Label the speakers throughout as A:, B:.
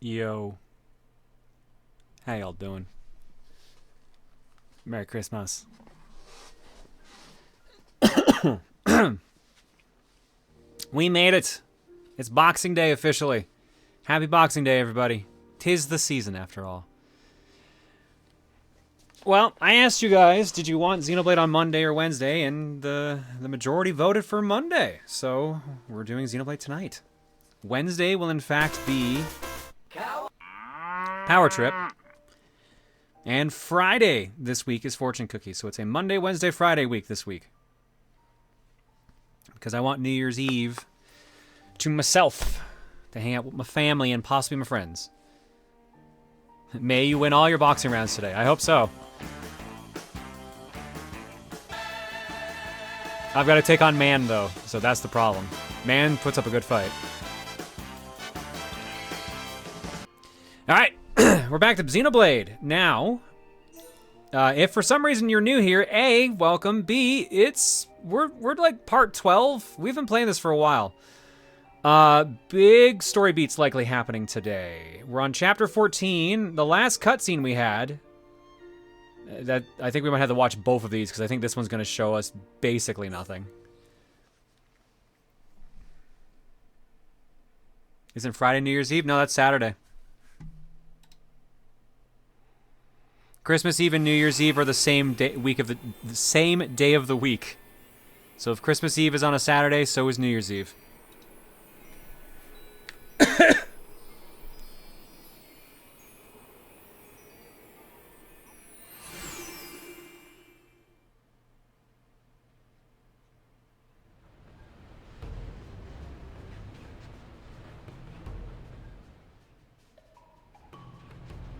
A: Yo. How y'all doing? Merry Christmas. We made it. It's Boxing Day officially. Happy Boxing Day, everybody. 'Tis the season, after all. Well, I asked you guys, did you want Xenoblade on Monday or Wednesday? And the majority voted for Monday. So we're doing Xenoblade tonight. Wednesday will, in fact, be Power Trip. And Friday this week is Fortune Cookies. So it's a Monday, Wednesday, Friday week this week. Because I want New Year's Eve to myself, to hang out with my family and possibly my friends. May you win all your boxing rounds today. I hope so. I've got to take on Man, though, so that's the problem. Man puts up a good fight. Alright, we're back to Xenoblade. Now, if for some reason you're new here, A, welcome. B, we're like part 12. We've been playing this for a while. Big story beats likely happening today. We're on chapter 14. The last cutscene we had, that I think we might have to watch both of these because I think this one's going to show us basically nothing. Isn't Friday New Year's Eve? No, that's Saturday. Christmas Eve and New Year's Eve are the same day, the same day of the week. So if Christmas Eve is on a Saturday, so is New Year's Eve.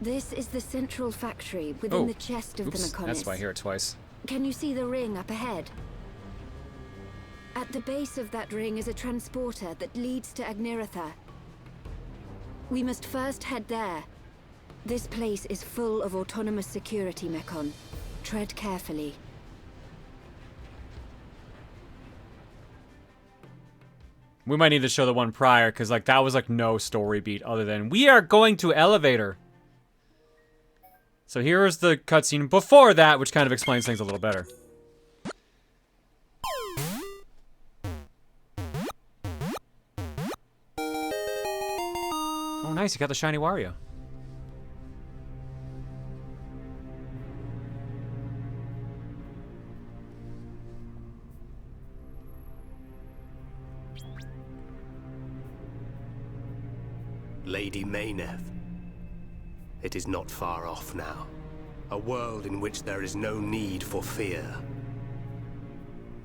B: This is the central factory within the chest of the Mechonis.
A: That's why I hear it twice.
B: Can you see the ring up ahead? At the base of that ring is a transporter that leads to Agniratha. We must first head there. This place is full of autonomous security, Mechon. Tread carefully.
A: We might need to show the one prior, because like that was like no story beat other than we are going to elevator. So here's the cutscene before that, which kind of explains things a little better. Oh, nice, you got the shiny Wario.
C: Lady Mayneth. It is not far off now. A world in which there is no need for fear.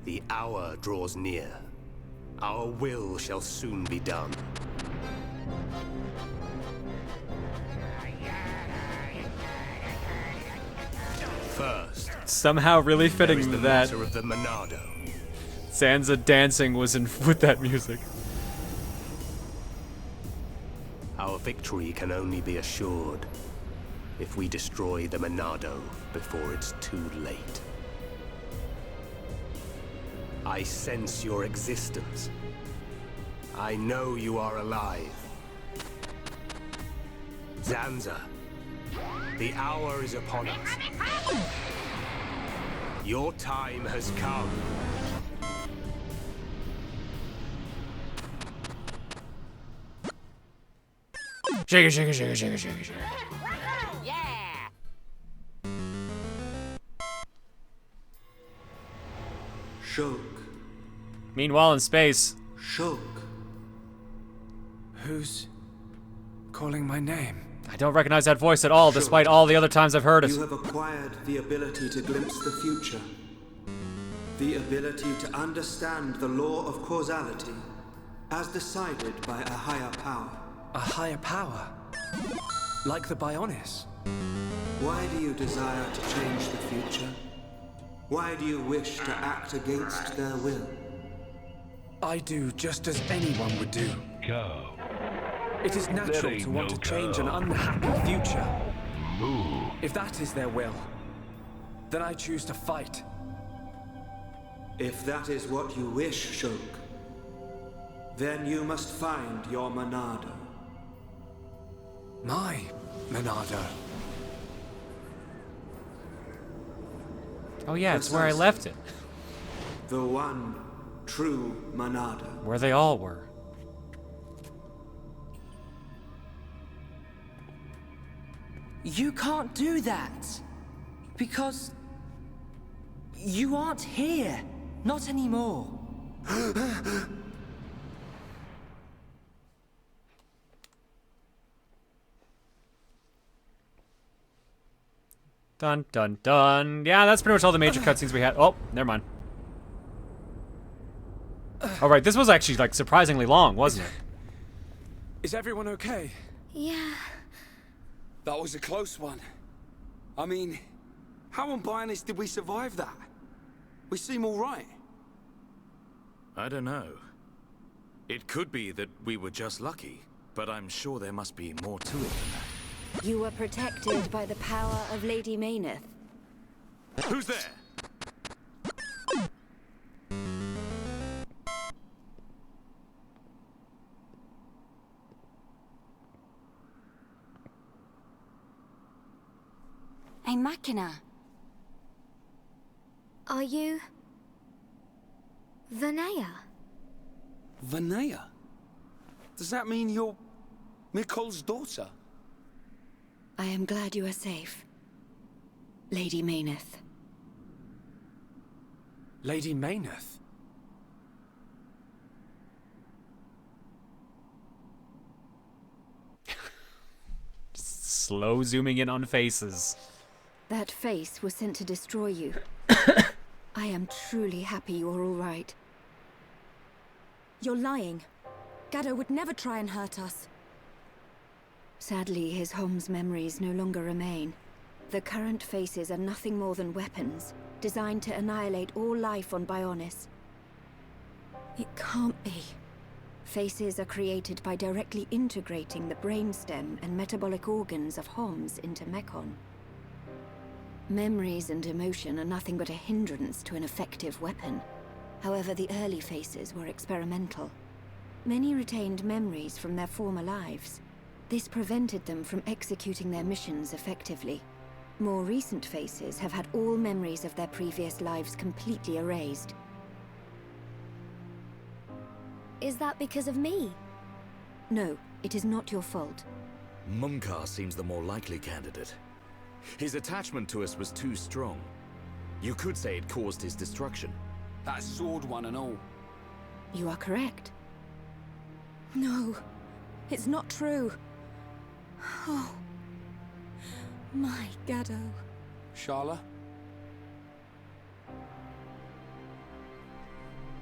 C: The hour draws near. Our will shall soon be done. First,
A: somehow really fitting
C: there is the
A: that
C: matter of the Monado.
A: Sansa dancing was in with that music.
C: Our victory can only be assured if we destroy the Monado before it's too late. I sense your existence. I know you are alive. Zanza, the hour is upon us. Your time has come.
A: Shake it, shake it, shake it, shake it, shake it, shake it.
D: Shulk.
A: Meanwhile, in space.
D: Shulk. Who's calling my name?
A: I don't recognize that voice at all, despite all the other times I've heard it.
D: You have acquired the ability to glimpse the future. The ability to understand the law of causality, as decided by a higher power.
E: A higher power? Like the Bionis?
D: Why do you desire to change the future? Why do you wish to act against their will?
E: I do just as anyone would do.
F: Go.
E: It is natural to want to change an unhappy future.
F: Move.
E: If that is their will, then I choose to fight.
D: If that is what you wish, Shulk, then you must find your Monado.
E: My Monado.
A: Oh yeah, it's where I left it.
D: The one true Monado.
A: Where they all were.
G: You can't do that. Because you aren't here. Not anymore.
A: Dun dun dun. Yeah, that's pretty much all the major cutscenes we had. Oh, never mind. All right, this was actually like surprisingly long, wasn't it?
E: Is everyone okay?
B: Yeah.
H: That was a close one. I mean, how on Bionis did we survive that? We seem all right.
I: I don't know. It could be that we were just lucky, but I'm sure there must be more to it than that.
B: You were protected by the power of Lady Mayneth.
I: Who's there?
B: A Machina. Are you... Vanea?
H: Vanea? Does that mean you're Mikol's daughter?
B: I am glad you are safe. Lady Mayneth.
E: Lady Mayneth?
A: Slow zooming in on faces.
B: That face was sent to destroy you. I am truly happy you're all right.
F: You're lying. Gaddo would never try and hurt us.
B: Sadly, his home's memories no longer remain. The current faces are nothing more than weapons, designed to annihilate all life on Bionis.
F: It can't be.
B: Faces are created by directly integrating the brainstem and metabolic organs of Homs into Mechon. Memories and emotion are nothing but a hindrance to an effective weapon. However, the early faces were experimental. Many retained memories from their former lives. This prevented them from executing their missions effectively. More recent faces have had all memories of their previous lives completely erased.
F: Is that because of me?
B: No, it is not your fault.
I: Mumkar seems the more likely candidate. His attachment to us was too strong. You could say it caused his destruction.
H: That sword one and all.
B: You are correct.
F: No, it's not true. Oh, my Gaddo.
H: Sharla?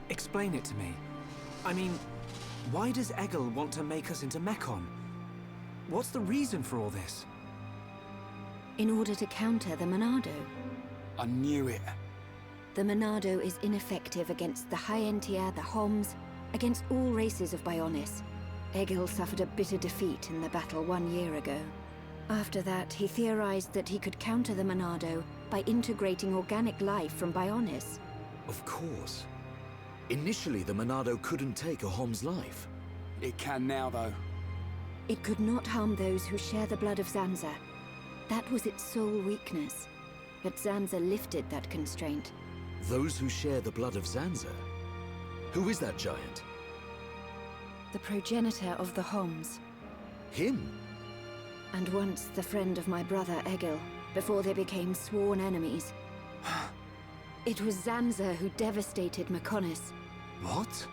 E: Explain it to me. I mean, why does Egil want to make us into Mechon? What's the reason for all this?
B: In order to counter the Monado.
H: I knew it.
B: The Monado is ineffective against the High Entier, the Homs, against all races of Bionis. Egil suffered a bitter defeat in the battle 1 year ago. After that, he theorized that he could counter the Monado by integrating organic life from Bionis.
I: Of course. Initially, the Monado couldn't take a Hom's life.
H: It can now, though.
B: It could not harm those who share the blood of Zanza. That was its sole weakness. But Zanza lifted that constraint.
I: Those who share the blood of Zanza? Who is that giant?
B: The progenitor of the Homs.
I: Him?
B: And once the friend of my brother Egil, before they became sworn enemies. It was Zanza who devastated Mechonis.
I: What?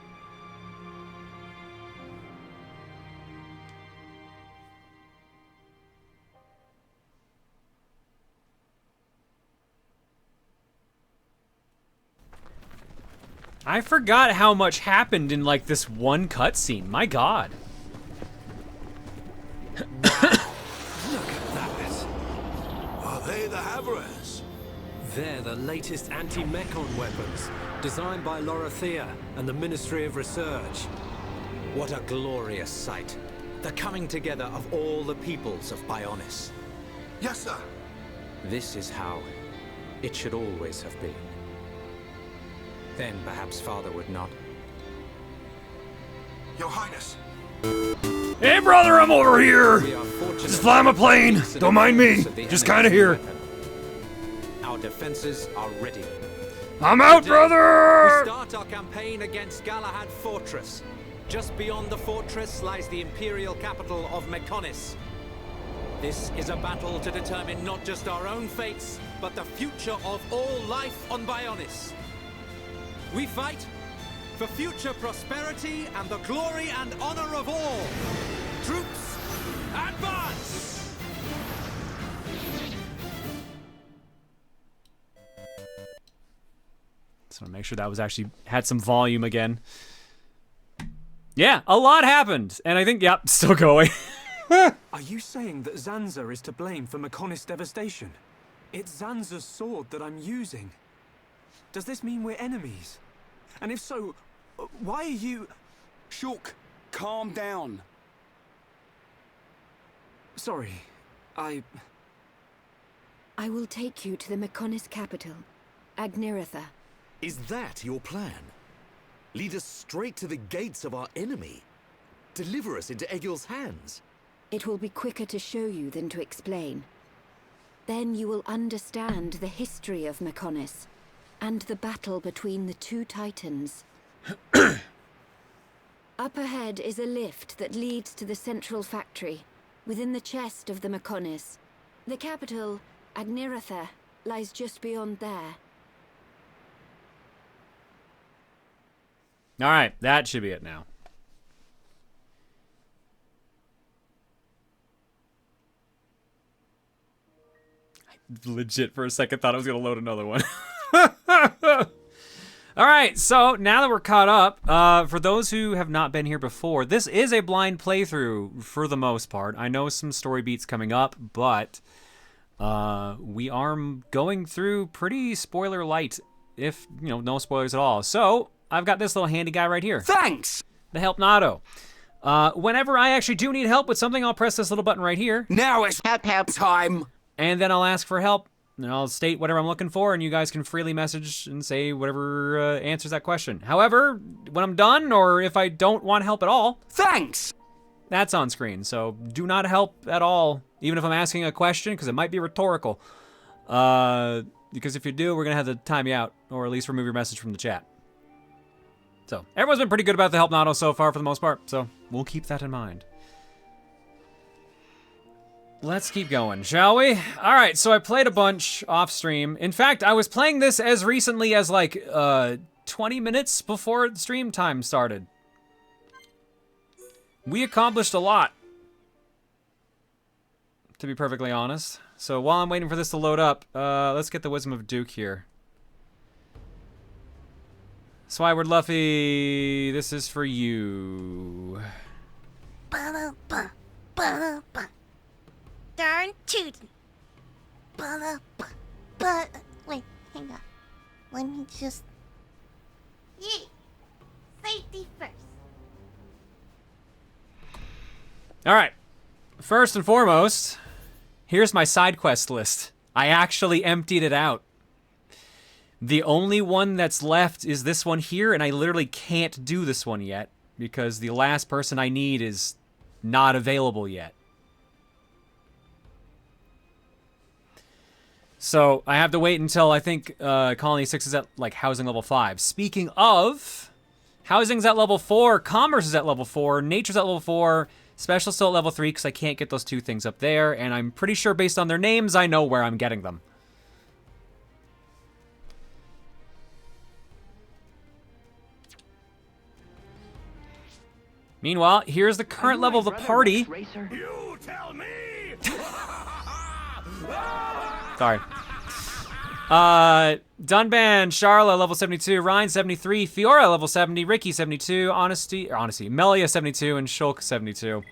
A: I forgot how much happened in like this one cutscene. My God.
J: Look at that.
K: Are they the Havres?
J: They're the latest anti-Mechon weapons, designed by Lorothea and the Ministry of Research. What a glorious sight. The coming together of all the peoples of Bionis.
K: Yes, sir.
J: This is how it should always have been. Then perhaps Father would not.
K: Your Highness.
A: Hey, brother, I'm over here.
J: We are fortunate
A: Just flying my plane. Don't mind me. Just kind of here.
J: Our defenses are ready.
A: I'm out,
J: Today,
A: brother.
J: We start our campaign against Galahad Fortress. Just beyond the fortress lies the imperial capital of Mechonis. This is a battle to determine not just our own fates, but the future of all life on Bionis. We fight for future prosperity and the glory and honor of all. Troops, advance!
A: Just want to make sure that was actually had some volume again. Yeah, a lot happened, and I think, yep, still going.
E: Are you saying that Zanza is to blame for Mechonis' devastation? It's Zanza's sword that I'm using. Does this mean we're enemies? And if so, why are you...
H: Shulk, calm down.
E: Sorry, I
B: will take you to the Mechonis capital, Agniratha.
I: Is that your plan? Lead us straight to the gates of our enemy? Deliver us into Egil's hands?
B: It will be quicker to show you than to explain. Then you will understand the history of Mechonis, and the battle between the two titans. Up ahead is a lift that leads to the central factory, within the chest of the Mechonis. The capital, Agniratha, lies just beyond there.
A: All right, that should be it now. I legit for a second thought I was gonna load another one. All right, so now that we're caught up, for those who have not been here before, this is a blind playthrough for the most part. I know some story beats coming up, but we are going through pretty spoiler light, if, you know, no spoilers at all. So I've got this little handy guy right here.
H: Thanks!
A: The Help Nado. Whenever I actually do need help with something, I'll press this little button right here.
H: Now it's help time!
A: And then I'll ask for help. And I'll state whatever I'm looking for, and you guys can freely message and say whatever answers that question. However, when I'm done, or if I don't want help at all,
H: thanks!
A: That's on screen, so do not help at all, even if I'm asking a question, because it might be rhetorical. Because if you do, we're going to have to time you out, or at least remove your message from the chat. So, everyone's been pretty good about the help Nado so far for the most part, so we'll keep that in mind. Let's keep going, shall we? All right, so I played a bunch off stream. In fact, I was playing this as recently as like 20 minutes before stream time started. We accomplished a lot, to be perfectly honest. So while I'm waiting for this to load up, let's get the Wisdom of Duke here. Swyward Luffy, this is for you.
L: Darn tootin'. But, wait, hang on. Let me just... Yeah, safety first.
A: Alright, first and foremost, here's my side quest list. I actually emptied it out. The only one that's left is this one here, and I literally can't do this one yet, because the last person I need is not available yet. So I have to wait until I think Colony 6 is at like housing level 5. Speaking of, housing's at level 4, commerce is at level 4, nature's at level 4, special still at level 3 because I can't get those two things up there, and I'm pretty sure based on their names I know where I'm getting them. Meanwhile, here's the current level of the party.
K: You tell me!
A: Sorry. Dunban, Charla, level 72, Ryan, 73, Fiora, level 70, Ricky, 72, Honesty, Melia, 72, and Shulk, 72.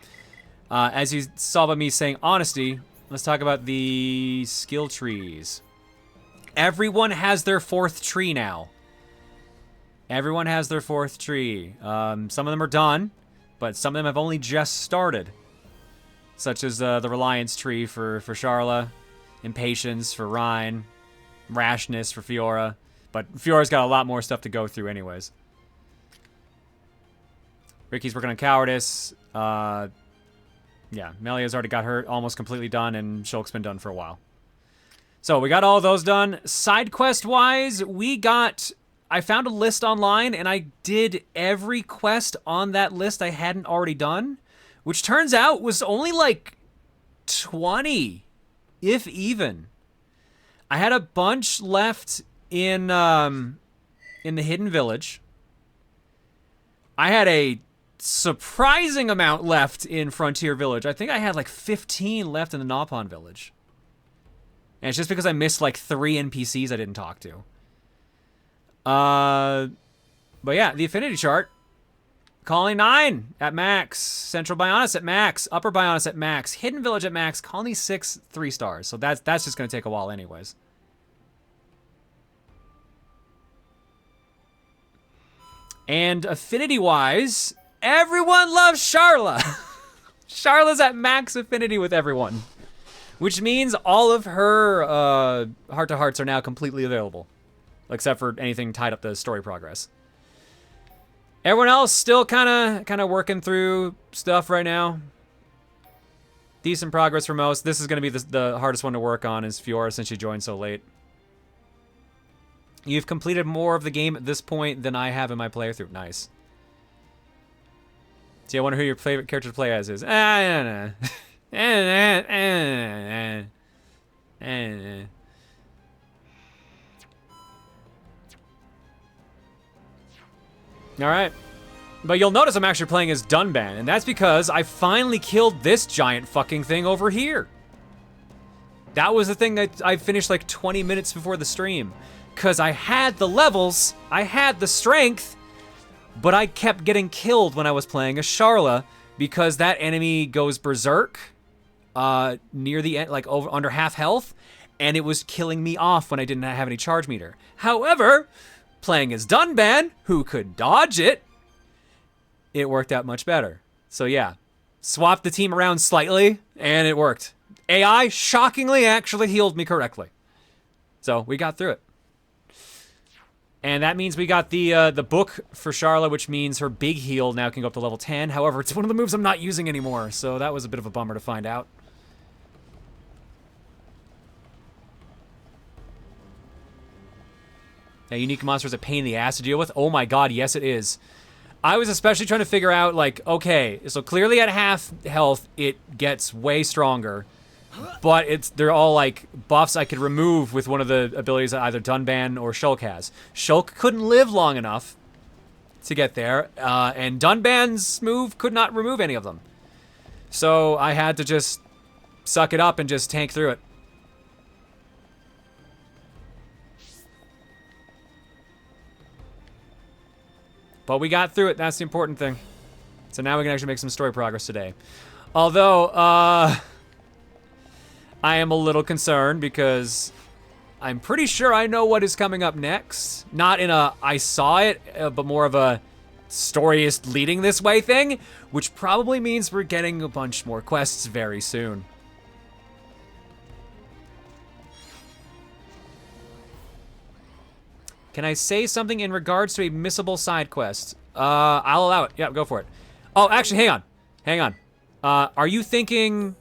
A: As you saw by me saying Honesty, let's talk about the skill trees. Everyone has their 4th tree now. Everyone has their 4th tree. Some of them are done, but some of them have only just started. Such as the Reliance tree for Charla. Impatience for Rhine, Rashness for Fiora, but Fiora's got a lot more stuff to go through anyways. Ricky's working on Cowardice. Yeah, Melia's already got her almost completely done, and Shulk's been done for a while. So we got all those done. Side quest-wise, I found a list online, and I did every quest on that list I hadn't already done, which turns out was only like 20. If even. I had a bunch left in the Hidden Village. I had a surprising amount left in Frontier Village. I think I had like 15 left in the Nopon Village. And it's just because I missed like 3 NPCs I didn't talk to. But yeah, the affinity chart. Colony 9 at max. Central Bionis at max. Upper Bionis at max. Hidden Village at max. Colony 6, 3 stars. So that's just going to take a while anyways. And affinity-wise, everyone loves Charla. Charla's at max affinity with everyone. Which means all of her heart-to-hearts are now completely available. Except for anything tied up to story progress. Everyone else still kind of working through stuff right now. Decent progress for most. This is going to be the hardest one to work on is Fiora since she joined so late. You've completed more of the game at this point than I have in my playthrough. Nice. See, I wonder who your favorite character to play as is. All right. But you'll notice I'm actually playing as Dunban, and that's because I finally killed this giant fucking thing over here. That was the thing that I finished like 20 minutes before the stream. Because I had the levels, I had the strength, but I kept getting killed when I was playing as Sharla because that enemy goes berserk near the end, like under half health, and it was killing me off when I didn't have any charge meter. However, playing as Dunban, who could dodge it, it worked out much better. So yeah, swapped the team around slightly, and it worked. AI, shockingly, actually healed me correctly. So we got through it. And that means we got the book for Sharla, which means her big heal now can go up to level 10. However, it's one of the moves I'm not using anymore, so that was a bit of a bummer to find out. Now, unique monster is a pain in the ass to deal with. Oh my god, yes it is. I was especially trying to figure out, like, okay, so clearly at half health, it gets way stronger. But they're all, like, buffs I could remove with one of the abilities that either Dunban or Shulk has. Shulk couldn't live long enough to get there, and Dunban's move could not remove any of them. So I had to just suck it up and just tank through it. But we got through it, that's the important thing. So now we can actually make some story progress today. Although, I am a little concerned because I'm pretty sure I know what is coming up next. Not in a I saw it, but more of a story is leading this way thing, which probably means we're getting a bunch more quests very soon. Can I say something in regards to a missable side quest? I'll allow it. Yeah, go for it. Oh, actually, hang on. Hang on. Are you thinking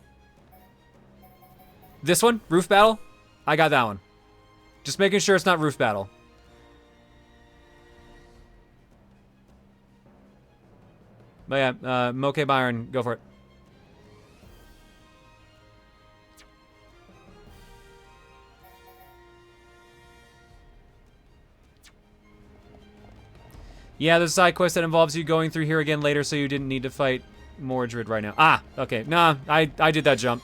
A: this one? Roof Battle? I got that one. Just making sure it's not Roof Battle. But yeah, Moke Byron, go for it. Yeah, there's a side quest that involves you going through here again later, so you didn't need to fight Mordred right now. Ah, okay. Nah, I did that jump.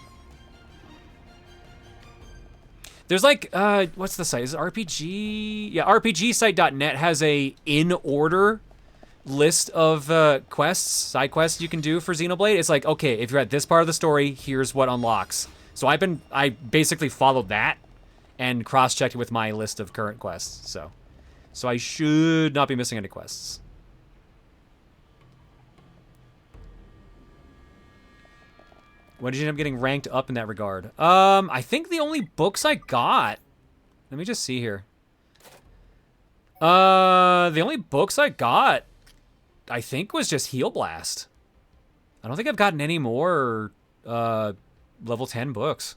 A: There's like, what's the site? Is it RPG? Yeah, RPGsite.net has a in-order list of quests, side quests you can do for Xenoblade. It's like, okay, if you're at this part of the story, here's what unlocks. So I basically followed that and cross-checked it with my list of current quests, So I should not be missing any quests. When did you end up getting ranked up in that regard? I think the only books I got... Let me just see here. The only books I got, I think, was just Heal Blast. I don't think I've gotten any more level 10 books.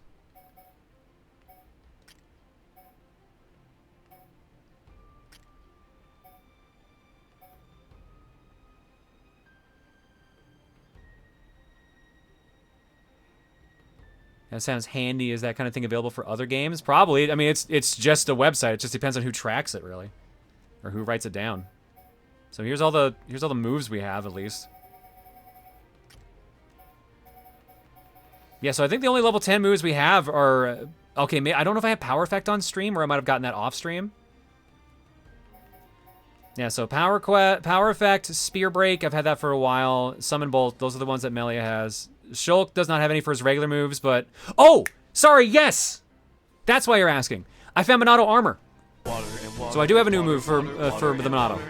A: That sounds handy. Is that kind of thing available for other games? Probably. I mean, it's just a website. It just depends on who tracks it, really, or who writes it down. So here's all the moves we have, at least. Yeah. So I think the only level 10 moves we have are okay. I don't know if I have Power Effect on stream, or I might have gotten that off stream. Yeah. So Power Effect, Spear Break. I've had that for a while. Summon Bolt. Those are the ones that Melia has. Shulk does not have any for his regular moves, but... Oh! Sorry, yes! That's why you're asking. I found Monado Armor. So I do have a new move for the Monado.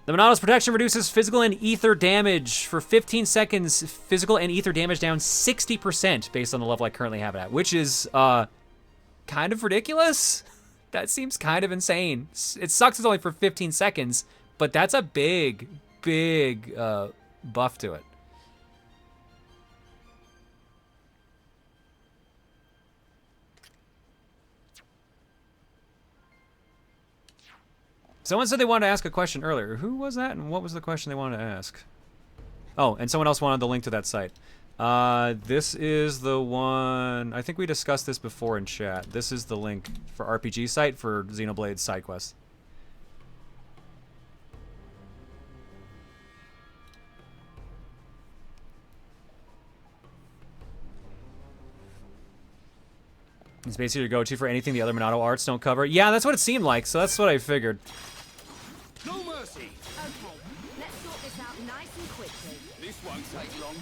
A: The Monado's protection reduces physical and ether damage for 15 seconds. Physical and ether damage down 60% based on the level I currently have it at, which is kind of ridiculous. That seems kind of insane. It sucks it's only for 15 seconds, but that's a big buff to it. Someone said they wanted to ask a question earlier. Who was that, and what was the question they wanted to ask? Oh, and someone else wanted the link to that site. This is the one... I think we discussed this before in chat. This is the link for RPG site for Xenoblade side quests. It's basically your go-to for anything the other Monado arts don't cover. Yeah, that's what it seemed like, so that's what I figured.
K: No mercy.
B: Okay, let's sort this out nice and quickly.
K: This won't take long.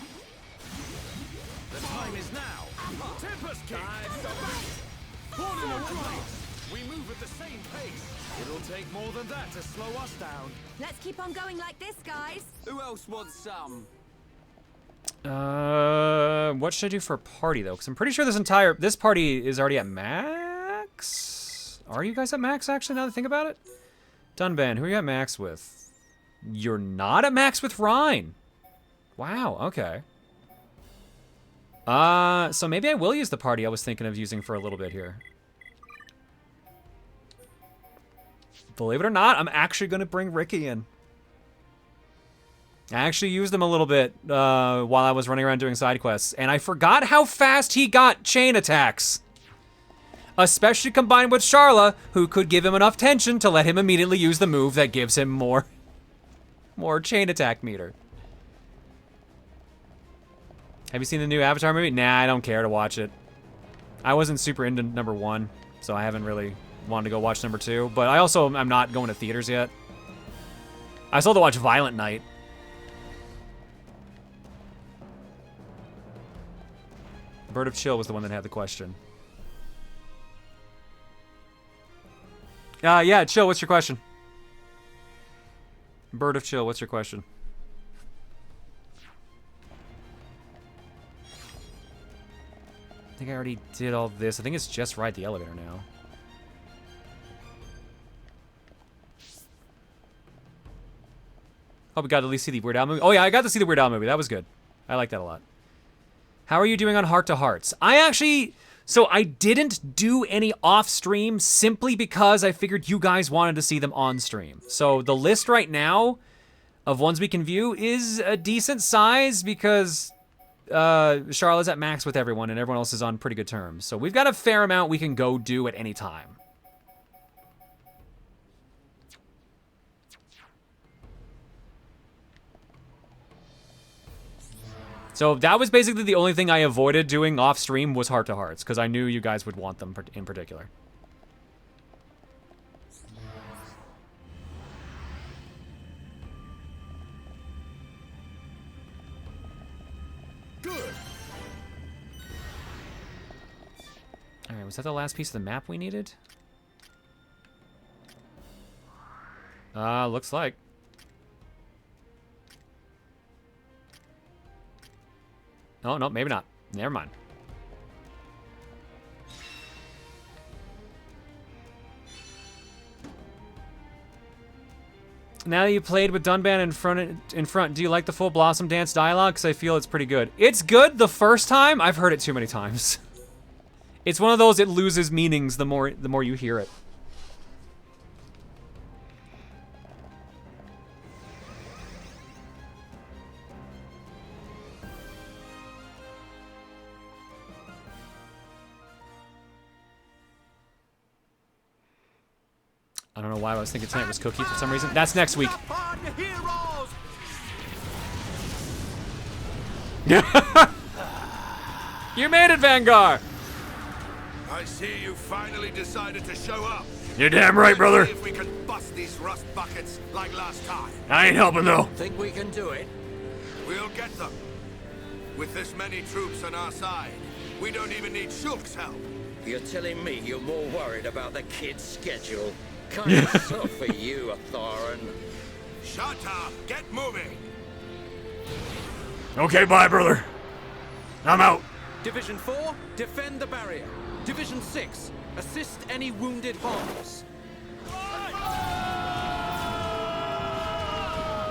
K: The time is now. Tempest kick. Born in a trice. We move at the same pace. It'll take more than that to slow us down.
F: Let's keep on going like this, guys.
H: Who else wants some?
A: What should I do for a party though? Because I'm pretty sure this party is already at max. Are you guys at max actually? Now that I think about it, Dunban, who are you at max with? You're not at max with Rhine. Wow. Okay. So maybe I will use the party I was thinking of using for a little bit here. Believe it or not, I'm actually gonna bring Ricky in. I actually used him a little bit while I was running around doing side quests, and I forgot how fast he got chain attacks. Especially combined with Charla, who could give him enough tension to let him immediately use the move that gives him more chain attack meter. Have you seen the new Avatar movie? Nah, I don't care to watch it. I wasn't super into number 1, so I haven't really wanted to go watch number 2, but I also am not going to theaters yet. I still have to watch Violent Night. Bird of Chill was the one that had the question. Yeah, Chill, what's your question? Bird of Chill, what's your question? I think I already did all this. I think it's just ride the elevator now. Oh, we got to at least see the Weird Al movie. Oh yeah, I got to see the Weird Al movie. That was good. I like that a lot. How are you doing on Heart to Hearts? So I didn't do any off stream simply because I figured you guys wanted to see them on stream. So the list right now of ones we can view is a decent size because Charlotte's at max with everyone and everyone else is on pretty good terms. So we've got a fair amount we can go do at any time. So that was basically the only thing I avoided doing off stream was Heart to Hearts, because I knew you guys would want them in particular.
K: Good.
A: Alright, was that the last piece of the map we needed? Looks like. Oh, no, maybe not. Never mind. Now that you played with Dunban in front, do you like the full Blossom Dance dialogue? Because I feel it's pretty good. It's good the first time. I've heard it too many times. It's one of those, it loses meanings the more you hear it. I don't know why I was thinking tonight was Cookie for some reason. That's next week. You made it, Vanguard!
K: I see you finally decided to show up.
A: You're damn right, brother.
K: See if we can bust these rust buckets like last time.
A: I ain't helping, though.
K: Think we can do it? We'll get them. With this many troops on our side, we don't even need Shulk's help.
M: You're telling me you're more worried about the kid's schedule? Kind of stuff for you, Atharan.
K: Shut up! Get moving!
A: Okay, bye, brother. I'm out.
J: Division 4, defend the barrier. Division 6, assist any wounded Hans.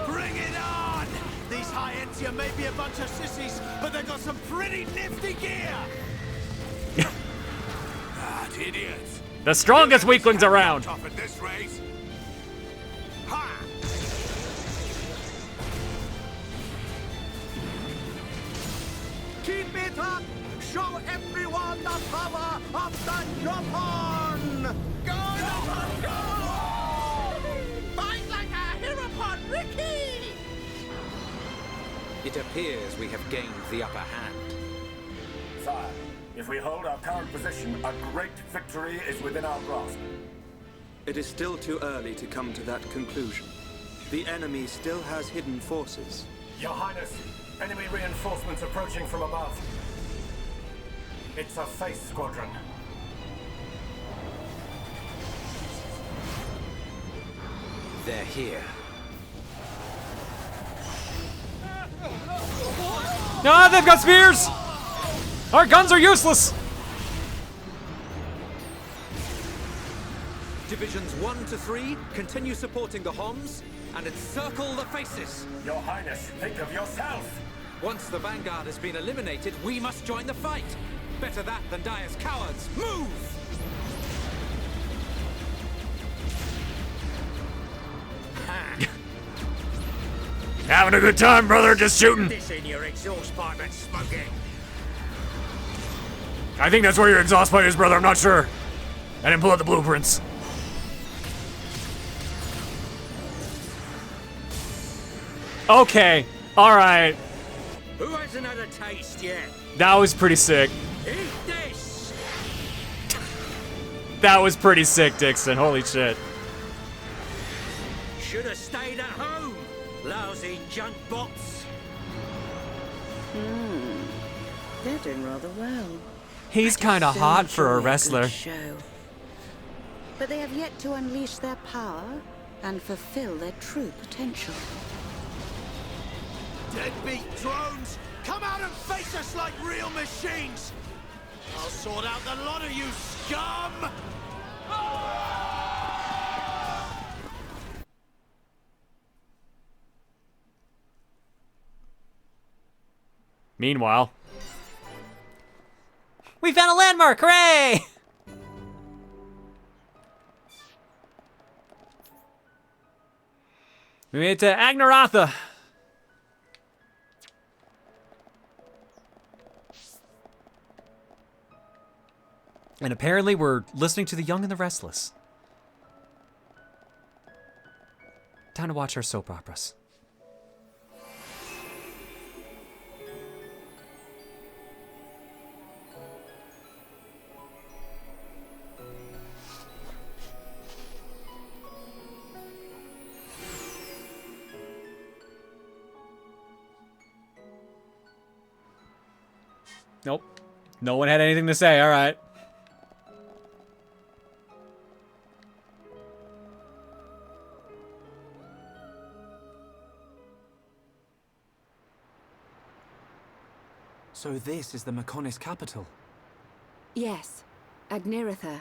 K: Bring it on! These High-Entia may be a bunch of sissies, but they've got some pretty nifty gear! That idiots!
A: The strongest weaklings around.
K: Off at this race. Ha! Show everyone the power of the Proton! Go, Proton, go! Fight like a Herapod, Ricky!
J: It appears we have gained the upper hand.
N: Sire, if we hold our current position, a great victory is within our grasp.
D: It is still too early to come to that conclusion. The enemy still has hidden forces.
N: Your Highness, enemy reinforcements approaching from above. It's a face squadron.
J: They're here.
A: Ah, they've got spears! Our guns are useless!
J: Divisions 1 to 3, continue supporting the Homs, and encircle the faces.
N: Your Highness, think of yourself!
J: Once the Vanguard has been eliminated, we must join the fight. Better that than die as cowards. Move!
A: Having a good time, brother, just shooting.
M: This in your exhaust pipe and smoking.
A: I think that's where your exhaust pipe is, brother, I'm not sure. I didn't pull out the blueprints. Okay, alright.
M: Who hasn't had a taste yet?
A: That was pretty sick.
M: Eat this!
A: That was pretty sick, Dixon, holy shit.
M: Should have stayed at home, lousy junk bots.
O: They're doing rather well.
A: He's kind of hot for a wrestler.
O: Show. But they have yet to unleash their power and fulfill their true potential.
K: Deadbeat drones! Come out and face us like real machines! I'll sort out the lot of you, scum!
A: Meanwhile, we found a landmark, hooray! We made it to Agnaratha. And apparently we're listening to The Young and the Restless. Time to watch our soap operas. Nope. No one had anything to say, all right.
E: So this is the Mechonis capital?
B: Yes, Agniratha.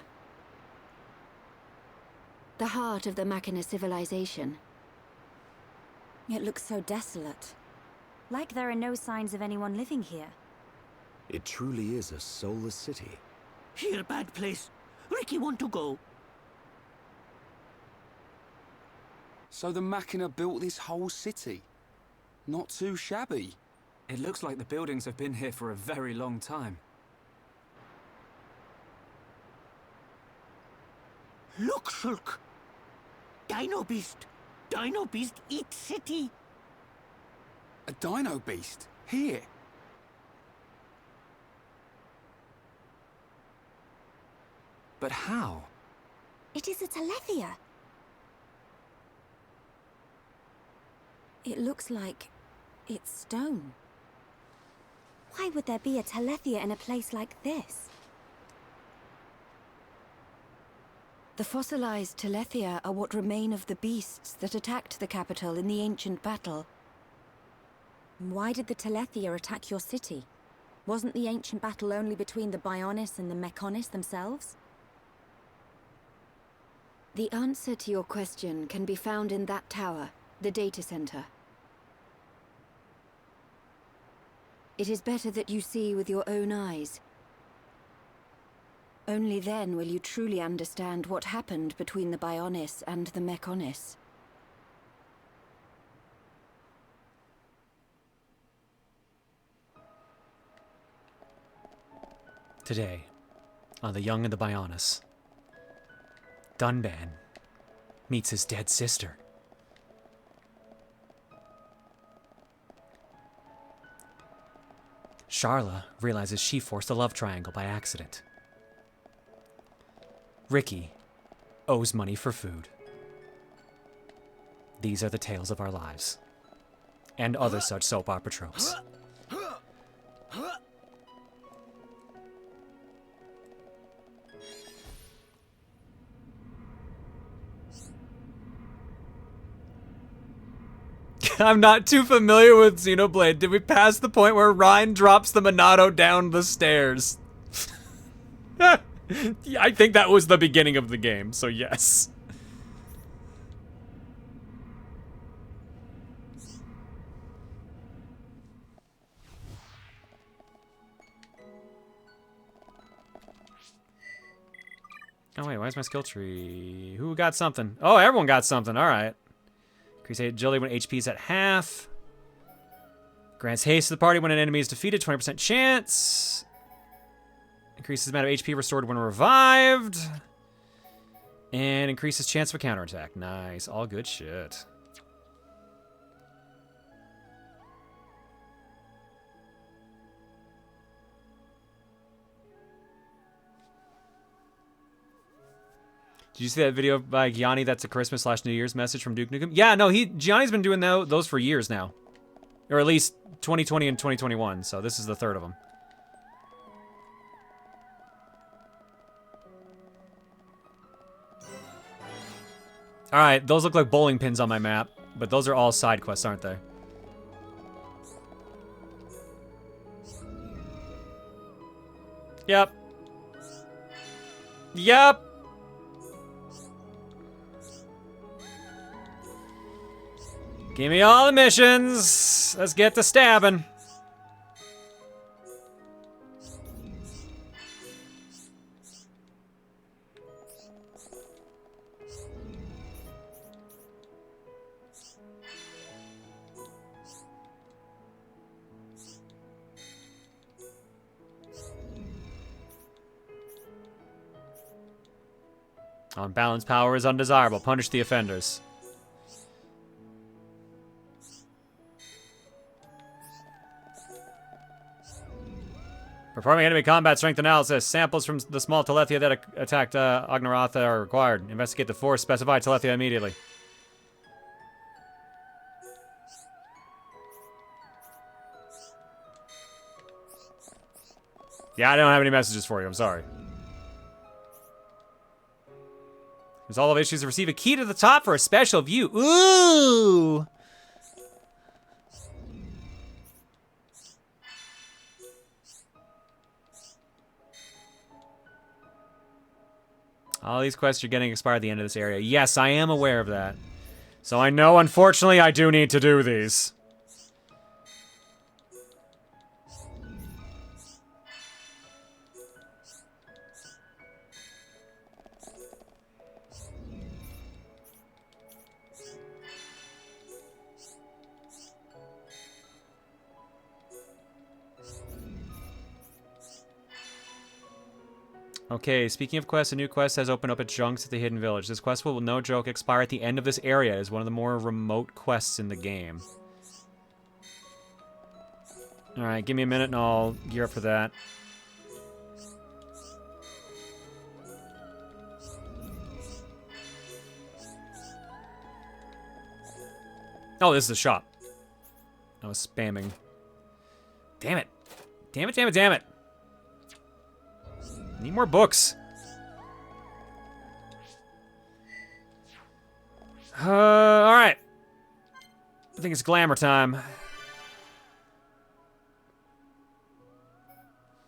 B: The heart of the Machina civilization.
F: It looks so desolate. Like there are no signs of anyone living here.
P: It truly is a soulless city.
K: Here, bad place. Ricky want to go.
H: So the Machina built this whole city? Not too shabby.
E: It looks like the buildings have been here for a very long time.
K: Look, Shulk. Dino Beast. Dino Beast eat city.
H: A Dino Beast? Here?
E: But how?
F: It is a Telethia. It looks like it's stone. Why would there be a Telethia in a place like this?
B: The fossilized Telethia are what remain of the beasts that attacked the capital in the ancient battle.
F: Why did the Telethia attack your city? Wasn't the ancient battle only between the Bionis and the Mechonis themselves?
B: The answer to your question can be found in that tower, the data center. It is better that you see with your own eyes. Only then will you truly understand what happened between the Bionis and the Mechonis.
A: Today, on The Young and the Bionis, Dunban meets his dead sister. Charla realizes she forced a love triangle by accident. Ricky owes money for food. These are the tales of our lives. And other such soap opera tropes. I'm not too familiar with Xenoblade. Did we pass the point where Ryan drops the Monado down the stairs? Yeah, I think that was the beginning of the game, so yes. Oh wait, why is my skill tree? Who got something? Oh, everyone got something. All right. Increase agility when HP is at half. Grants haste to the party when an enemy is defeated. 20% chance. Increases the amount of HP restored when revived. And increases chance of a counterattack. Nice. All good shit. Did you see that video by Gianni that's a Christmas/New Year's message from Duke Nukem? Yeah, no, Gianni's been doing those for years now. Or at least 2020 and 2021, so this is the third of them. Alright, those look like bowling pins on my map, but those are all side quests, aren't they? Yep. Yep. Give me all the missions. Let's get to stabbing. Unbalanced power is undesirable. Punish the offenders. Performing enemy combat strength analysis. Samples from the small Telethia that attacked Agnaratha are required. Investigate the force. Specify Telethia immediately. Yeah, I don't have any messages for you. I'm sorry. Resolve all issues. Receive a key to the top for a special view. Ooh! All these quests are getting expired at the end of this area. Yes, I am aware of that. So I know, unfortunately, I do need to do these. Okay, speaking of quests, a new quest has opened up at Junks at the Hidden Village. This quest will, no joke, expire at the end of this area. It is one of the more remote quests in the game. Alright, give me a minute and I'll gear up for that. Oh, this is a shop. I was spamming. Damn it. Damn it, damn it, damn it. Need more books. Alright. I think it's glamour time. How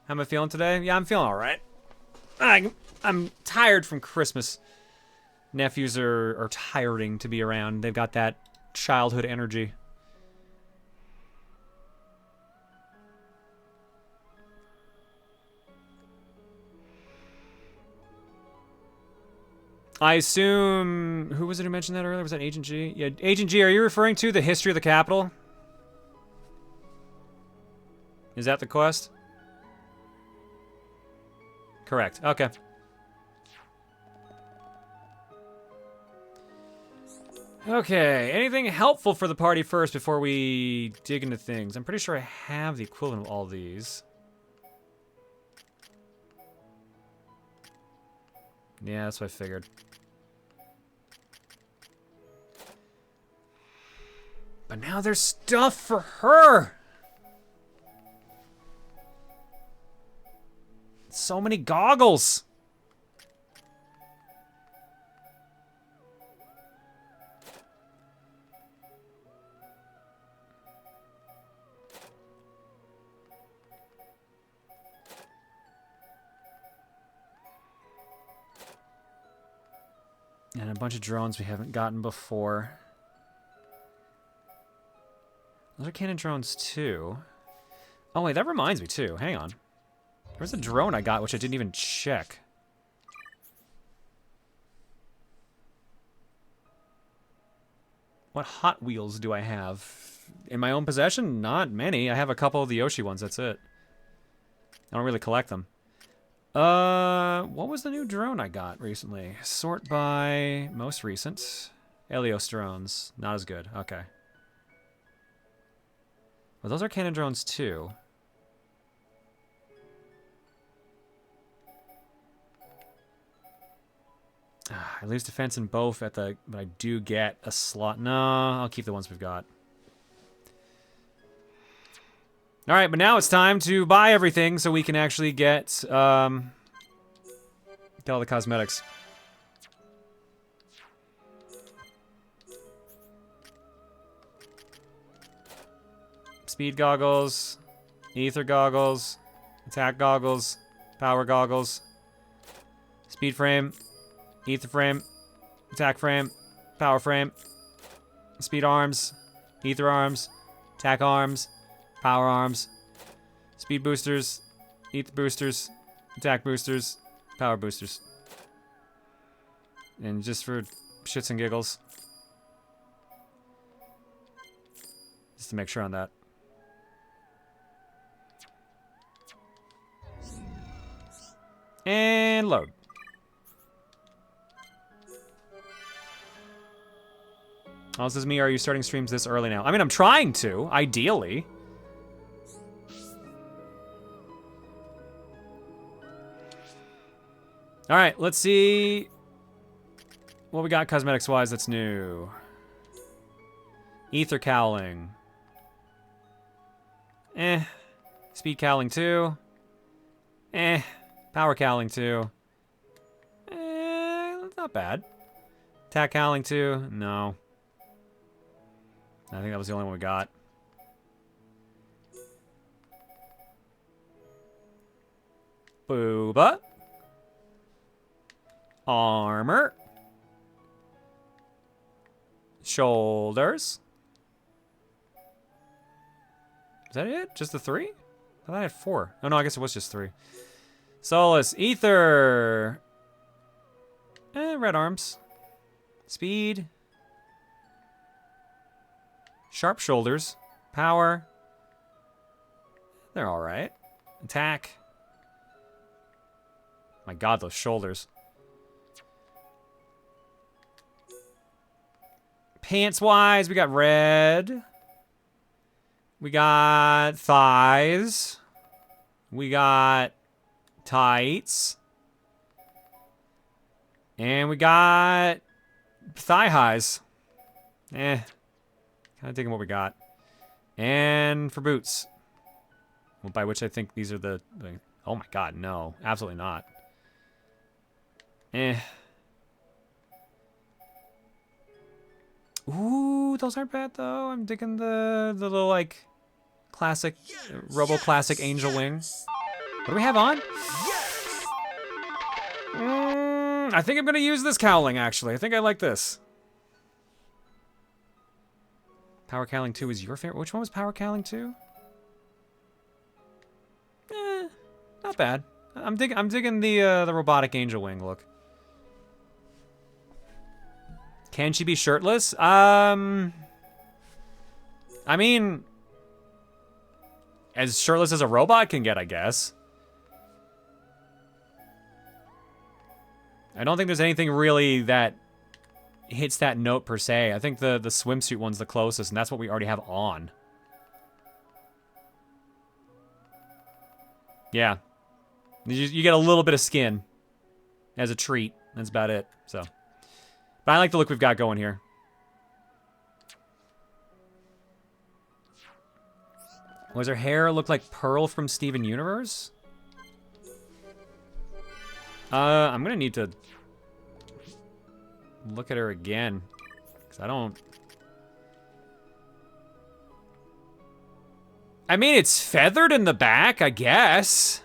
A: am I feeling today? Yeah, I'm feeling alright. I'm tired from Christmas. Nephews are tiring to be around. They've got that childhood energy. I assume... Who was it who mentioned that earlier? Was that Agent G? Yeah, Agent G, are you referring to the history of the capital? Is that the quest? Correct. Okay. Okay, anything helpful for the party first before we dig into things? I'm pretty sure I have the equivalent of all these. Yeah, that's what I figured. But now there's stuff for her! So many goggles! And a bunch of drones we haven't gotten before. Those are cannon drones too. Oh wait, that reminds me too. Hang on. There's a drone I got which I didn't even check. What Hot Wheels do I have? In my own possession? Not many. I have a couple of the Yoshi ones, that's it. I don't really collect them. What was the new drone I got recently? Sort by most recent. Helios drones. Not as good. Okay. Well, those are cannon drones too. I lose defense in both at the, but I do get a slot. No, I'll keep the ones we've got. All right, but now it's time to buy everything so we can actually get all the cosmetics. Speed goggles, ether goggles, attack goggles, power goggles, speed frame, ether frame, attack frame, power frame, speed arms, ether arms, attack arms, power arms, speed boosters, ether boosters, attack boosters, power boosters. And just for shits and giggles. Just to make sure on that. And load. Oh, this is me. Are you starting streams this early now? I mean, I'm trying to, ideally. All right, let's see what we got cosmetics-wise that's new. Ether cowling. Eh. Speed cowling 2. Eh. Power cowling 2. Eh, not bad. Attack cowling 2. No. I think that was the only one we got. Booba. Armor. Shoulders. Is that it? Just the 3? I thought I had 4. Oh no, I guess it was just 3. Solace. Ether. Red arms. Speed. Sharp shoulders. Power. They're alright. Attack. My god, those shoulders. Pants-wise, we got red. We got thighs. We got tights. And we got thigh highs. Kind of digging what we got. And for boots. Well, by which I think these are the... Oh my god, no. Absolutely not. Ooh, those aren't bad though. I'm digging the little like classic Robo Classic Angel Wing. What do we have on? I think I'm gonna use this cowling actually. I think I like this. Power cowling 2 is your favorite. Which one was power cowling 2? Not bad. I'm digging the robotic angel wing look. Can she be shirtless? I mean, as shirtless as a robot can get, I guess. I don't think there's anything really that hits that note per se. I think the swimsuit one's the closest, and that's what we already have on. Yeah. You get a little bit of skin as a treat. That's about it. So, but I like the look we've got going here. Was her hair look like Pearl from Steven Universe? I'm gonna need to look at her again, because I don't... I mean, it's feathered in the back, I guess.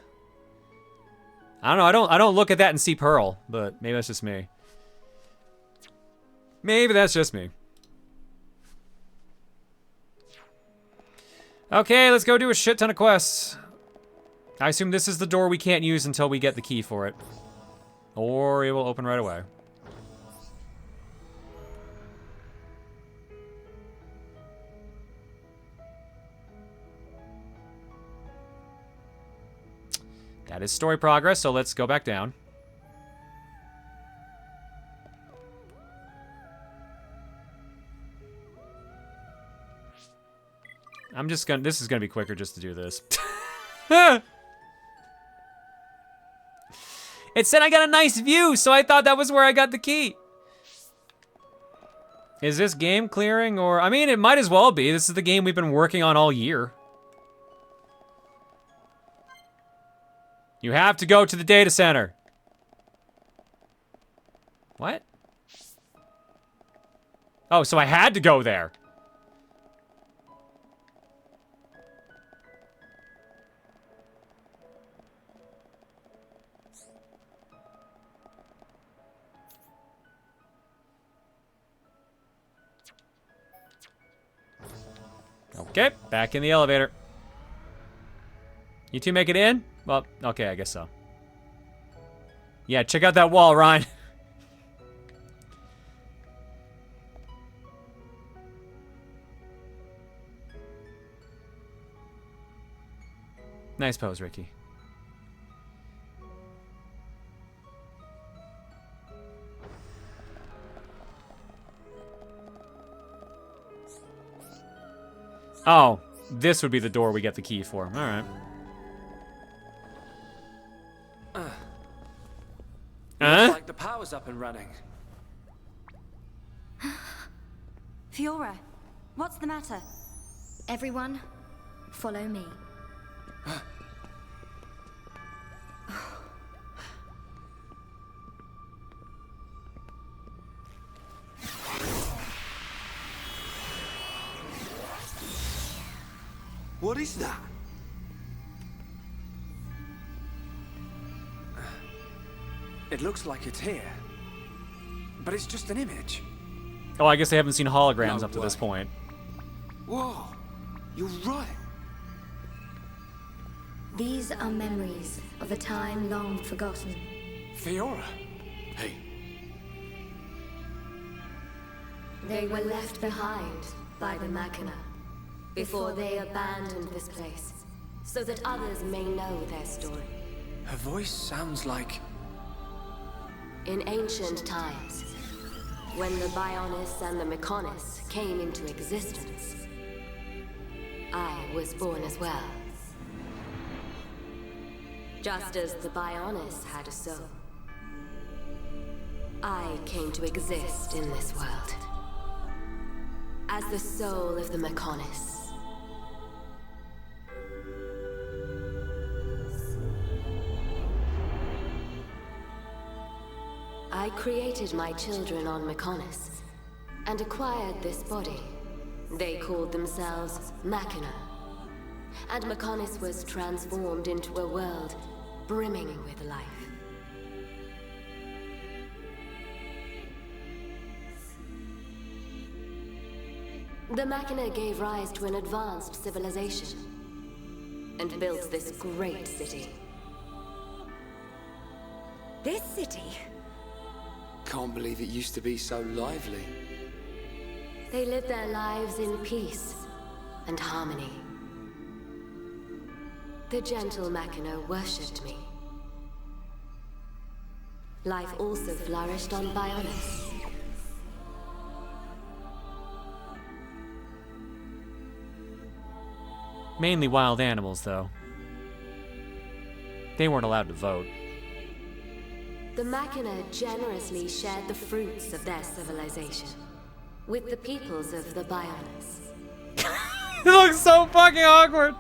A: I don't know, I don't look at that and see Pearl, but maybe that's just me. Maybe that's just me. Okay, let's go do a shit ton of quests. I assume this is the door we can't use until we get the key for it. Or it will open right away. That is story progress, so let's go back down. I'm just gonna, this is gonna be quicker just to do this. It said I got a nice view, so I thought that was where I got the key. Is this game clearing or, I mean, it might as well be. This is the game we've been working on all year. You have to go to the data center. What? Oh, so I had to go there. Okay, back in the elevator. You two make it in? Well, okay, I guess so. Yeah, check out that wall, Ryan. Nice pose, Ricky. Oh, this would be the door we get the key for. All right.
E: Looks like the power's up and running.
F: Fiora, what's the matter?
B: Everyone, follow me.
E: What is that? It looks like it's here. But it's just an image.
A: Oh, I guess they haven't seen holograms up to this point.
E: Whoa, you're right.
B: These are memories of a time long forgotten.
E: Fiora. Hey.
B: They were left behind by the Machina before they abandoned this place, so that others may know their story.
E: Her voice sounds like...
B: In ancient times, when the Bionis and the Mechonis came into existence, I was born as well. Just as the Bionis had a soul, I came to exist in this world as the soul of the Mechonis. I created my children on Mechonis and acquired this body. They called themselves Machina, and Mechonis was transformed into a world brimming with life. The Machina gave rise to an advanced civilization and built this great city.
F: This city?
H: Can't believe it used to be so lively.
B: They lived their lives in peace and harmony. The gentle Machina worshipped me.
Q: Life also flourished on Bionis.
A: Mainly wild animals, though. They weren't allowed to vote.
Q: The Machina generously shared the fruits of their civilization with the peoples of the Bionis.
A: It looks so fucking awkward.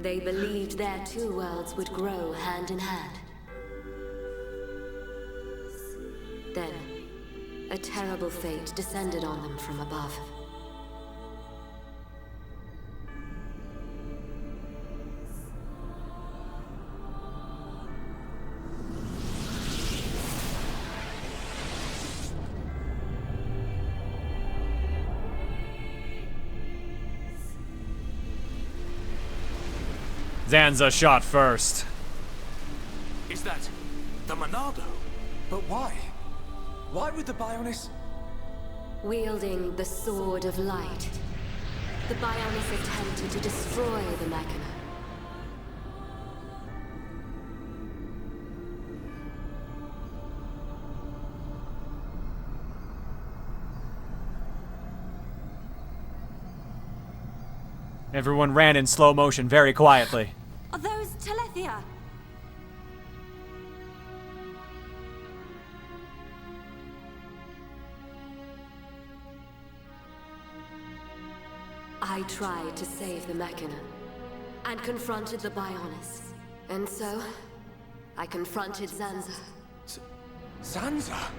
Q: They believed their two worlds would grow hand in hand. Then, a terrible fate descended on them from above.
A: Zanza shot first.
K: Is that the Monado?
E: But why? Why would the Bionis...
Q: Wielding the Sword of Light, the Bionis attempted to destroy the Machina.
A: Everyone ran in slow motion very quietly.
F: Are those Telethia?
Q: I tried to save the Machina and confronted the Bionis. And so, I confronted Zanza.
E: Zanza?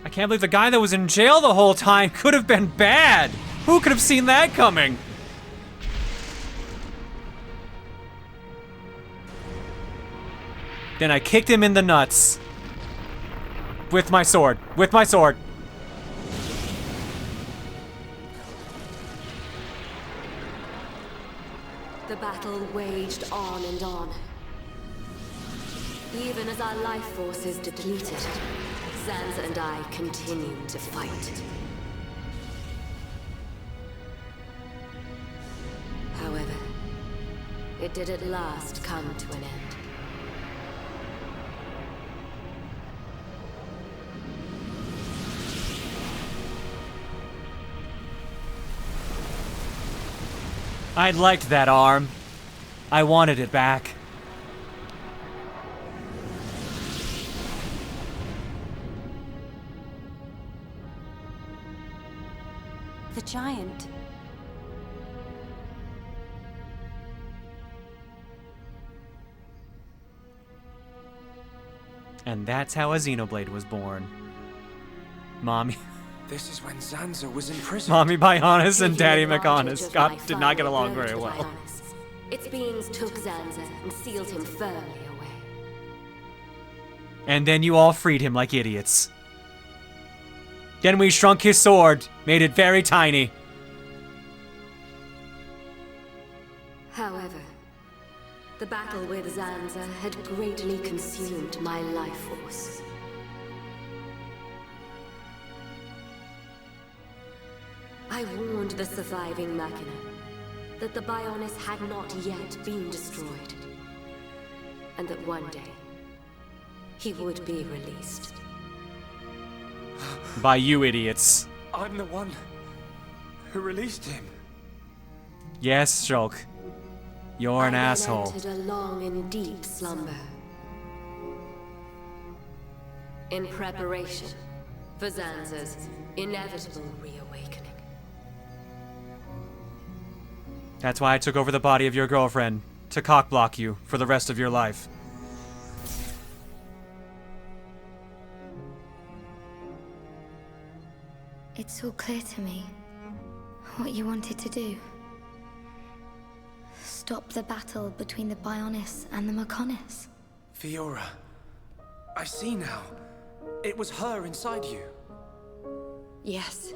A: I can't believe the guy that was in jail the whole time could have been bad. Who could have seen that coming? Then I kicked him in the nuts. With my sword. With my sword.
Q: The battle waged on and on. Even as our life forces depleted, Zanza and I continued to fight. However, it did at last come to an end.
A: I liked that arm. I wanted it back.
F: The giant.
A: And that's how a Xenoblade was born. Mommy.
E: This is when Zanza was in prison.
A: Mommy Bionis and Daddy McHonest did not get along very well.
Q: Its beings took Zanza and sealed him firmly away.
A: And then you all freed him like idiots. Then we shrunk his sword, made it very tiny.
Q: However, the battle with Zanza had greatly consumed my life force. I warned the surviving Machina that the Bionis had not yet been destroyed, and that one day he would be released.
A: By you idiots.
E: I'm the one who released him.
A: Yes, Shulk. You're an asshole.
Q: I entered a long and deep slumber in preparation for Zanza's inevitable reawakening.
A: That's why I took over the body of your girlfriend, to cockblock you for the rest of your life.
B: It's all clear to me what you wanted to do. Stop the battle between the Bionis and the Mechonis.
E: Fiora, I see now. It was her inside you.
O: Yes.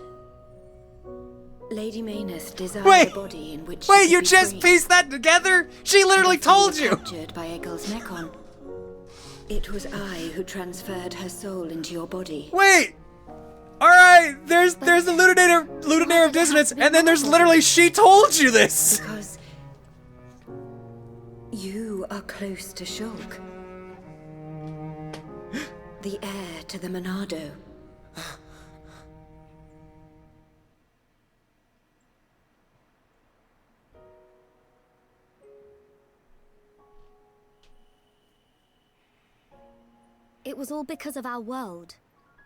O: Lady Mayneth desired a body in which
A: Wait, you just pieced that together? She literally told you!
O: Captured by Egil's Mechon. It was I who transferred her soul into your body.
A: Wait! Alright, there's the Ludinaire of Dissonance, and then there's literally she told you this!
O: Because you are close to Shulk.
B: The heir to the Monado.
R: It was all because of our world,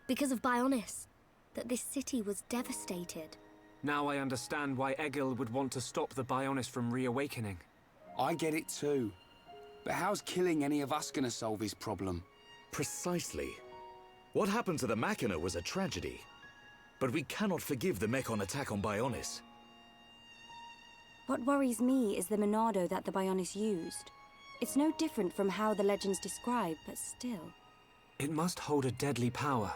R: because of Bionis, that this city was devastated.
E: Now I understand why Egil would want to stop the Bionis from reawakening.
H: I get it too. But how's killing any of us gonna solve his problem?
I: Precisely. What happened to the Machina was a tragedy. But we cannot forgive the Mechon attack on Bionis.
F: What worries me is the Monado that the Bionis used. It's no different from how the legends describe, but still.
E: It must hold a deadly power.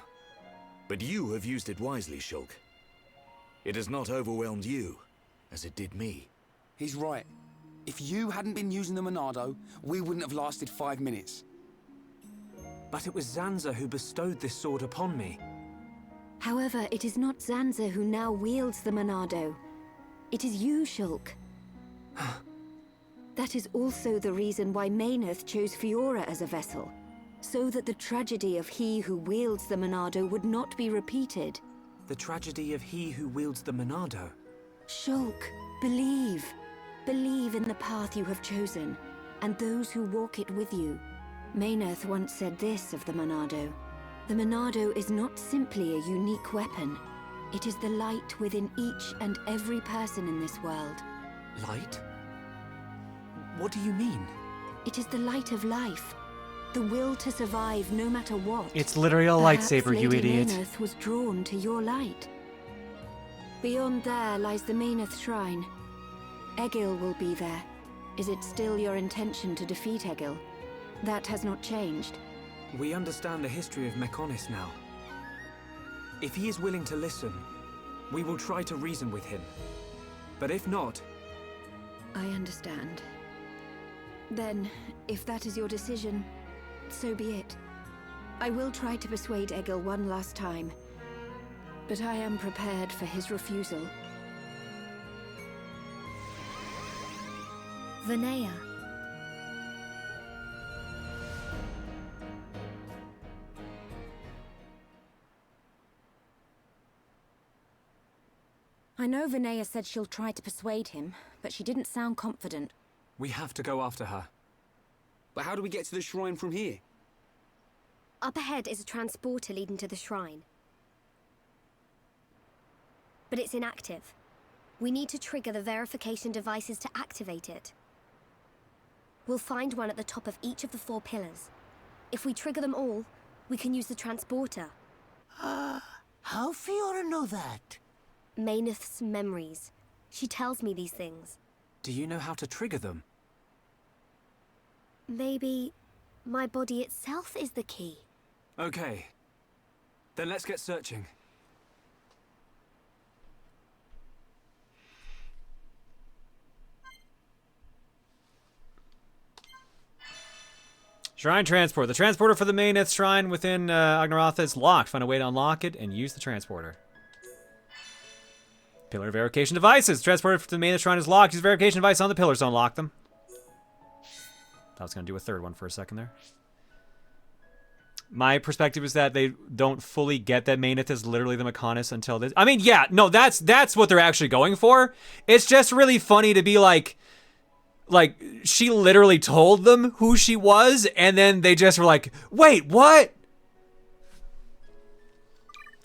I: But you have used it wisely, Shulk. It has not overwhelmed you, as it did me.
H: He's right. If you hadn't been using the Monado, we wouldn't have lasted 5 minutes.
E: But it was Zanza who bestowed this sword upon me.
B: However, it is not Zanza who now wields the Monado. It is you, Shulk. That is also the reason why Mayneth chose Fiora as a vessel. So that the tragedy of he who wields the Monado would not be repeated.
E: The tragedy of he who wields the Monado.
B: Shulk, believe. Believe in the path you have chosen, and those who walk it with you. Mayneth once said this of the Monado. The Monado is not simply a unique weapon. It is the light within each and every person in this world.
E: Light? What do you mean?
B: It is the light of life. The will to survive no matter what.
A: It's literally a lightsaber, you idiot.
B: Mayneth was drawn to your light. Beyond there lies the Mayneth Shrine. Egil will be there. Is it still your intention to defeat Egil? That has not changed.
E: We understand the history of Mechonis now. If he is willing to listen, we will try to reason with him. But if not...
B: I understand. Then, if that is your decision, so be it. I will try to persuade Egil one last time. But I am prepared for his refusal.
R: Vinaya.
F: I know Vinaya said she'll try to persuade him, but she didn't sound confident.
E: We have to go after her.
H: But how do we get to the shrine from here?
R: Up ahead is a transporter leading to the shrine. But it's inactive. We need to trigger the verification devices to activate it. We'll find one at the top of each of the 4 pillars. If we trigger them all, we can use the transporter.
S: How Fiora know that?
R: Mayneth's memories. She tells me these things.
E: Do you know how to trigger them?
R: Maybe my body itself is the key.
E: Okay. Then let's get searching.
A: Shrine transport. The transporter for the Mayneth Shrine within Agnaratha is locked. Find a way to unlock it and use the transporter. Pillar verification devices. The transporter for the Mayneth Shrine is locked. Use verification device on the pillars to unlock them. I was going to do a third one for a second there. My perspective is that they don't fully get that Mayneth is literally the Mechonis until this. I mean, yeah, no, that's what they're actually going for. It's just really funny to be like, she literally told them who she was, and then they just were like, wait, what?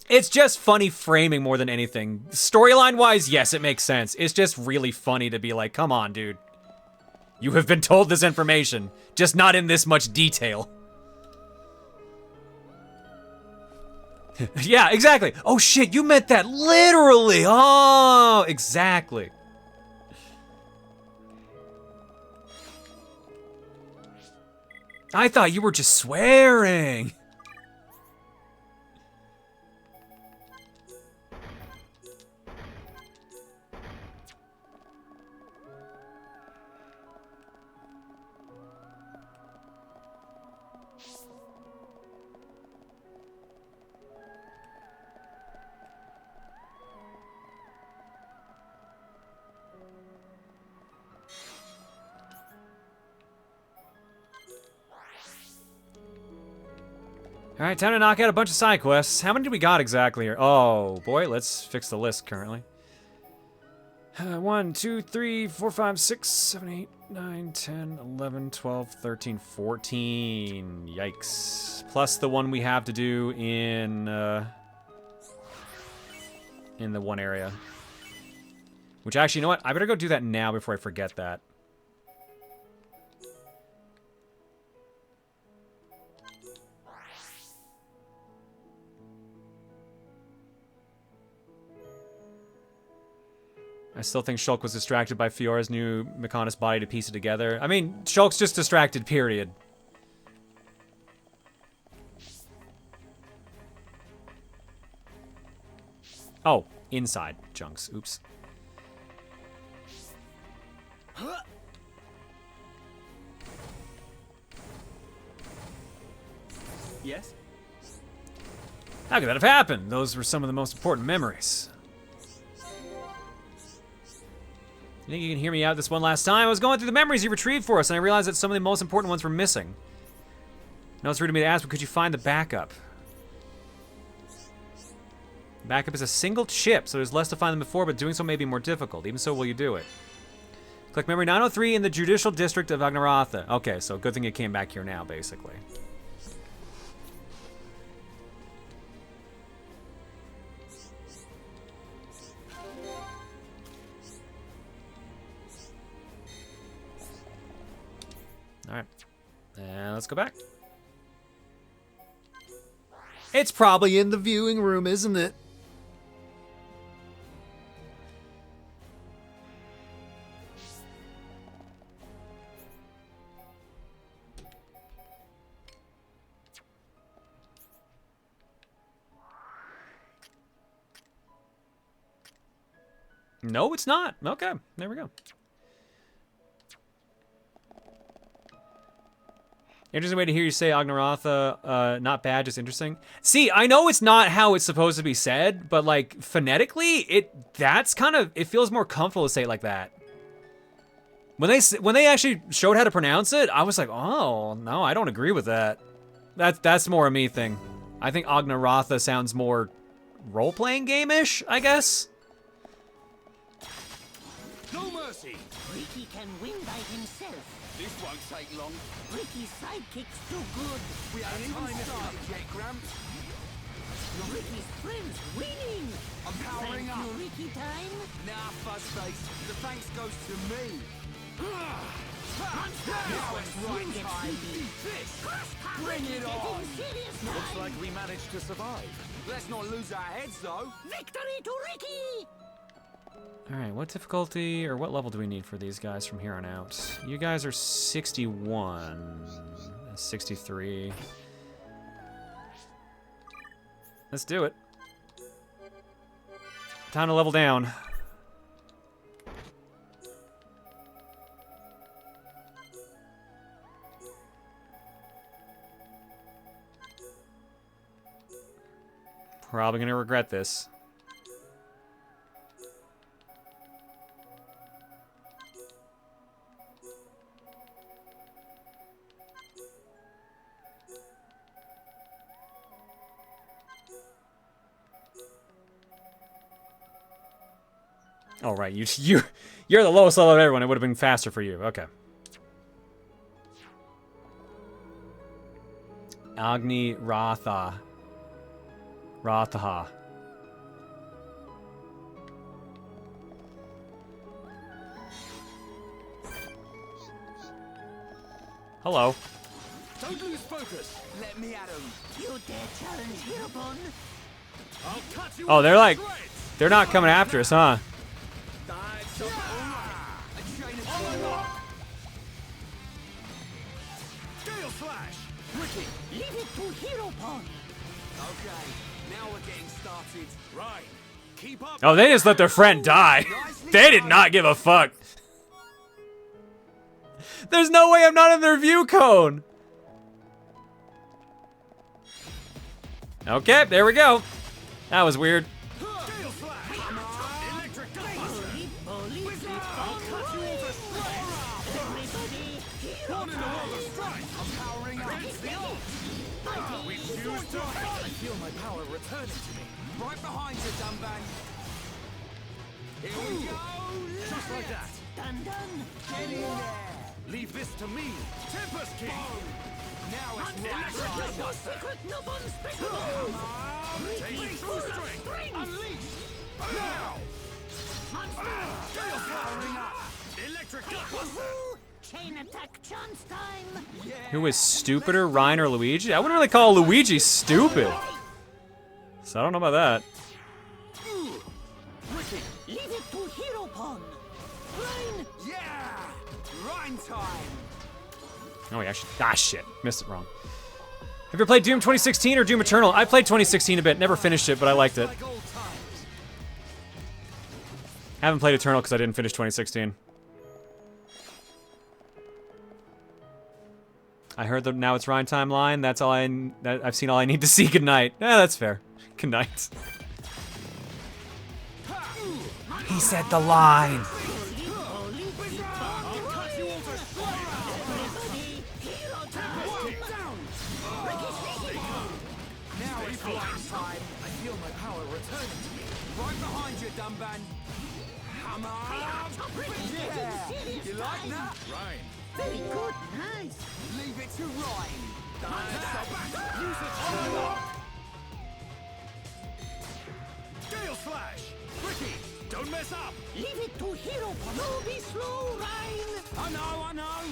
A: It's just funny framing more than anything. Storyline-wise, yes, it makes sense. It's just really funny to be like, come on, dude. You have been told this information, just not in this much detail. Yeah, exactly. Oh shit, you meant that literally. Oh, exactly. I thought you were just swearing. Alright, time to knock out a bunch of side quests. How many do we got exactly here? Oh, boy, let's fix the list currently. 1, 2, 3, 4, 5, 6, 7, 8, 9, 10, 11, 12, 13, 14. Yikes. Plus the one we have to do in the one area. Which actually, you know what? I better go do that now before I forget that. I still think Shulk was distracted by Fiora's new Mechonis body to piece it together. I mean, Shulk's just distracted, period. Oh, inside chunks. Oops.
E: Yes?
A: How could that have happened? Those were some of the most important memories. You think you can hear me out this one last time? I was going through the memories you retrieved for us, and I realized that some of the most important ones were missing. Now it's rude of me to ask, but could you find the backup? Backup is a single chip, so there's less to find than before, but doing so may be more difficult. Even so, will you do it? Click memory 903 in the Judicial District of Agnaratha. Okay, so good thing it came back here now, basically. Alright. And let's go back. It's probably in the viewing room, isn't it? No, it's not. Okay, there we go. Interesting way to hear you say Agnaratha, not bad, just interesting. See, I know it's not how it's supposed to be said, but like phonetically, it feels more comfortable to say it like that. When they actually showed how to pronounce it, I was like, oh no, I don't agree with that. That's more a me thing. I think Agnaratha sounds more role-playing game-ish, I guess.
K: No mercy.
S: Ricky can win by himself.
K: This won't take long.
S: Ricky's sidekick's too good.
K: We haven't even started yet, Gramps.
S: Ricky's friend's winning.
K: I'm powering up.
S: Thank you, Ricky time.
K: Nah, Fuzzface. The thanks goes to me.
S: Now
K: it's right time. Bring it on.
I: Looks like we managed to survive.
K: Let's not lose our heads, though.
S: Victory to Ricky!
A: Alright, what difficulty or what level do we need for these guys from here on out? You guys are 61, 63. Let's do it. Time to level down. Probably gonna regret this. Oh, right, you're the lowest level of everyone. It would have been faster for you. Okay. Agnaratha. Ratha. Hello.
K: Don't lose focus. Let me at him.
S: You dare challenge Hereupon?
K: I'll cut you.
A: Oh, they're not coming after us, huh?
K: Gale Slash! Ricky!
S: Leave it to Hereupon!
K: Okay, now we're getting started. Right. Keep up.
A: Oh, they just let their friend die. They did not give a fuck. There's no way I'm not in their view cone. Okay, there we go. That was weird.
K: We choose to fight!
E: I feel my power returning to me.
H: Right behind you, Dunban. Here we go!
K: Just like that.
S: Dun dun.
H: Get in there!
K: Leave this to me. Tempest King!
H: Now it's
S: Unleash your secret noob unspeakable!
K: Take true strength!
H: Unleash!
K: Now!
S: Monster!
K: Gale powering up! Electric Gutbuster!
S: Chain attack chance time!
A: Who is stupider, Ryan or Luigi? I wouldn't really call Luigi stupid. So I don't know about that.
S: Ricky, leave it to Hero Pon! Rhine!
H: Yeah! Rhine time!
A: Oh, yeah, shit. Missed it wrong. Have you ever played Doom 2016 or Doom Eternal? I played 2016 a bit. Never finished it, but I liked it. Haven't played Eternal because I didn't finish 2016. I heard that now it's Rhine timeline. That's all I've seen all I need to see. Good night. Yeah, that's fair. Good night. He said the line.
H: Now it's Rhine time. I feel my power returning to me. Right behind you, Dunban. Hammer! Yeah! You like that?
K: Rhine.
S: Very good, nice.
H: Leave it to Rhine.
K: Use it on the lock! Gale Slash! Ricky, don't mess up!
S: Leave it to Hero Pon! No, be slow, Rhine!
H: I know!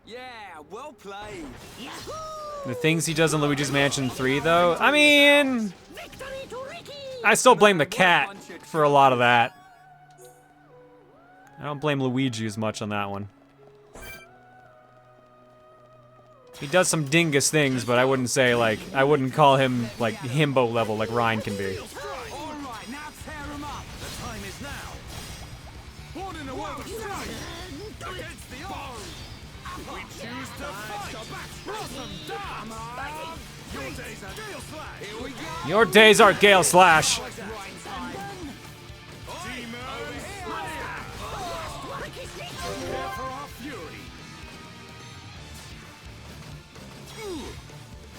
H: Yeah, well played.
S: Yahoo!
A: The things he does in Luigi's Mansion 3, though, I mean,
S: Victory to Ricky!
A: I still blame the cat for a lot of that. I don't blame Luigi as much on that one. He does some dingus things, but I wouldn't say, like, I wouldn't call him, like, himbo level like Ryan can be.
H: Alright, now tear him up.
K: The time is now. Born in a world of strife against the odds. We choose to fight. Proton down. Your days are Gale Slash.
H: Here we go.
A: Your days are Gale Slash.
K: Demon Slayer. Prepare for our fury.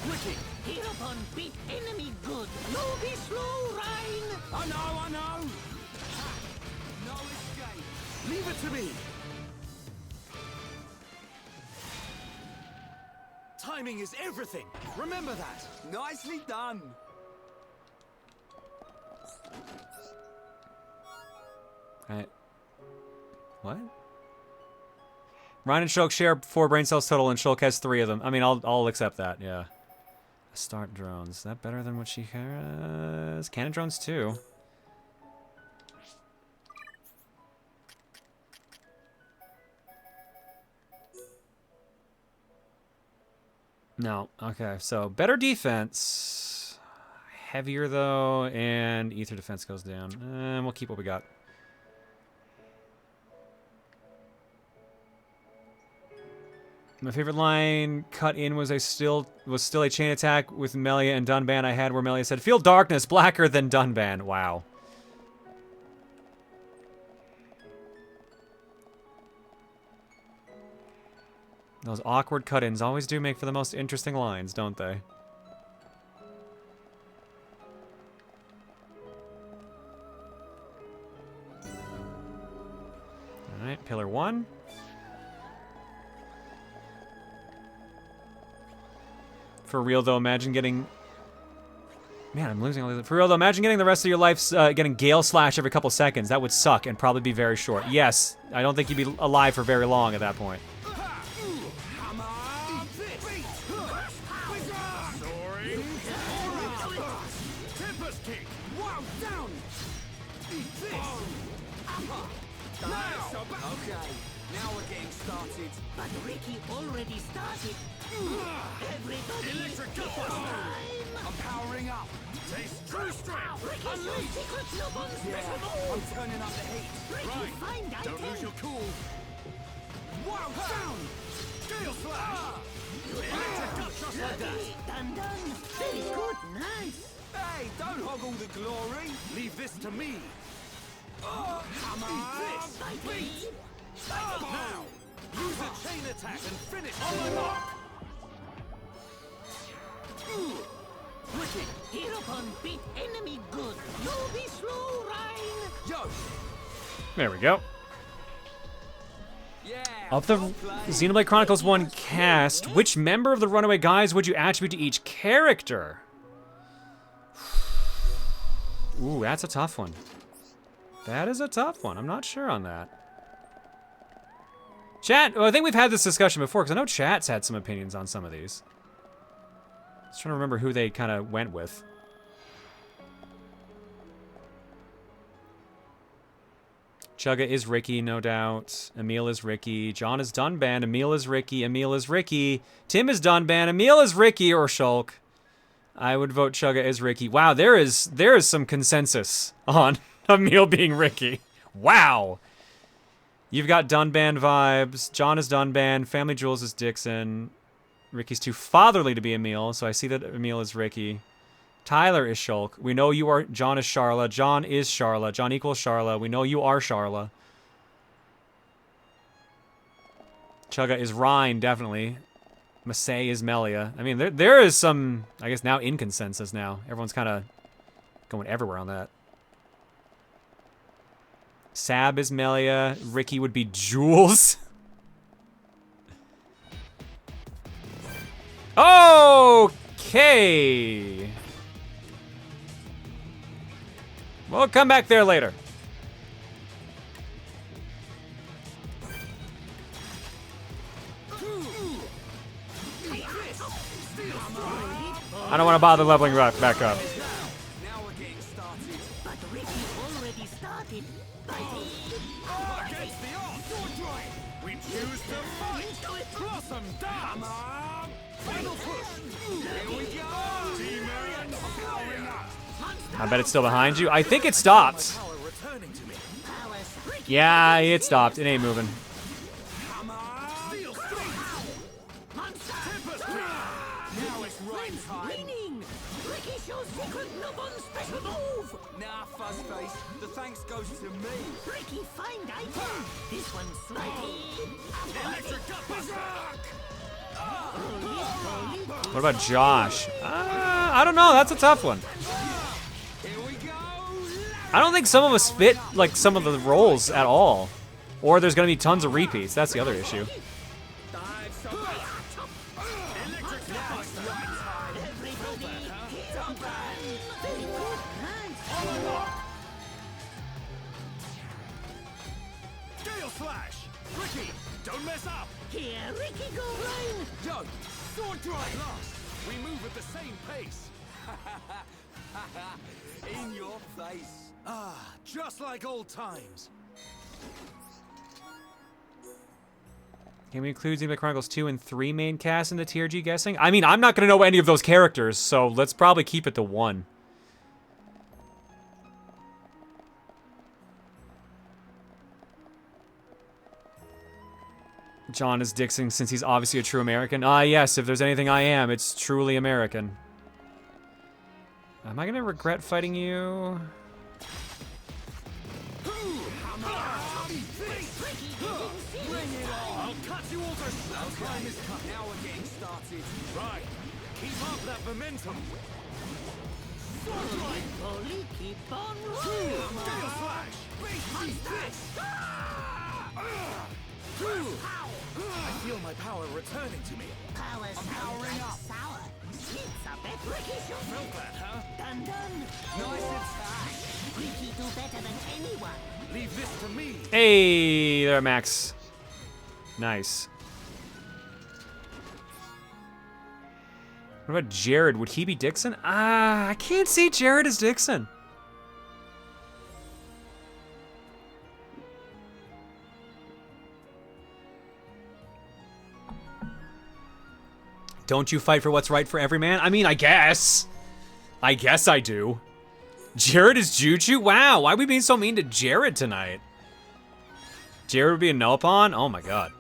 S: Ricky! Hero Pon beat enemy good! No, be slow, Rhine!
H: I know! No escape.
K: Leave it to me. Timing is everything. Remember that.
H: Nicely done.
A: Alright. What? Ryan and Shulk share 4 brain cells total, and Shulk has 3 of them. I mean, I'll accept that, yeah. Start drones. Is that better than what she has? Cannon drones, too. No. Okay, so better defense. Heavier, though, and ether defense goes down. And we'll keep what we got. My favorite line cut in was still a chain attack with Melia and Dunban I had where Melia said, "Feel darkness blacker than Dunban." Wow. Those awkward cut-ins always do make for the most interesting lines, don't they? Alright, pillar 1. For real though, imagine getting... Man, I'm losing all these... For real though, imagine getting the rest of your life getting Gale Slash every couple seconds. That would suck and probably be very short. Yes, I don't think you'd be alive for very long at that point.
H: Okay, now we're getting started.
S: But Ricky already started. Everybody,
K: Electric Gutbuster.
H: I'm powering up.
K: Taste true strength.
S: Ricky's your secret noob unspeakable!
H: I'm turning up the heat.
S: Ricky, find
K: Don't
S: item!
K: lose your cool.
H: Wow, down!
K: Gale Slash. Electric Gut just like that.
S: Done, done! Very good, nice!
H: Hey, don't hog all the glory.
K: Leave this to me.
H: Hammer!
K: Eat this. Now, use a chain attack and finish on the mark.
S: Here upon beat enemy good. No be slow, Rhine.
H: Yo.
A: There we go. Of the Xenoblade Chronicles 1 cast, which member of the Runaway Guys would you attribute to each character? Ooh, that's a tough one. That is a tough one. I'm not sure on that. Chat, well, I think we've had this discussion before, because I know chat's had some opinions on some of these. Just trying to remember who they kind of went with. Chugga is Ricky, no doubt. Emil is Ricky. John is Dunban. Emil is Ricky. Emil is Ricky. Tim is Dunban. Emil is Ricky or Shulk. I would vote Chugga as Ricky. Wow, there is some consensus on Emil being Ricky. Wow. You've got Dunban vibes. John is Dunban. Family Jewels is Dixon. Ricky's too fatherly to be Emil, so I see that Emil is Ricky. Tyler is Shulk. We know you are. John is Charla. John is Charla. John equals Charla. We know you are Charla. Chugga is Rhine, definitely. Masay is Melia. I mean, there is some, I guess, now in consensus now. Everyone's kind of going everywhere on that. Sab is Melia. Ricky would be Jules. Okay. We'll come back there later. I don't want to bother leveling back up.
S: Now we're getting started. But Ricky already started.
K: Against the odds. We choose to fight. Blossom down. Final push. Here we go. Team powering up.
A: I bet it's still behind you. I think it stopped. Yeah, it stopped. It ain't moving.
H: Nah, Fuzzface. The thanks goes to me.
S: Ricky, find item. This one's slidey.
K: Electric
A: What about Josh? I don't know. That's a tough one. I don't think some of us fit like some of the roles at all, or there's gonna be tons of repeats. That's the other issue.
K: Ricky, don't mess up.
S: Here, Ricky, go Rhine.
H: Yo, sword drive last.
K: We move at the same pace.
H: In your face.
K: Ah, just like old times.
A: Can we include Xenoblade Chronicles 2 and 3 main cast in the TRG guessing? I mean, I'm not gonna know any of those characters, so let's probably keep it to 1. John is Dixon since he's obviously a true American. Ah, yes, if there's anything I am, it's truly American. Am I gonna regret fighting you?
K: Now we're getting started. Right. Keep up that momentum.
S: Holy, keep on
K: Steel slash. I feel my power returning to me.
S: Power powering up. Sour. It's a bit Ricky should
K: Felt that, huh?
S: Done. Nice attack. Ricky do better than anyone.
K: Leave this to me.
A: Hey there, Max. Nice. What about Jared? Would he be Dixon? I can't see Jared as Dixon. Don't you fight for what's right for every man? I mean, I guess. I guess I do. Jared is Juju? Wow, why are we being so mean to Jared tonight? Jared would be a Nopon? Oh my god.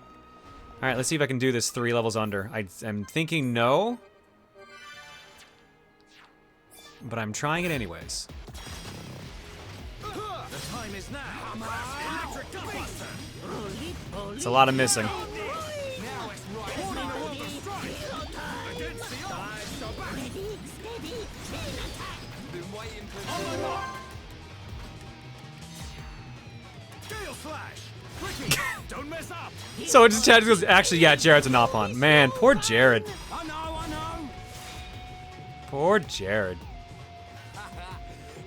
A: Alright, let's see if I can do this 3 levels under. I'm thinking no. But I'm trying it anyways.
K: The time is now.
A: It's a lot of missing.
K: Now it's right. Against the odds.
S: Ready, steady, chain attack.
H: Been waiting for
K: On my mark. Gale slash. Quicky. Don't mess up.
A: So it just goes, actually, yeah, Jared's a Nopon. Man, poor Jared.
H: I know.
A: Poor Jared.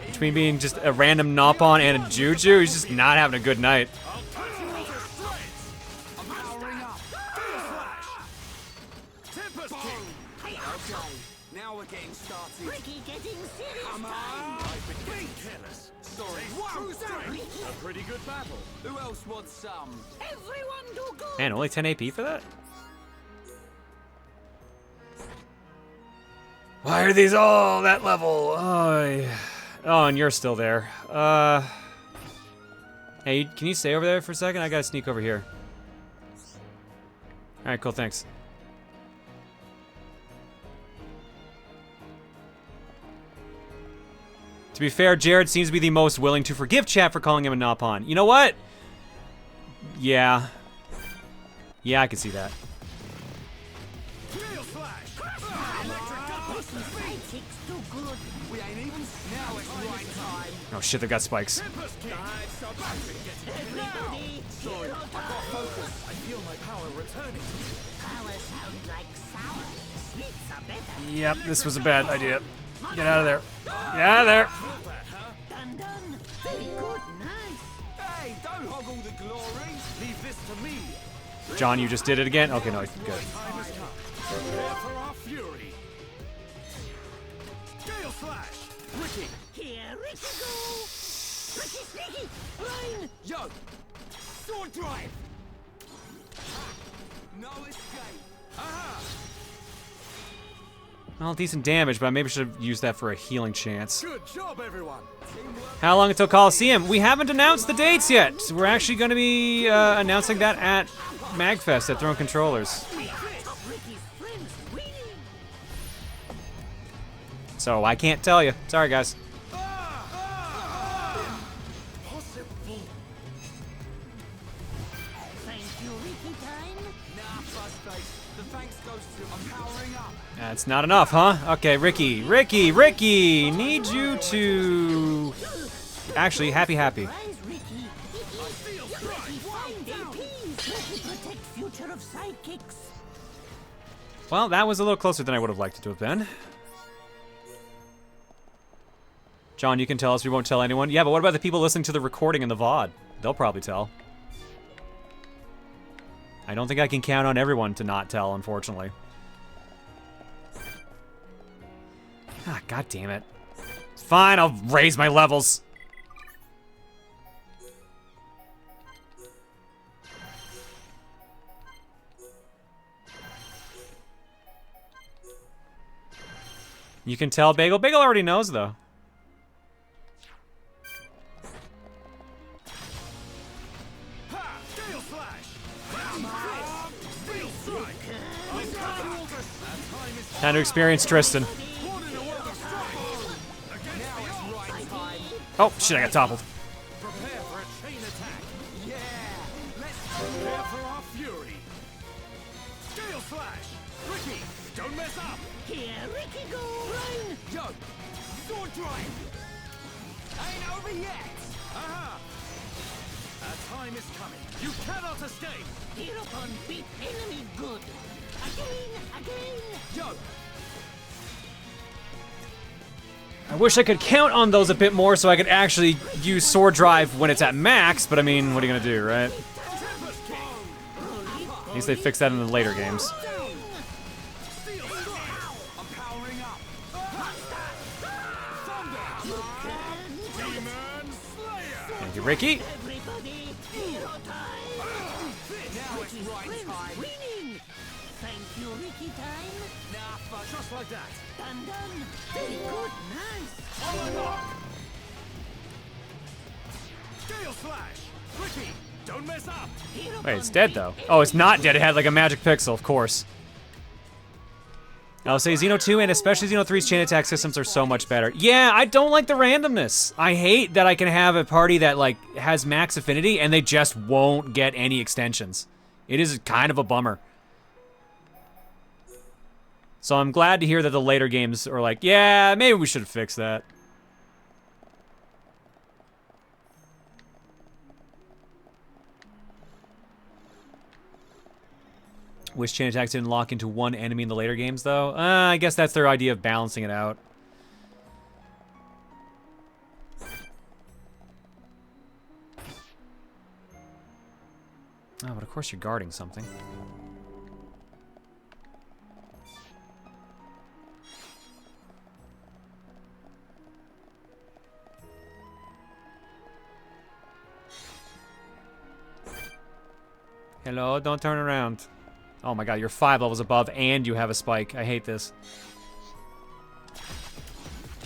A: Between being just a random Nopon and a Juju, he's just not having a good night.
H: I'm powering up.
K: Tempest King.
H: Okay, now we're getting started.
S: Ricky getting serious
H: Come
S: time.
H: on.
K: I've been getting careless.
H: Sorry.
K: True strength. A pretty good battle.
H: Who else wants some?
S: Everyone do good.
A: Man, only 10 AP for that? Why are these all that level? Oh, yeah. Oh, and you're still there. Hey, can you stay over there for a second? I gotta sneak over here. Alright, cool, thanks. To be fair, Jared seems to be the most willing to forgive chat for calling him a Nopon. You know what? Yeah. Yeah, I can see that.
H: We ain't even now. It's right time.
A: Oh shit, they've got spikes.
K: Sorry, I got focus. I feel my power returning.
S: Power sounds like sour. Sweets are better.
A: Yep, this was a bad idea. Get out of there. Get out of there.
S: Done. Very good. Nice.
H: Hey, don't hog all the glory.
K: Leave this to me.
A: John, you just did it again? Okay, no, good.
K: Time has come. Prepare for our fury. Gale slash. Ricky.
S: Here, Ricky go. Ricky sneaky. Line.
H: Yo, sword drive. No escape.
K: Aha.
A: Well, decent damage, but I maybe should have used that for a healing chance.
K: Good job, everyone.
A: How long until Colosseum? We haven't announced the dates yet. So we're actually going to be announcing that at MagFest at Throne Controllers. So I can't tell you. Sorry, guys.
S: Thank you, Ricky time.
H: Nah, Fuzzface. The thanks goes to I'm powering up.
A: That's not enough, huh? Okay, Ricky. Need you to... Actually, happy.
S: Rise, Ricky. Ricky, find APs. Ricky protect future of sidekicks.
A: Well, that was a little closer than I would have liked it to have been. John, you can tell us. We won't tell anyone. Yeah, but what about the people listening to the recording in the VOD? They'll probably tell. I don't think I can count on everyone to not tell, unfortunately. Ah, god damn it. Fine, I'll raise my levels. You can tell Bagel. Bagel already knows, though. Time to experience Tristan. Oh, shit, I got toppled.
K: Prepare for a chain attack. Yeah. Let's prepare for our fury. Gale slash. Ricky, don't mess up.
S: Here, Ricky go. Run.
H: Yo, sword drive. Ain't over yet.
K: Aha. Our time is coming. You cannot escape.
S: Hereupon beat enemy good. Again.
H: Yo.
A: I wish I could count on those a bit more so I could actually use Sword Drive when it's at max, but I mean, what are you gonna do, right? At least they fix that in the later games.
H: I'm powering up.
A: Thank you, Ricky.
S: Everybody, hero time.
H: Now it's right time.
S: Winning. Thank you, Ricky time.
H: Nah, fuck.
K: Just like that.
S: Done. Very good. Nice.
K: On my mark. Gale slash. Ricky, don't mess up.
A: Wait, it's dead, though. Oh, it's not dead. It had, like, a magic pixel, of course. I'll say Xeno 2 and especially Xeno 3's chain attack systems are so much better. Yeah, I don't like the randomness. I hate that I can have a party that, like, has max affinity and they just won't get any extensions. It is kind of a bummer. So I'm glad to hear that the later games are like, yeah, maybe we should fix that. Wish chain attacks didn't lock into one enemy in the later games, though. I guess that's their idea of balancing it out. Oh, but of course you're guarding something. Hello, don't turn around. Oh my god, you're 5 levels above and you have a spike. I hate this.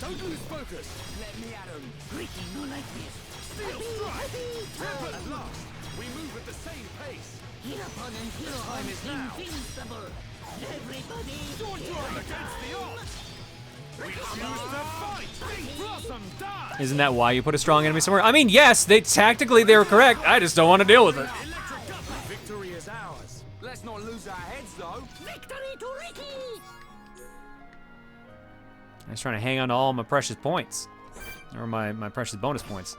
K: Don't lose focus.
S: Let me at him. Ricky, no like this.
K: Steel strike. Temper at last. We move at the same pace.
S: Hereupon and
K: The time is now.
S: invincible. Everybody.
K: Don't drive against the odds. We choose to fight. Big Blossom die.
A: Isn't that why you put a strong enemy somewhere? I mean, yes, tactically they were correct. I just don't want to deal with it.
K: Victory is ours.
H: Let's not lose our heads, though.
S: Victory to Ricky.
A: I was trying to hang on to all my precious points. Or my precious bonus points.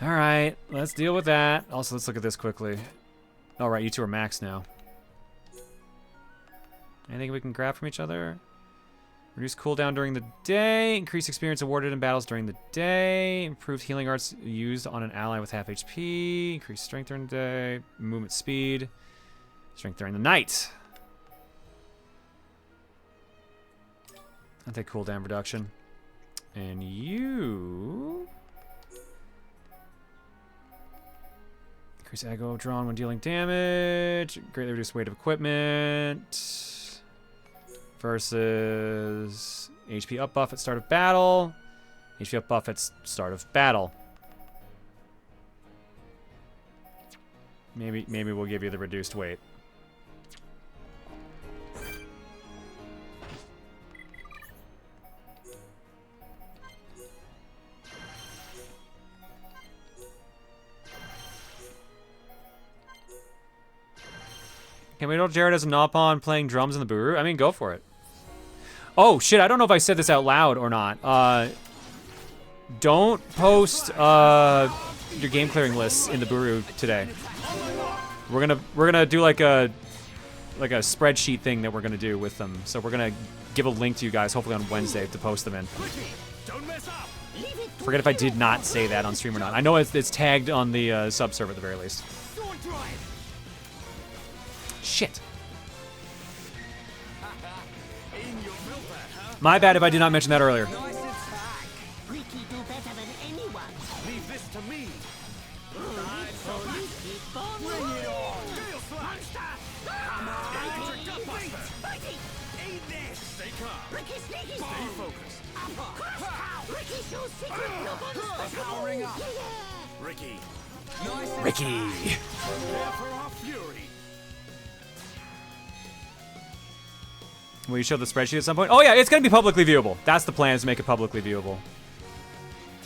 A: Alright, let's deal with that. Also, let's look at this quickly. Alright, you two are max now. Anything we can grab from each other? Reduce cooldown during the day. Increase experience awarded in battles during the day. Improved healing arts used on an ally with half HP. Increase strength during the day. Movement speed. Strength during the night. I'll take cooldown reduction. And you... Increase aggro drawn when dealing damage. Greatly reduce weight of equipment. Versus HP up buff at start of battle. HP up buff at start of battle. Maybe we'll give you the reduced weight. Can we know Jared as a Nopon playing drums in the Booru? I mean, go for it. Oh, shit, I don't know if I said this out loud or not. Don't post your game clearing lists in the Booru today. We're gonna do like a spreadsheet thing that we're gonna do with them. So we're gonna give a link to you guys, hopefully on Wednesday, to post them in. Forget if I did not say that on stream or not. I know it's tagged on the sub server at the very least. Shit. My bad if I did not mention that earlier.
S: Ricky do better than anyone.
K: Leave this to me.
S: Bring it on.
K: Monster. Come on. Electric Gutbuster. Eat this. Stay calm.
S: Ricky sneaky.
K: Stay focused.
S: Ricky shows secret.
K: Powering up. Ricky.
A: Ricky.
K: Prepare for our fury.
A: Will you show the spreadsheet at some point? Oh yeah, it's gonna be publicly viewable. That's the plan, is to make it publicly viewable.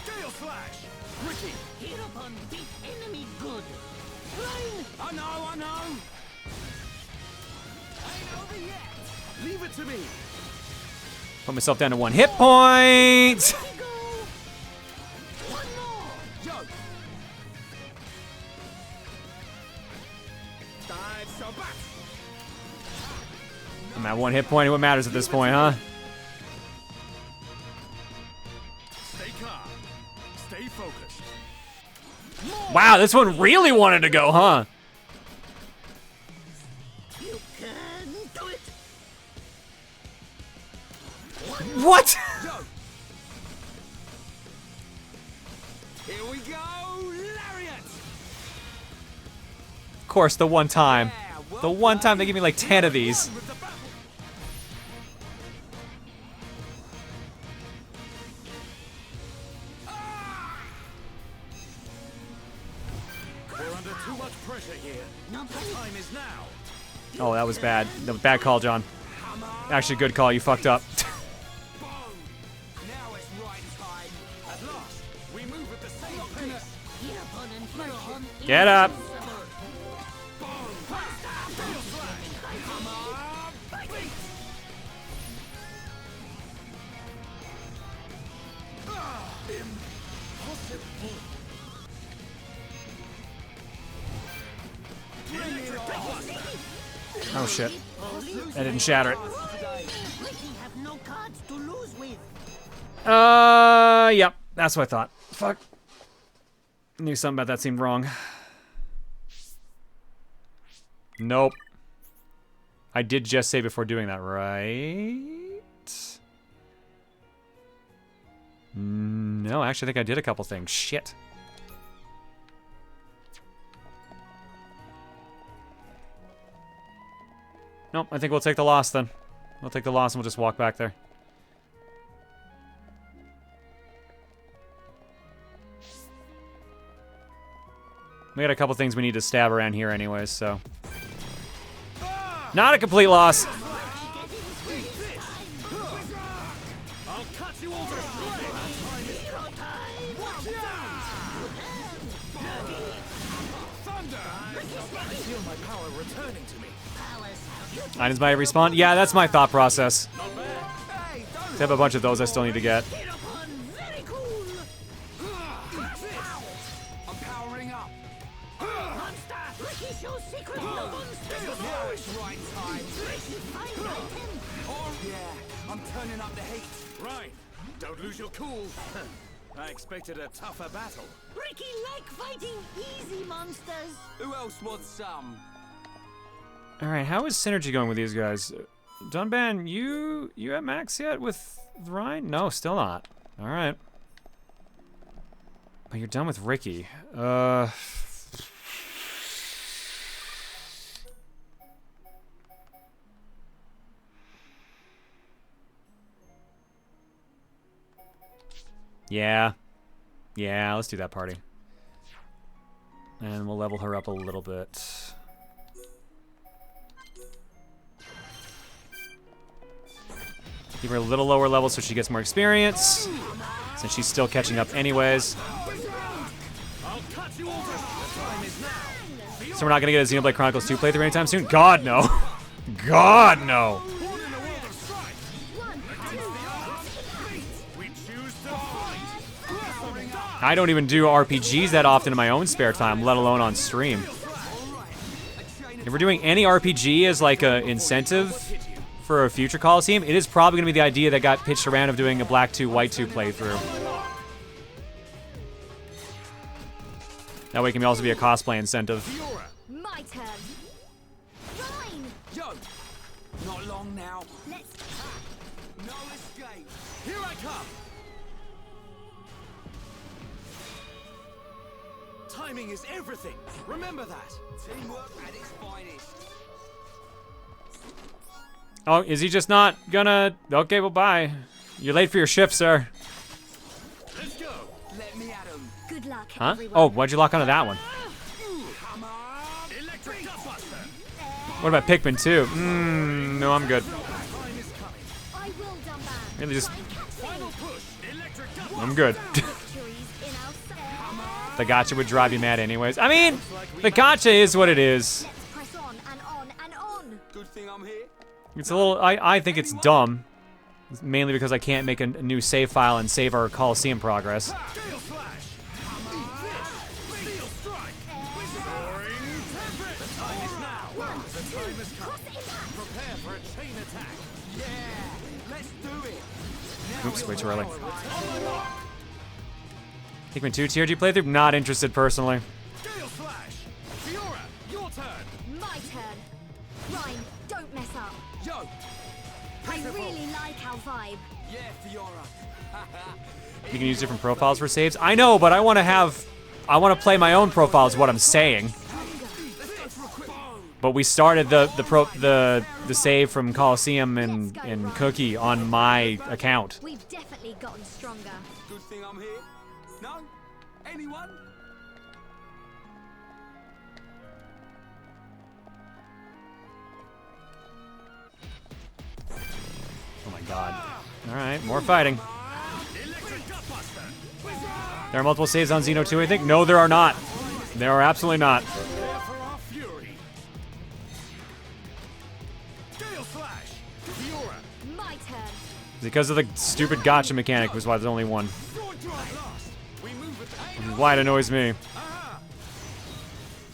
K: Gale slash. Ricky.
S: Hereupon beat enemy good. Line.
K: I know. Ain't over yet. Leave it to me.
A: Put myself down to 1 hit point.
K: Yo. Dive so back.
A: I'm at 1 hit point. What matters at this point, huh?
K: Stay calm. Stay focused.
A: Wow, this one really wanted to go, huh?
S: You can do it.
A: What?
H: Here we go, Lariat!
A: Of course, the one time. The one time they give me like 10 of these.
K: We're under too much pressure here. The time is now.
A: Oh, that was bad. That was bad call, John. Actually, good call. You fucked up. Get up. Oh shit. I didn't shatter it. Yep. That's what I thought. Fuck. Knew something about that seemed wrong. Nope. I did just say before doing that, right? No, actually I think I did a couple things. Shit. Nope, I think we'll take the loss then. We'll take the loss and we'll just walk back there. We got a couple things we need to stab around here anyways, so. Not a complete loss. Items by respawn? Yeah, that's my thought process. I have a bunch of those I still need to get.
K: I'm turning up the heat. Right. Don't lose your cool. I expected a tougher battle.
S: Ricky like fighting easy monsters.
H: Who else wants some?
A: Alright, how is synergy going with these guys? Dunban, you at max yet with Ryan? No, still not. Alright. But you're done with Ricky. Yeah. Yeah, let's do that party. And we'll level her up a little bit. Keep her a little lower level so she gets more experience, since she's still catching up anyways. So we're not gonna get a Xenoblade Chronicles 2 playthrough anytime soon? God, no. God, no. I don't even do RPGs that often in my own spare time, let alone on stream. If we're doing any RPG as like a incentive for a future Colosseum, it is probably gonna be the idea that got pitched around of doing a Black 2, White 2 playthrough. That way it can also be a cosplay incentive.
S: My turn. Fine.
H: Yo, not long now.
S: Let's
H: no escape. Here I come.
K: Timing is everything. Remember that.
H: Teamwork at its finest.
A: Oh, is he just not gonna... Okay, well, bye. You're late for your shift, sir.
K: Let's go.
H: Let me at him.
S: Good luck,
A: Huh?
S: everyone.
A: Oh, why'd you lock onto that one? What about Pikmin 2? No, I'm good. Really just... I'm good. The gacha would drive you mad anyways. I mean, the gacha is what it is.
S: Press on and on and on.
H: Good thing I'm here.
A: It's a little... I think it's dumb. Mainly because I can't make a new save file and save our Colosseum progress. Oops, way too early. Pikmin 2 TRG playthrough? Not interested personally.
S: My turn. Ryan, don't mess up.
H: Yo.
S: I really like our vibe.
H: Yeah, Fiora.
A: You can use different profiles for saves. I know, but I want to play my own profile is what I'm saying. But we started the save from Colosseum and Cookie on my account.
S: We've definitely gotten stronger.
H: Good thing I'm here. No? Anyone?
A: Oh my god. Alright, more fighting. There are multiple saves on Xeno 2, I think? No, there are not. There are absolutely not.
S: My turn.
A: Because of the stupid gacha mechanic was why there's only one. Why it annoys me.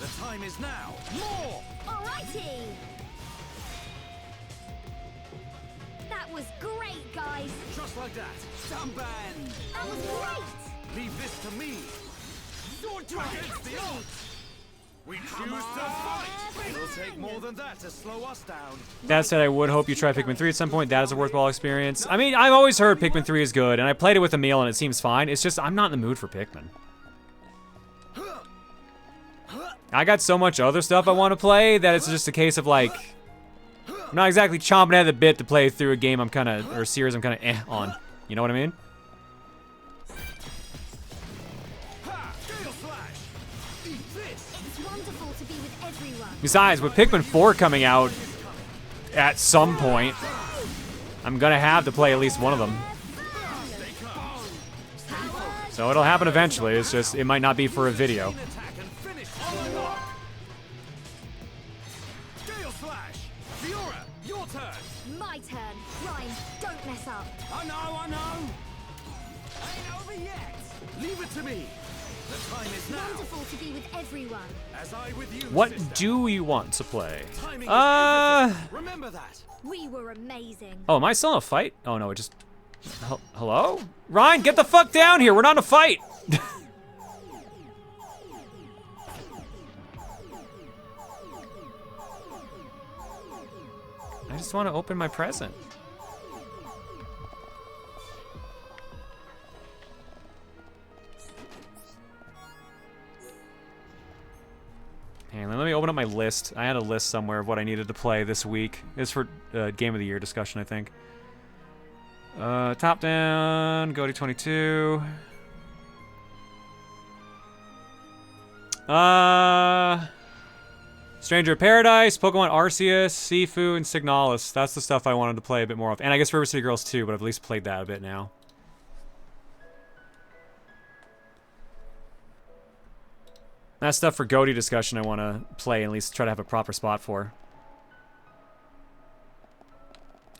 K: The time is now. More.
S: Alrighty.
K: Just like that.
S: Sunburn.
R: That was great!
K: Leave this to me.
S: Sword drive.
K: Against the odds. We choose to fight. It'll take more than that to slow us down.
A: That said, I would hope you try Pikmin 3 at some point. That is a worthwhile experience. I mean, I've always heard Pikmin 3 is good, and I played it with Emil, and it seems fine. It's just, I'm not in the mood for Pikmin. I got so much other stuff I want to play that it's just a case of, like, I'm not exactly chomping at the bit to play through a game I'm kind of, or a series I'm kind of on. You know what I mean? Besides, with Pikmin 4 coming out at some point, I'm gonna have to play at least one of them. So it'll happen eventually, it's just, it might not be for a video.
R: My turn. Ryan, don't mess up.
K: I know. Ain't over yet. Leave it to me. The time is now.
R: Wonderful to be with everyone.
K: As I with you,
A: What
K: sister.
A: do you want to play?
K: Remember that.
R: We were amazing.
A: Oh, am I still in a fight? Oh no, it just... Hello? Ryan, get the fuck down here! We're not in a fight! I just want to open my present. Hang on, let me open up my list. I had a list somewhere of what I needed to play this week. It's for Game of the Year discussion, I think. Top down, go to 22. Stranger of Paradise, Pokemon Arceus, Sifu, and Signalis. That's the stuff I wanted to play a bit more of. And I guess River City Girls too, but I've at least played that a bit now. That's stuff for GOTY discussion I want to play and at least try to have a proper spot for.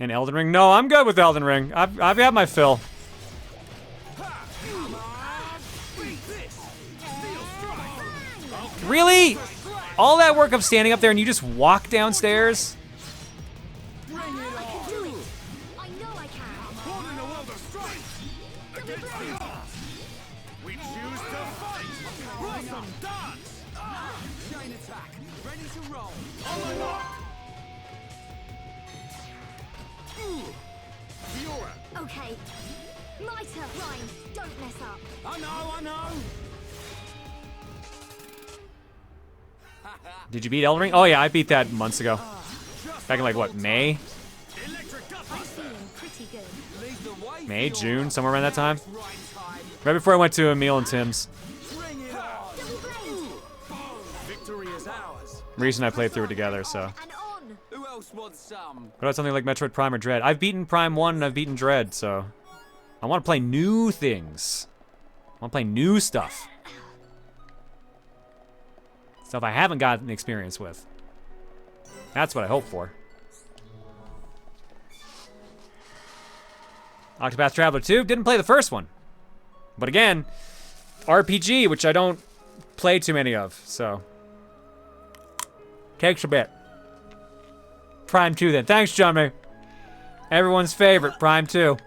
A: And Elden Ring? No, I'm good with Elden Ring. I've had my fill. Really? All that work of standing up there and you just walk downstairs?
R: Okay. My turn. Ryan, don't mess up.
K: I know.
A: Did you beat Elden Ring? Oh yeah, I beat that months ago. Back in like, what, May?
R: I'm feeling pretty good.
A: May, June, somewhere around that time? Right before I went to Emil and Tim's.
K: Victory is ours.
A: Reese and I played through it together, so.
K: Who else wants some?
A: What about something like Metroid Prime or Dread? I've beaten Prime 1 and I've beaten Dread, so. I want to play new things. I want to play new stuff. Stuff I haven't gotten experience with. That's what I hope for. Octopath Traveler 2, didn't play the first one. But again, RPG, which I don't play too many of, so. Takes a bit. Prime 2 then. Thanks, Johnny. Everyone's favorite, Prime 2.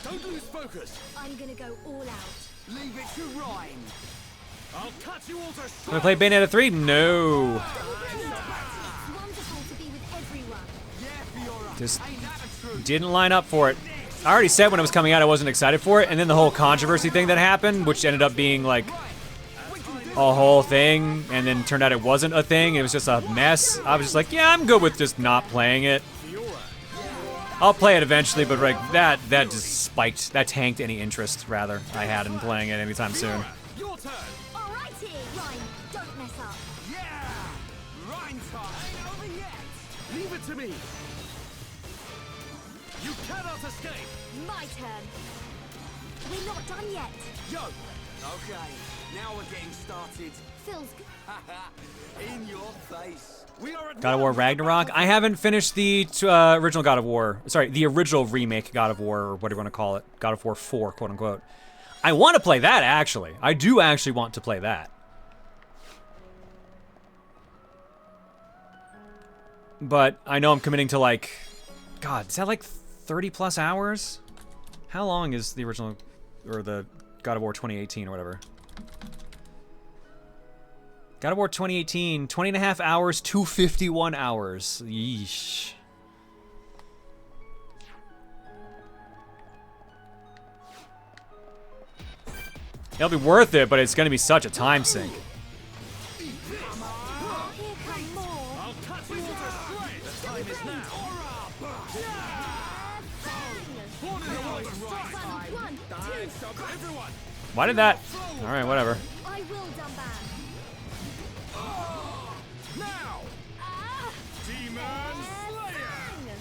K: Don't lose focus.
R: I'm gonna go all out.
K: Leave it to Ryan. I'll cut you all to shreds.
A: Wanna play Bayonetta 3? No.
R: Wonderful to be with everyone.
A: Just didn't line up for it. I already said when it was coming out I wasn't excited for it, and then the whole controversy thing that happened, which ended up being like a whole thing, and then turned out it wasn't a thing, it was just a mess. I was just like, yeah, I'm good with just not playing it. I'll play it eventually, but like that just spiked, that tanked any interest, rather, I had in playing it anytime soon.
K: Your turn.
R: Alrighty, Ryan, don't mess up.
K: Yeah. Ryan time. Ain't over yet. Leave it to me. You cannot escape.
R: My turn. We're not done yet.
K: Yo. Okay. Now we're getting started.
R: Feels
K: In your face. We are at
A: God of War Ragnarok. I haven't finished the original God of War. Sorry, the original remake God of War, or whatever you want to call it. God of War 4, quote unquote. I want to play that, actually. I do actually want to play that. But I know I'm committing to like... God, is that like 30 plus hours? How long is the original... or the God of War 2018 or whatever? God of War 2018, 20 and a half hours, 251 hours. Yeesh. It'll be worth it, but it's gonna be such a time sink. Why did that? All right, whatever.
R: I will, Dumban.
K: Now! Demon Slayer!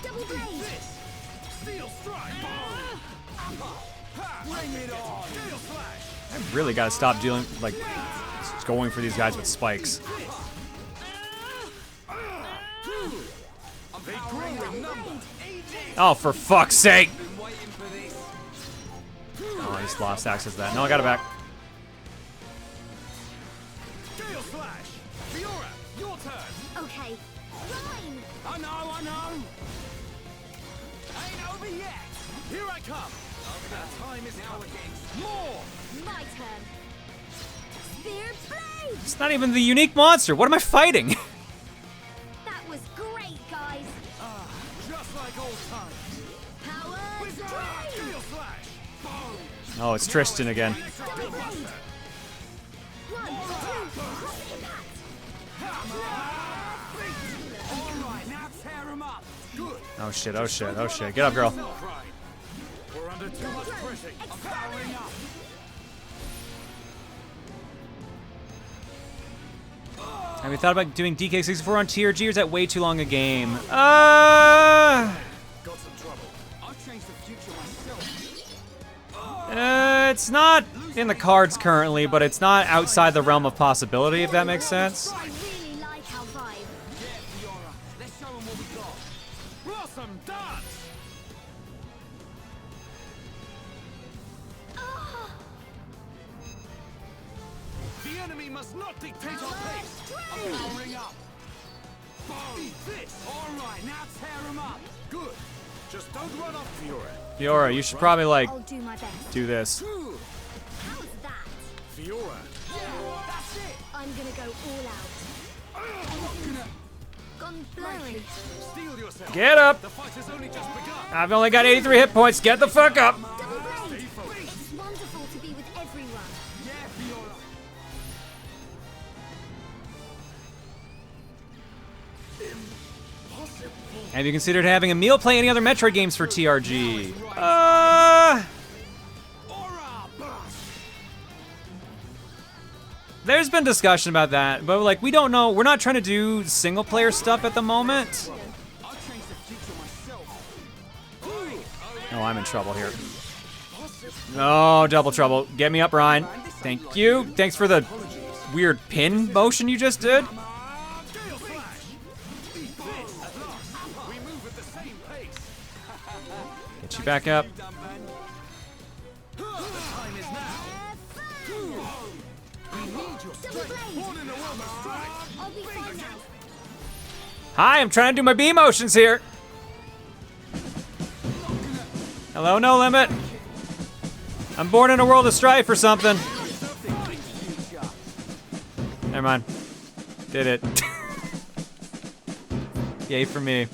R: Double blade!
K: Steel strike! Bring it on! Steel slash!
A: I really gotta stop dealing, like, just going for these guys with spikes. Oh, for fuck's sake! Oh, I just lost access to that. No, I got it back.
K: Steel slash! Fiora, your turn!
R: Okay. Fine!
K: I know! Ain't over yet! Here I come! That time is now against more!
R: My turn. Spear blade!
A: It's not even the unique monster. What am I fighting?
R: That was great, guys.
K: Just like old times.
R: Power strike!
K: Steel slash! Boom!
A: Oh, it's Tristan again.
R: Double blade! 1, 2, cross impact!
K: Alright, now tear him up! Good!
A: Oh shit, oh shit, oh shit. Get up, girl.
K: We're under too much pressure. I'm powering up.
A: Have you thought about doing DK64 on TRG, or is that way too long a game?
K: Got some trouble. I've changed the future myself.
A: It's not in the cards currently, but it's not outside the realm of possibility, if that makes sense.
R: I really like our vibe.
K: Yeah, Fiora. Let's show them what we got. Blossom dance! The enemy must not dictate our pace. I'm powering up. Eat this. All right, now tear him up. Good. Just don't run off, Fiora.
A: Fiora, you should probably, like,
R: I'll do my best.
A: do this.
R: How's that?
K: Fiora. Yeah, that's it.
R: I'm gonna go all out. Gone blurry.
K: Steal yourself.
A: Get up!
K: The fight has only just begun.
A: I've only got 83 hit points. Get the fuck up!
R: Double blade. It's wonderful to be with everyone.
K: Yeah, Fiora.
A: Have you considered having Emil play any other Metroid games for TRG? There's been discussion about that, but like we don't know. We're not trying to do single player stuff at the moment. Oh, I'm in trouble here. Oh, double trouble. Get me up, Ryan. Thank you. Thanks for the weird pin motion you just did. Get you back up. Hi, I'm trying to do my B motions here. Hello, no limit. I'm born in a world of strife or something. Never mind. Did it. Yay for me.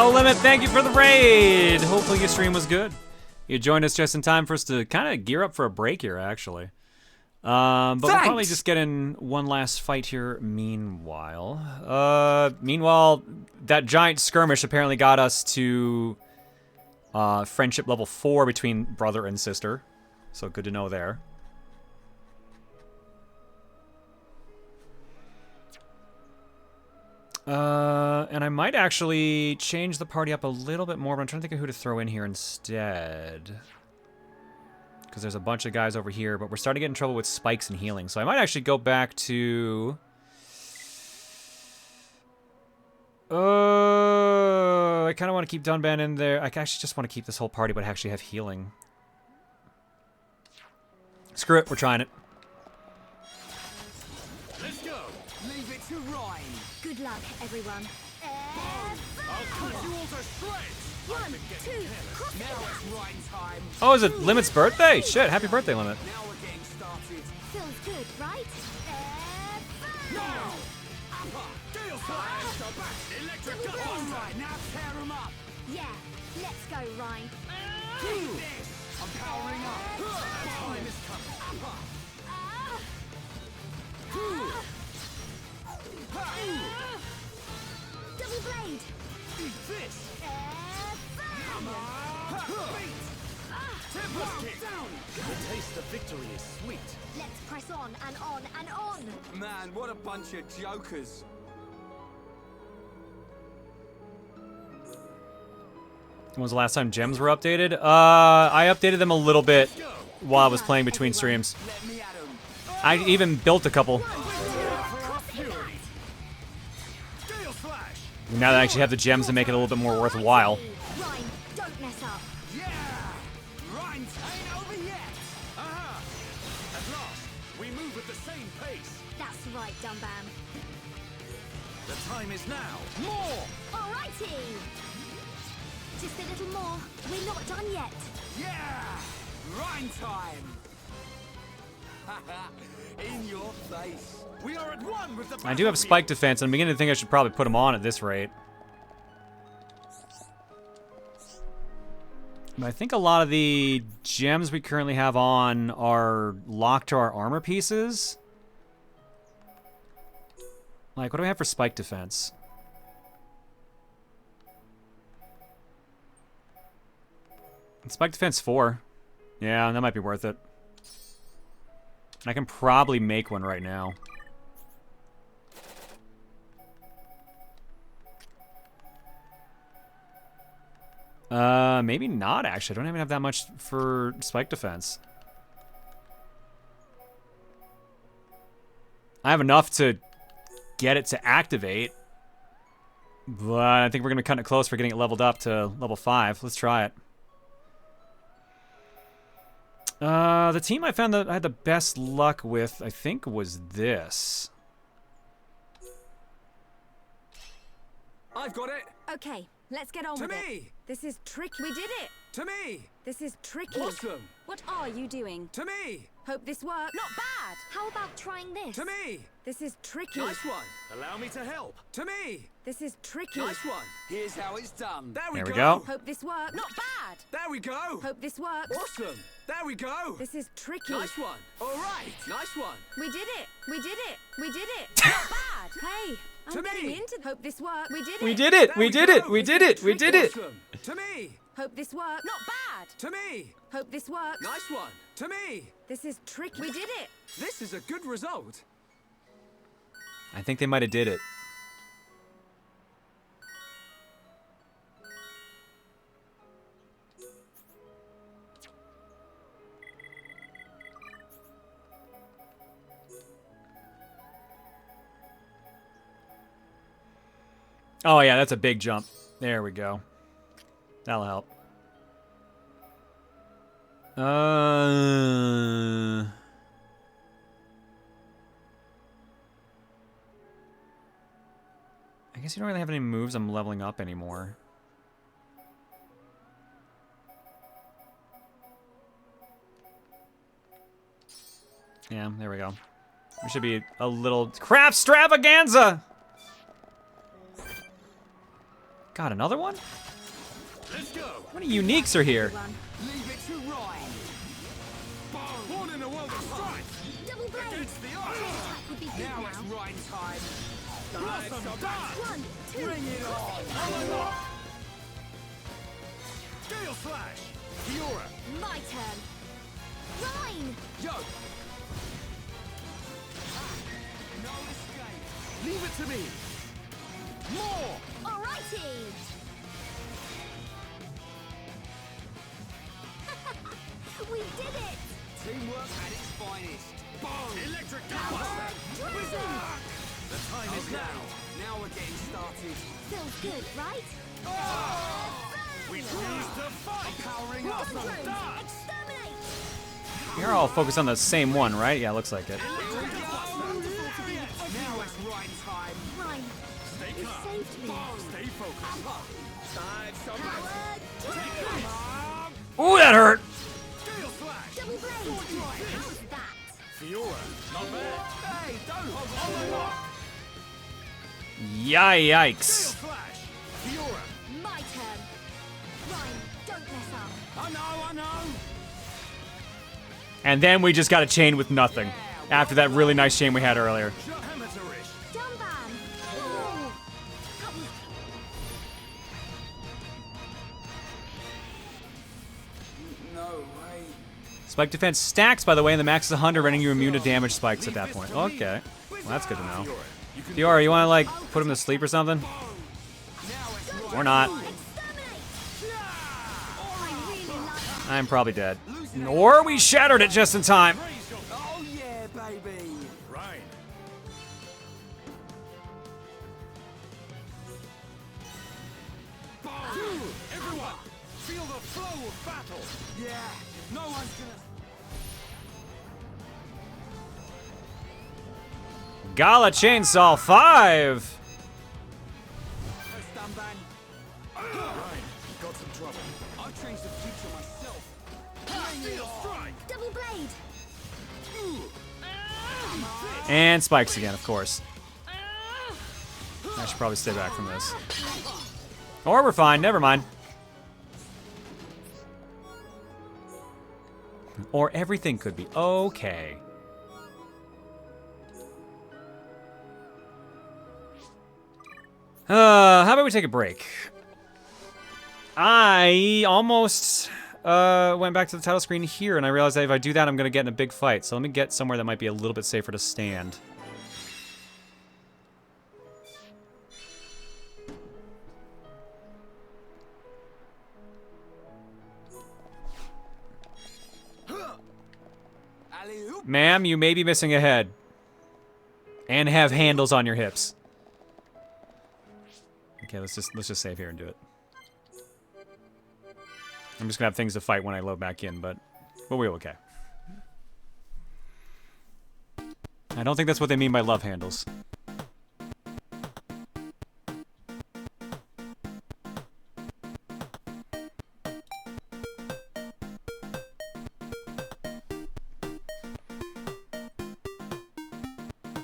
A: No Limit, thank you for the raid. Hopefully your stream was good. You joined us just in time for us to kind of gear up for a break here, actually. But we'll probably just get in one last fight here meanwhile. Meanwhile, that giant skirmish apparently got us to friendship level 4 between brother and sister. So good to know there. And I might actually change the party up a little bit more, but I'm trying to think of who to throw in here instead. Because there's a bunch of guys over here, but we're starting to get in trouble with spikes and healing. So I might actually go back to... I kind of want to keep Dunban in there. I actually just want to keep this whole party, but actually have healing. Screw it, we're trying it.
K: Let's go.
S: Leave it to Ryan.
R: Good luck, everyone.
K: I'll cut you all to shreds.
R: 1, 2, cross
S: Now it's Ryan time.
A: Oh, is it Limit's birthday? Shit, happy birthday, Limit.
S: Now we're getting started.
R: Feels good, right?
S: No!
K: Gale Slash. Electric
S: All right, now tear him up.
R: Yeah, let's go, Ryan.
S: Take this. I'm powering up. Time is coming.
R: Double blade.
S: Eat this.
K: Come on. Beat. Tempest kick.
P: The taste of victory is sweet.
R: Let's press on and on and on.
E: Man, what a bunch of jokers.
A: When was the last time gems were updated? I updated them a little bit while I was playing between streams. I even built a couple. Now that I actually have the gems to make it a little bit more worthwhile.
R: Ryan, don't mess up.
S: Ryan's ain't over yet.
K: Aha! At last, we move at the same pace.
R: That's right, Dunban.
K: The time is now.
S: More.
R: Alrighty. Just a little more. We're not done yet.
S: Yeah. Ryan time. In your face.
K: We are at one with the
A: I do have spike defense, and I'm beginning to think I should probably put them on at this rate. But I think a lot of the gems we currently have on are locked to our armor pieces. Like, what do I have for spike defense? Spike defense 4. Yeah, that might be worth it. I can probably make one right now. Maybe not, actually. I don't even have that much for spike defense. I have enough to get it to activate. But I think we're going to cut it close for getting it leveled up to level 5. Let's try it. The team I found that I had the best luck with, I think, was this.
E: I've got it.
F: Okay, let's get on
E: To
F: with
E: me.
F: it. This is tricky. We did it.
E: To me.
F: This is tricky.
E: Awesome.
F: What are you doing?
E: To me.
F: Hope this works. Not bad.
R: How about trying this?
E: To me.
F: This is tricky.
E: Nice one.
K: Allow me to help.
E: To me.
F: This is tricky.
E: Nice one. Here's how it's done. There
A: There we go.
F: Hope this works. Not bad.
E: There we go.
F: Hope this works.
E: Awesome. There we go.
F: This is tricky.
E: Nice one. All right. Nice one.
F: We did it. We did it. We did it. Not bad. Hey, I'm
E: To
F: getting
E: me.
F: into. Hope this works. We did it.
A: We did it! We did it! We did it! We did it!
E: Awesome. To me.
F: Hope this works. Not bad.
E: To me.
F: Hope this works.
E: Nice one. To me.
F: This is tricky. We did it.
E: This is a good result.
A: I think they might have did it. Oh yeah, that's a big jump. There we go. That'll help. I guess you don't really have any moves I'm leveling up anymore. Yeah, there we go. We should be a little craft stravaganza! God, another one?
K: Let's go.
A: How many uniques are here?
H: Leave it to Ryan.
K: Born in a world of strife.
R: Double blade.
K: Against the odds.
R: Attack would be good
H: Now
R: now.
H: it's Ryan time.
K: Blossom dance.
R: 1, 2,
H: Bring it on.
K: Gale slash. Fiora.
R: my turn. Rhine.
H: Yo.
K: No escape. Leave it to me. More.
R: Alrighty. We did it.
H: Teamwork at its finest.
K: Electric
R: Power
K: Wizard.
R: Dragon.
K: The time is now.
H: Now we're getting started.
R: Feels good, right?
K: We choose to fight.
H: Powering up.
R: Drones,
K: dance.
R: exterminate.
A: You're all focused on the same one, right? Yeah, looks like it.
R: Wonderful to be with everyone.
H: Now it's Ryan time.
R: Rhine,
K: Stay
R: you
K: calm.
R: saved me.
K: Stay focused.
R: Power Dragon.
A: Ooh, that hurt!
K: Gale slash.
R: Double blade. How's that?
K: Fiora. Not bad.
H: Hey, don't hold on.
A: Yikes.
K: Gale slash. Fiora.
R: My turn. Rhine, don't mess up.
H: I know.
A: And then we just got a chain with nothing. After that really nice chain we had earlier.
K: Commentators.
R: Dumban. Oh, that was
H: No way.
A: Spike defense stacks, by the way, and the max is 100, rendering you immune to damage spikes at that point. Okay. Well, that's good to know. Fiora, you want to, like, put him to sleep or something? Or not. I'm probably dead. Or we shattered it just in time.
H: Oh yeah, baby.
K: Right. Everyone, feel the flow of battle.
H: Yeah, no one's gonna.
A: Gala Chainsaw 5.
K: Got some trouble.
H: I've changed the future myself.
K: Steel strike.
R: double blade.
A: And spikes again, of course. I should probably stay back from this. Or we're fine, never mind. Or everything could be okay. How about we take a break? I almost went back to the title screen here, and I realized that if I do that, I'm going to get in a big fight. So let me get somewhere that might be a little bit safer to stand. Ma'am, you may be missing a head. And have handles on your hips. Okay, let's just save here and do it. I'm just gonna have things to fight when I load back in, but we'll be okay. I don't think that's what they mean by love handles.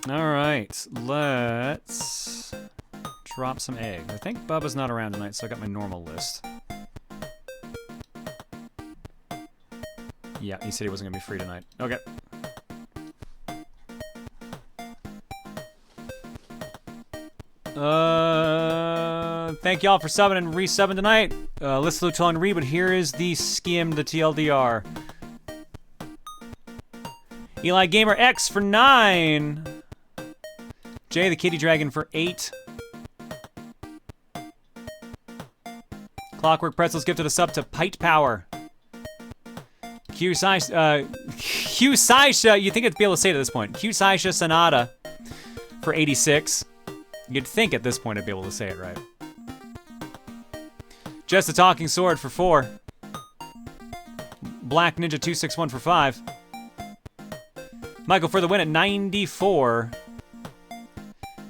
A: Alright, let's drop some eggs. I think Bubba's not around tonight, so I got my normal list. Yeah, he said he wasn't gonna be free tonight. Okay. Thank y'all for subbing and resubbing tonight. Listen to and read, but here is the skim, the TLDR. Eli Gamer X for 9. Jay the Kitty Dragon for 8. Clockwork Pretzels gifted a sub to Pite Power. Q Saisha, you think it'd be able to say it at this point. Q Saisha Sonata for 86. You'd think at this point I'd be able to say it right. Just a Talking Sword for 4. Black Ninja 261 for 5. Michael for the win at 94.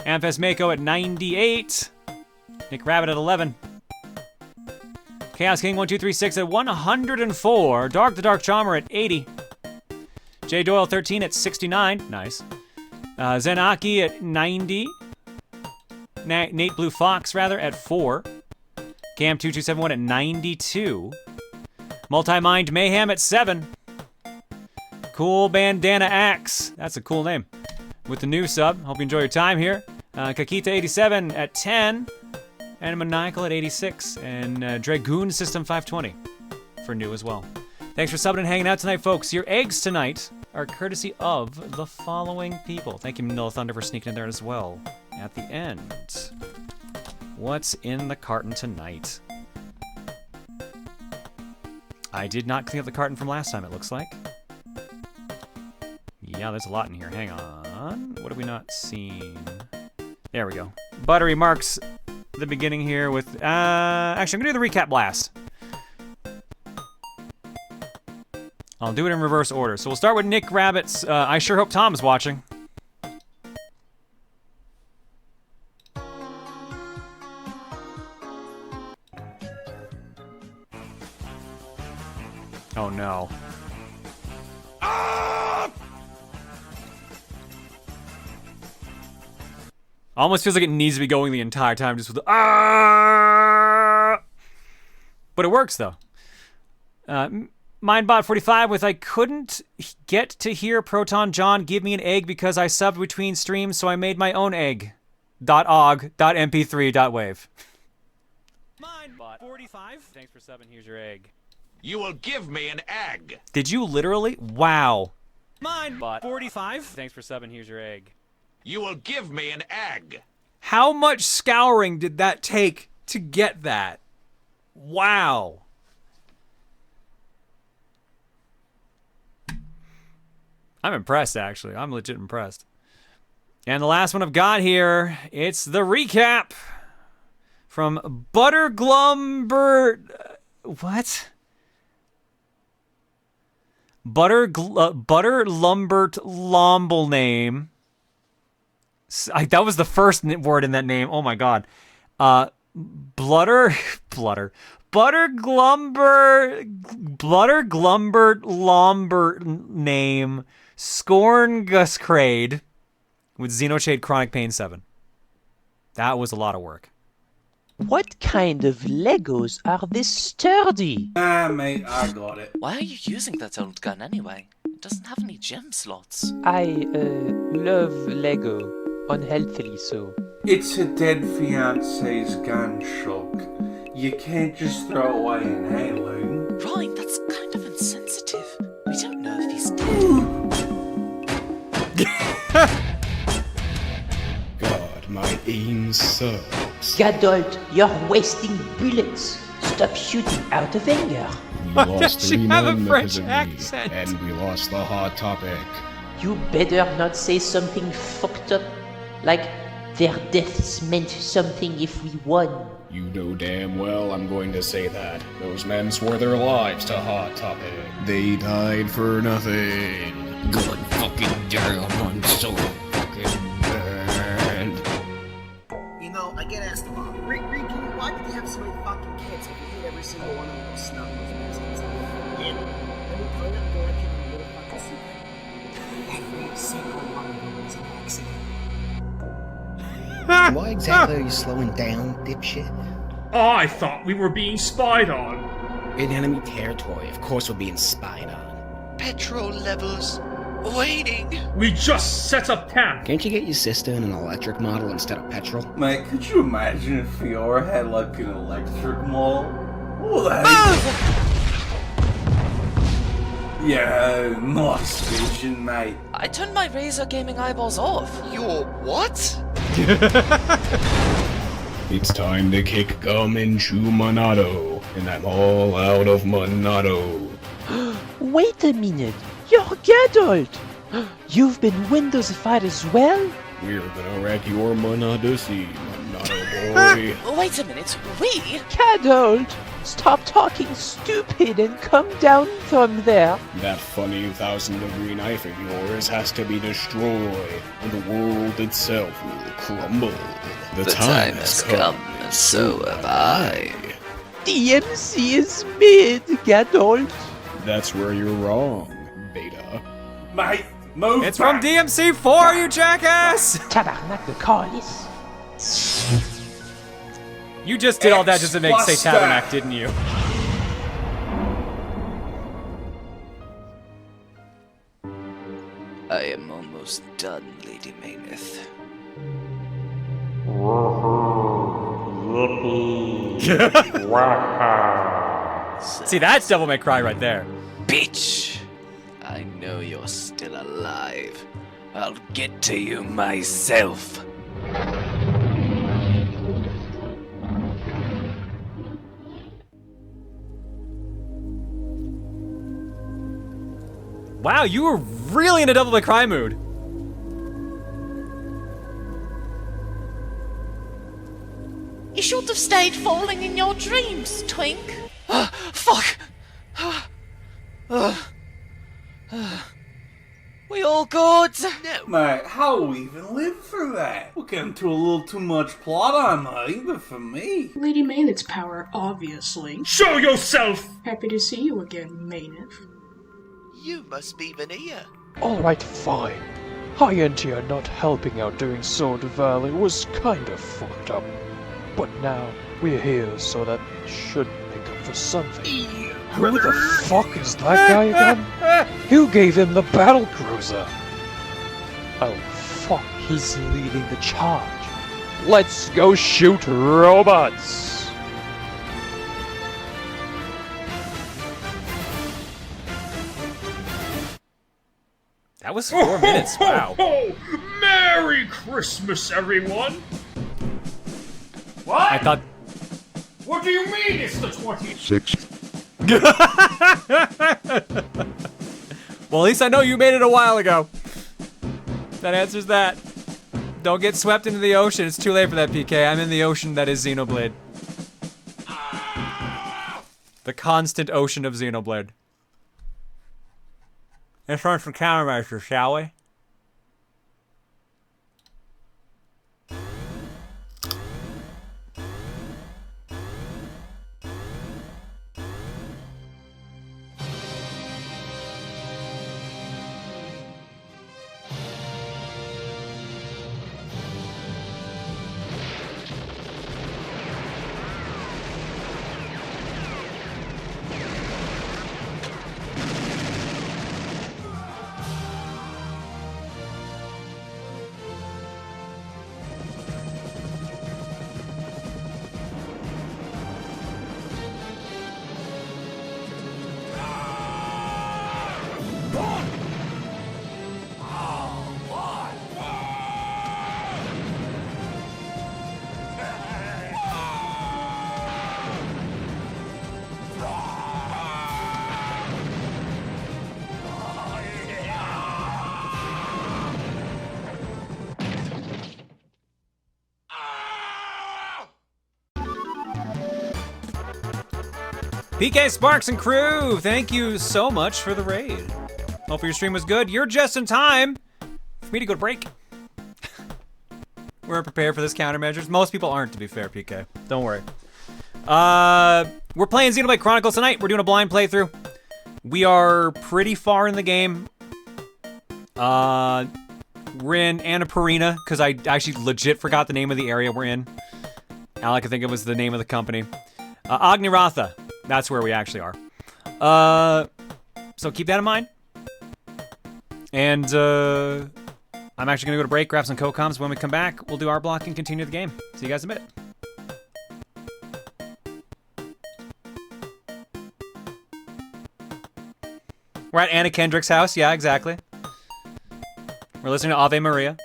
A: Amphas Mako at 98. Nick Rabbit at 11. Chaos King 1236 at 104. Dark the Dark Charmer at 80. J Doyle 13 at 69. Nice. Zenaki at 90. Nate Blue Fox rather at 4. Cam2271 at 92. Multi-Mind Mayhem at 7. Cool Bandana Axe. That's a cool name. With the new sub. Hope you enjoy your time here. Kakita87 at 10. And Maniacal at 86. And Dragoon System 520 for new as well. Thanks for subbing and hanging out tonight, folks. Your eggs tonight are courtesy of the following people. Thank you, Manila Thunder, for sneaking in there as well. At the end, what's in the carton tonight? I did not clean up the carton from last time, it looks like. Yeah, there's a lot in here. Hang on. What have we not seen? There we go. Buttery marks the beginning here with... actually, I'm going to do the recap blast. I'll do it in reverse order. So we'll start with Nick Rabbit's I Sure Hope Tom's watching. Oh no. Almost feels like it needs to be going the entire time just with the But it works though. Mindbot45 with I couldn't get to hear Proton John give me an egg because I subbed between streams, so I made my own egg. .og.mp3.wave. Mindbot45. Thanks for subbing. Here's your egg.
K: You will give me an egg.
A: Did you literally? Wow. Mindbot45. Thanks for subbing. Here's your egg.
K: You will give me an egg.
A: How much scouring did that take to get that? Wow. I'm impressed, actually. I'm legit impressed. And the last one I've got here, it's the recap from Butterglumber... what? Butterlumbert Lomble name. That was the first word in that name. Oh my god. Butterglumbert Lomber name. Scornguscrade with Xenoblade Chronic Pain 7. That was a lot of work.
T: What kind of Legos are this sturdy?
U: Mate, I got it.
V: Why are you using that old gun anyway? It doesn't have any gem slots.
T: I, love Lego. Unhealthily so.
U: It's a dead fiance's gun, Shulk. You can't just throw away an heirloom.
V: Ryan, that's kind of insensitive. We don't know if he's dead.
W: God, my aim sucks.
T: Gadult, you're wasting bullets. Stop shooting out of anger.
W: We lost 3 men because of me, and we lost the hot topic.
T: You better not say something fucked up, like their deaths meant something if we won.
W: You know damn well I'm going to say that. Those men swore their lives to Hot Topic. They died for nothing. God fucking damn, I'm so fucking bad.
X: You know, I get asked a lot. Riku, why did you have so many fucking kids if you hate every single one of them snuff those bastards? Yeah. Let me tell you, go let you know a little fucking secret. Every single one of them was an accident.
Y: Why exactly are you slowing down, dipshit?
Z: Oh, I thought we were being spied on.
Y: In enemy territory, of course we're being spied on.
M: Petrol levels waiting.
Z: We just set up camp.
Y: Can't you get your sister in an electric model instead of petrol?
U: Mate, could you imagine if Fiora had like an electric model? What the heck? Yeah, nice vision, mate.
V: I turned my Razer gaming eyeballs off.
M: Your what?
W: It's time to kick gum and chew Monado, and I'm all out of Monado.
T: Wait a minute, you're Gadult! You've been Windowsified as well?
W: We're gonna wreck your Monadosy, Monado boy.
V: Wait a minute, we?
T: Gadult! Stop talking stupid and come down from there.
W: That funny 1,000-degree knife of yours has to be destroyed, and the world itself will crumble. The time has come, and so have I.
T: DMC is mid, Gadult.
W: That's where you're wrong, Beta.
U: Mate, move
A: It's
U: back.
A: from DMC4, you jackass!
T: Tabarnak de Callis.
A: You just did all that just to make say
U: Explasta.
A: Tabernac, didn't you?
V: I am almost done, Lady Mayneth.
A: See, that's Devil May Cry right there.
V: Bitch! I know you're still alive. I'll get to you myself.
A: Wow, you were really in a Devil May Cry mood.
C: You should have stayed falling in your dreams, Twink.
V: Fuck! We all good?
U: No. Mate, how will we even live through that? We're getting to a little too much plot armor, even for me.
D: Lady Mayneth's power, obviously.
Z: Show yourself!
D: Happy to see you again, Mayneth.
V: You must be Vania.
G: Alright, fine. High Entia not helping out during Sword Valley was kinda fucked up. But now, we're here, so that should make up for something. Who the fuck is that guy again? Who gave him the battle cruiser? Oh fuck, he's leading the charge. Let's go shoot robots!
A: That was 4 minutes, wow.
Z: Merry Christmas, everyone! What?
A: I thought...
Z: What do you mean it's the 26th?
A: Well, at least I know you made it a while ago. That answers that. Don't get swept into the ocean. It's too late for that, PK. I'm in the ocean that is Xenoblade. The constant ocean of Xenoblade. Let's run some countermeasures, shall we? PK Sparks and crew, thank you so much for the raid. Hope your stream was good. You're just in time for me to go to break. We're prepared for this countermeasures. Most people aren't, to be fair, PK. Don't worry. We're playing Xenoblade Chronicles tonight. We're doing a blind playthrough. We are pretty far in the game. We're in Annapurna, because I actually legit forgot the name of the area we're in. Alec, I think it was the name of the company. Agniratha. That's where we actually are. So keep that in mind. And I'm actually gonna go to break, grab some co-coms. When we come back, we'll do our block and continue the game. See you guys in a bit. We're at Anna Kendrick's house. Yeah, exactly. We're listening to Ave Maria.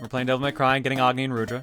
A: We're playing Devil May Cry and getting Agni and Rudra.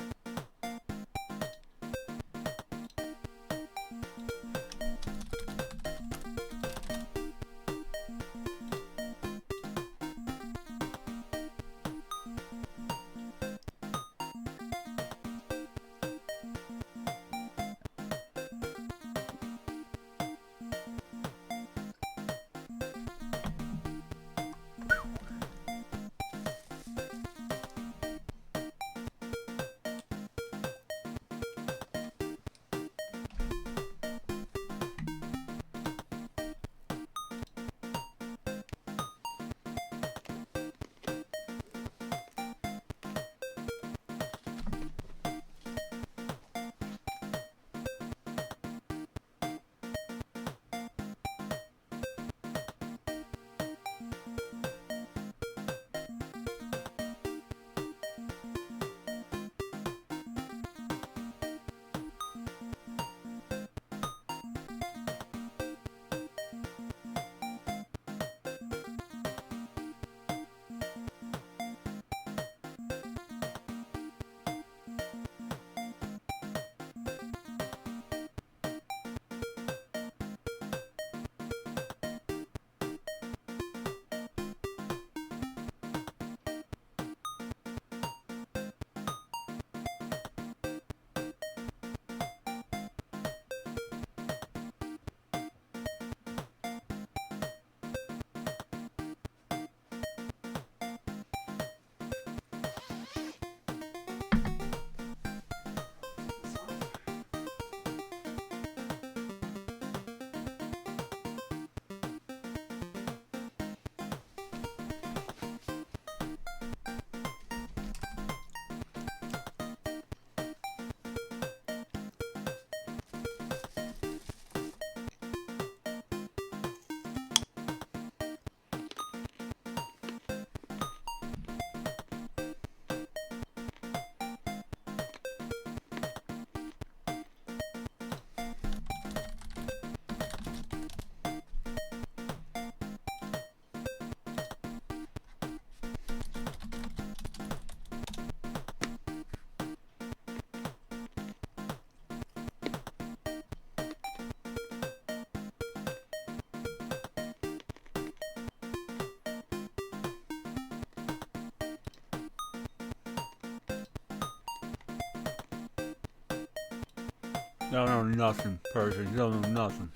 A: don't know nothing, person. You don't know nothing.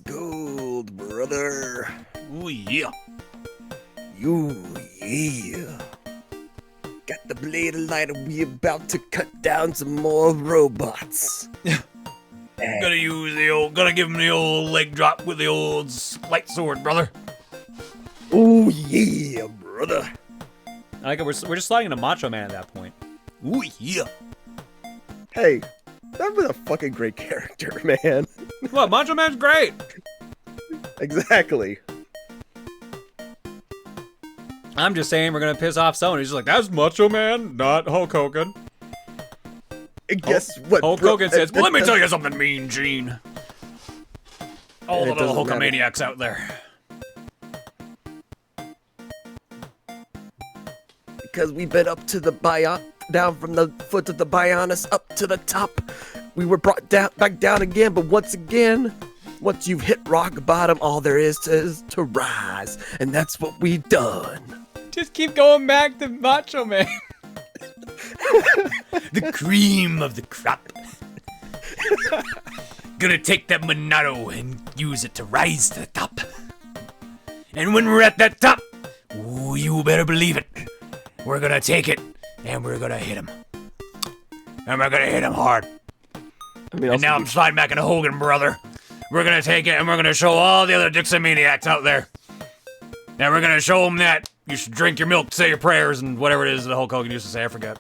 B: Gold, brother.
V: Ooh, yeah.
B: Ooh, yeah. Got the blade of light and we about to cut down some more robots.
V: Gotta give him the old leg drop with the old light sword, brother.
B: Ooh, yeah, brother.
A: I like it. We're just sliding into Macho Man at that point.
V: Ooh, yeah.
B: Hey, that was a fucking great character, man.
A: What? Macho Man's great.
B: Exactly.
A: I'm just saying we're gonna piss off someone who's just like, that's Macho Man, not Hulk Hogan.
B: And guess what?
A: Hulk Hogan says, well, let me tell you something, Mean Gene. All the little Hulkamaniacs out there.
B: Because we've been up to the down from the foot of the Bionis up to the top. We were brought back down again, but once again, once you've hit rock bottom, all there is to rise, and that's what we've done.
A: Just keep going back to Macho Man.
V: The cream of the crop. Gonna take that Monado and use it to rise to the top. And when we're at that top, ooh, you better believe it. We're gonna take it, and we're gonna hit him. And we're gonna hit him hard. And now I'm sliding back into Hogan, brother. We're gonna take it, and we're gonna show all the other Dixamaniacs out there. And we're gonna show them that you should drink your milk, say your prayers, and whatever it is that Hulk Hogan used to say, I forget.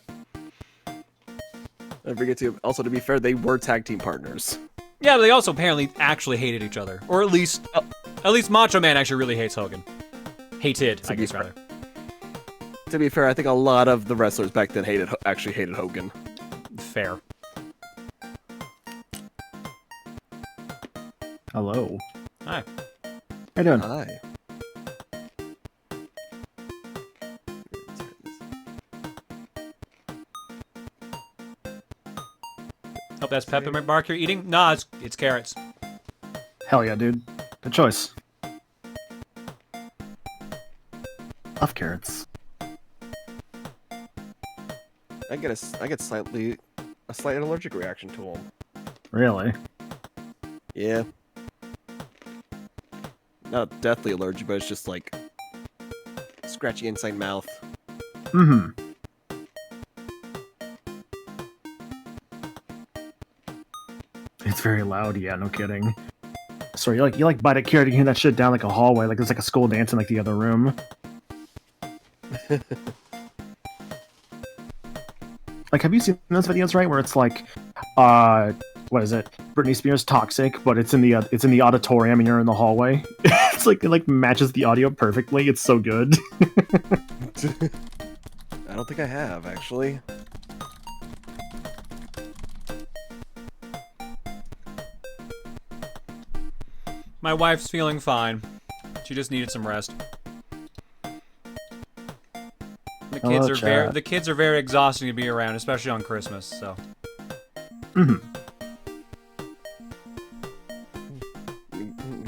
B: I forget to be fair, they were tag team partners.
A: Yeah, but they also apparently actually hated each other. Or at least Macho Man actually really hates Hogan. Hated, I guess, rather.
B: To be fair, I think a lot of the wrestlers back then actually hated Hogan.
A: Fair.
J: Hello.
A: Hi.
J: How you doing?
B: Hi.
A: Hope that's peppermint bark you're eating? Nah, it's carrots.
J: Hell yeah, dude. Good choice. Love carrots.
B: I get a slight allergic reaction to them.
J: Really?
B: Yeah. Not deathly allergic, but it's just like scratchy inside mouth.
J: Mm-hmm. It's very loud, yeah, no kidding. Sorry, you like bite a carrot and hear that shit down like a hallway, like there's like a school dance in like the other room. Like, have you seen those videos, right, where it's like, what is it? Britney Spears Toxic, but it's in the auditorium and you're in the hallway. It's like, it like matches the audio perfectly. It's so good.
B: I don't think I have, actually.
A: My wife's feeling fine. She just needed some rest. The kids are very exhausting to be around, especially on Christmas, so.
J: Mm-hmm.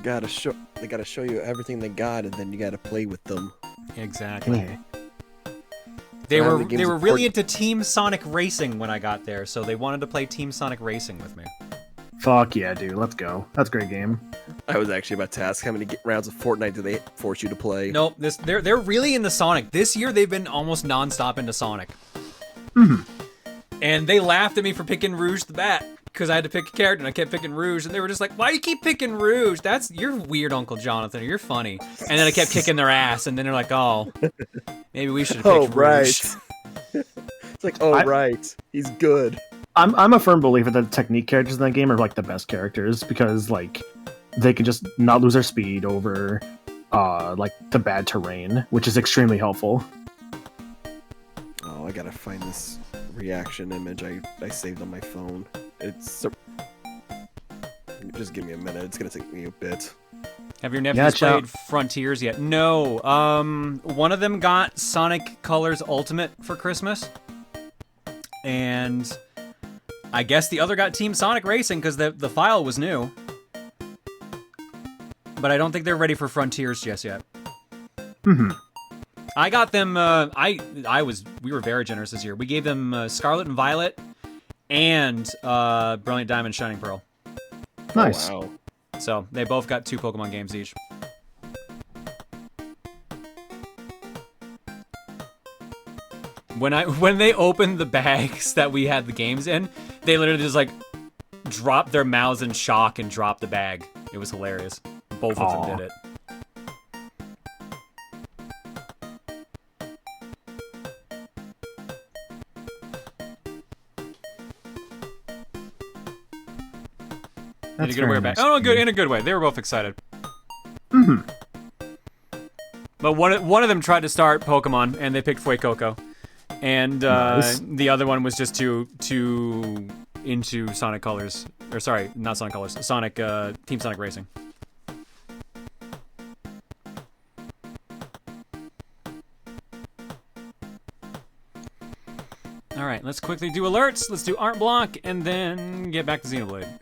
B: They gotta show you everything they got, and then you gotta play with them.
A: Exactly.
J: Yeah.
A: They were really into Team Sonic Racing when I got there, so they wanted to play Team Sonic Racing with me.
J: Fuck yeah, dude. Let's go. That's a great game.
B: I was actually about to ask, how many rounds of Fortnite do they force you to play?
A: Nope, they're really into Sonic. This year they've been almost non-stop into Sonic.
J: Mm-hmm.
A: And they laughed at me for picking Rouge the Bat, because I had to pick a character and I kept picking Rouge, and they were just like, why do you keep picking Rouge? You're weird, Uncle Jonathan, or you're funny. And then I kept kicking their ass, and then they're like, oh, maybe we should have picked Rouge.
B: It's like, right, he's good.
J: I'm a firm believer that the technique characters in that game are like the best characters because like they can just not lose their speed over like the bad terrain, which is extremely helpful.
B: Oh, I gotta find this reaction image I saved on my phone. It's... Just give me a minute. It's gonna take me a bit.
A: Have your nephews played Frontiers yet? No. One of them got Sonic Colors Ultimate for Christmas. And I guess the other got Team Sonic Racing because the file was new. But I don't think they're ready for Frontiers just yet. I got them, we were very generous this year. We gave them Scarlet and Violet and Brilliant Diamond Shining Pearl.
J: Nice.
B: Oh, wow.
A: So they both got 2 Pokemon games each. When they opened the bags that we had the games in, they literally just like dropped their mouths in shock and dropped the bag. It was hilarious. Both of them did it. In a good way or bad? Oh, no, good. In a good way. They were both excited. But one of them tried to start Pokemon, and they picked Fuecoco. And the other one was just too into Sonic Colors. Or sorry, not Sonic Colors. Sonic, Team Sonic Racing. Alright, let's quickly do alerts. Let's do Art Block, and then get back to Xenoblade.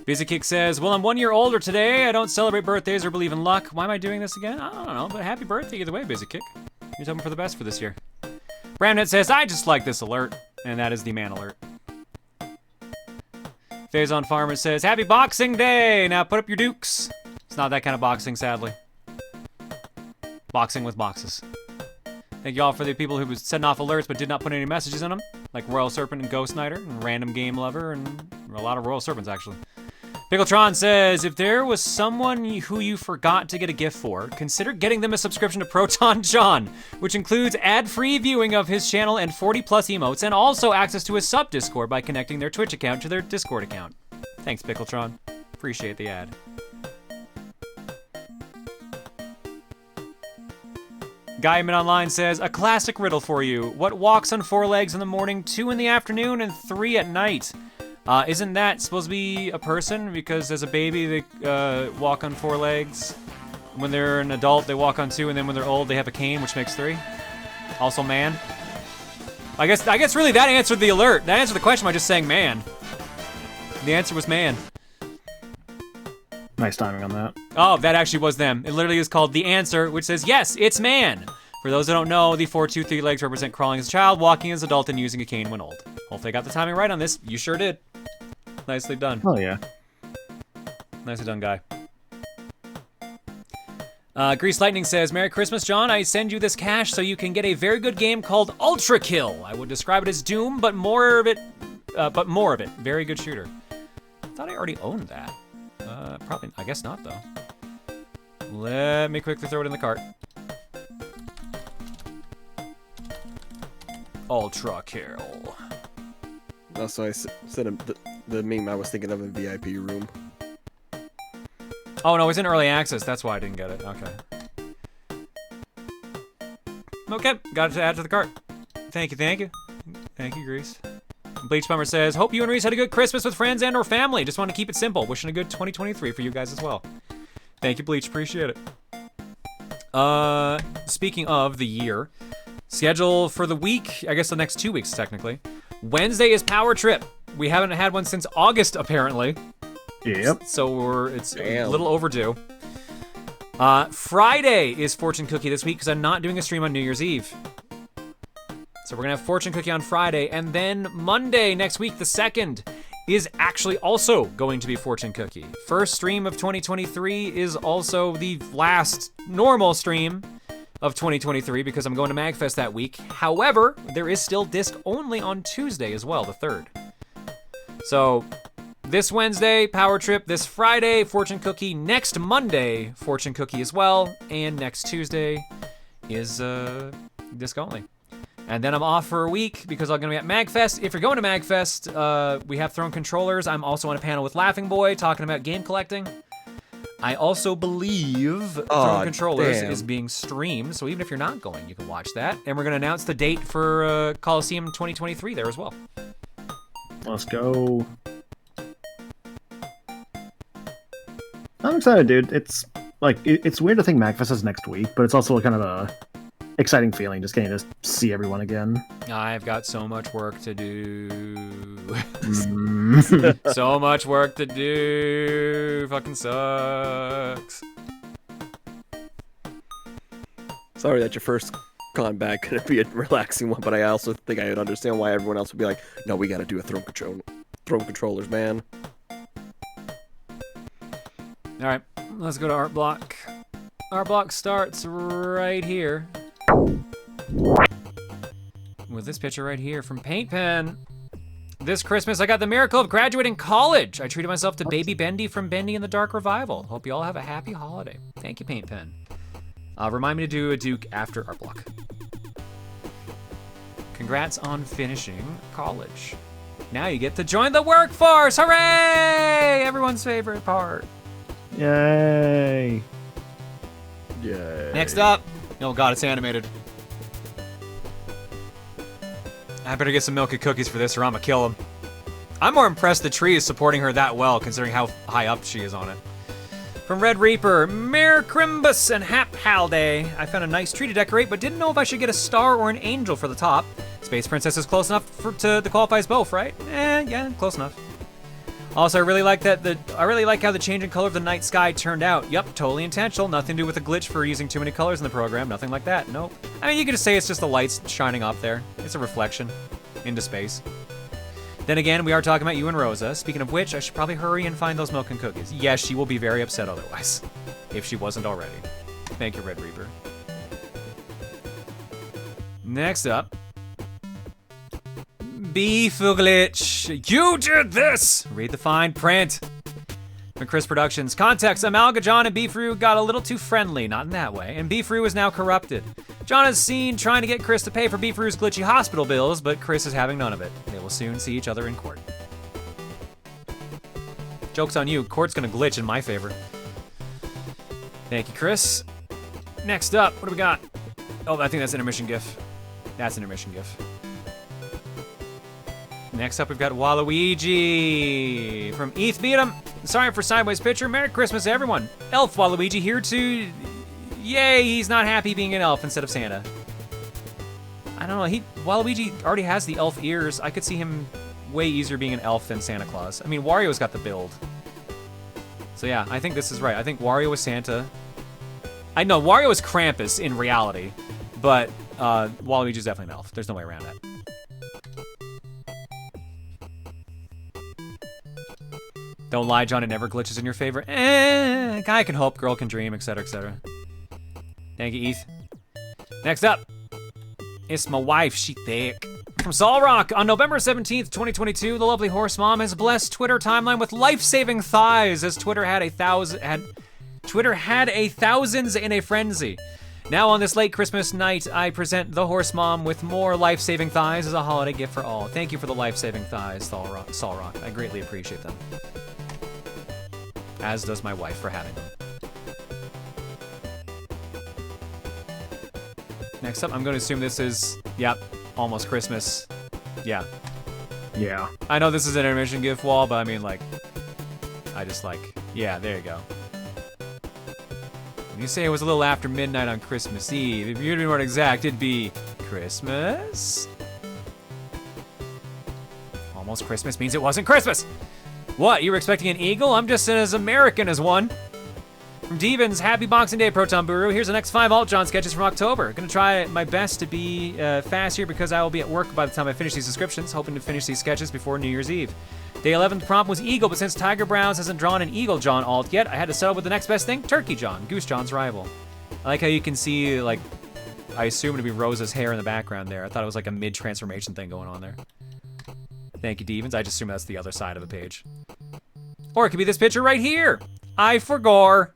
A: Basic Kick says, well, I'm 1 year older today. I don't celebrate birthdays or believe in luck. Why am I doing this again? I don't know, but happy birthday either way, Basic Kick. You're hoping for the best for this year. Bramnet says, I just like this alert, and that is the man alert. Phazon Farmer says, happy Boxing Day! Now put up your dukes. It's not that kind of boxing, sadly. Boxing with boxes. Thank you all for the people who was setting off alerts but did not put any messages in them, like Royal Serpent and Ghost Knighter, and Random Game Lover, and a lot of Royal Serpents, actually. Pickletron says, if there was someone who you forgot to get a gift for, consider getting them a subscription to Proton John, which includes ad-free viewing of his channel and 40+ emotes, and also access to his sub-Discord by connecting their Twitch account to their Discord account. Thanks, Pickletron. Appreciate the ad. Guyman Online says, a classic riddle for you. What walks on 4 legs in the morning, 2 in the afternoon, and 3 at night? Isn't that supposed to be a person? Because as a baby, they walk on 4 legs. When they're an adult, they walk on 2, and then when they're old, they have a cane, which makes 3. Also man. I guess really that answered the alert. That answered the question by just saying man. The answer was man.
J: Nice timing on that.
A: Oh, that actually was them. It literally is called The Answer, which says, yes, it's man. For those who don't know, the 4, 2, 3 legs represent crawling as a child, walking as an adult, and using a cane when old. Hopefully I got the timing right on this. You sure did. Nicely done.
J: Oh, yeah.
A: Nicely done, guy. Grease Lightning says, Merry Christmas, John. I send you this cash so you can get a very good game called Ultra Kill. I would describe it as Doom, but more of it. Very good shooter. I thought I already owned that. Probably, I guess not, though. Let me quickly throw it in the cart. Ultra Kill.
B: Also, I said the meme I was thinking of in VIP room.
A: Oh, no, it's in early access. That's why I didn't get it. Okay. Okay, got it to add to the cart. Thank you, thank you. Thank you, Grease. Bleach Bummer says, hope you and Reese had a good Christmas with friends and or family. Just want to keep it simple. Wishing a good 2023 for you guys as well. Thank you, Bleach. Appreciate it. Speaking of the year, schedule for the week, I guess the next 2 weeks, technically. Wednesday is Power Trip. We haven't had one since August, apparently.
J: Yep.
A: So it's a little overdue. Friday is Fortune Cookie this week because I'm not doing a stream on New Year's Eve. So we're gonna have Fortune Cookie on Friday, and then Monday next week, the 2nd, is actually also going to be Fortune Cookie. First stream of 2023 is also the last normal stream of 2023 because I'm going to MagFest that week. However, there is still disc only on Tuesday as well, the 3rd. So this Wednesday, Power Trip. This Friday, Fortune Cookie. Next Monday, Fortune Cookie as well. And next Tuesday is disc only. And then I'm off for a week because I'm going to be at MagFest. If you're going to MagFest, we have Throne Controllers. I'm also on a panel with Laughing Boy talking about game collecting. I also believe Throne Controllers is being streamed, so even if you're not going, you can watch that. And we're going to announce the date for Colosseum 2023 there as well.
J: Let's go. I'm excited, dude. It's like it's weird to think MagFest is next week, but it's also kind of a exciting feeling just getting to see everyone again.
A: I've got so much work to do. So much work to do. Fucking sucks.
B: Sorry that your first con back couldn't be a relaxing one, but I also think I would understand why everyone else would be like, no, we gotta do a throne controllers, man.
A: Alright, let's go to Art Block. Art Block starts right here. With this picture right here from Paint Pen. This Christmas, I got the miracle of graduating college. I treated myself to Baby Bendy from Bendy and the Dark Revival. Hope you all have a happy holiday. Thank you, Paint Pen. Remind me to do a Duke after Art Block. Congrats on finishing college. Now you get to join the workforce. Hooray! Everyone's favorite part.
J: Yay.
B: Yay.
A: Next up. Oh god, it's animated. I better get some milk and cookies for this or I'm gonna kill him. I'm more impressed the tree is supporting her that well, considering how high up she is on it. From Red Reaper, Mer Crimbus and Hap Halday. I found a nice tree to decorate, but didn't know if I should get a star or an angel for the top. Space Princess is close enough to qualify as both, right? Yeah, close enough. Also, I really like how the change in color of the night sky turned out. Yep, totally intentional. Nothing to do with a glitch for using too many colors in the program. Nothing like that. Nope. I mean, you could just say it's just the lights shining up there. It's a reflection into space. Then again, we are talking about you and Rosa. Speaking of which, I should probably hurry and find those milk and cookies. Yes, she will be very upset otherwise, if she wasn't already. Thank you, Red Reaper. Next up. Beefglitch, you did this! Read the fine print. From Chris Productions. Context, Amalga John and Beefru got a little too friendly, not in that way, and Beefru is now corrupted. John is seen trying to get Chris to pay for Beefru's glitchy hospital bills, but Chris is having none of it. They will soon see each other in court. Joke's on you, court's gonna glitch in my favor. Thank you, Chris. Next up, what do we got? Oh, I think that's an intermission gif. That's an intermission gif. Next up, we've got Waluigi from Eth Beatum. Sorry for sideways picture. Merry Christmas, everyone. Elf Waluigi here to... Yay, he's not happy being an elf instead of Santa. I don't know, Waluigi already has the elf ears. I could see him way easier being an elf than Santa Claus. I mean, Wario's got the build. So yeah, I think this is right. I think Wario is Santa. I know, Wario is Krampus in reality, but Waluigi's definitely an elf. There's no way around that. Don't lie, John, it never glitches in your favor. Guy can hope, girl can dream, etc., etc. Thank you, Eth. Next up, it's my wife, she thick. From Solrock, on November 17th, 2022, the lovely horse mom has blessed Twitter timeline with life-saving thighs, as Twitter had a thousands in a frenzy. Now on this late Christmas night, I present the horse mom with more life-saving thighs as a holiday gift for all. Thank you for the life-saving thighs, Solrock. I greatly appreciate them. As does my wife for having them. Next up, I'm going to assume this is, yep, almost Christmas. Yeah.
J: Yeah.
A: I know this is an intermission gift wall, but I mean, like, yeah, there you go. When you say it was a little after midnight on Christmas Eve, if you'd be more exact, it'd be Christmas? Almost Christmas means it wasn't Christmas! What, you were expecting an eagle? I'm just as American as one. From Devens, happy Boxing Day, Protonbooru. Here's the next 5 Alt-John sketches from October. Gonna try my best to be fast here because I will be at work by the time I finish these descriptions, hoping to finish these sketches before New Year's Eve. Day 11th prompt was Eagle, but since Tiger Browns hasn't drawn an Eagle John alt yet, I had to settle with the next best thing, Turkey John, Goose John's rival. I like how you can see, like, I assume it to be Rosa's hair in the background there. I thought it was like a mid-transformation thing going on there. Thank you, Devens. I just assume that's the other side of the page. Or it could be this picture right here. I forgore.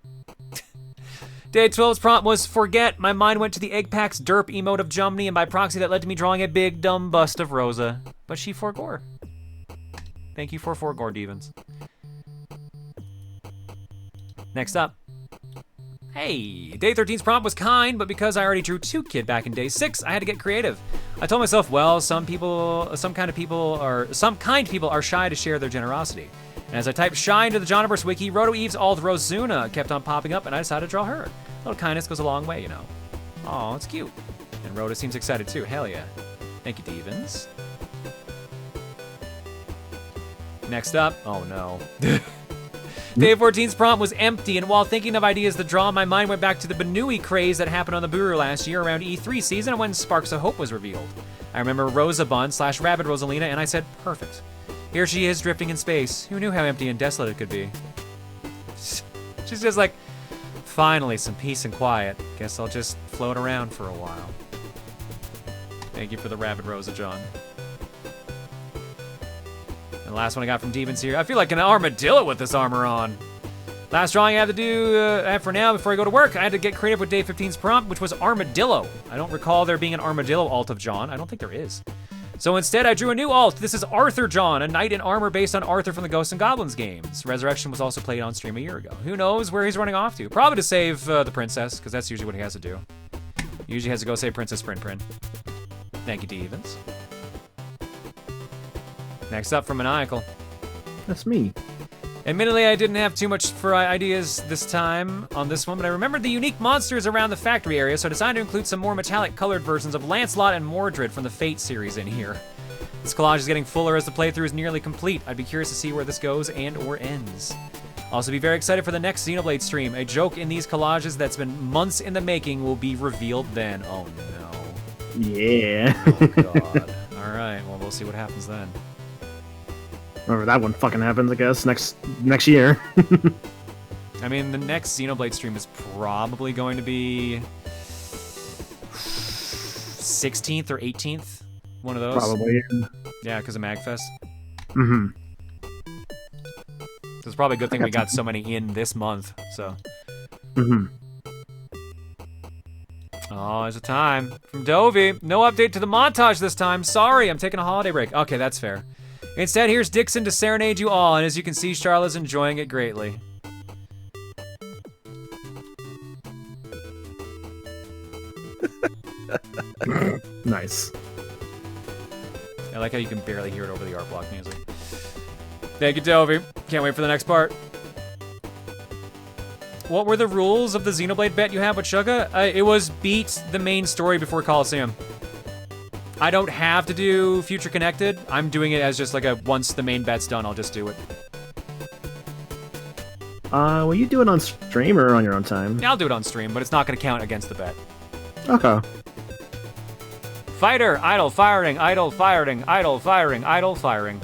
A: Day 12's prompt was Forget. My mind went to the Egg Pack's derp emote of Jumney, and by proxy that led to me drawing a big dumb bust of Rosa. But she forgore. Thank you for forgore, Devens. Next up. Hey, Day 13's prompt was kind, but because I already drew 2 Kid back in Day 6, I had to get creative. I told myself, well, some kind people are shy to share their generosity. As I typed Shine to the Johnverse wiki, Roto Eve's Alt Rosuna kept on popping up, and I decided to draw her. A little kindness goes a long way, you know. Aw, it's cute. And Rhoda seems excited too. Hell yeah. Thank you, Devens. Next up, oh no. Day 14's prompt was empty, and while thinking of ideas to draw, my mind went back to the Banui craze that happened on the Booru last year around E3 season when Sparks of Hope was revealed. I remember Rosabun / Rabid Rosalina, and I said, perfect. Here she is drifting in space. Who knew how empty and desolate it could be? She's just like, finally, some peace and quiet. Guess I'll just float around for a while. Thank you for the Rabid Rosa, John. And the last one I got from Demons here. I feel like an armadillo with this armor on. Last drawing I have to do for now before I go to work. I had to get creative with Day 15's prompt, which was armadillo. I don't recall there being an armadillo alt of John. I don't think there is. So instead, I drew a new alt. This is Arthur John, a knight in armor based on Arthur from the Ghosts and Goblins games. Resurrection was also played on stream a year ago. Who knows where he's running off to? Probably to save the princess, because that's usually what he has to do. He usually has to go save Princess Prin. Thank you, D. Evans. Next up from Maniacal.
J: That's me.
A: Admittedly, I didn't have too much for ideas this time on this one, but I remembered the unique monsters around the factory area, so I decided to include some more metallic colored versions of Lancelot and Mordred from the Fate series in here. This collage is getting fuller as the playthrough is nearly complete. I'd be curious to see where this goes and or ends. Also be very excited for the next Xenoblade stream. A joke in these collages that's been months in the making will be revealed then. Oh no.
J: Yeah.
A: Oh god. Alright, well we'll see what happens then.
J: Whenever that one fucking happens, I guess, next year.
A: I mean, the next Xenoblade stream is probably going to be 16th or 18th. One of those.
J: Probably.
A: Yeah, because of MagFest.
J: Mm-hmm.
A: So it's probably a good thing we got so many in this month, so.
J: Mm-hmm.
A: Oh, there's a time. From Dovey. No update to the montage this time. Sorry, I'm taking a holiday break. Okay, that's fair. Instead, here's Dixon to serenade you all, and as you can see, Charlotte's enjoying it greatly.
J: Nice.
A: I like how you can barely hear it over the art block music. Thank you, Dovey. Can't wait for the next part. What were the rules of the Xenoblade bet you have with Suga? It was beat the main story before Colosseum. I don't have to do Future Connected. I'm doing it as just like a once the main bet's done, I'll just do it.
J: Will you do it on stream or on your own time?
A: Yeah, I'll do it on stream, but it's not going to count against the bet.
J: Okay.
A: Fighter, idle, firing, idle, firing, idle, firing, idle, firing.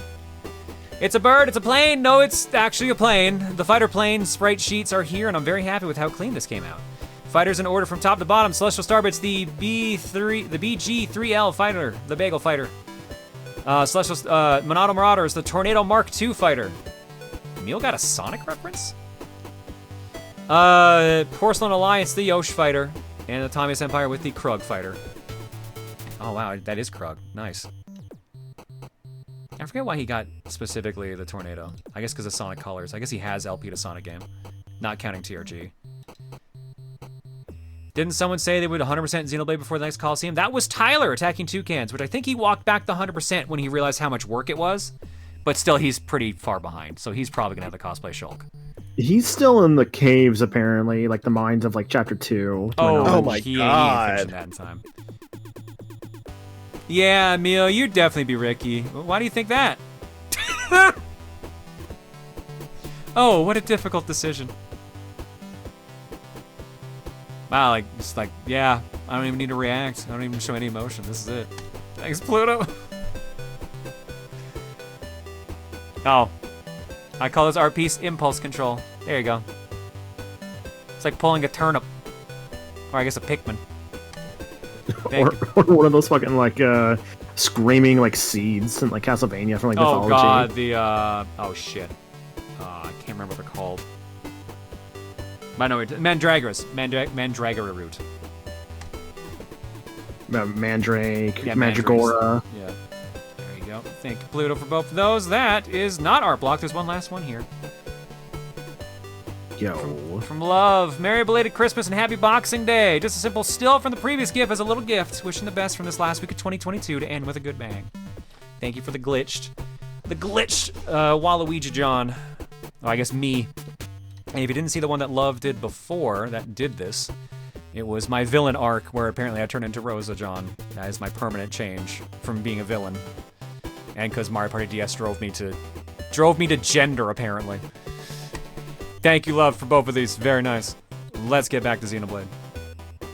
A: It's a bird, it's a plane. No, it's actually a plane. The fighter plane sprite sheets are here, and I'm very happy with how clean this came out. Fighters in order from top to bottom. Celestial Starbits, the BG3L fighter, the Bagel fighter. Celestial Monado Marauders, the Tornado Mark II fighter. Emil got a Sonic reference? Porcelain Alliance, the Yosh fighter, and the Tommy's Empire with the Krug fighter. Oh wow, that is Krug. Nice. I forget why he got specifically the Tornado. I guess because of Sonic Colors. I guess he has LP to Sonic game, not counting TRG. Didn't someone say they would 100% Xenoblade before the next Colosseum? That was Tyler attacking Toucans, which I think he walked back the 100% when he realized how much work it was. But still, he's pretty far behind, so he's probably gonna have the cosplay Shulk.
J: He's still in the caves, apparently, like the mines of like Chapter 2.
B: Oh my god.
A: He that in time. Yeah, Emil, you'd definitely be Ricky. Why do you think that? Oh, what a difficult decision. Wow, like, just like, yeah, I don't even need to react. I don't even show any emotion. This is it. Thanks, Pluto. Oh. I call this art piece impulse control. There you go. It's like pulling a turnip. Or I guess a Pikmin.
J: Or one of those fucking, like, screaming, like, seeds in, like, Castlevania from, like, mythology.
A: Oh, God, the, oh, shit. I can't remember what they're called. I know Mandragoras. Mandragora root.
J: Mandrake,
A: yeah,
J: Mandragora.
A: Yeah. There you go. Thank you, Pluto, for both of those. That is not art block. There's one last one here.
J: Yo.
A: From Love. Merry belated Christmas and happy Boxing Day. Just a simple still from the previous gift as a little gift. Wishing the best from this last week of 2022 to end with a good bang. Thank you for the glitched Waluigi John. Oh, I guess me. And if you didn't see the one that Love did before, that did this, it was my villain arc, where apparently I turned into Rosa John. That is my permanent change from being a villain. And because Mario Party DS drove me to gender, apparently. Thank you, Love, for both of these. Very nice. Let's get back to Xenoblade.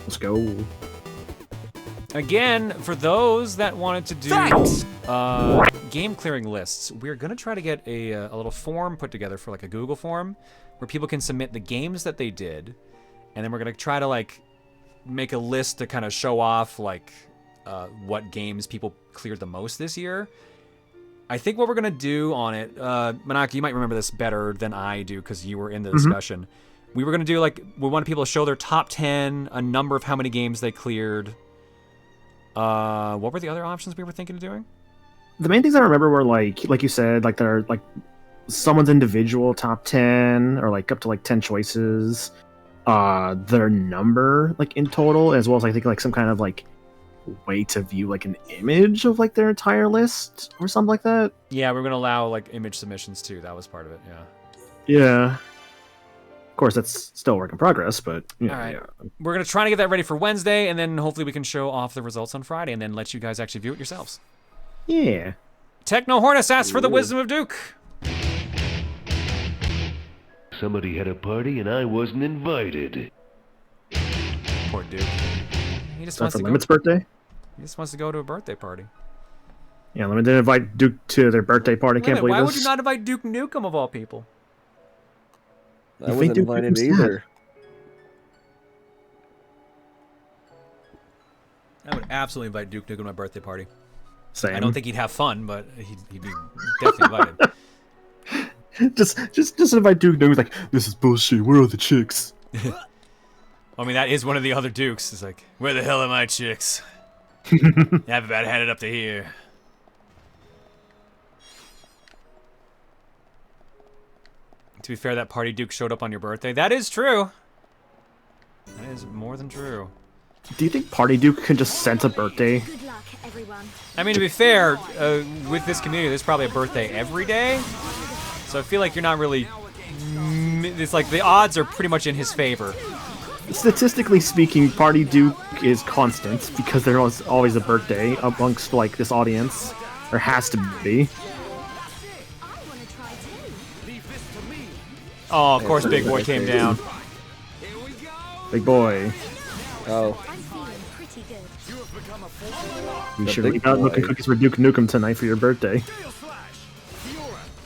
J: Let's go.
A: Again, for those that wanted to do game clearing lists, we're gonna try to get a little form put together for like a Google form where people can submit the games that they did, and then we're gonna try to like make a list to kind of show off like what games people cleared the most this year. I think what we're gonna do on it, Manaki, you might remember this better than I do because you were in the discussion. We were gonna do like, we wanted people to show their top 10, a number of how many games they cleared. What were the other options we were thinking of doing?
J: The main things I remember were like you said, like they're like someone's individual top 10 or like up to like 10 choices, their number like in total, as well as I think like some kind of like way to view like an image of like their entire list or something like that.
A: Yeah, we're gonna allow like image submissions too. That was part of it. Yeah.
J: Yeah. Of course, that's still a work in progress, but yeah.
A: All right.
J: Yeah.
A: We're gonna try to get that ready for Wednesday, and then hopefully we can show off the results on Friday, and then let you guys actually view it yourselves.
J: Yeah.
A: Techno Hornus asks for the wisdom of Duke.
I: Somebody had a party and I wasn't invited.
A: Poor Duke. He just
J: That's
A: wants to
J: Limit's
A: go.
J: birthday?
A: He just wants to go to a birthday party.
J: Yeah, Limit didn't invite Duke to their birthday party. Can't believe
A: Why
J: this.
A: would you not invite Duke Nukem of all people?
B: I wasn't invited either.
A: I would absolutely invite Duke Nukem to my birthday party.
J: Same.
A: I don't think he'd have fun, but he'd be definitely invited.
J: just invite Duke Nukem. Like, this is bullshit. Where are the chicks?
A: I mean, that is one of the other Dukes. It's like, where the hell are my chicks? I've about had it up to here. To be fair, that party Duke showed up on your birthday. That is true. That is more than true.
J: Do you think Party Duke can just sense a birthday?
A: I mean, to be fair, with this community, there's probably a birthday every day. So I feel like you're not really... It's like the odds are pretty much in his favor.
J: Statistically speaking, Party Duke is constant because there's always a birthday amongst like this audience. There has to be.
A: Oh, of course Big Boy came down.
J: Big Boy.
B: Oh.
J: You should leave out looking cookies for Duke Nukem tonight for your birthday.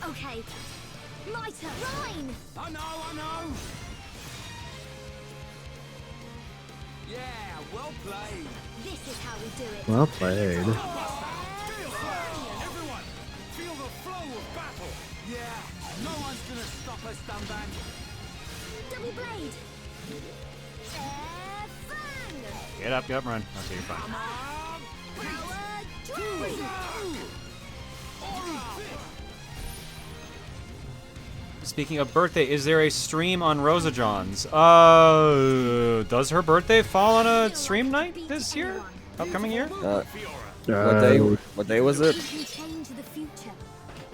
R: Okay. My turn. Mine.
H: I know. Yeah, well played.
R: This is how we do it.
J: Well played.
H: Everyone, feel the flow of battle. Yeah, no one's gonna stop us, Dumban.
R: Double blade.
A: Get up, run. Okay, you're fine. Speaking of birthday, is there a stream on Rosa John's? Does her birthday fall on a stream night this year? Upcoming year?
B: What day was it?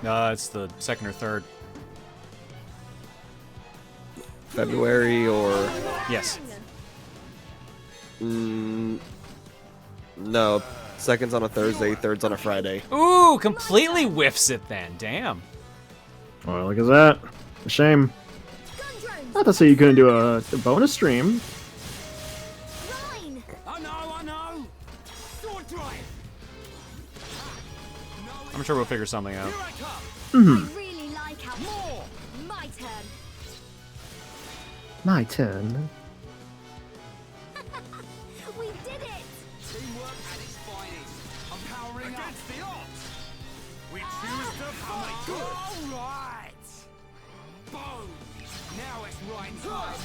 A: It's the 2nd or 3rd.
B: February or...
A: Yes.
B: No. 2nd's on a Thursday, 3rd's on a Friday.
A: Ooh, completely whiffs it then. Damn.
J: Well, look at that. A shame. Not to say you couldn't do a bonus stream.
H: I know. Sword drive.
A: I'm sure we'll figure something out.
J: Mm-hmm.
R: Really like how more. My turn.
J: My turn.
R: We did it.
H: Teamwork at its finest. I'm powering against the odds. We choose to fight. All right. Boom. Now it's right time.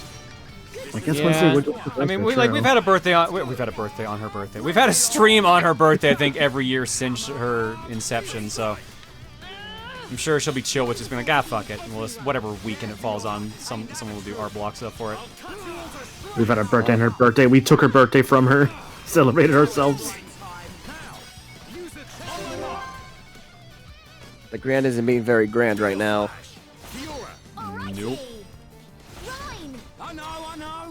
J: I guess Wednesday.
A: I mean, we've had a birthday on her birthday. We've had a stream on her birthday, I think, every year since her inception. So I'm sure she'll be chill with just being like, fuck it. Well, whatever weekend it falls on, someone will do art blocks up for it.
J: We've had a birthday on her birthday. We took her birthday from her, celebrated ourselves.
B: The grand isn't being very grand right now.
A: Nope.
H: I know.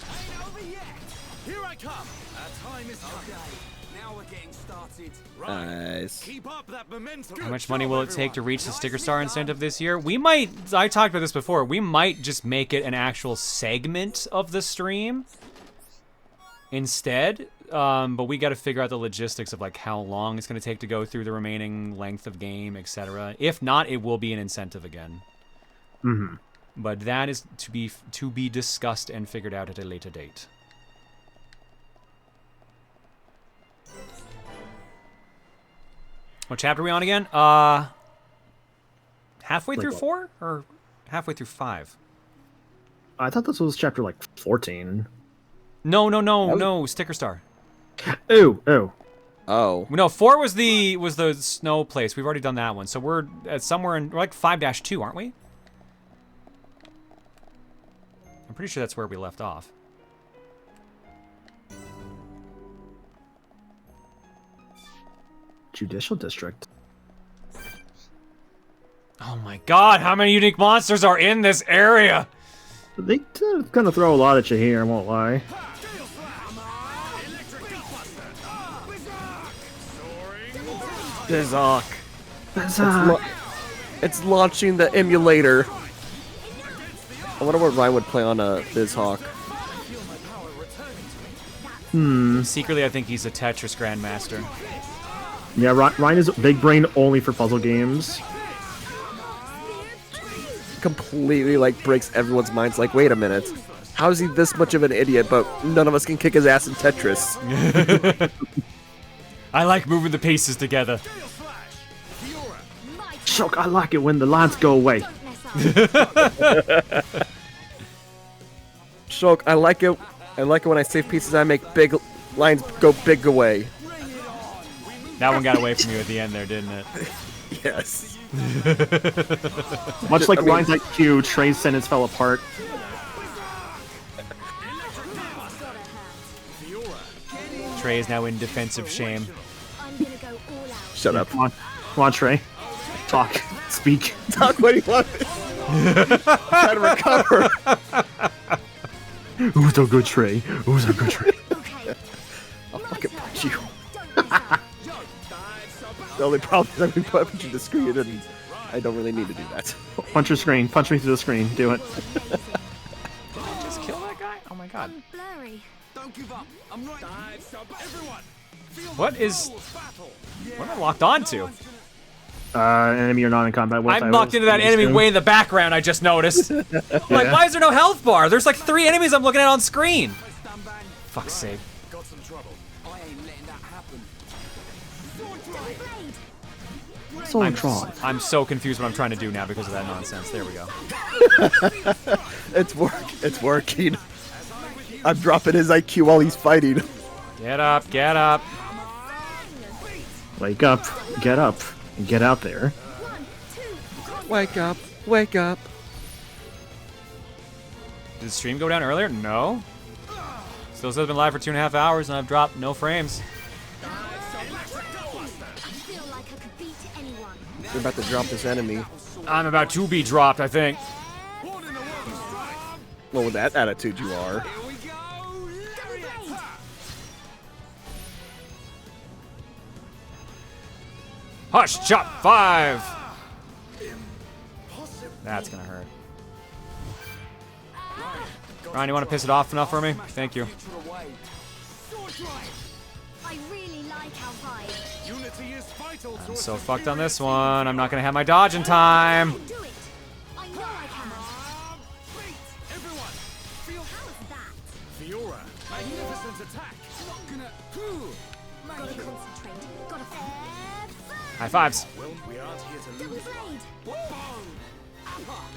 H: Ain't over yet. Here I come. Our time is coming. Okay. Now we're getting started.
B: Nice.
H: Keep up that momentum.
A: How much money will it take to reach the Sticker Star incentive this year? We might, I talked about this before, we might just make it an actual segment of the stream instead. But we got to figure out the logistics of like how long it's going to take to go through the remaining length of game, etc. If not, it will be an incentive again.
J: Mm-hmm.
A: But that is to be discussed and figured out at a later date. What chapter are we on again? Halfway through 4 or halfway through 5?
J: I thought this was chapter like 14.
A: No, Sticker Star.
J: Oh.
A: No, 4 was the snow place. We've already done that one. So we're at somewhere in, we're like 5-2, aren't we? I'm pretty sure that's where we left off.
J: Judicial District.
A: Oh my god, how many unique monsters are in this area?
J: They kind of throw a lot at you here, I won't lie.
B: Bizarre. It's launching the emulator. I wonder what Ryan would play on a BizHawk.
A: Secretly, I think he's a Tetris Grandmaster.
J: Yeah, Ryan is big brain only for puzzle games.
B: Completely like breaks everyone's minds. Like, wait a minute, how is he this much of an idiot? But none of us can kick his ass in Tetris.
A: I like moving the pieces together.
J: Shock, I like it when the lines go away.
B: Shock, I like it. I like it when I save pieces. I make big lines go big away.
A: That one got away from you at the end there, didn't it?
B: Yes.
J: Much like Ryan's IQ, Trey's sentence fell apart.
A: Trey is now in defensive shame.
B: Shut up.
J: Come on, Trey. Talk. Speak.
B: Talk what you want. Try to recover.
J: Who's a good Trey? Who's a good Trey?
B: I'll fucking punch you. The only problem is I'm punching the screen, and I don't really need to do that.
J: Punch your screen. Punch me through the screen. Do it.
A: Just kill that guy? Oh my god.
H: Don't give up. I'm right. Everyone.
A: What is... What am I locked on to?
J: Enemy you're not in combat with.
A: I'm locked into that enemy way in the background, I just noticed. Like, why is there no health bar? There's like 3 enemies I'm looking at on screen. Fuck's sake.
H: Got some trouble. I ain't letting that happen.
A: I'm so confused what I'm trying to do now because of that nonsense. There we go.
B: It's working. I'm dropping his IQ while he's fighting.
A: Get up, get up.
J: Wake up, get up, and get out there.
B: Wake up, wake up.
A: Did the stream go down earlier? No. Still says I've been live for 2.5 hours and I've dropped no frames.
B: We're about to drop this enemy.
A: I'm about to be dropped, I think.
B: Well, with that attitude you are.
A: Hush, chop, 5. That's gonna hurt. Ryan, you want to piss it off enough for me? Thank you.
R: I really like how high.
A: I'm so fucked on this one. I'm not gonna have my dodge in time.
R: I know I can.
H: Everyone, feel how is that? Fiora, magnificent attack. Not gonna.
R: Gotta concentrate. Gotta.
A: High fives.
H: Well, we aren't here to lose.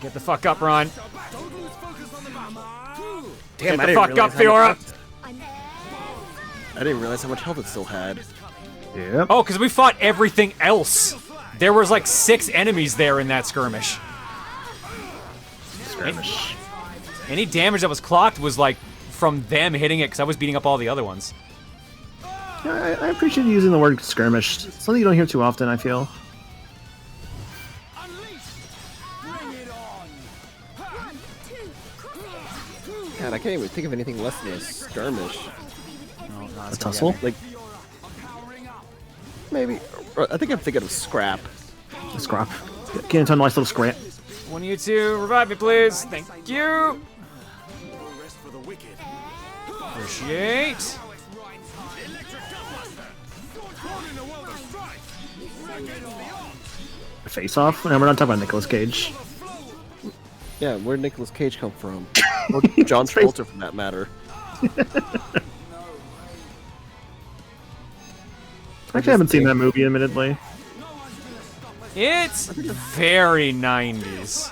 A: Get the fuck up, Ron.
B: Damn,
A: Get the fuck up, Fiora.
B: I didn't realize how much health it still had.
J: Yep.
A: Oh, because we fought everything else. There was like 6 enemies there in that skirmish. Any damage that was clocked was like from them hitting it because I was beating up all the other ones.
J: I appreciate you using the word skirmish. Something you don't hear too often, I feel.
B: God, I can't even think of anything less than a skirmish.
J: A tussle?
B: Like, maybe. I think I'm thinking of scrap.
J: A scrap. Get into a nice little scrap.
A: One of you two, revive me, please. Thank you. Appreciate.
J: Face off? No, we're not talking about Nicolas Cage.
B: Yeah, where'd Nicolas Cage come from? Or John Travolta, for that matter.
J: Actually, I haven't seen that movie, admittedly.
A: It's very 90s.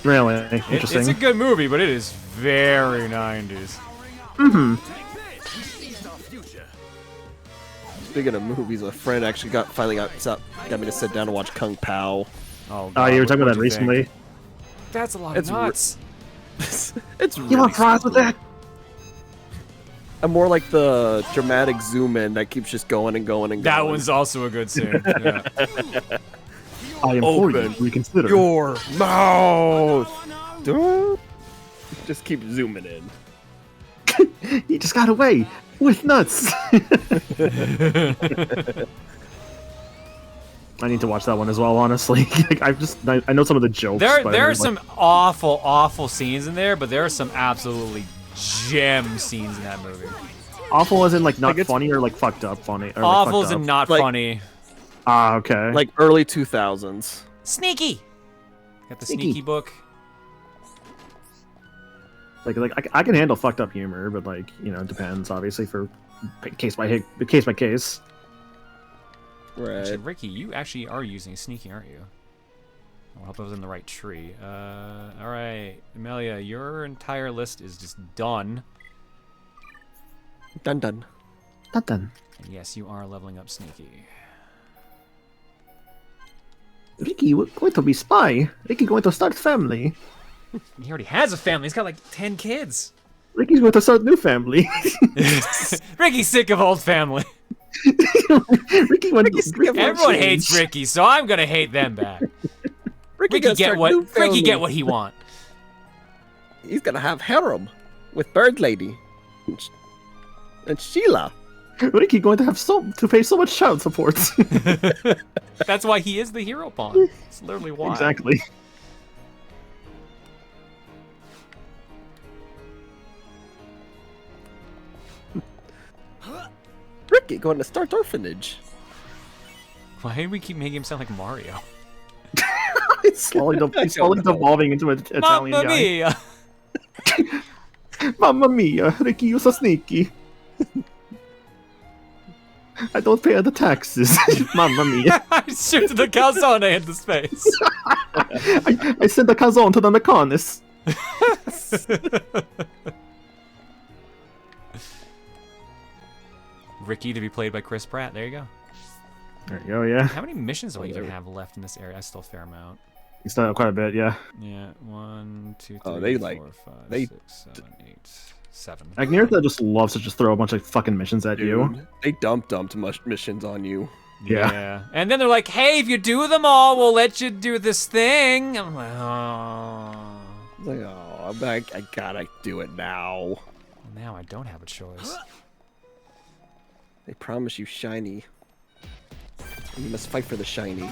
J: Really? Interesting.
A: It's a good movie, but it is very 90s.
J: Mm-hmm.
B: Speaking of movies, a friend actually finally got me to sit down and watch Kung Pao.
A: Oh,
J: God, you were talking about that recently.
A: That's a lot of nuts.
B: It's really
J: You want fries with that?
B: I'm more like the dramatic zoom in that keeps just going and going and going.
A: That one's also a good scene. Yeah.
J: I implore you to reconsider.
B: Your mouth. Don't. Just keep zooming in.
J: He just got away with nuts. I need to watch that one as well, honestly. I know some of the jokes.
A: There are some awful scenes in there, but there are some absolutely gem scenes in that movie.
J: Awful as in like not funny or like fucked up funny? Or,
A: Awful
J: like,
A: as in not funny.
J: Ah, okay.
B: Like early 2000s.
A: Sneaky. Got the sneaky book.
J: Like I can handle fucked up humor, but like, you know, it depends obviously for case by case.
B: Right.
A: Actually, Ricky, you actually are using sneaky, aren't you? I hope I was in the right tree. All right, Amelia, your entire list is just done.
B: Done.
J: Done.
A: And yes, you are leveling up sneaky.
J: Ricky, we're going to be spy. Ricky going to start family.
A: He already has a family. He's got like 10 kids.
J: Ricky's going to start new family.
A: Ricky's sick of old family. Everyone hates Ricky, so I'm gonna hate them back. Ricky get what he want.
B: He's gonna have harem with Bird Lady and Sheila.
J: Ricky going to have to pay so much child support.
A: That's why he is the hero pawn. It's literally why.
J: Exactly.
B: Ricky going to start orphanage.
A: Why do we keep making him sound like Mario?
J: He's slowly devolving into an Italian
A: Mamma
J: guy.
A: mia!
J: Mamma mia, Ricky, you're so sneaky. I don't pay the taxes. Mamma mia.
A: I shoot the calzone into space.
J: I send the calzone to the mechanist.
A: Ricky to be played by Chris Pratt. There you go.
J: There you go, yeah.
A: How many missions do I even have left in this area? I still a fair amount.
J: It's done quite a bit, yeah.
A: Yeah, 1, 2, 3,
B: Oh, they
A: 4,
B: like
A: 5,
B: they
A: 6, 7, 8, 7.
J: Agnirtha just loves to just throw a bunch of fucking missions at you.
B: They dumped missions on you.
J: Yeah.
A: And then they're like, hey, if you do them all, we'll let you do this thing. I'm like, oh.
B: Like, oh, I gotta do it now.
A: Well, now I don't have a choice.
B: They promise you shiny. You must fight for the shiny.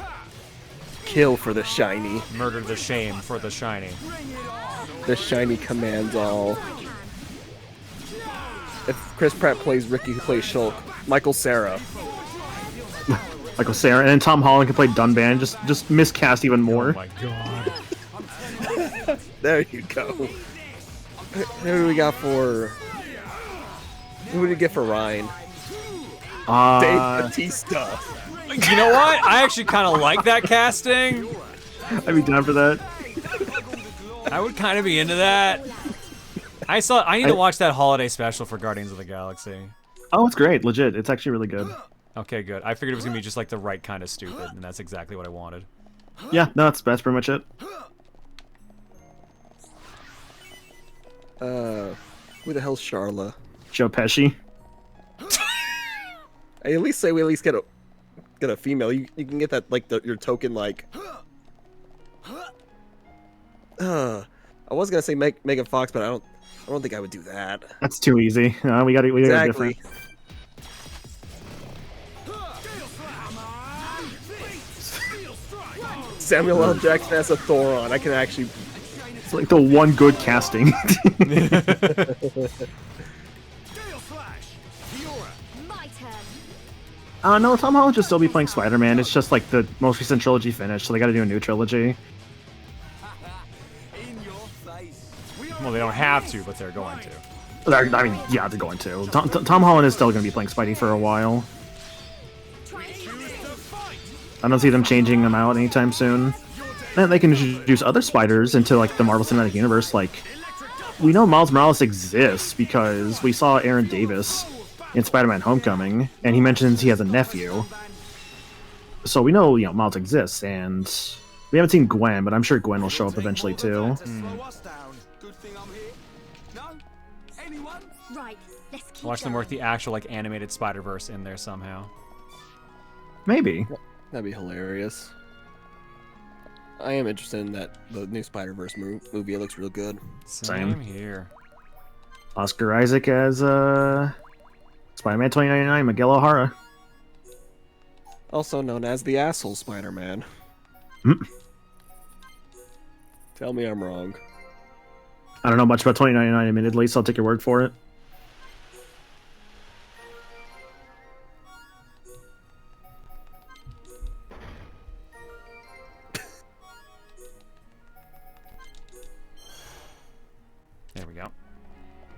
B: Kill for the shiny.
A: Murder the shame for the shiny.
B: The shiny commands all. If Chris Pratt plays Ricky, who plays Shulk, Michael Cera.
J: Michael Cera, and then Tom Holland can play Dunban. Just miscast even more.
A: Oh my god.
B: There you go. Who do we got for? Who do we get for Ryan? Dave Bautista.
A: You know what? I actually kind of like that casting.
J: I'd be down for that.
A: I would kind of be into that. I need to watch that holiday special for Guardians of the Galaxy.
J: Oh, it's great. Legit. It's actually really good.
A: Okay, good. I figured it was going to be just like the right kind of stupid, and that's exactly what I wanted.
J: Yeah, no, that's pretty much it.
B: Who the hell's Charla?
J: Joe Pesci.
B: At least say we at least get a female. You can get that like your token like was gonna say Megan Fox, but I don't think I would do that.
J: That's too easy. We got it
B: Exactly.
J: different.
B: Samuel L. Jackson as a Thoron. I can actually.
J: It's like the one good casting. No, Tom Holland should still be playing Spider-Man. It's just like the most recent trilogy finished, so they got to do a new trilogy.
A: Well, they don't have to, but they're going to.
J: I mean, yeah, they're going to. Tom Holland is still going to be playing Spidey for a while. I don't see them changing them out anytime soon. And they can introduce other spiders into like the Marvel Cinematic Universe. Like, we know Miles Morales exists because we saw Aaron Davis in Spider-Man: Homecoming, and he mentions he has a nephew. So we know, Miles exists, and we haven't seen Gwen, but I'm sure Gwen will show up eventually too.
R: Right, let's keep
A: Watch them work the actual like animated Spider-Verse in there somehow.
J: Maybe.
B: That'd be hilarious. I am interested in the new Spider-Verse movie. It looks real good.
A: Same here.
J: Oscar Isaac as Spider-Man 2099, Miguel O'Hara.
B: Also known as the asshole Spider-Man. Tell me I'm wrong.
J: I don't know much about 2099, admittedly, so I'll take your word for it.
A: There we go.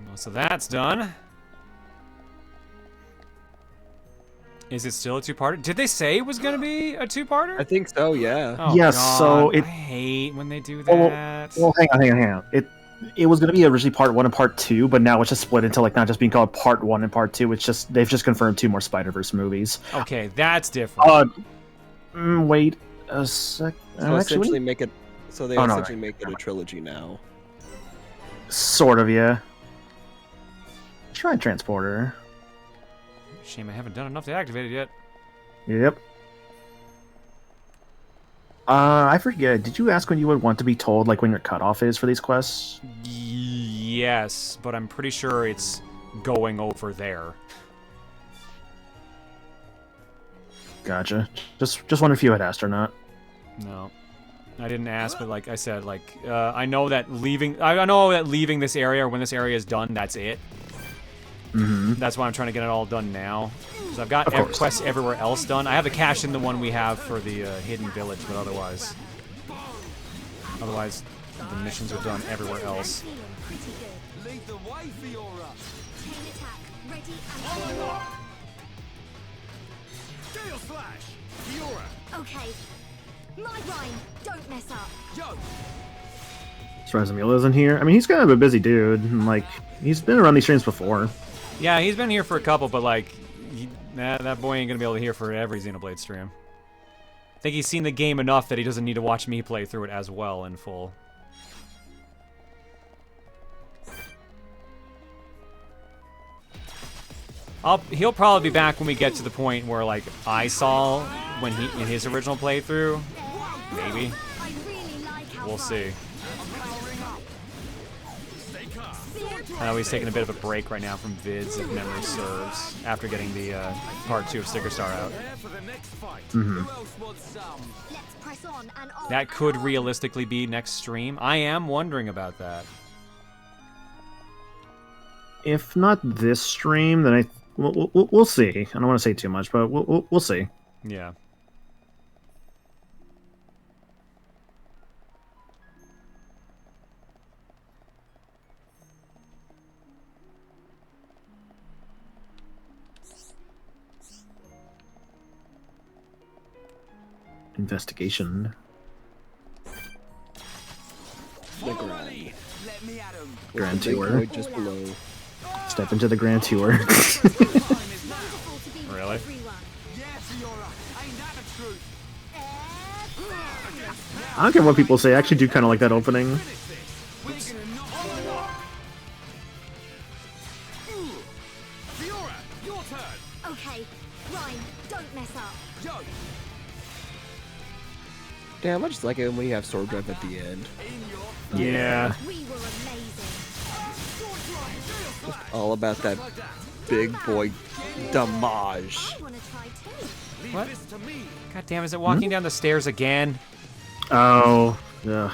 A: Well, so that's done. Is it still a two-parter? Did they say it was going to be a two-parter?
B: I think so, yeah.
A: Oh,
J: yes,
A: God.
J: so it.
A: I hate when they do that.
J: Well, hang on. It was going to be originally part 1 and part 2, but now it's just split into like not just being called part 1 and part 2. It's just they've just confirmed 2 more Spider-Verse movies.
A: Okay, that's different.
J: Wait a sec.
B: So essentially make it. So they
J: Oh, no,
B: essentially
J: right.
B: make it a trilogy now.
J: Sort of, yeah. Try Transporter.
A: Shame I haven't done enough to activate it yet.
J: Yep. I forget. Did you ask when you would want to be told, like, when your cutoff is for these quests?
A: Yes, but I'm pretty sure it's going over there.
J: Gotcha. Just wonder if you had asked or not.
A: No, I didn't ask, but like I said, I know that leaving this area, or when this area is done, that's it.
J: Mm-hmm.
A: That's why I'm trying to get it all done now. Because I've got quests everywhere else done. I have to cash in the one we have for the hidden village, but otherwise the missions are done everywhere else.
H: Lead the way, Fiora.
R: Chain attack, ready and
H: Gale Slash, Fiora.
R: Okay. My rhyme, don't mess up.
H: Yo.
J: Strazamil isn't here. I mean, he's kind of a busy dude. And, like, he's been around these streams before.
A: Yeah, he's been here for a couple, but like, that boy ain't gonna be able to hear for every Xenoblade stream. I think he's seen the game enough that he doesn't need to watch me play through it as well in full. He'll probably be back when we get to the point where like I saw when in his original playthrough. Maybe. We'll see. I know he's taking a bit of a break right now from vids, if memory serves, after getting the part 2 of Sticker Star out.
J: Mm-hmm.
A: That could realistically be next stream. I am wondering about that.
J: If not this stream, then we'll see. I don't want to say too much, but we'll see.
A: Yeah.
J: Investigation.
B: The Grand.
J: Grand Tour.
B: Just below.
J: Step into the Grand Tour.
A: Really?
J: I don't care what people say. I actually do kind of like that opening.
R: Okay, Rhyme, don't mess up.
B: Damn, I just like it when you have sword drive at the end.
J: Yeah.
B: Just all about that big boy damage.
A: What? God damn, is it walking down the stairs again?
J: Oh, yeah.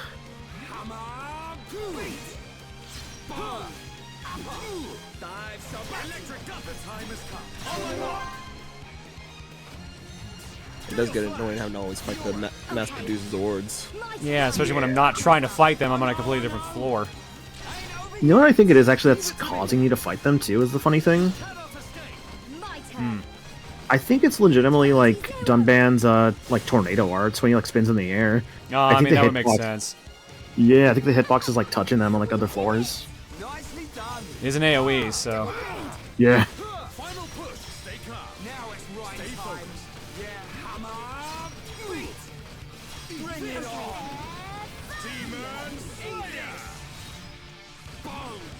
B: It does get annoying having to always fight the mass-produced Zords.
A: Yeah, especially when I'm not trying to fight them, I'm on a completely different floor.
J: You know what I think it is actually that's causing you to fight them too, is the funny thing? I think it's legitimately like Dunban's like tornado arts when he like spins in the air.
A: Oh, I mean,
J: the
A: that would make
J: hitbox-
A: sense.
J: Yeah, I think the hitbox is like touching them on like other floors.
A: It is an AoE, so...
J: Yeah.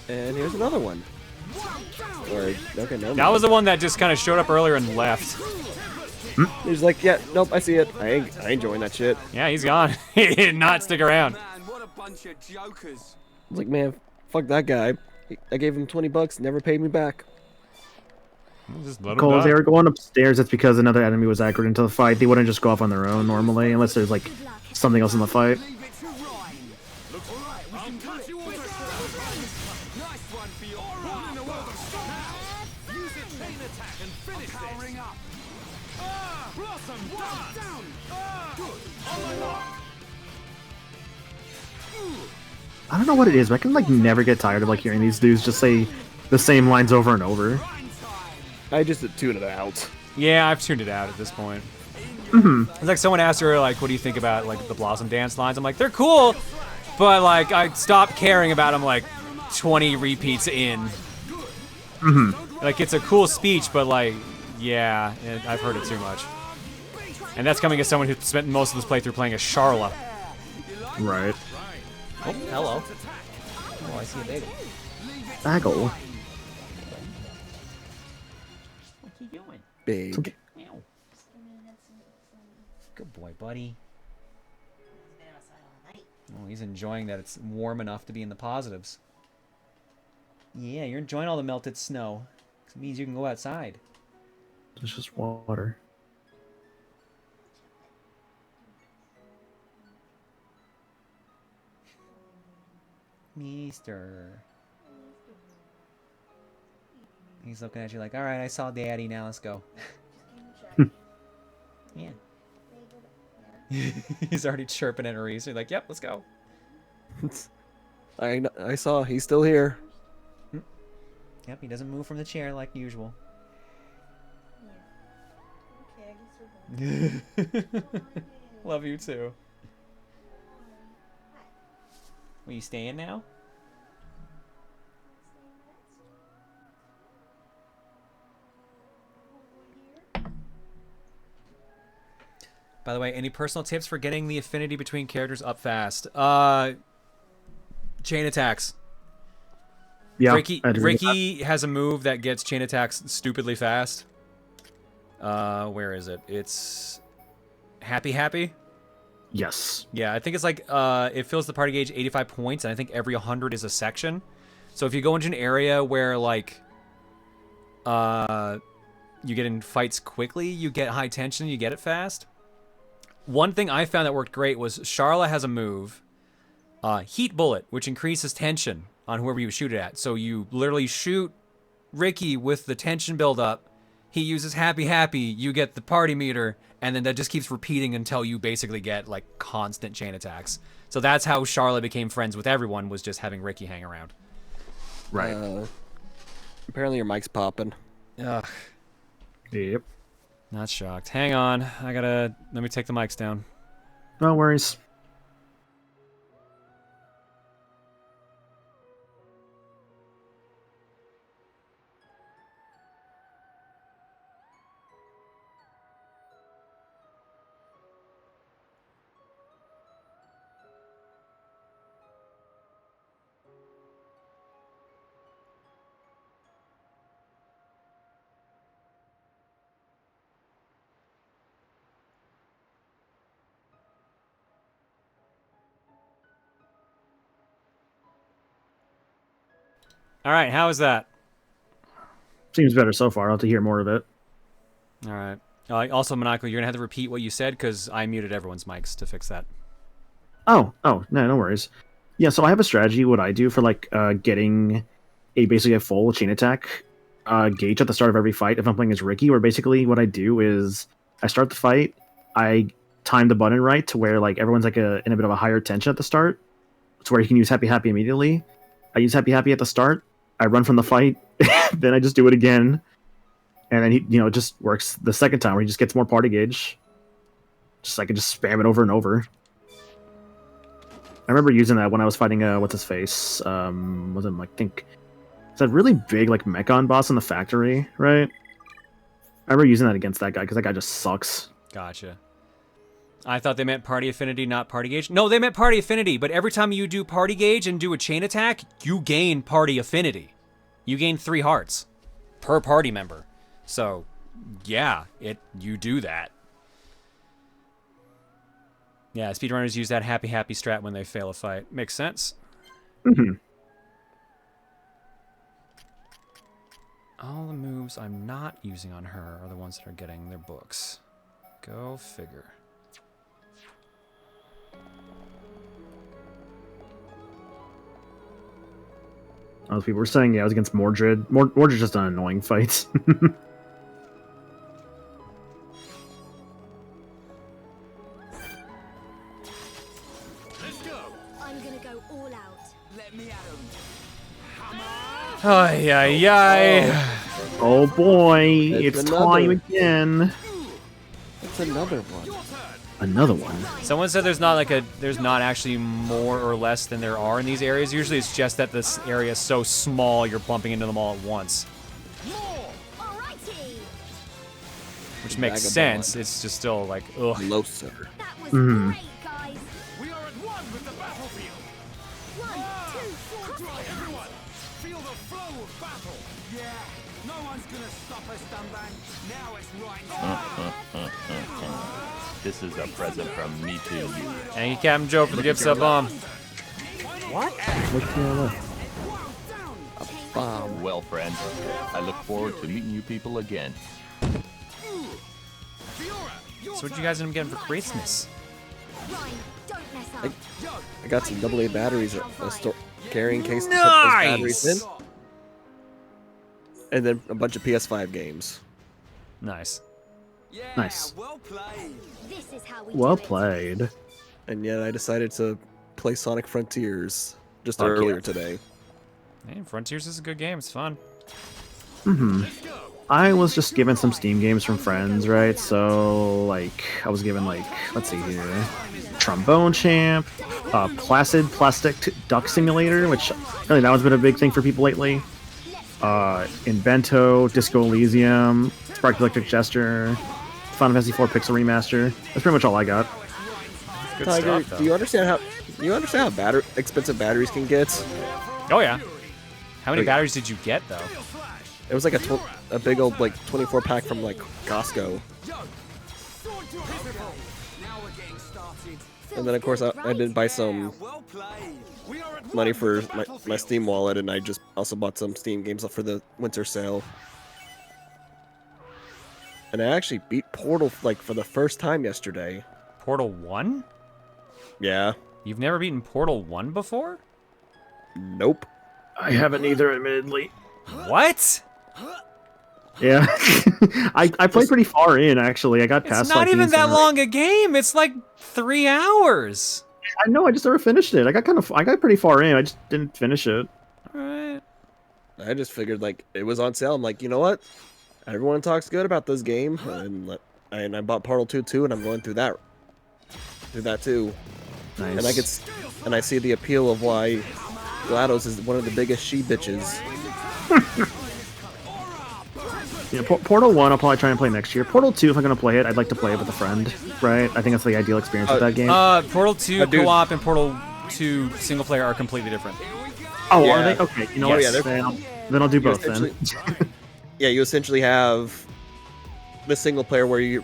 B: And here's another one. Or, okay, no.
A: That was the one that just kind of showed up earlier and left.
B: He's like, yeah, nope, I see it. I ain't enjoying that shit.
A: Yeah, he's gone. He did not stick around.
B: I was like, man, fuck that guy. I gave him $20, never paid me back.
A: Just let him
J: Cole, if
A: die.
J: they were going upstairs, it's because another enemy was aggroed into the fight. They wouldn't just go off on their own normally, unless there's like something else in the fight. I don't know what it is, but I can like never get tired of like hearing these dudes just say the same lines over and over.
B: I just tune it out.
A: Yeah, I've tuned it out at this point. It's like someone asked her, like, what do you think about like the Blossom Dance lines? I'm like, they're cool, but like I stopped caring about them like 20 repeats in. Like it's a cool speech, but like, yeah, I've heard it too much. And that's coming as someone who spent most of this playthrough playing as Charla.
J: Right.
A: Oh, hello. Oh, I see a bagel.
J: Bagel.
V: What you doing?
B: Big.
V: Ow. Good boy, buddy.
A: Oh, he's enjoying that it's warm enough to be in the positives. Yeah, you're enjoying all the melted snow. 'Cause it means you can go outside.
J: It's just water.
A: Meester. He's looking at you like, alright, I saw Daddy, now let's go. Yeah. He's already chirping at Reese. He's like, yep, let's go.
B: I saw, he's still here.
A: Yep, he doesn't move from the chair like usual. Love you too. Are you staying now? By the way, any personal tips for getting the affinity between characters up fast? Chain attacks.
J: Yeah,
A: Ricky has a move that gets chain attacks stupidly fast. Where is it? It's Happy.
J: Yes.
A: Yeah, I think it's like it fills the party gauge 85 points, and I think every 100 is a section. So if you go into an area where like you get in fights quickly, you get high tension, you get it fast. One thing I found that worked great was Charla has a move, Heat Bullet, which increases tension on whoever you shoot it at. So you literally shoot Ricky with the tension buildup. He uses Happy, you get the party meter, and then that just keeps repeating until you basically get like constant chain attacks. So that's how Charlotte became friends with everyone, was just having Ricky hang around.
J: Right.
B: Apparently your mic's popping.
A: Ugh.
J: Yep.
A: Not shocked. Hang on. Let me take the mics down.
J: No worries.
A: All right, how is that?
J: Seems better so far. I'll have to hear more of it.
A: All right. Also, Monaco, you're gonna have to repeat what you said because I muted everyone's mics to fix that.
J: Oh, no worries. Yeah, so I have a strategy. What I do for like getting basically a full chain attack gauge at the start of every fight if I'm playing as Ricky, where basically what I do is I start the fight, I time the button right to where like everyone's like in a bit of a higher tension at the start, to where you can use Happy Happy immediately. I use Happy Happy at the start, I run from the fight, then I just do it again, and then it just works the second time where he just gets more party gauge. Just I can just spam it over and over. I remember using that when I was fighting what's his face? Was it I think it's that really big like Mechon boss in the factory, right? I remember using that against that guy because that guy just sucks.
A: Gotcha. I thought they meant party affinity, not party gauge. No, they meant party affinity, but every time you do party gauge and do a chain attack, you gain party affinity. You gain 3 hearts per party member. So, yeah, you do that. Yeah, speedrunners use that happy happy strat when they fail a fight. Makes sense.
J: Mm-hmm.
A: All the moves I'm not using on her are the ones that are getting their books. Go figure.
J: Other people were saying, yeah, I was against Mordred. Mordred's just an annoying fight.
R: I'm gonna go all out. Let me at him.
A: Ay, ay, ay.
J: Oh boy, it's time again.
B: It's another one.
J: Another one.
A: Someone said there's not actually more or less than there are in these areas. Usually it's just that this area is so small you're bumping into them all at once. Which makes sense. It's just still like, ugh.
B: Closer.
J: Mm-hmm.
H: We are at one with the battlefield. 1, 2, 4, everyone. Feel the flow of battle. Yeah. No one's gonna stop us, Dunbang. Now it's right.
L: This is a present from me to you.
A: Thank you, Captain Joe, for the gift sub bomb.
B: What? What's going on? A bomb.
L: Well, friends, I look forward to meeting you people again.
A: So what you guys end up getting for Christmas?
B: I got some AA batteries, a carrying case to put
A: Nice!
B: those batteries in. And then a bunch of PS5 games.
A: Nice.
J: Nice.
H: Well played.
R: This is how we
J: Well played.
B: And yet I decided to play Sonic Frontiers just
J: Fuck
B: earlier
J: yeah.
B: today.
A: Hey, Frontiers is a good game. It's fun.
J: Mm-hmm. I was just given some Steam games from friends, right? So, like, I was given, like, let's see here. Trombone Champ, Placid Plastic Duck Simulator, which really that one's been a big thing for people lately. Invento, Disco Elysium, Spark Electric Gesture, Final Fantasy IV Pixel Remaster. That's pretty much all I got.
A: Good
B: Tiger,
A: stuff, though.
B: do you understand how expensive batteries can get?
A: Oh yeah. How many
B: Like-
A: batteries did you get though?
B: It was like a big old like 24 pack from like Costco. And then of course I did buy some money for my Steam wallet, and I just also bought some Steam games for the winter sale. And I actually beat Portal like for the first time yesterday.
A: Portal 1?
B: Yeah.
A: You've never beaten Portal 1 before?
B: Nope.
J: I haven't either, admittedly.
A: What?
J: Yeah. I played pretty far in, actually. I got past
A: It's not
J: like, the
A: even that
J: incineration.
A: long a game. It's like 3 hours.
J: I know, I just never finished it. I got pretty far in, I just didn't finish it.
A: Alright.
B: I just figured like it was on sale. I'm like, you know what? Everyone talks good about this game, and I bought Portal 2 too, and I'm going through that too.
J: Nice.
B: And I see the appeal of why GLaDOS is one of the biggest she bitches.
J: Yeah, Portal 1 I'll probably try and play next year. Portal 2, if I'm going to play it, I'd like to play it with a friend, right? I think that's the ideal experience with that game.
A: Portal 2 co-op and Portal 2 single player are completely different.
J: Oh,
B: Yeah.
J: are they? Okay, you know what?
B: Yeah,
J: Then I'll do both then.
B: Yeah, you essentially have the single player where you're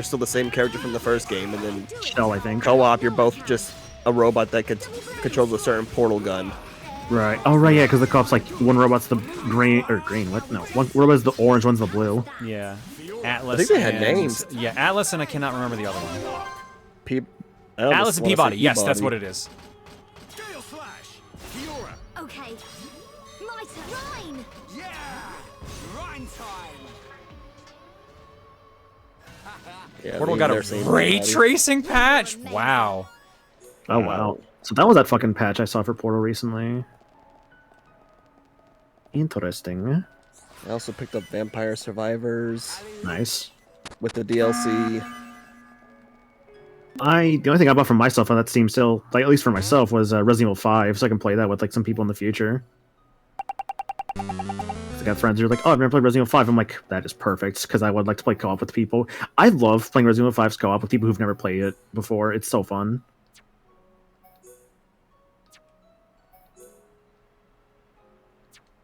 B: still the same character from the first game, and then
J: Shell, I think.
B: co-op, you're both just a robot that controls a certain portal gun.
J: Right. Oh, right, yeah, because the co-op's like one robot's the green, what? No, one robot's the orange, one's the blue.
A: Yeah. Atlas.
B: I think they had
A: and,
B: names.
A: Yeah, Atlas, and I cannot remember the other one.
B: almost
A: Atlas and
B: wanna
A: Peabody.
B: say
A: Yes, that's
B: Peabody.
A: what it is.
R: Okay. My turn. Rhine.
K: Rhine time.
B: Yeah,
A: Portal
B: they-
A: got
B: they're
A: a
B: saying
A: ray
B: Peabody.
A: tracing patch. Wow.
J: Oh, wow. So that was that fucking patch I saw for Portal recently. Interesting.
B: I also picked up Vampire Survivors.
J: Nice.
B: With the DLC.
J: The only thing I bought for myself on that Steam still, like at least for myself, was Resident Evil 5, so I can play that with like some people in the future. I got friends who are like, "Oh, I've never played Resident Evil 5." I'm like, that is perfect because I would like to play co-op with people. I love playing Resident Evil 5's co-op with people who've never played it before. It's so fun.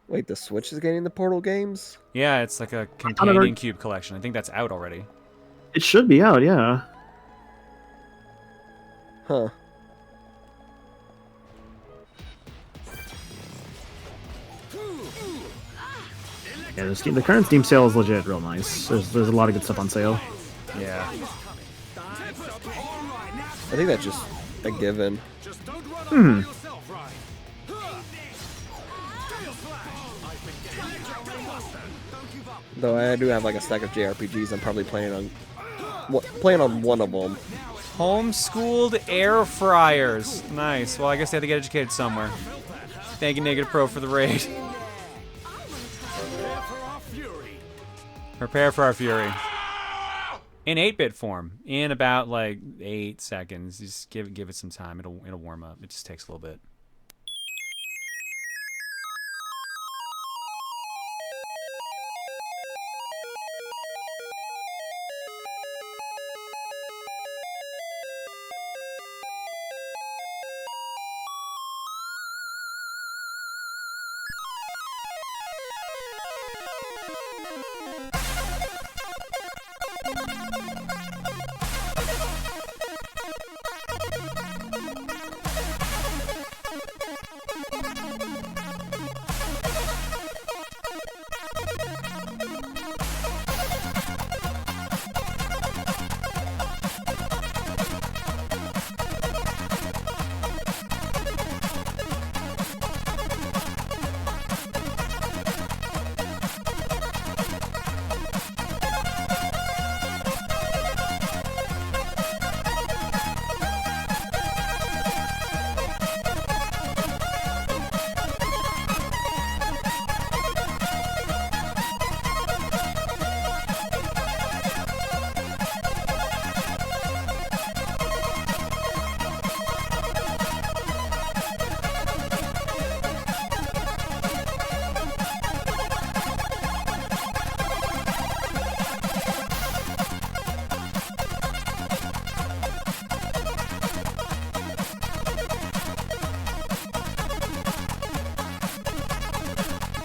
B: Wait, the Switch is getting the Portal games?
A: Yeah, it's like a companion cube collection. I think that's out already.
J: It should be out, yeah.
B: Huh.
J: Yeah, the current Steam sale is legit real nice. There's a lot of good stuff on sale.
A: Yeah.
B: I think that's just a given.
J: Hmm.
B: Though I do have like a stack of JRPGs. I'm probably playing on one of them.
A: Homeschooled air fryers. Nice. Well, I guess they had to get educated somewhere. Thank you, Negative Pro, for the raid. Prepare for our fury. In 8-bit form. In about like 8 seconds. Just give it some time. It'll warm up. It just takes a little bit.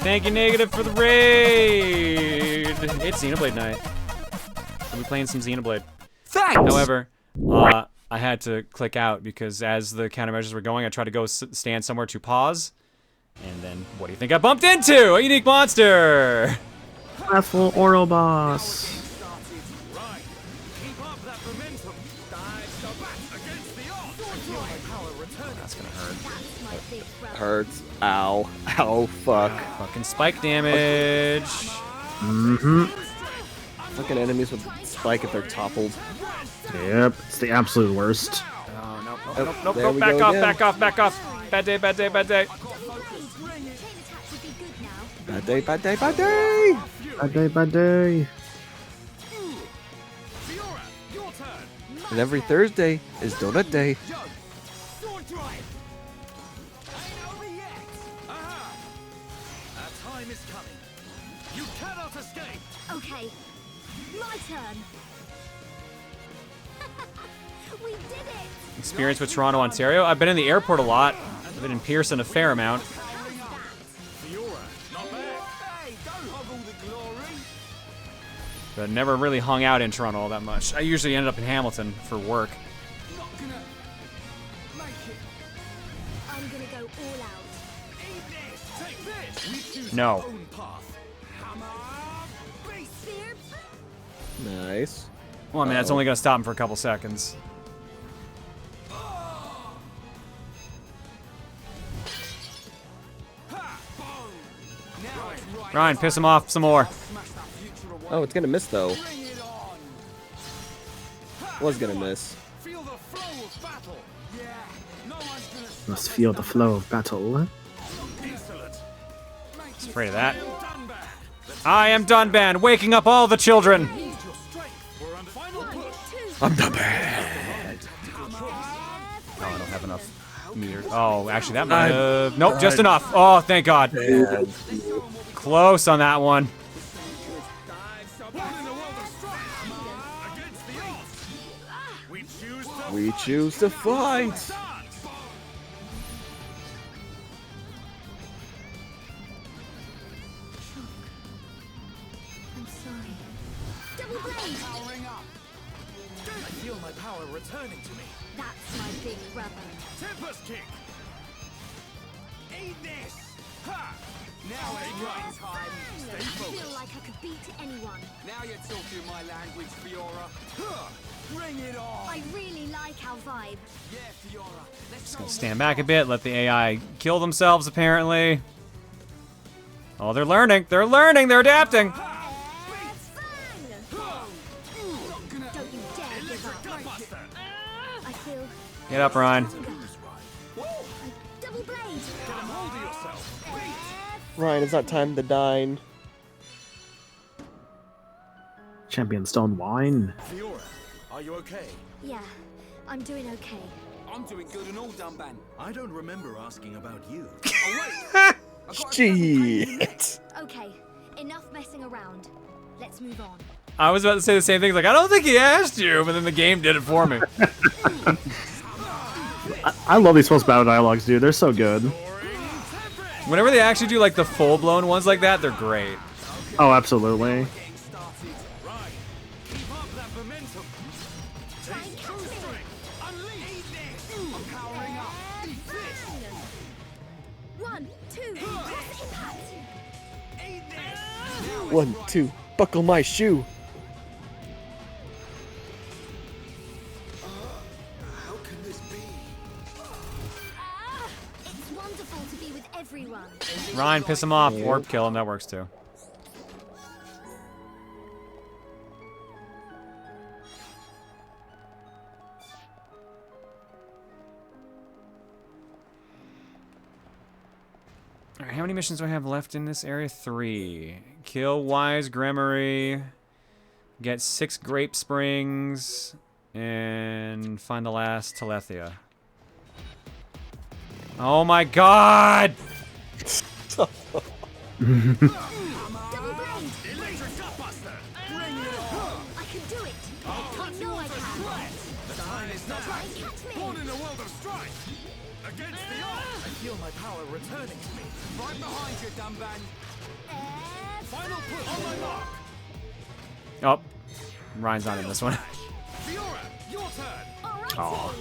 A: Thank you, Negative, for the raid. It's Xenoblade night. We'll be playing some Xenoblade.
E: Thanks!
A: However, I had to click out because as the countermeasures were going, I tried to go stand somewhere to pause. And then, what do you think I bumped into? A unique monster!
J: Wrathful Oro Boss.
A: That's gonna hurt.
B: Hurts. Ow. Ow, fuck.
A: Fucking spike damage.
J: Mm-hmm.
B: Fucking enemies with spike if they're toppled.
J: Yep, it's the absolute worst.
A: Oh,
B: Oh,
A: nope. Back off. Bad day.
J: Bad day.
B: Bad day.
J: Bad day.
B: And every Thursday is Donut Day.
R: Okay, my turn. We did it.
A: Experience with Toronto, Ontario. I've been in the airport a lot. I've been in Pearson a fair amount. But never really hung out in Toronto all that much. I usually ended up in Hamilton for work.
R: I'm gonna go all out.
A: No.
B: Nice.
A: Well, I mean, that's only gonna stop him for a couple seconds. Ryan, piss him off some more.
B: Oh, it's gonna miss though. Was gonna miss.
J: Must feel the flow of battle.
A: Just afraid of that. I am Dunban, waking up all the children.
B: I'm Dunban.
A: Oh, I don't have enough meters. Oh, actually, that might. Nope, just enough. Oh, thank God.
B: Man.
A: Close on that one.
B: We choose to fight.
R: I'm sorry. Double blade!
K: I feel my power returning to me.
R: That's my big brother.
K: Tempest kick. Eat this. Ha! Now it's right time. Stay
R: I feel
K: focused.
R: like I could beat anyone.
K: Now you're talking my language, Fiora. Huh! Bring it on.
R: I really like our vibe.
K: Yeah, Fiora. Let's
A: Just gonna stand back a bit, let the AI kill themselves, apparently. Oh, they're learning. They're learning. They're adapting.
R: Don't you dare give up. I feel
A: Get up, Ryan.
R: double blade.
B: Ryan, it's not time to dine.
J: Champion Stone Wine.
K: Fiora, are you okay?
R: Yeah, I'm doing okay.
K: I'm doing good and all, Dunban. I don't remember asking about you.
B: Shit.
R: Okay, enough messing around. Let's move on.
A: I was about to say the same thing. Like, I don't think he asked you, but then the game did it for me.
J: I love these post battle dialogues, dude. They're so good.
A: Whenever they actually do like the full-blown ones like that, they're great.
J: Oh, absolutely.
R: One, two, cross impact.
B: 1, 2, buckle my shoe.
R: It's wonderful to be with everyone.
A: Ryan, piss him off. Orb kill him. That works too. Alright, how many missions do I have left in this area? 3. Kill Wise Gremory. Get 6 Grape Springs. And find the last Telethia. Oh my God!
R: Double blade. I can do it. I know I can.
K: The time is now.
R: Try and catch me.
K: Born in a world of strife. Against the odds. I feel my power returning to me. Right behind you, Dunban. Final push on my mark.
A: Oh. Ryan's not in this one.
K: Fiora, your turn.
A: Aw.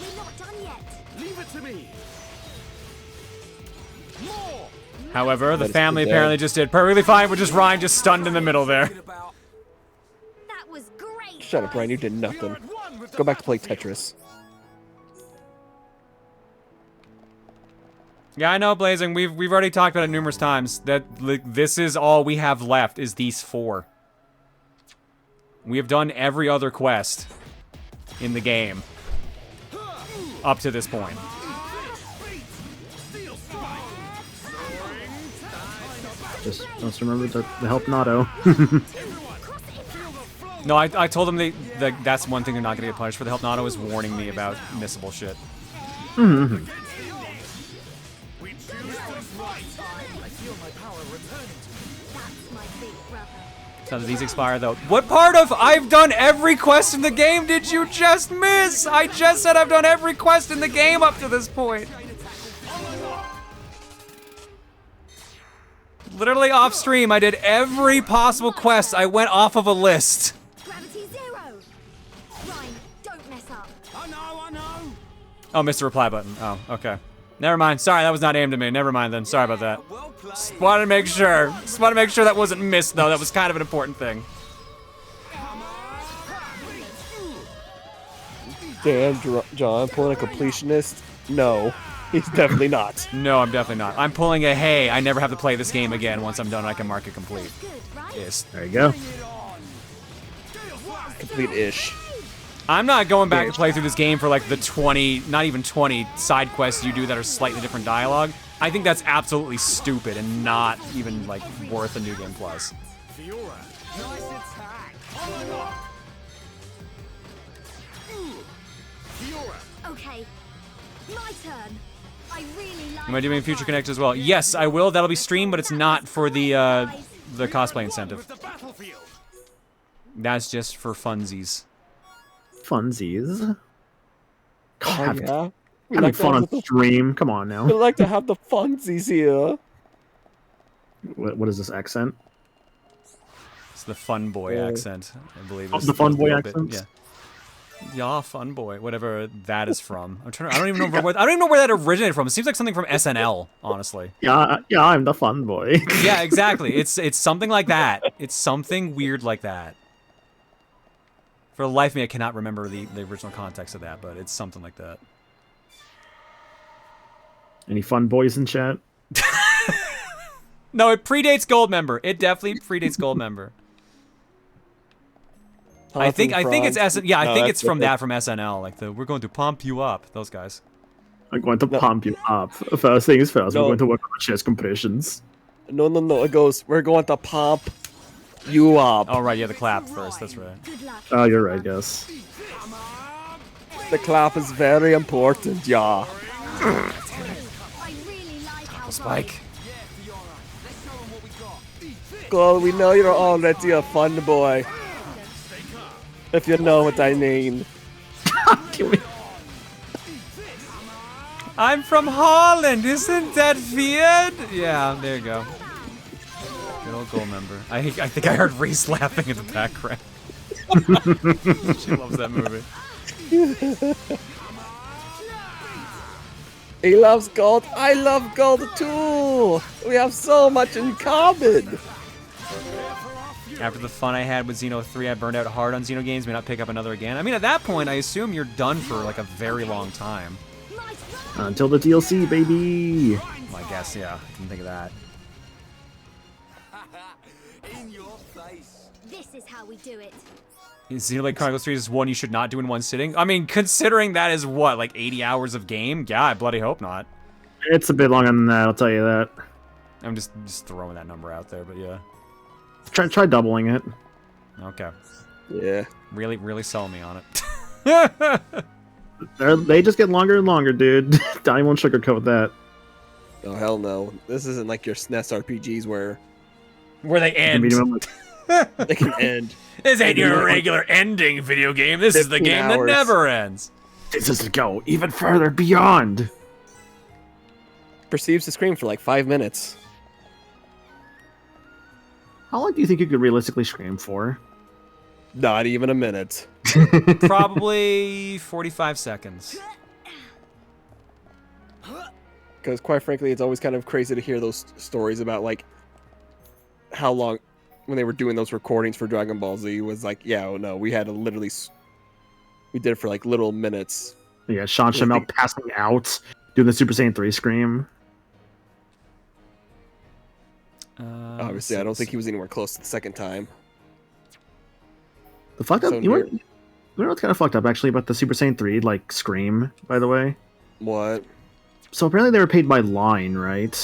R: We're not done yet.
K: Leave it to me. More.
A: However, the
B: That is
A: family
B: good.
A: apparently just did perfectly fine with just Ryan just stunned in the middle there.
R: That was great.
B: Shut up, Ryan. You did nothing. Go back to play Tetris.
A: Yeah, I know, Blazing. We've already talked about it numerous times. That this is all we have left is these 4. We have done every other quest in the game up to this point.
J: Just remember the help Nato.
A: No, I told them that's one thing they're not going to get punished for. The help Nato is warning me about missable shit.
J: Mm-hmm.
A: So do these expire though? What part of I've done every quest in the game did you just miss? I just said I've done every quest in the game up to this point. Literally off stream, I did every possible quest. I went off of a list.
R: Gravity 0. Ryan, don't mess up.
K: I know.
A: Oh, missed the reply button. Oh, okay. Never mind. Sorry, that was not aimed at me. Never mind then. Sorry about that. Just wanted to make sure. Just wanted to make sure that wasn't missed, though. That was kind of an important thing.
B: Damn, John, pulling a completionist? No, he's definitely not.
A: No, I'm definitely not. I'm pulling a hey, I never have to play this game again. Once I'm done, I can mark it complete. Yes.
J: There you go.
B: Complete-ish.
A: I'm not going back to play through this game for like the 20, not even 20 side quests you do that are slightly different dialogue. I think that's absolutely stupid and not even like worth a New Game Plus.
R: Okay, my turn. I really like.
A: Am I doing Future Connect as well? Yes, I will. That'll be streamed, but it's not for the cosplay incentive. That's just for funsies.
J: Funsies.
B: Oh, yeah.
J: Having fun on stream. Come on now.
B: We like to have the funsies here.
J: What is this accent?
A: It's the fun boy accent, I believe.
J: Oh, the fun boy accent.
A: Yeah. Yeah, fun boy. Whatever that is from. I don't even know where. I don't even know where that originated from. It seems like something from SNL, honestly.
J: Yeah, I'm the fun boy.
A: Yeah, exactly. It's something like that. It's something weird like that. For the life of me, I cannot remember the original context of that, but it's something like that.
J: Any fun boys in chat?
A: No, it predates Goldmember. It definitely predates Goldmember. I think it's I think it's from SNL. Like we're going to pump you up. Those guys.
J: I'm going to pump you up. First things first. We're going to work on chest compressions.
B: No. It goes. We're going to pump you up.
A: Oh right, yeah, the clap first. That's right.
J: Oh, you're right. Yes.
B: The clap is very important, yeah.
A: Spike.
B: Girl, we know you're already a fun boy. If you know what I mean.
A: I'm from Holland, isn't that weird? Yeah, there you go. Good old Goldmember. I think I heard Reese laughing in the background. She loves that movie.
B: He loves gold. I love gold too. We have so much in common.
A: After the fun I had with Xeno 3, I burned out hard on Xeno games. May not pick up another again. I mean, at that point, I assume you're done for like a very long time.
J: Until the DLC, baby.
A: Well, I guess, yeah. I can think of that.
R: In your face. This is how we do it.
A: Xenoblade Chronicles 3 is one you should not do in one sitting. I mean, considering that is what, like 80 hours of game? Yeah, I bloody hope not.
J: It's a bit longer than that, I'll tell you that.
A: I'm just throwing that number out there, but yeah.
J: Try doubling it.
A: Okay.
B: Yeah.
A: Really sell me on it.
J: They just get longer and longer, dude. I won't sugarcoat that.
B: Oh hell no! This isn't like your SNES RPGs where
A: they end.
B: They can end.
A: This ain't your regular ending video game. This is the game that never ends.
J: This is to go even further beyond.
B: Perceives to scream for like 5 minutes.
J: How long do you think you could realistically scream for?
B: Not even a minute.
A: Probably 45 seconds.
B: Because quite frankly, it's always kind of crazy to hear those stories about like how long when they were doing those recordings for Dragon Ball Z was like, yeah, oh no, we had to literally we did it for like little minutes.
J: Yeah, Sean Shamel passing out, doing the Super Saiyan 3 scream.
B: Obviously, I don't think he was anywhere close to the second time.
J: The fucked up. You know what's kind of fucked up actually about the Super Saiyan 3 like scream, by the way?
B: What?
J: So apparently they were paid by line, right?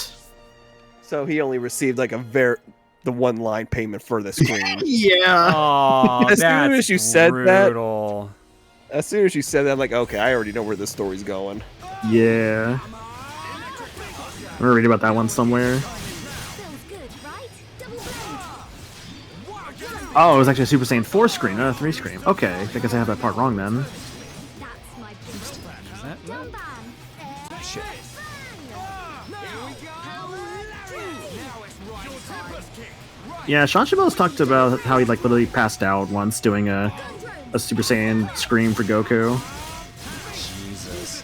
B: So he only received like the one line payment for the scream.
J: Yeah.
A: Oh,
B: as soon as you said
A: brutal.
B: That, as soon as you said that, I'm like, okay, I already know where this story's going.
J: Yeah. I'm gonna read about that one somewhere. Oh, it was actually a Super Saiyan 4 screen, not a 3 screen. Okay, I guess I have that part wrong then.
A: Shit.
J: Yeah, Sean Shabel's talked about how he like literally passed out once doing a Super Saiyan scream for Goku.
A: Jesus.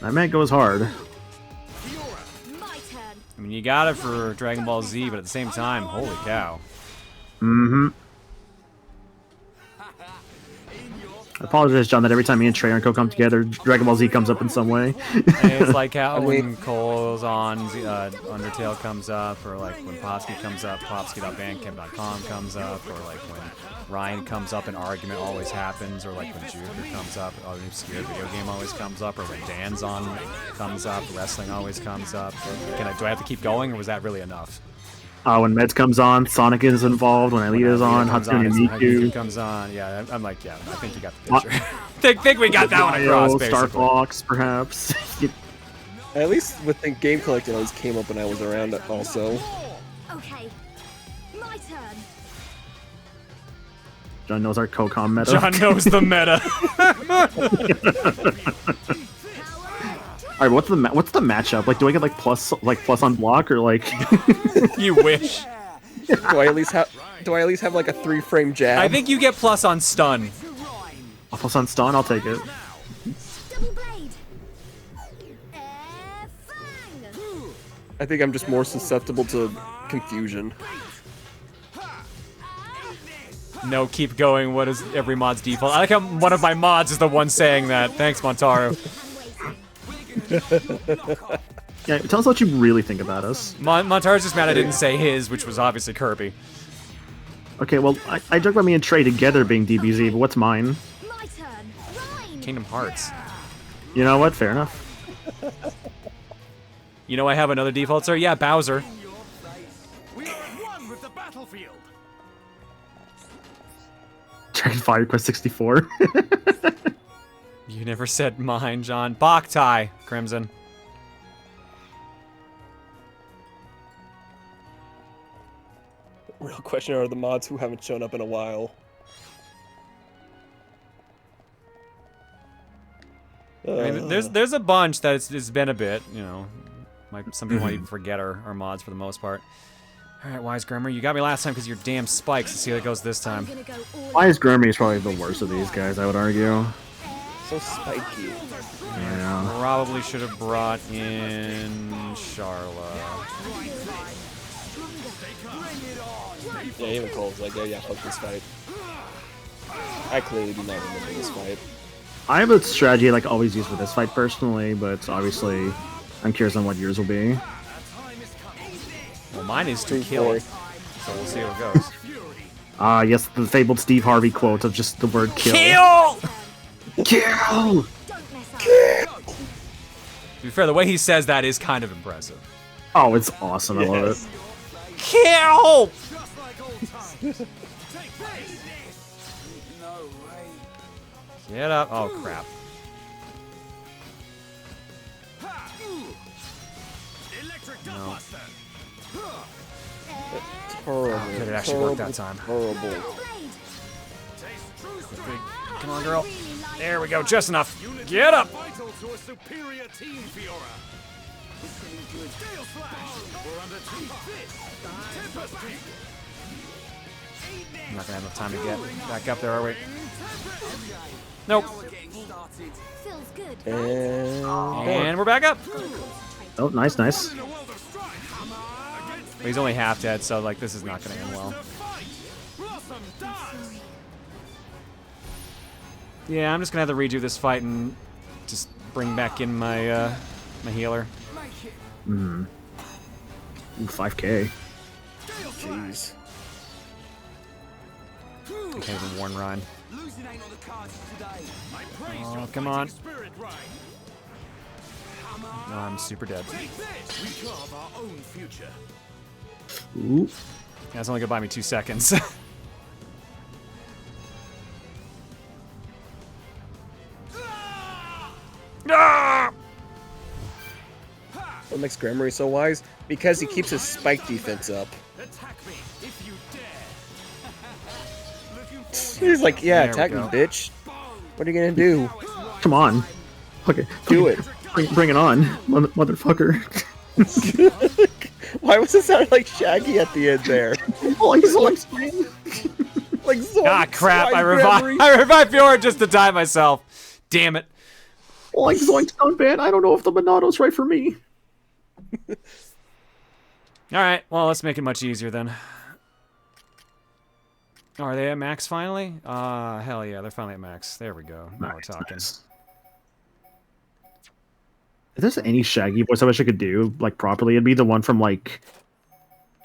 J: That man goes hard.
A: I mean, you got it for Dragon Ball Z, but at the same time, holy cow.
J: Mm-hmm. I apologize, John, that every time me and Trey and Co come together, Dragon Ball Z comes up in some way.
A: It's like how when Cole's on, Undertale comes up, or like when Popsky comes up, Popsky.bandcamp.com comes up, or like when Ryan comes up, an argument always happens, or like when Jupiter comes up, an obscure video game always comes up, or when Dan's on comes up, wrestling always comes up. Do I have to keep going, or was that really enough?
J: When Meds comes on, Sonic is involved. When Alita's on, Hatsune Miku
A: comes on. Yeah, I'm like, yeah, I think you got the picture. think we got that one across, basically.
J: Star Fox, perhaps.
B: At least with the Game Collector always came up when I was around it also.
R: Okay, my turn.
J: John knows our COCOM meta.
A: John knows the meta.
J: All right, what's the matchup? Like, do I get like plus on block, or like?
A: You wish.
B: Do I at least have like a 3-frame jab?
A: I think you get plus on stun.
J: A plus on stun, I'll take it.
B: I think I'm just more susceptible to confusion.
A: No, keep going. What is every mod's default? I like how one of my mods is the one saying that. Thanks, Montaru.
J: Yeah, tell us what you really think about us.
A: Montaru's just mad I didn't say his, which was obviously Kirby.
J: Okay, well, I joke about me and Trey together being DBZ, but what's mine?
A: Kingdom Hearts.
J: You know what? Fair enough.
A: You know I have another default, sir? Yeah, Bowser.
K: We are at one with the battlefield.
J: Dragon Fire Quest 64.
A: You never said mine, John. Boktai, Crimson.
B: Real question are the mods who haven't shown up in a while.
A: I mean, there's a bunch that it's been a bit, you know. Some people might even forget our mods for the most part. All right, Wise Grimmer, you got me last time because your damn spikes. Let's see how it goes this time.
J: Wise Grimmer is probably the worst of these guys, I would argue.
B: So spiky.
J: Yeah.
A: Probably should have brought in Charla.
B: Yeah, even Cole's like, yeah, fuck this fight. I clearly do not remember this fight.
J: I have a strategy I like always use for this fight personally, but obviously I'm curious on what yours will be.
A: Well, mine is to kill, so we'll see how it goes.
J: Yes, the fabled Steve Harvey quote of just the word kill.
A: Kill!
J: Kill!
A: To be fair, the way he says that is kind of impressive.
J: Oh, it's awesome. I love it.
A: Kill! Get up. Oh, crap. No.
B: Horrible.
A: Could it actually work that time?
B: Horrible.
A: Come on, girl. There we go. Just enough. Get up. I'm not gonna have enough time to get back up there, are we? Nope. And we're back up.
J: Oh, nice, nice.
A: But he's only half dead, so like this is not gonna end well. Yeah, I'm just gonna have to redo this fight and just bring back in my my healer.
J: Hmm. Ooh, 5K.
B: Jeez.
A: I can't even warn Ryan. Oh, come on. No, I'm super dead.
J: Ooh.
A: That's only gonna buy me 2 seconds.
B: What makes Gremory so wise? Because he keeps his spike defense up. He's like, yeah, attack me, bitch. What are you gonna do?
J: Come on. Okay.
B: Do it.
J: Bring it on, motherfucker.
B: Why was it sound like Shaggy at the end there?
J: Oh, he's like
A: ah, crap! I revived Fjord just to die myself. Damn it!
J: Like Zoink's gone bad. I don't know if the Monato's right for me.
A: Alright, well, let's make it much easier then. Oh, are they at max finally? Hell yeah, they're finally at max. There we go. Now we're talking.
J: Nice. If there's any Shaggy voice I wish I could do, like, properly, it'd be the one from, like...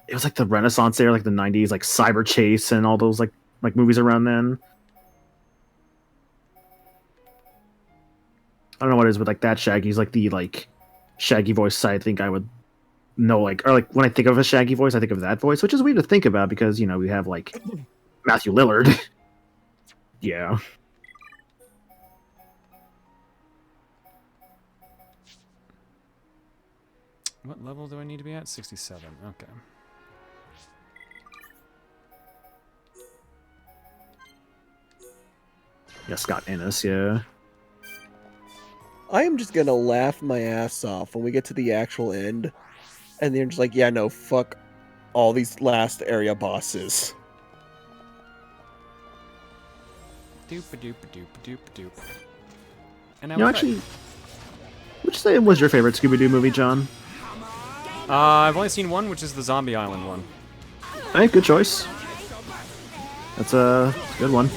J: It was, like, the Renaissance era, like, the 90s, like, Cyber Chase and all those, like movies around then. I don't know what it is, but, like, that Shaggy's, like, the, like, Shaggy voice I think I would know, like... Or, like, when I think of a Shaggy voice, I think of that voice, which is weird to think about because, you know, we have, like... Matthew Lillard. Yeah.
A: What level do I need to be at? 67. Okay.
J: Yeah, Scott Innes, yeah.
B: I am just gonna laugh my ass off when we get to the actual end, and they're just like, yeah, no, fuck all these last area bosses.
A: Doop a doop a doop a doop a doop. And
J: You know, actually, which say was your favorite Scooby-Doo movie, John?
A: I've only seen one, which is the Zombie Island one.
J: Hey, good choice. That's a good one.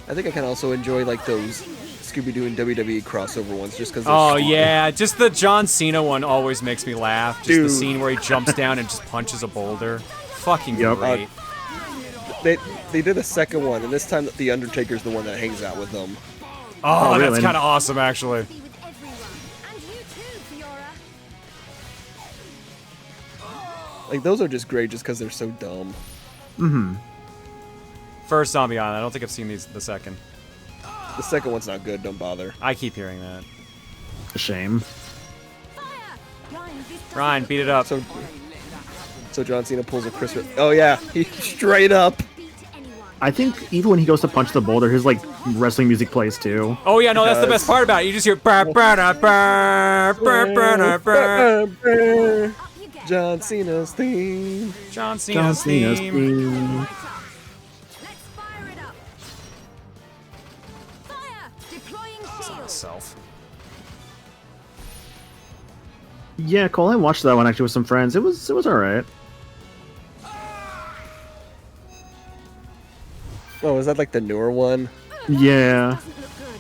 B: I think I can also enjoy like those Scooby-Doo and WWE crossover ones just because.
A: Oh yeah, just the John Cena one always makes me laugh. Just the
B: Dude.
A: scene where he jumps down and just punches a boulder. Fucking great.
B: They did a second one, and this time the Undertaker's the one that hangs out with them.
A: Oh,
J: really?
A: that's kind of awesome, actually.
B: Like those are just great, just because they're so dumb.
J: Mm-hmm.
A: First Zombie Island. I don't think I've seen the second.
B: The second one's not good. Don't bother.
A: I keep hearing that.
J: A shame.
A: Ryan, beat it up.
B: So John Cena pulls a Chris. Oh yeah, he straight up.
J: I think even when he goes to punch the boulder, his like wrestling music plays too.
A: Oh yeah, no, that's the best part about it. You just hear
B: John Cena's theme.
A: John Cena's theme. Self.
J: Yeah, Cole, I watched that one actually with some friends. It was alright.
B: Oh, is that like the newer one?
J: Yeah.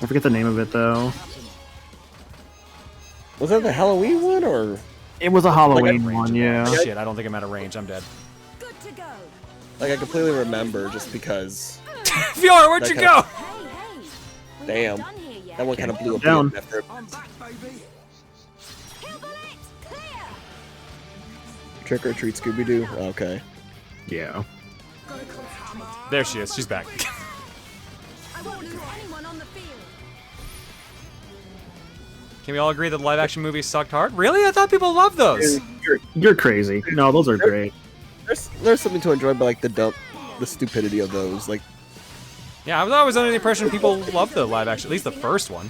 J: I forget the name of it though.
B: Was that the Halloween one or?
J: It was a Halloween one, yeah.
A: Shit, I don't think I'm out of range. I'm dead.
B: Like I completely remember just because.
A: Fiora, where'd you go?
B: Damn. That one kind of blew up
J: down.
B: after. Trick or treat, Scooby-Doo. Okay.
J: Yeah.
A: There she is. She's back. Can we all agree that the live-action movies sucked hard? Really? I thought people loved those.
J: You're crazy. No, those are great.
B: There's something to enjoy, but like the stupidity of those, like.
A: Yeah, I was always under the impression people loved the live-action, at least the first one.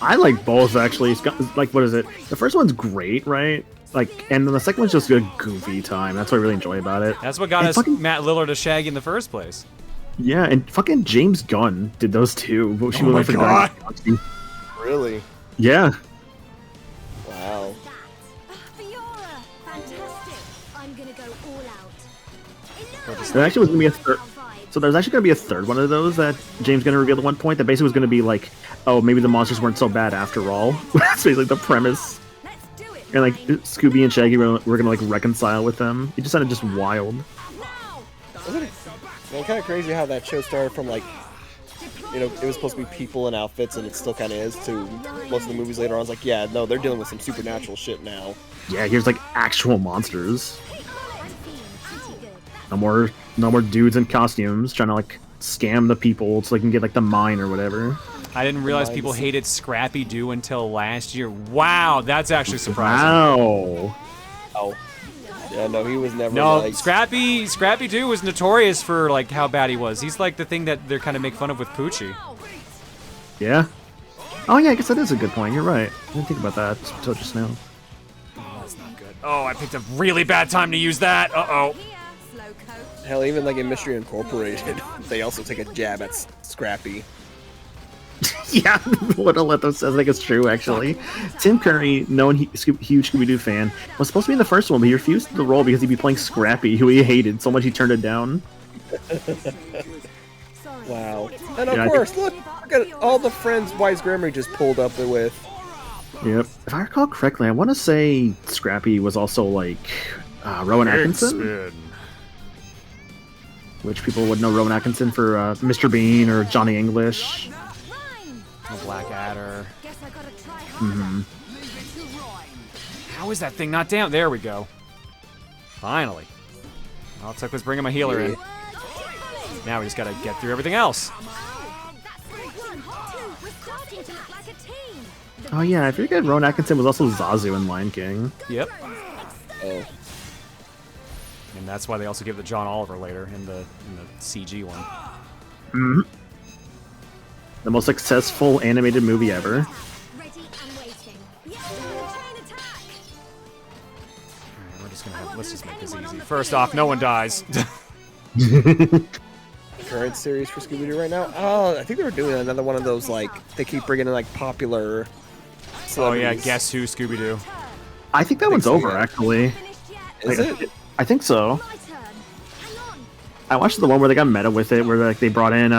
J: I like both actually. It's got, like, what is it? The first one's great, right? Like, and then the second one's just a goofy time. That's what I really enjoy about it.
A: That's what got us Matt Lillard to Shaggy in the first place.
J: Yeah, and fucking James Gunn did those too.
A: Oh my God.
B: Really?
J: Yeah.
B: Wow.
J: There actually was gonna be a third. So there's actually gonna be a third one of those that James Gunn revealed at one point. That basically was gonna be like, oh, maybe the monsters weren't so bad after all. That's basically the premise. And like Scooby and Shaggy were gonna like reconcile with them. It just sounded just wild.
B: Wasn't it kind of crazy how that show started from like, you know, it was supposed to be people in outfits, and it still kind of is. To most of the movies later on, it's like, yeah, no, they're dealing with some supernatural shit now.
J: Yeah, here's like actual monsters. No more dudes in costumes trying to like scam the people so they can get like the mine or whatever.
A: I didn't realize people hated Scrappy Doo until last year. Wow, that's actually surprising.
J: Wow.
B: Oh. Yeah, no, he was never.
A: No,
B: like...
A: Scrappy Doo was notorious for like how bad he was. He's like the thing that they're kind of make fun of with Poochie.
J: Yeah. Oh yeah, I guess that is a good point. You're right. I didn't think about that until just now.
A: Oh, that's not good. Oh, I picked a really bad time to use that. Uh-oh.
B: Hell, even like in Mystery Incorporated, they also take a jab at Scrappy.
J: Yeah, what Aletho says, I think it's true, actually. Tim Curry, known huge Scooby-Doo fan, was supposed to be in the first one, but he refused the role because he'd be playing Scrappy, who he hated so much he turned it down.
B: Wow. And of course, look at all the friends Wise Gremory just pulled up with.
J: Yep. If I recall correctly, I want to say Scrappy was also like Rowan Atkinson. Which people would know Rowan Atkinson for Mr. Bean or Johnny English.
A: Blackadder.
J: Mm-hmm.
A: How is that thing not down? There we go. Finally. All it took was bringing my healer in. Now we just gotta get through everything else.
J: Oh yeah, I forget Rowan Atkinson was also Zazu in Lion King.
A: Yep.
B: Oh.
A: And that's why they also give it to John Oliver later in the CG one.
J: Mm-hmm. The most successful animated movie ever.
A: We're just gonna let's just make this easy. First off, no one dies.
B: Current series for Scooby-Doo right now? Oh, I think they were doing another one of those, like, they keep bringing in, like, popular
A: Oh yeah, Guess Who Scooby-Doo.
J: I think that one's over, actually.
B: Is it?
J: I think so. I watched the one where they got meta with it, where like they brought in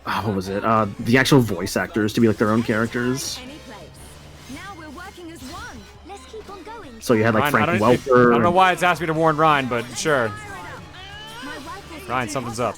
J: what was it? The actual voice actors to be like their own characters. So you had like Frank Welker.
A: I don't know why it's asked me to warn Ryan, but sure. Ryan, something's up.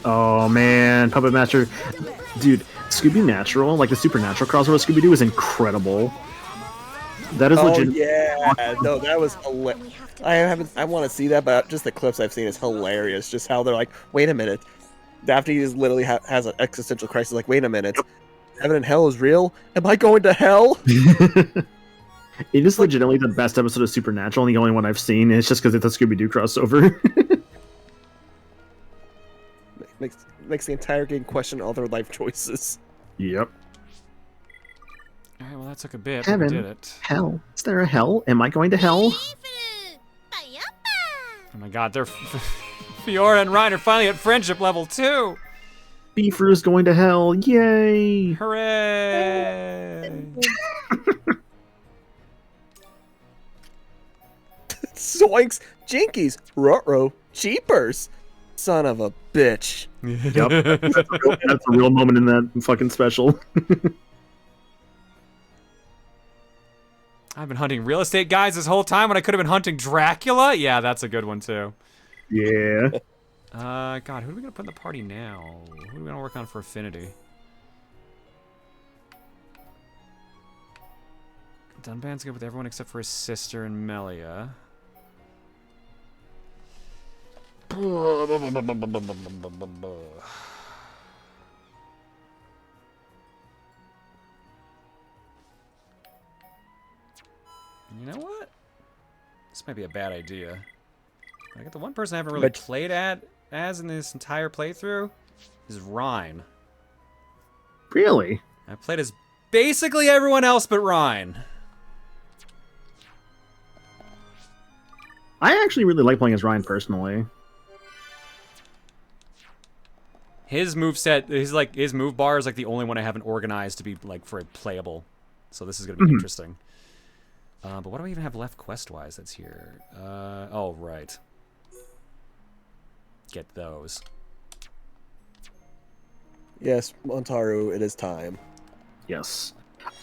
J: Oh man, Puppet Master, dude, Scooby Natural, like the Supernatural crossover with Scooby Doo, is incredible. That is legit.
B: Yeah, no, that was hilarious. I want to see that, but just the clips I've seen is hilarious. Just how they're like, wait a minute, Daphne is literally has an existential crisis. Like, wait a minute, heaven and hell is real. Am I going to hell?
J: It is legitimately the best episode of Supernatural, and the only one I've seen. It's just because it's a Scooby Doo crossover.
B: Makes the entire game question all their life choices.
J: Yep.
A: Alright, well that took a bit,
J: Heaven,
A: but we did it.
J: Hell. Is there a hell? Am I going to hell?
A: Oh my god, they're Fiora and Ryan are finally at friendship level 2!
J: Beefer is going to hell. Yay!
A: Hooray!
B: Zoinks! Jinkies! Ruh-roh! Cheapers! Son of a bitch.
J: Yep. That's a real moment in that fucking special.
A: I've been hunting real estate guys this whole time when I could have been hunting Dracula? Yeah, that's a good one too.
J: Yeah.
A: God, who are we gonna put in the party now? Who are we gonna work on for affinity? Dunban's good with everyone except for his sister and Melia. You know what? This might be a bad idea. I got the one person I haven't really played as in this entire playthrough is Rhine.
J: Really?
A: I played as basically everyone else but Rhine.
J: I actually really like playing as Ryan personally.
A: His moveset, his move bar is like the only one I haven't organized to be like for a playable. So this is gonna be interesting. But what do I even have left quest-wise that's here? Oh, right. Get those.
B: Yes, Montaru, it is time.
J: Yes.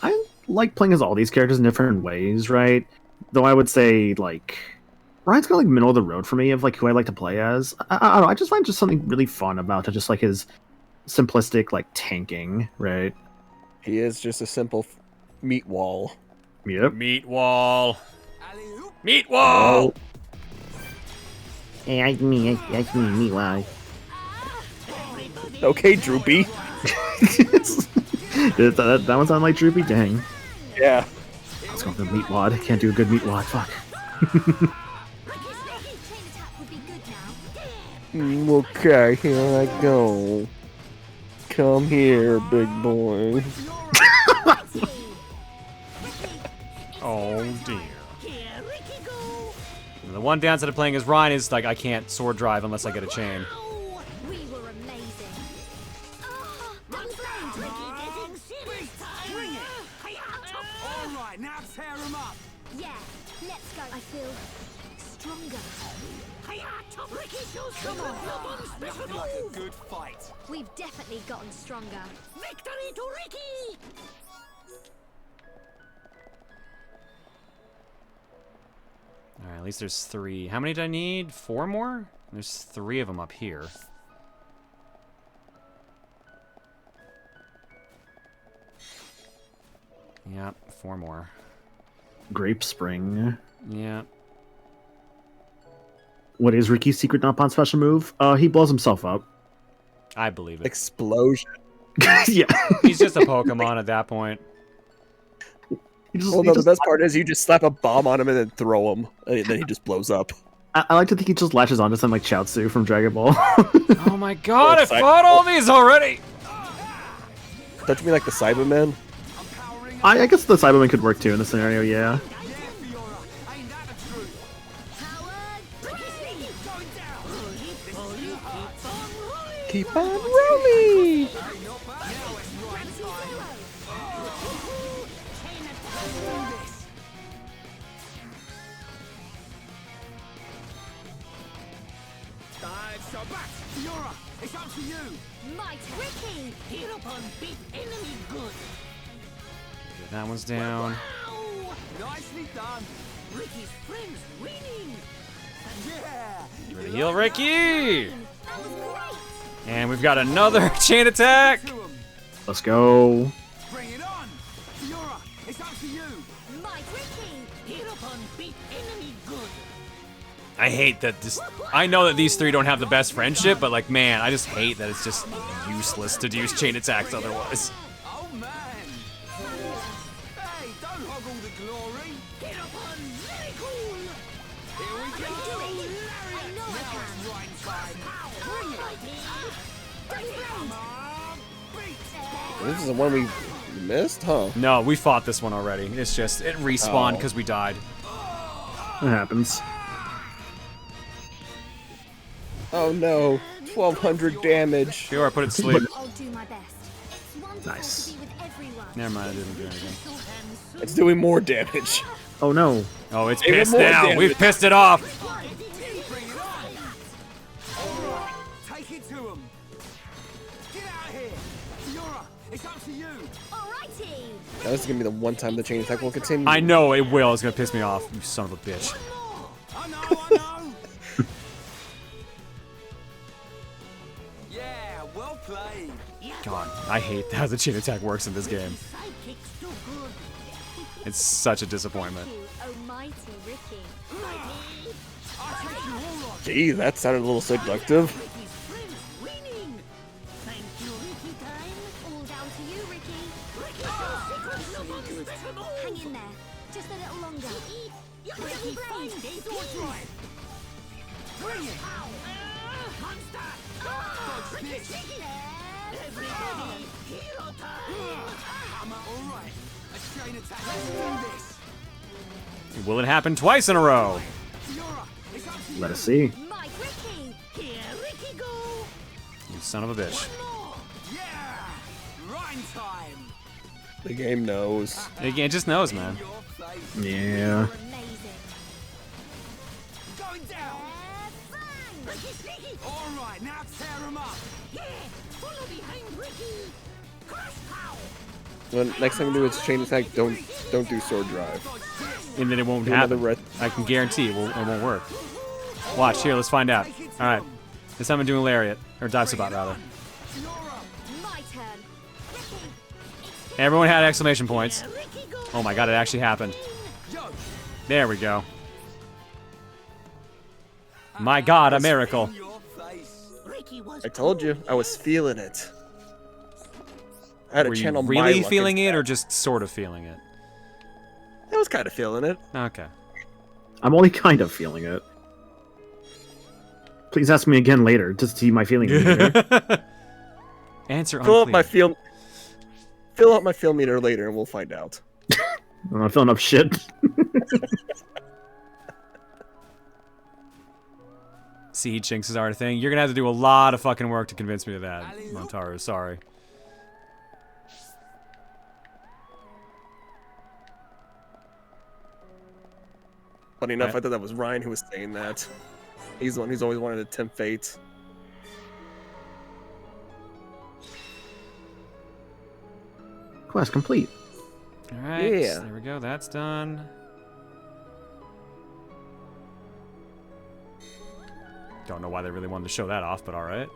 J: I like playing as all these characters in different ways, right? Though I would say, like, Ryan's kind of like middle of the road for me of like who I like to play as. I don't know, I just find just something really fun about it, just like his simplistic, like, tanking, right?
B: He is just a simple meat wall.
J: Yep.
A: Meat wall. Meat wall.
J: Hey, that's me, meat wall.
B: Okay, Droopy.
J: that one sound like Droopy? Dang.
B: Yeah.
J: Let's go for the meat wad. Can't do a good meat wad. Fuck.
B: Okay, here I go. Come here, big boy.
A: Oh dear. The one downside of playing as Ryan is like I can't sword drive unless I get a chain.
H: Alright, now tear him up!
R: Yeah, let's go. I feel stronger.
H: Come on! Nothing like a good fight.
R: We've definitely gotten stronger.
H: Victory to Ricky!
A: Alright, at least there's 3. How many do I need? 4 more? There's 3 of them up here. Yep, 4 more.
J: Grape Spring.
A: Yeah.
J: What is Ricky's secret non-pon special move? He blows himself up.
A: I believe it.
B: Explosion.
J: Yeah.
A: He's just a Pokemon at that point.
B: Well, no, the best part is you just slap a bomb on him and then throw him, and then he just blows up.
J: I like to think he just latches onto something like Chaozu from Dragon Ball.
A: Oh my god, I fought all these already!
B: Don't you mean like the Cybermen?
J: I guess the Cyberman could work too in this scenario, yeah.
B: Keep on rolling!
H: It's up to you!
R: My turn. Ricky!
H: Heal upon beat enemy good!
A: That one's down.
H: Wow. Nicely done! Ricky's friends winning! Yeah!
A: Ready to heal Ricky! And we've got another chain attack!
J: Let's go.
H: Bring it on! Fiora, it's up to you!
R: My Ricky!
H: Heal upon beat enemy good!
A: I hate that this... I know that these 3 don't have the best friendship, but like, man, I just hate that it's just useless to use chain attacks otherwise.
H: Oh man! Hey, don't hog all the glory! Get up on very cool! Here we go! Lariat! Now it's right time! Bring it! Come on! Beat!
B: This is the one we missed, huh?
A: No, we fought this one already. It's just, it respawned
B: Oh.
A: because we died.
J: It happens.
B: Oh no, 1200 damage.
A: Sure, put it to sleep.
R: I'll do my best. It's wonderful
J: Nice.
R: to be with everyone.
A: Never mind, I didn't do anything.
B: It's doing more damage.
J: Oh no.
A: Oh, it's
B: Even
A: pissed
B: more
A: now.
B: damage.
A: We've pissed it off.
H: Take it to him! Get out of here! Fiora, it's up to you!
R: Alrighty!
B: Now, this is gonna be the one time the chain attack will continue.
A: I know it will. It's gonna piss me off. You son of a bitch.
H: I know! Yeah, well played!
A: God, I hate how the chain attack works in this game. It's such a disappointment.
R: Almighty Ricky.
B: Gee, that sounded a little seductive.
R: All down to you, Ricky. Hang in there. Just a little longer. Ricky, fine. Sword drive.
H: Bring it! Monster! Ricky! Everybody! Hero time! I'm alright. A chain attack. Let's do this!
A: Will it happen twice in a row?
H: Fiora, it's up to you!
J: Let us see.
R: My Ricky.
H: Here, Ricky go!
A: You son of a bitch.
H: Yeah! Rhyme time!
B: The game knows.
A: It just knows, man.
J: Yeah.
H: Going down! Ricky sneaky! Alright, now tear him up! Yeah! Follow behind Ricky! Crush pow!
B: When next time we do its chain attack, don't do sword drive.
A: And then it won't
B: Do another
A: happen. I can guarantee it won't work. Watch, here, let's find out. Alright. This time I'm doing Lariat. Or Dive Sabat, rather.
R: My turn.
A: Everyone had exclamation points. Oh my god, it actually happened. There we go. My god, a miracle.
B: I told you, I was feeling it. I had
A: Were
B: to
A: you
B: channel my
A: really
B: luck
A: feeling
B: into
A: it or just sort of feeling it?
B: I was kind of feeling it.
A: Okay.
J: I'm only kind of feeling it. Please ask me again later to see my feeling meter.
A: Answer
B: Fill up
A: unclear.
B: Fill out my feel meter later, and we'll find out.
J: I'm not filling up shit.
A: See, Jinxes are a thing. You're gonna have to do a lot of fucking work to convince me of that, Montaru. Sorry.
B: Funny enough, I thought that was Ryan who was saying that. He's the one who's always wanted to tempt fate.
J: Quest complete.
A: Alright,
B: Yeah.
A: there we go. That's done. Don't know why they really wanted to show that off, but alright.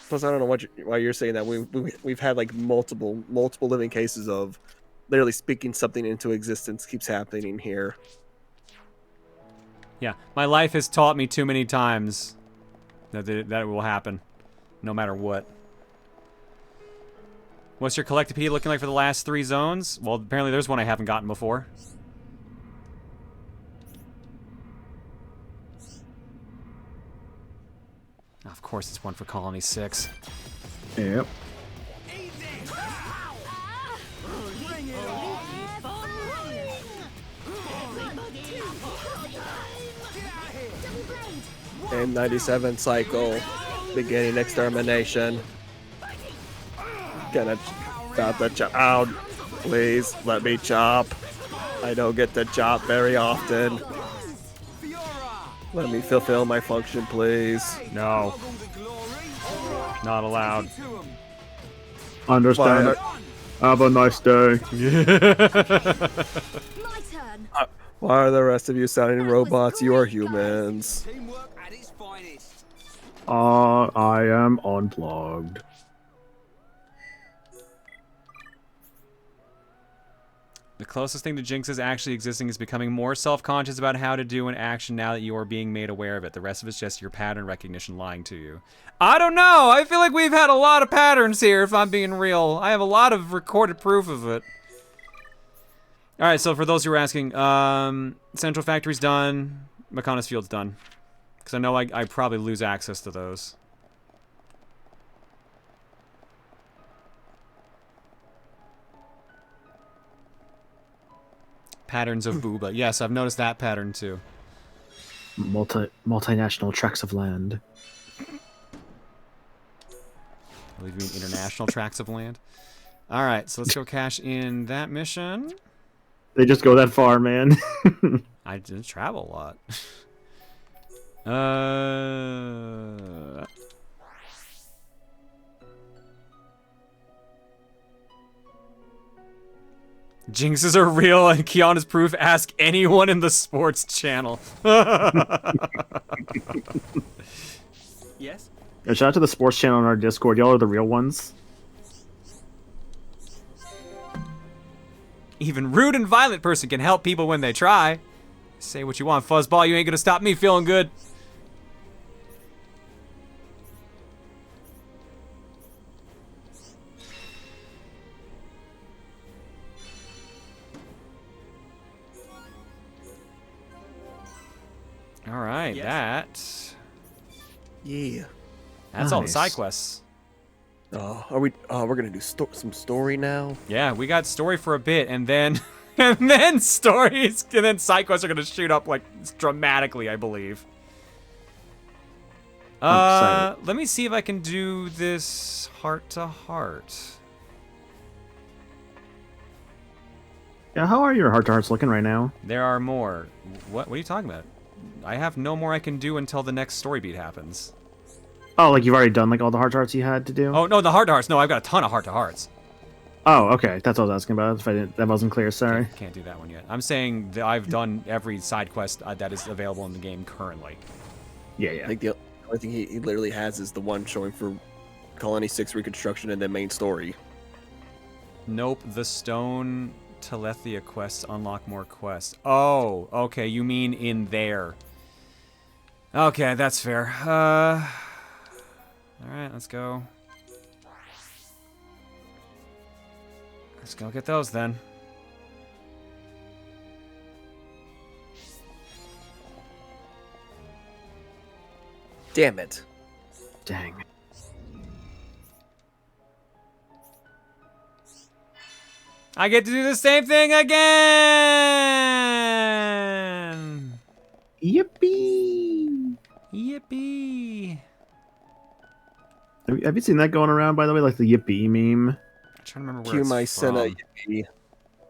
B: Plus, I don't know why you're saying that. We've had like multiple living cases of literally speaking something into existence keeps happening here.
A: Yeah, my life has taught me too many times that it will happen, no matter what. What's your Collectopedia looking like for the last 3 zones? Well, apparently there's one I haven't gotten before. Of course, it's one for Colony 6.
J: Yep.
B: And 97 cycle, beginning extermination. Gonna stop the chop. Ow, please let me chop. I don't get to chop very often. Let me fulfill my function, please.
A: No. Not allowed.
J: Understand. Have a nice day.
B: Why are the rest of you sounding robots? You are humans.
J: I am unplugged.
A: The closest thing to Jinxes actually existing is becoming more self-conscious about how to do an action now that you are being made aware of it. The rest of it's just your pattern recognition lying to you. I don't know. I feel like we've had a lot of patterns here, if I'm being real. I have a lot of recorded proof of it. Alright, so for those who are asking, Central Factory's done. Mechonis Field's done. Because I know I probably lose access to those. Patterns of booba. Yes, I've noticed that pattern too.
J: Multinational tracts of land.
A: I believe you mean international tracts of land. Alright, so let's go cash in that mission.
J: They just go that far, man.
A: I did travel a lot. Jinxes are real and Kiana's proof. Ask anyone in the sports channel.
E: Yes?
J: Yeah, shout out to the sports channel on our Discord. Y'all are the real ones.
A: Even rude and violent person can help people when they try. Say what you want, Fuzzball. You ain't gonna stop me feeling good. Alright, that...
B: Yeah.
A: That's all the
B: Nice.
A: side quests.
B: We're gonna do some story now.
A: Yeah, we got story for a bit, and then... and then stories, and then side quests are gonna shoot up, like, dramatically, I believe. Let me see if I can do this heart-to-heart.
J: Yeah, how are your heart-to-hearts looking right now?
A: There are more. What are you talking about? I have no more I can do until the next story beat happens.
J: Oh, like you've already done like all the heart-to-hearts you had to do?
A: Oh, no, the heart-to-hearts. No, I've got a ton of heart-to-hearts.
J: Oh, okay. That's what I was asking about. If that wasn't clear, sorry.
A: Can't do that one yet. I'm saying that I've done every side quest that is available in the game currently.
J: Yeah, yeah.
B: I think the only thing he literally has is the one showing for Colony 6 reconstruction and then main story.
A: Nope, the Stone Telethia quests unlock more quests. Oh, okay, you mean in there. Okay, that's fair. Alright, let's go. Let's go get those then.
B: Damn it.
J: Dang.
A: I get to do the same thing again!
J: Yippee!
A: Yippee!
J: Have you seen that going around, by the way? Like the yippee meme?
A: I'm trying to remember where
B: Cue
A: it's
B: my
A: from.
B: Senna yippee.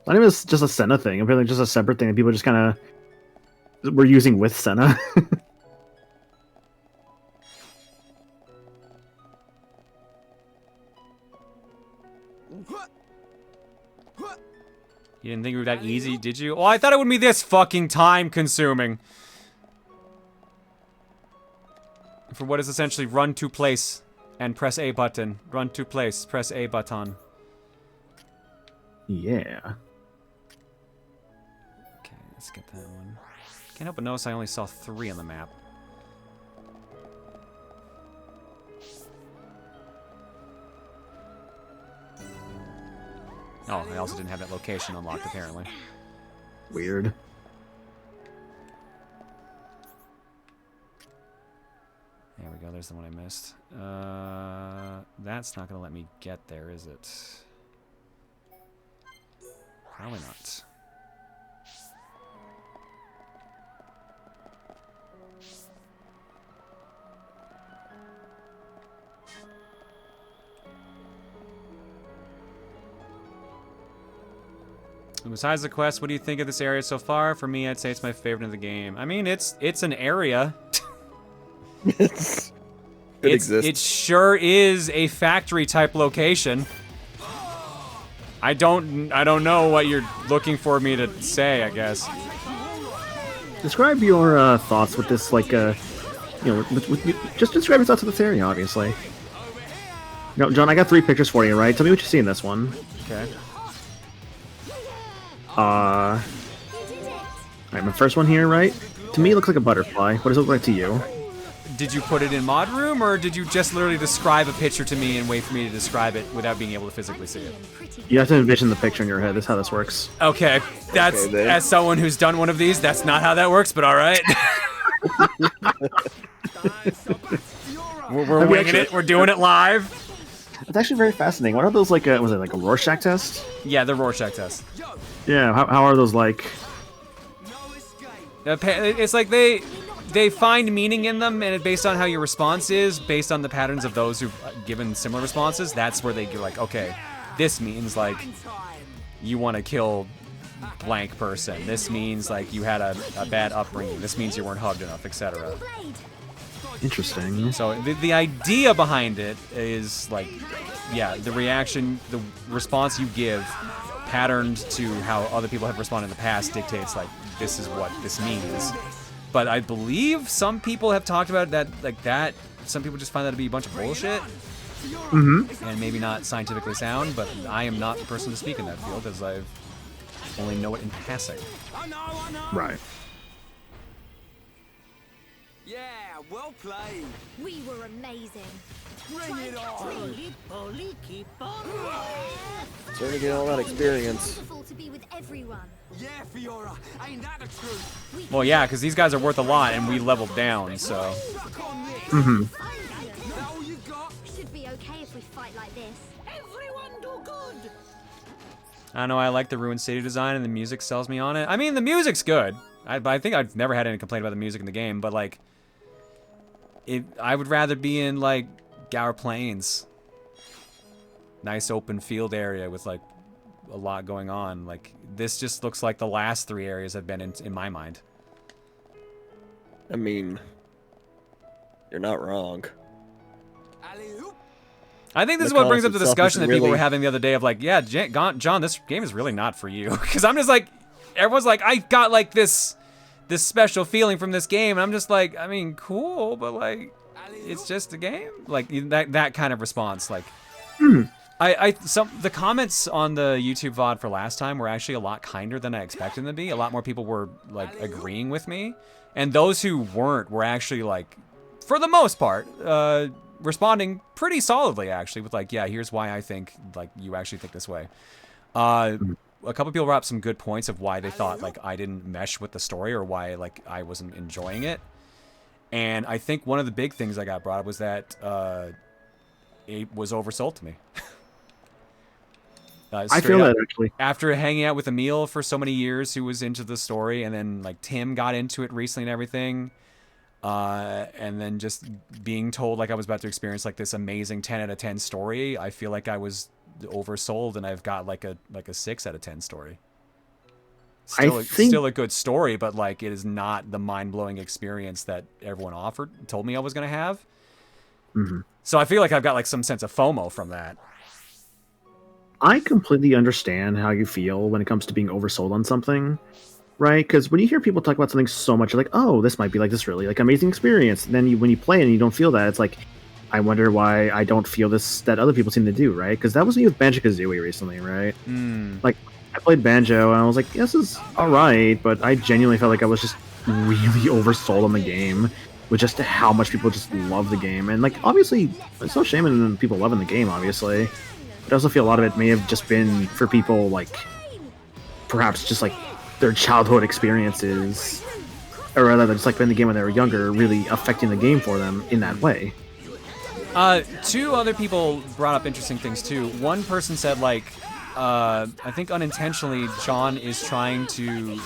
J: I think it's just a Senna thing. Apparently just a separate thing that people just kind of were using with Senna.
A: You didn't think it would be that easy, did you? Well, I thought it would be this fucking time-consuming. For what is essentially run to place and press A button. Run to place, press A button.
J: Yeah.
A: Okay, let's get that one. Can't help but notice I only saw 3 on the map. Oh, I also didn't have that location unlocked, apparently.
J: Weird.
A: There we go, there's the one I missed. That's not gonna let me get there, is it? Probably not. And besides the quest, what do you think of this area so far? For me, I'd say it's my favorite in the game. I mean, it's an area.
B: It exists.
A: It sure is a factory type location. I don't know what you're looking for me to say, I guess.
J: Describe your thoughts with this, like, just describe your thoughts with this area, obviously. No, John, I got 3 pictures for you, right? Tell me what you see in this one.
A: Okay.
J: Alright, my first one here, right? To me, it looks like a butterfly. What does it look like to you?
A: Did you put it in mod room, or did you just literally describe a picture to me and wait for me to describe it without being able to physically see it?
J: You have to envision the picture in your head. That's how this works.
A: Okay, that's as someone who's done one of these, that's not how that works, but all right. we're winging it. We're doing it live.
J: It's actually very fascinating. What are those like? Was it like a Rorschach test?
A: Yeah, the Rorschach test.
J: Yeah. How are those like?
A: It's like they find meaning in them, and based on how your response is, based on the patterns of those who've given similar responses, that's where they get like, okay, this means like you want to kill blank person. This means like you had a bad upbringing. This means you weren't hugged enough, etc.
J: Interesting.
A: So the idea behind it is like, yeah, the reaction, the response you give, patterned to how other people have responded in the past, dictates like this is what this means. But I believe some people have talked about that, like that. Some people just find that to be a bunch of bullshit.
J: Mm-hmm.
A: And maybe not scientifically sound, but I am not the person to speak in that field, as I only know it in passing.
J: Right.
K: Yeah, well played.
R: We were amazing.
K: Bring it on.
B: Starting to get all that experience.
R: Wonderful to be with everyone.
K: Yeah, Fiora, ain't that the truth?
A: Well, yeah, because these guys are worth a lot, and we leveled down, so.
J: Mm-hmm.
R: Should be okay if we fight like this. Everyone do good.
A: I don't know, I like the Ruined City design, and the music sells me on it. I mean, the music's good. I think I've never had any complaint about the music in the game, but like, I would rather be in like Gower Plains. Nice open field area with like a lot going on. Like, this just looks like the last 3 areas I've been in my mind.
B: I mean, you're not wrong.
A: I think this is what brings up the discussion that people were having the other day of like, yeah, John, this game is really not for you. Because I'm just like, everyone's like, I got like this special feeling from this game, and I'm just like, I mean, cool, but like, it's just a game. Like that kind of response. Like, the comments on the YouTube VOD for last time were actually a lot kinder than I expected them to be. A lot more people were like agreeing with me, and those who weren't were actually like, for the most part, responding pretty solidly actually with like, yeah, here's why I think like you actually think this way. A couple people brought up some good points of why they thought like I didn't mesh with the story or why like I wasn't enjoying it. And I think one of the big things I got brought up was that it was oversold to me.
J: I feel that actually.
A: After hanging out with Emil for so many years, who was into the story, and then like Tim got into it recently and everything, and then just being told like I was about to experience like this amazing 10 out of 10 story, I feel like I was oversold, and I've got like a 6 out of 10 story. Still a good story, but like it is not the mind-blowing experience that everyone told me I was gonna have.
J: Mm-hmm.
A: So I feel like I've got like some sense of FOMO from that.
J: I completely understand how you feel when it comes to being oversold on something, right? Because when you hear people talk about something so much, you're like, oh, this might be like this really like amazing experience. And then when you play it and you don't feel that, it's like, I wonder why I don't feel this that other people seem to do, right? Because that was me with Banjo-Kazooie recently, right? Like, I played Banjo and I was like, this is alright, but I genuinely felt like I was just really oversold on the game with just how much people just love the game. And like, obviously, there's no shame in people loving the game, obviously. But I also feel a lot of it may have just been for people like perhaps just like their childhood experiences, or rather just like playing the game when they were younger, really affecting the game for them in that way.
A: 2 other people brought up interesting things too. One person said like, I think unintentionally, John is trying to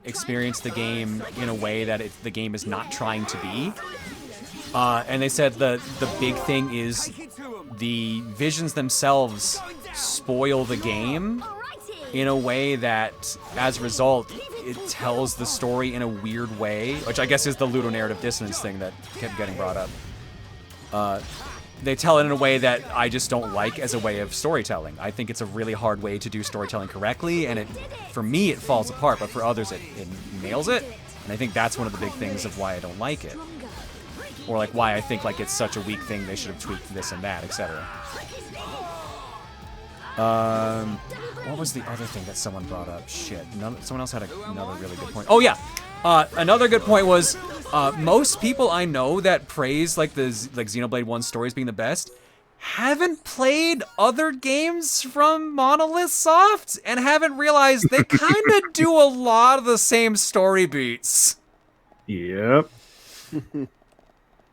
A: experience the game in a way that the game is not trying to be. And they said the big thing is the visions themselves spoil the game in a way that, as a result, it tells the story in a weird way, which I guess is the ludonarrative dissonance thing that kept getting brought up. They tell it in a way that I just don't like as a way of storytelling. I think it's a really hard way to do storytelling correctly, and for me it falls apart, but for others it nails it. And I think that's one of the big things of why I don't like it. Or like why I think like it's such a weak thing, they should have tweaked this and that, etc. What was the other thing that someone brought up? Shit, someone else had another really good point. Oh yeah, another good point was most people I know that praise like Xenoblade 1 stories being the best haven't played other games from Monolith Soft and haven't realized they kind of do a lot of the same story beats.
J: Yep.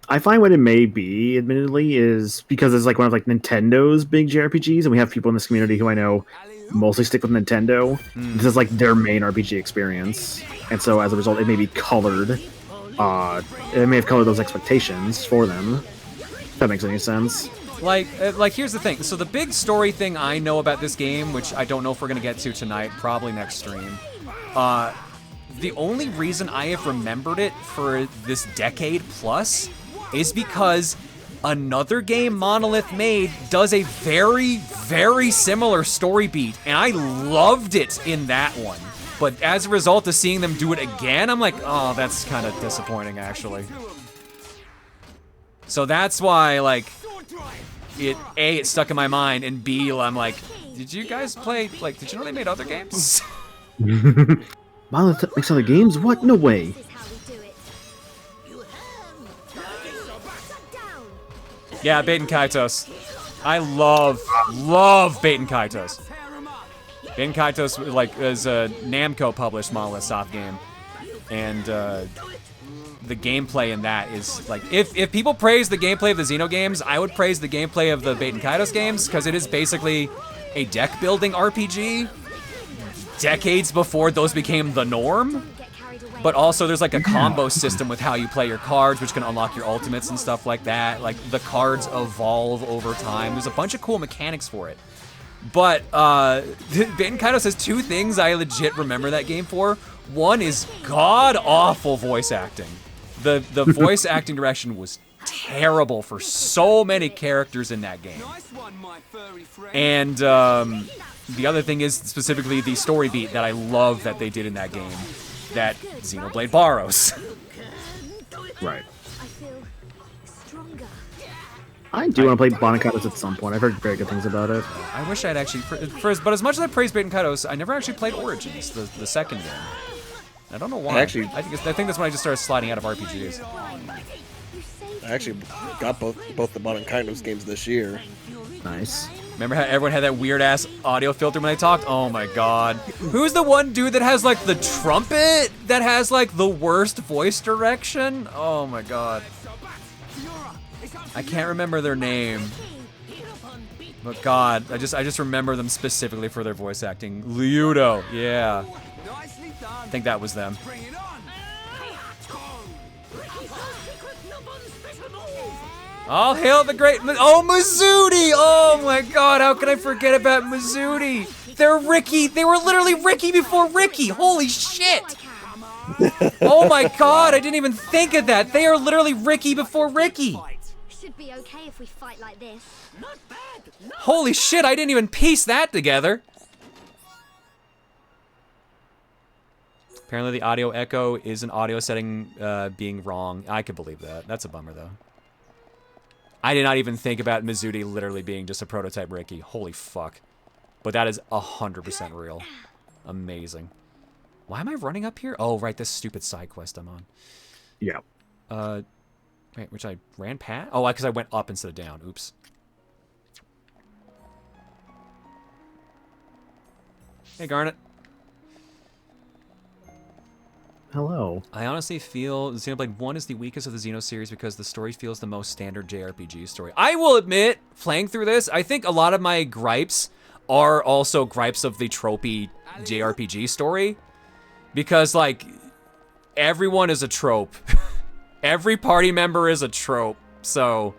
J: I find what it may be, admittedly, is because it's like one of like Nintendo's big JRPGs, and we have people in this community who I know mostly stick with Nintendo. This is like their main RPG experience, and so as a result, it may be colored. It may have colored those expectations for them. If that makes any sense.
A: Like here's the thing. So the big story thing I know about this game, which I don't know if we're gonna get to tonight, probably next stream. The only reason I have remembered it for this decade plus is because another game Monolith made does a very, very similar story beat, and I loved it in that one. But as a result of seeing them do it again, I'm like, oh, that's kind of disappointing, actually. So that's why, like, it stuck in my mind, and B, I'm like, did you guys play, like, did you know they made other games?
J: Monolith makes other games? What? No way.
A: Yeah, Baten Kaitos. I love Baten Kaitos. Baten Kaitos, like, is a Namco published Monolith Soft game, and the gameplay in that is like, if people praise the gameplay of the Xeno games, I would praise the gameplay of the Baten Kaitos games, because it is basically a deck building RPG decades before those became the norm. But also there's like a combo system with how you play your cards, which can unlock your ultimates and stuff like that. Like the cards evolve over time. There's a bunch of cool mechanics for it. But Baten Kaitos has 2 things I legit remember that game for. One is god-awful voice acting. The voice acting direction was terrible for so many characters in that game. And the other thing is specifically the story beat that I love that they did in that game, that Xenoblade borrows.
J: Right. I do want to play Baten Kaitos at some point. I've heard very good things about it.
A: I wish I'd actually... But as much as I praise Baten Kaitos, I never actually played Origins, the second game. I don't know why. I think that's when I just started sliding out of RPGs.
B: I actually got both the Baten Kaitos games this year.
J: Nice.
A: Remember how everyone had that weird-ass audio filter when they talked? Oh my god. Who's the one dude that has, like, the trumpet that has, like, the worst voice direction? Oh my god. I can't remember their name. But god, I just remember them specifically for their voice acting. Liudo, yeah. I think that was them. All hail the great Mizudi! Oh my god, how can I forget about Mizudi? They're Ricky. They were literally Ricky before Ricky. Holy shit! Oh my god, I didn't even think of that. They are literally Ricky before Ricky.
R: Should be okay if we fight like this.
A: Holy shit, I didn't even piece that together. Apparently the audio echo is an audio setting being wrong. I could believe that. That's a bummer though. I did not even think about Mizudi literally being just a prototype Ricky. Holy fuck. But that is 100% real. Amazing. Why am I running up here? Oh, right, this stupid side quest I'm on.
J: Yeah.
A: Wait, which I ran past? Oh, because I went up instead of down. Oops. Hey, Garnet.
J: Hello.
A: I honestly feel Xenoblade 1 is the weakest of the Xeno series because the story feels the most standard JRPG story. I will admit, playing through this, I think a lot of my gripes are also gripes of the tropey JRPG story. Because, like, everyone is a trope. Every party member is a trope. So,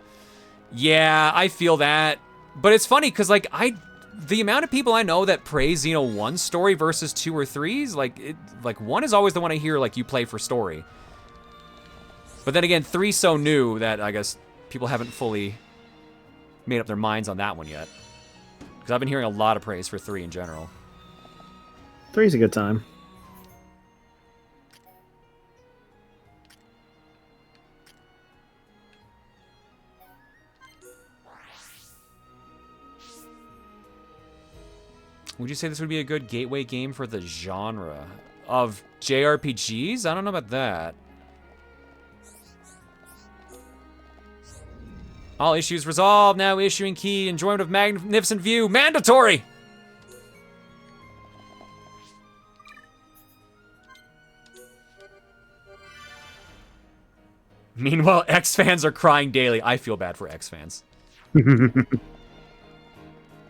A: yeah, I feel that. But it's funny, because, like, the amount of people I know that praise Xeno 1's story versus 2 or 3's, like 1 is always the one I hear, like, you play for story. But then again, 3's so new that I guess people haven't fully made up their minds on that one yet. Because I've been hearing a lot of praise for 3 in general.
J: 3's a good time.
A: Would you say this would be a good gateway game for the genre of JRPGs? I don't know about that. All issues resolved. Now issuing key. Enjoyment of magnificent view. Mandatory! Meanwhile, X fans are crying daily. I feel bad for X fans.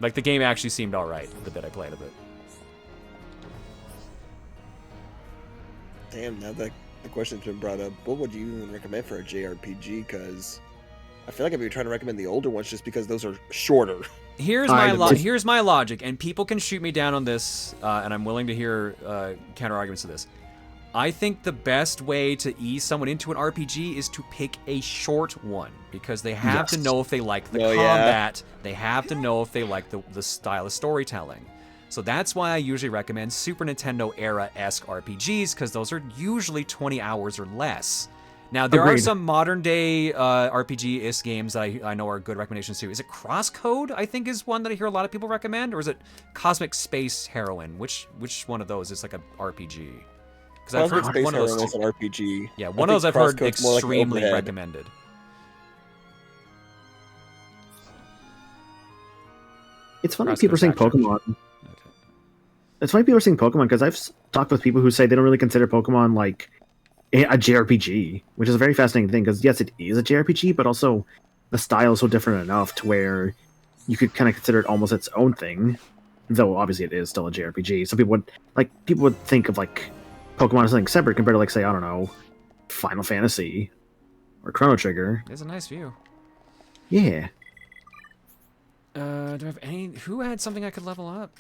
A: Like, the game actually seemed alright, the bit I played of it.
B: Damn, now that the question's been brought up, what would you even recommend for a JRPG? Because I feel like I'd be trying to recommend the older ones just because those are shorter.
A: Here's my logic, and people can shoot me down on this, and I'm willing to hear counter-arguments to this. I think the best way to ease someone into an RPG is to pick a short one, because they have to know if they like the combat, they have to know if they like the style of storytelling. So that's why I usually recommend Super Nintendo era-esque RPGs, because those are usually 20 hours or less. Now, there are some modern-day RPG-ish games that I know are good recommendations too. Is it Crosscode, I think, is one that I hear a lot of people recommend? Or is it Cosmic Space Heroine? Which one of those is like an RPG? Because I've heard one of those
B: is an RPG.
A: Yeah, one of those I've heard extremely recommended.
J: It's funny people are saying Pokemon. Okay. It's funny people are saying Pokemon because I've talked with people who say they don't really consider Pokemon like a JRPG, which is a very fascinating thing because yes, it is a JRPG, but also the style is so different enough to where you could kind of consider it almost its own thing. Though obviously it is still a JRPG. Some people would think of like Pokemon as something separate compared to like, say, I don't know, Final Fantasy or Chrono Trigger.
A: It's a nice view.
J: Yeah.
A: Do I have any? Who had something I could level up?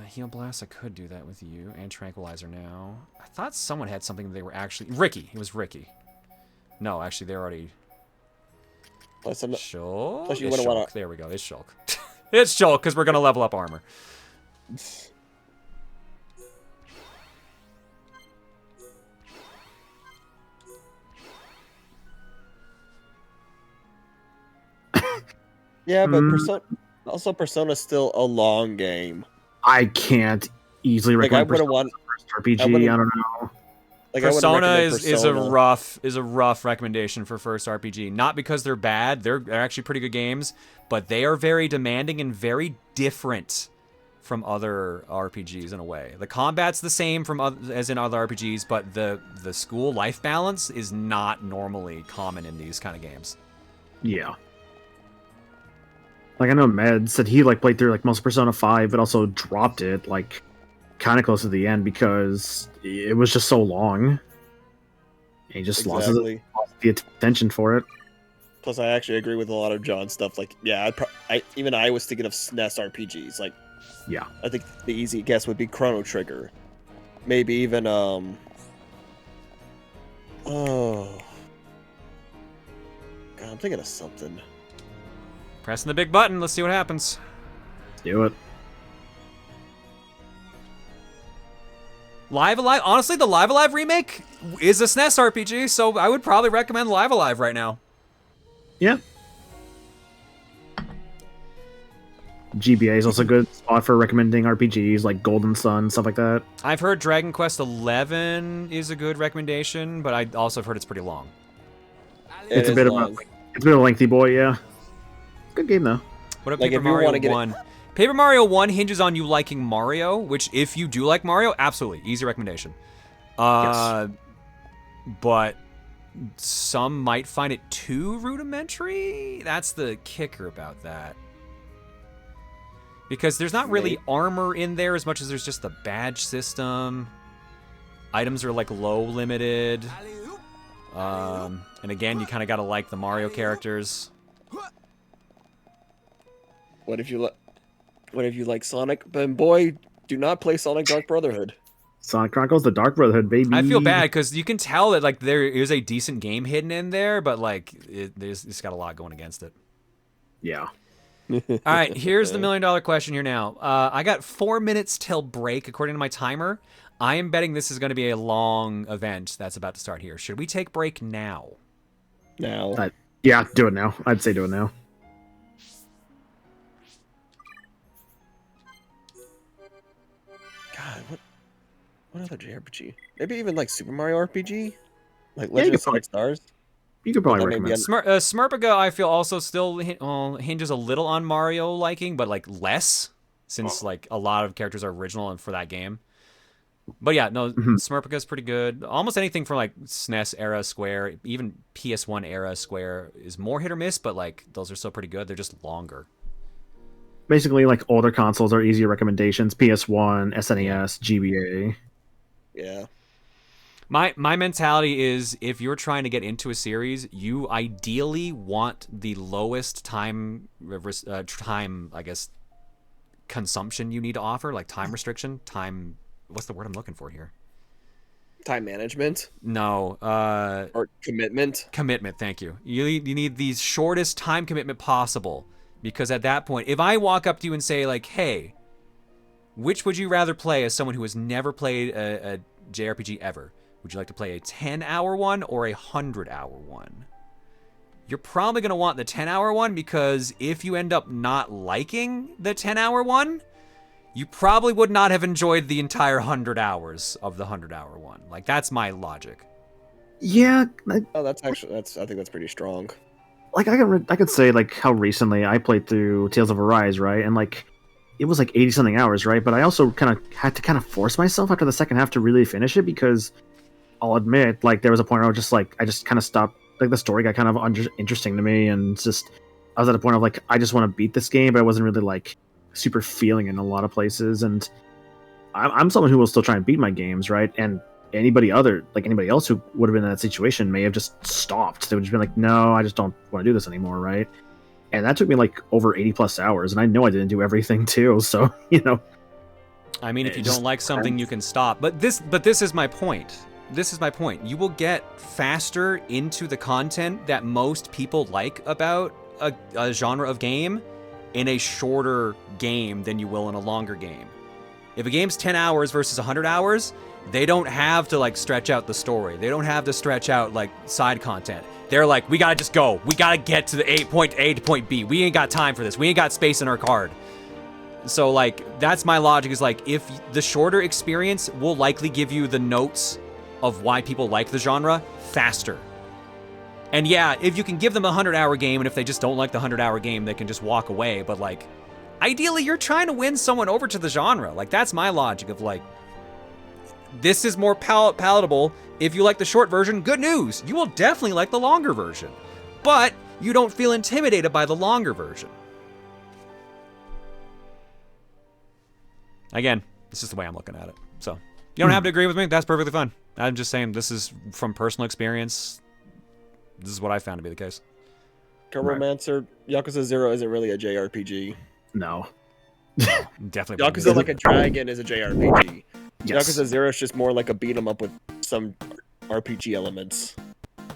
A: Heal Blast, I could do that with you, and Tranquilizer now. I thought someone had something they were actually... Ricky. It was Ricky. No, actually, they're already... Shulk?
B: Plus you
A: It's
B: wouldn't
A: Shulk.
B: wanna...
A: There we go. It's Shulk. It's Shulk, because we're going to level up armor.
B: Yeah, but Persona's still a long game.
J: I can't easily recommend
B: I wouldn't want
J: RPG. I don't know.
B: Like, I wouldn't
A: Persona
B: recommend
A: is a rough recommendation for first RPG. Not because they're bad; they're actually pretty good games, but they are very demanding and very different from other RPGs in a way. The combat's the same as in other RPGs, but the school life balance is not normally common in these kind of games.
J: Yeah. Like, I know Med said he like played through like most of Persona 5, but also dropped it like kind of close to the end because it was just so long. And he just lost the attention for it.
B: Plus, I actually agree with a lot of John's stuff. Like, yeah, I was thinking of SNES RPGs. Like,
J: yeah,
B: I think the easy guess would be Chrono Trigger. Maybe even oh, God, I'm thinking of something.
A: Pressing the big button. Let's see what happens.
J: Do it.
A: Live Alive. Honestly, the Live Alive remake is a SNES RPG, so I would probably recommend Live Alive right now.
J: Yeah. GBA is also a good spot for recommending RPGs like Golden Sun, stuff like that.
A: I've heard Dragon Quest XI is a good recommendation, but I also have heard it's pretty long.
J: It's a bit of a lengthy boy, yeah. Good game though.
A: What about Paper Mario 1? Paper Mario 1 hinges on you liking Mario, which if you do like Mario, absolutely easy recommendation.
J: Yes.
A: But some might find it too rudimentary. That's the kicker about that. Because there's not really armor in there as much as there's just the badge system. Items are like low limited. And again, you kind of got to like the Mario characters.
B: What if you like Sonic? But boy, do not play Sonic Dark Brotherhood.
J: Sonic Chronicles: The Dark Brotherhood, baby.
A: I feel bad because you can tell that like there is a decent game hidden in there, but like it's got a lot going against it.
J: Yeah.
A: All right, here's the $1 million question here now. I got 4 minutes till break according to my timer. I am betting this is going to be a long event that's about to start here. Should we take break now?
B: Now.
J: Yeah, do it now. I'd say do it now.
B: God, what other JRPG? Maybe even like Super Mario RPG? Like Legend of Sonic Stars?
J: You could probably recommend
A: Smurpaga, I feel also still hinges a little on Mario liking, but like less, since like a lot of characters are original and for that game. But yeah, no, Smurpaga is pretty good. Almost anything from like SNES era Square, even PS1 era Square is more hit or miss, but like those are still pretty good. They're just longer.
J: Basically, like older consoles are easier recommendations. PS1, SNES, GBA.
B: Yeah.
A: My mentality is if you're trying to get into a series, you ideally want the lowest time, I guess, consumption you need to offer, like time restriction, time. What's the word I'm looking for here?
B: Time management?
A: No.
B: Or commitment?
A: Commitment, thank you. You need the shortest time commitment possible, because at that point, if I walk up to you and say like, hey, which would you rather play as someone who has never played a JRPG ever? Would you like to play a 10-hour one or a 100-hour one? You're probably going to want the 10-hour one because if you end up not liking the 10-hour one, you probably would not have enjoyed the entire 100 hours of the 100-hour one. Like, that's my logic.
J: Yeah.
B: I think that's pretty strong.
J: Like, I could say, like, how recently I played through Tales of Arise, right? And, like, it was, like, 80-something hours, right? But I also kind of had to force myself after the second half to really finish it because I'll admit, like, there was a point where I just kind of stopped. Like, the story got kind of interesting to me, and just I was at a point of like, I just want to beat this game, but I wasn't really like super feeling in a lot of places. And I'm someone who will still try and beat my games, right? And anybody else who would have been in that situation may have just stopped. They would just been like, no, I just don't want to do this anymore, right? And that took me like over 80+ hours, and I know I didn't do everything too. So
A: I mean, if you don't like something, you can stop. But this is my point. This is my point. You will get faster into the content that most people like about a genre of game in a shorter game than you will in a longer game. If a game's 10 hours versus 100 hours, they don't have to like stretch out the story. They don't have to stretch out like side content. They're like, we gotta just go. We gotta get to the point A to point B. We ain't got time for this. We ain't got space in our card. So like, that's my logic, is like, if the shorter experience will likely give you the notes of why people like the genre faster. And yeah, if you can give them a 100-hour game, and if they just don't like the 100-hour game, they can just walk away. But like, ideally, you're trying to win someone over to the genre. Like, that's my logic of like, this is more palatable. If you like the short version, good news. You will definitely like the longer version. But you don't feel intimidated by the longer version. Again, this is the way I'm looking at it. So, you don't have to agree with me. That's perfectly fine. I'm just saying this is from personal experience. This is what I found to be the case.
B: Romancer, Yakuza 0 isn't really a JRPG.
J: No.
A: Definitely.
B: Yakuza Like a Dragon is a JRPG.
J: Yes.
B: Yakuza 0 is just more like a beat 'em up with some RPG elements.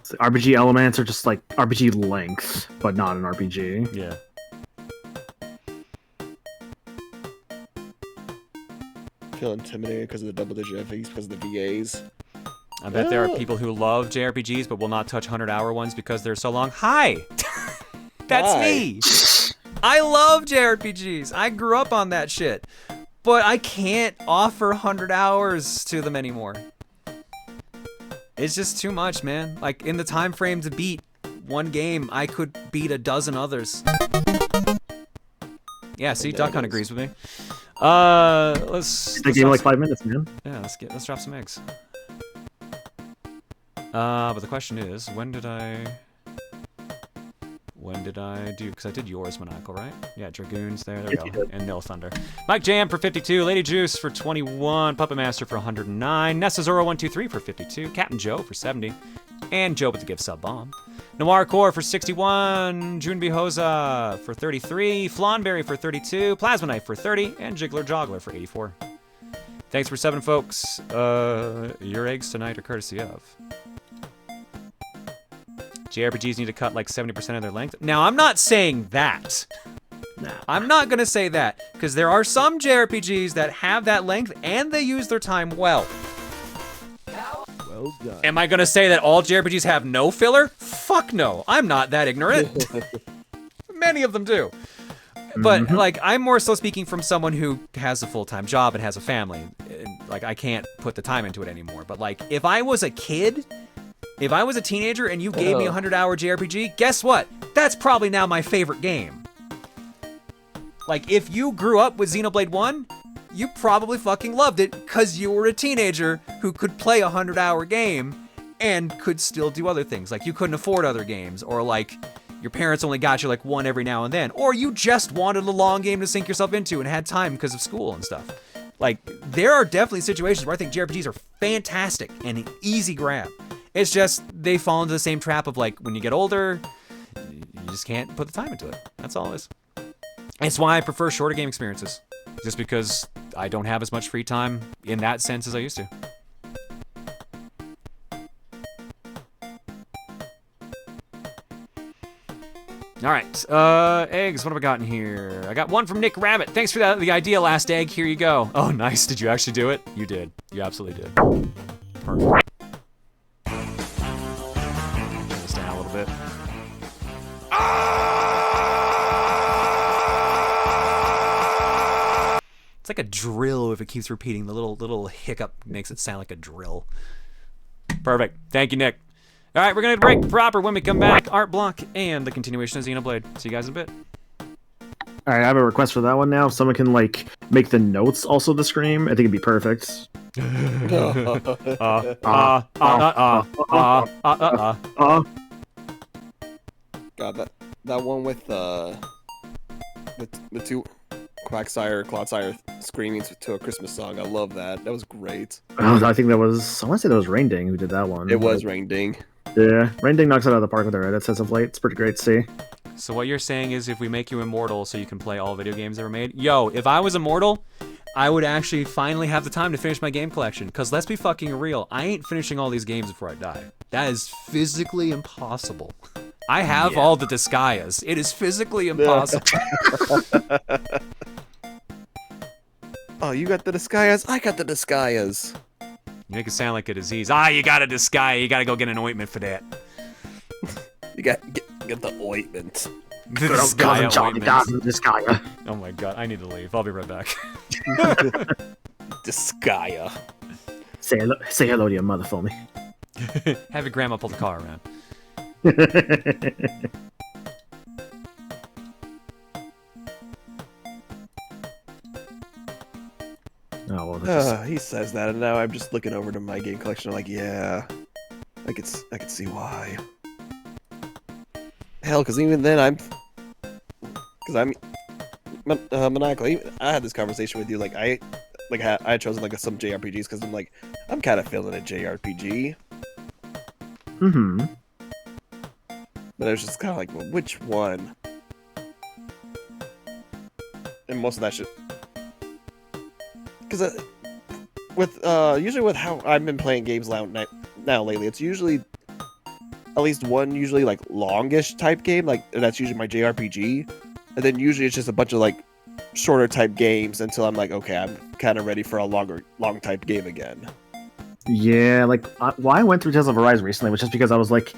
J: The RPG elements are just like RPG length, but not an RPG.
A: Yeah.
B: I feel intimidated because of the double-digit FAs, because of the VAs.
A: I bet there are people who love JRPGs but will not touch 100-hour ones because they're so long. Hi! That's me! I love JRPGs. I grew up on that shit. But I can't offer 100 hours to them anymore. It's just too much, man. Like, in the time frame to beat one game, I could beat a dozen others. Yeah, see, Duck Hunt agrees with me. Let's
J: game like 5 minutes, man.
A: Yeah, let's drop some eggs. But the question is, when did I do? Because I did yours, Maniacal, right? Yeah, Dragoons, there we go. And Nil Thunder. Mike Jam for 52, Lady Juice for 21, Puppet Master for 109, Nessa0123 for 52, Captain Joe for 70, and Joe with the gift sub bomb. Noir Core for 61, Junbi Hosa for 33, Flawnberry for 32, Plasma Knife for 30, and Jiggler Joggler for 84. Thanks for 7, folks. Your eggs tonight are courtesy of JRPGs need to cut like 70% of their length. Now, I'm not saying that. Nah. I'm not going to say that, because there are some JRPGs that have that length, and they use their time well.
B: Well done.
A: Am I going to say that all JRPGs have no filler? Fuck no. I'm not that ignorant. Many of them do. But, like, I'm more so speaking from someone who has a full-time job and has a family. Like, I can't put the time into it anymore. But, like, if I was a kid... If I was a teenager and you gave me a 100-hour JRPG, guess what? That's probably now my favorite game. Like, if you grew up with Xenoblade 1, you probably fucking loved it because you were a teenager who could play a 100-hour game and could still do other things. Like, you couldn't afford other games, or like, your parents only got you like one every now and then, or you just wanted a long game to sink yourself into and had time because of school and stuff. Like, there are definitely situations where I think JRPGs are fantastic and an easy grab. It's just, they fall into the same trap of like, when you get older, you just can't put the time into it. That's all it is. It's why I prefer shorter game experiences. Just because I don't have as much free time in that sense as I used to. Alright, eggs, what have I gotten here? I got one from Nick Rabbit. Thanks for the idea, last egg. Here you go. Oh, nice. Did you actually do it? You did. You absolutely did. Perfect. Bit. It's like a drill if it keeps repeating. The little hiccup makes it sound like a drill. Perfect. Thank you, Nick. All right, we're gonna break proper. When we come back, Art Block and the continuation of Xenoblade. See you guys in a bit.
J: All right, I have a request for that one now. If someone can like make the notes also the scream, I think it'd be perfect.
B: God, that one with the two Clodsire screaming to a Christmas song. I love that. That was great.
J: Oh, I think that was. I want to say that was Rain Ding who did that one.
B: It was Rain Ding.
J: Yeah, Rain Ding knocks it out of the park with her edits as of late. It's pretty great to see.
A: So what you're saying is, if we make you immortal so you can play all video games ever made, yo, if I was immortal, I would actually finally have the time to finish my game collection. Because let's be fucking real, I ain't finishing all these games before I die. That is physically impossible. I have all the Disgaias. It is physically impossible.
B: Oh, you got the Disgaias? I got the Disgaias.
A: You make it sound like a disease. Ah, you got a Disgaea. You gotta go get an ointment for that.
B: You get the ointment.
A: The Disgaea. Oh my god, I need to leave. I'll be right back.
B: Disgaea.
J: Say hello to your mother for me.
A: Have your grandma pull the car around.
J: Oh, well,
B: He says that, and now I'm just looking over to my game collection. I'm like, yeah, I could see why. Hell, because even then maniacal. I had this conversation with you. Like I had chosen like some JRPGs because I'm like, I'm kind of feeling a JRPG.
J: Mm-hmm.
B: But I was just kind of like, well, which one? And most of that shit. Because usually with how I've been playing games now lately, it's usually at least one usually like longish type game, like that's usually my JRPG, and then usually it's just a bunch of like shorter type games until I'm like, okay, I'm kind of ready for a long type game again.
J: Yeah, like I went through Tales of Arise recently, which is because I was like,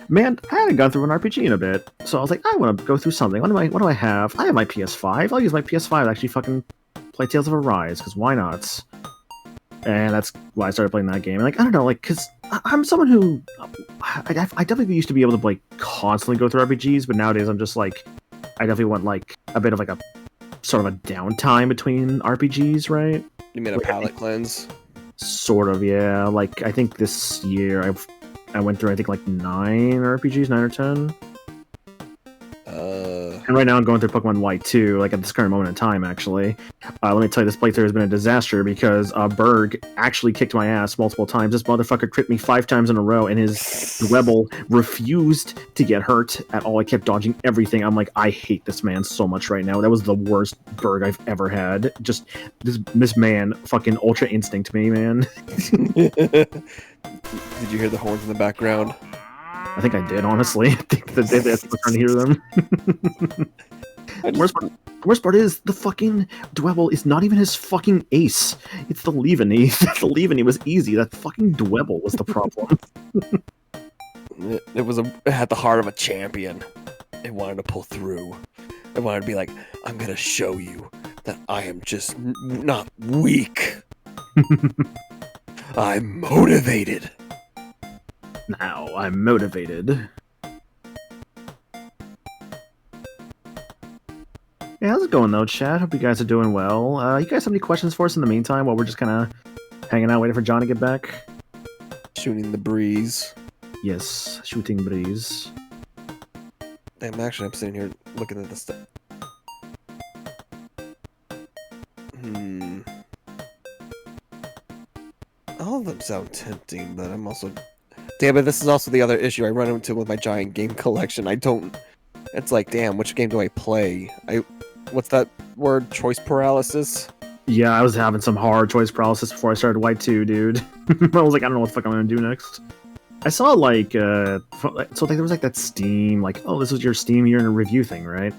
J: man, I hadn't gone through an RPG in a bit, so I was like, I want to go through something. What do I have? I have my PS5. I'll use my PS5 to actually fucking play Tales of Arise, because why not? And that's why I started playing that game. And like, I don't know, like, because I'm someone who I definitely used to be able to like constantly go through RPGs, but nowadays I'm just like, I definitely want like a bit of like a sort of a downtime between RPGs, right?
B: You mean a palate cleanse?
J: Sort of, yeah. Like I think this year I went through I think like 9 RPGs, 9 or 10. And right now I'm going through Pokemon White 2, like at this current moment in time, actually. Let me tell you, this playthrough has been a disaster because Berg actually kicked my ass multiple times. This motherfucker crit me 5 times in a row, and his Dwebble refused to get hurt at all. I kept dodging everything. I'm like, I hate this man so much right now. That was the worst Berg I've ever had. Just, this man fucking Ultra Instinct me, man.
B: Did you hear the horns in the background?
J: I think I did, honestly. I think that that's trying to hear them. The worst part is the fucking Dwebble is not even his fucking ace. It's the Leaveney. The Leaveney was easy. That fucking Dwebble was the problem.
B: It had the heart of a champion. It wanted to pull through. It wanted to be like, I'm gonna show you that I am just not weak. I'm motivated.
J: Now I'm motivated. Yeah, how's it going though, chat? Hope you guys are doing well. You guys have any questions for us in the meantime while we're just kind of hanging out waiting for John to get back?
B: Shooting the breeze.
J: Yes, shooting breeze.
B: Damn, actually, I'm sitting here looking at this stuff. All of them sound tempting, but I'm also... Damn it, this is also the other issue I run into with my giant game collection. It's like, damn, which game do I play? What's that word? Choice paralysis?
J: Yeah, I was having some hard choice paralysis before I started White 2, dude. I was like, I don't know what the fuck I'm gonna do next. I saw, like, there was, like, that Steam, like, oh, this was your Steam year in a review thing, right?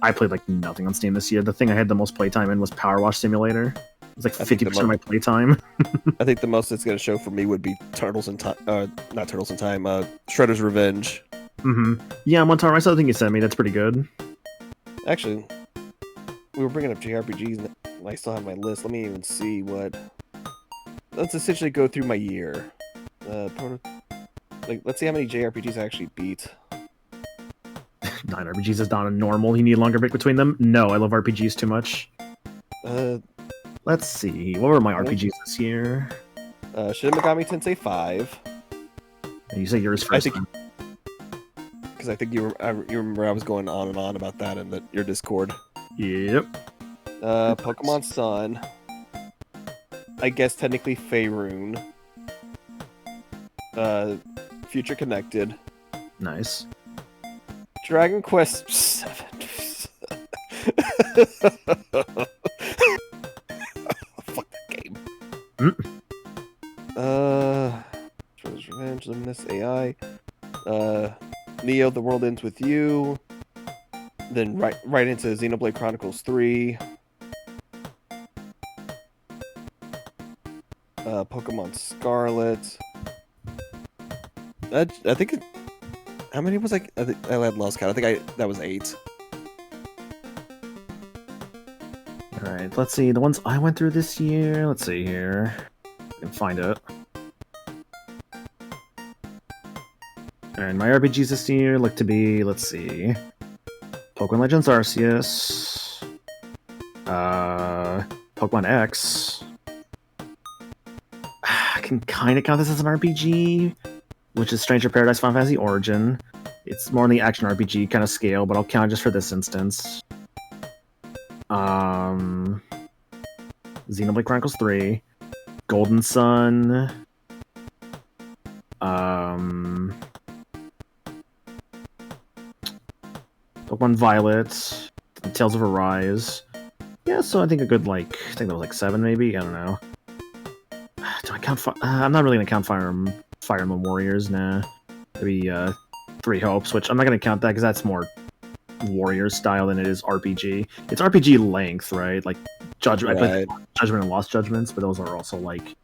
J: I played, like, nothing on Steam this year. The thing I had the most playtime in was Power Wash Simulator. It was, like, 50% of my playtime.
B: I think the most it's gonna show for me would be Turtles in Time, not Turtles in Time, Shredder's Revenge.
J: Mm-hmm. Yeah, I'm on time. I saw the thing you sent me. That's pretty good.
B: Actually, we were bringing up JRPGs, and I still have my list. Let me even see what... Let's essentially go through my year. Let's see how many JRPGs I actually beat.
J: 9 RPGs is not a normal. You need a longer break between them? No, I love RPGs too much. Let's see. What were my RPGs this year?
B: Shin Megami Tensei 5.
J: And you say yours first.
B: Because I think you remember I was going on and on about that in your Discord.
J: Yep.
B: Pokemon Sun. I guess technically Faerun. Future Connected.
J: Nice.
B: Dragon Quest 7. Fuck that game. Shredder's Revenge, Luminous AI. Neo, The World Ends With You. Then right into Xenoblade Chronicles 3. Pokemon Scarlet. I think how many was I think I had lost count. I think that was 8.
J: Alright, let's see. The ones I went through this year. Let's see here. I can find it. And my RPGs this year look to be, let's see, Pokemon Legends Arceus, Pokemon X. I can kind of count this as an RPG, which is Stranger Paradise Final Fantasy Origin. It's more on the action RPG kind of scale, but I'll count it just for this instance. Xenoblade Chronicles 3, Golden Sun, Pokemon Violet, Tales of Arise. Yeah, so I think a good, like, I think that was like 7 maybe? I don't know. Do I count I'm not really gonna count Fire Emblem Warriors, nah. Maybe, 3 Hopes, which I'm not gonna count that because that's more Warriors style than it is RPG. It's RPG length, right? Like, Judgment,
B: Right.
J: Judgment and Lost Judgments, but those are also, like,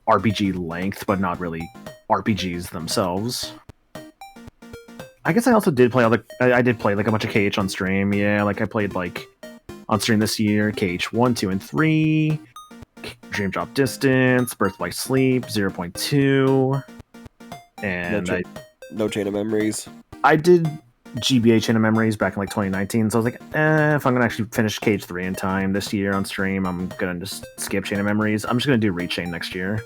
J: RPG length, but not really RPGs themselves. I guess I also did play I did play like a bunch of KH on stream. Yeah, like I played like on stream this year, KH 1, 2, and 3, Dream Drop Distance, Birth by Sleep, 0.2, and
B: no Chain of Memories.
J: I did GBA Chain of Memories back in like 2019, so I was like, if I'm gonna actually finish KH 3 in time this year on stream, I'm gonna just skip Chain of Memories. I'm just gonna do Rechain next year.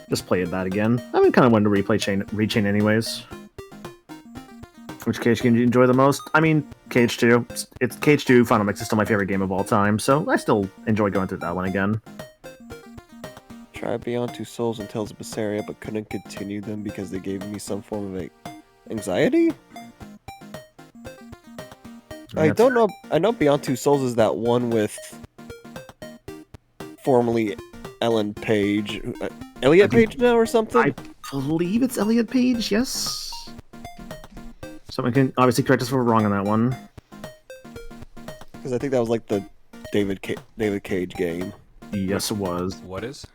J: Just play that again. I've been kind of wanting to Rechain anyways. Which KH can you enjoy the most? I mean, KH2. It's KH2 Final Mix is still my favorite game of all time, so I still enjoy going through that one again.
B: Tried Beyond Two Souls and Tales of Berseria, but couldn't continue them because they gave me some form of anxiety? I don't know. I know Beyond Two Souls is that one with formerly Ellen Page. Elliot Page now or something?
J: I believe it's Elliot Page, yes. Someone can obviously correct us if we're wrong on that one.
B: Because I think that was like the David Cage game.
J: Yes, it was.
A: What is?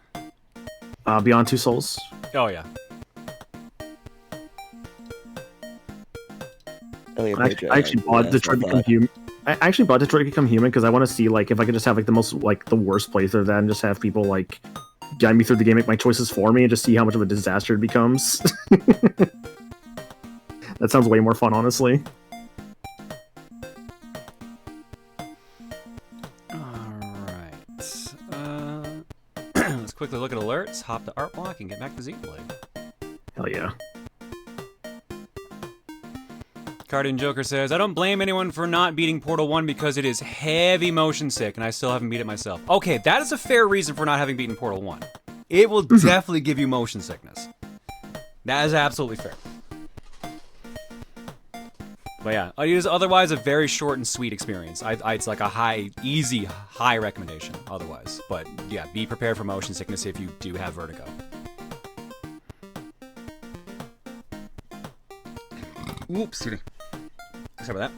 J: Beyond Two Souls.
A: Oh, yeah.
J: I actually bought Detroit Become Human. I actually bought Detroit Become Human because I want to see like if I could just have like the worst playthrough of that and just have people like guide me through the game, make my choices for me, and just see how much of a disaster it becomes. That sounds way more fun, honestly.
A: Alright. Let's quickly look at alerts, hop to Art Block, and get back to Xenoblade.
J: Hell yeah.
A: Cardian Joker says, I don't blame anyone for not beating Portal 1 because it is heavy motion sick, and I still haven't beat it myself. Okay, that is a fair reason for not having beaten Portal 1. It will definitely give you motion sickness. That is absolutely fair. But yeah, it is otherwise a very short and sweet experience. It's like a easy high recommendation otherwise. But yeah, be prepared for motion sickness if you do have vertigo. Whoops, excuse me. Sorry about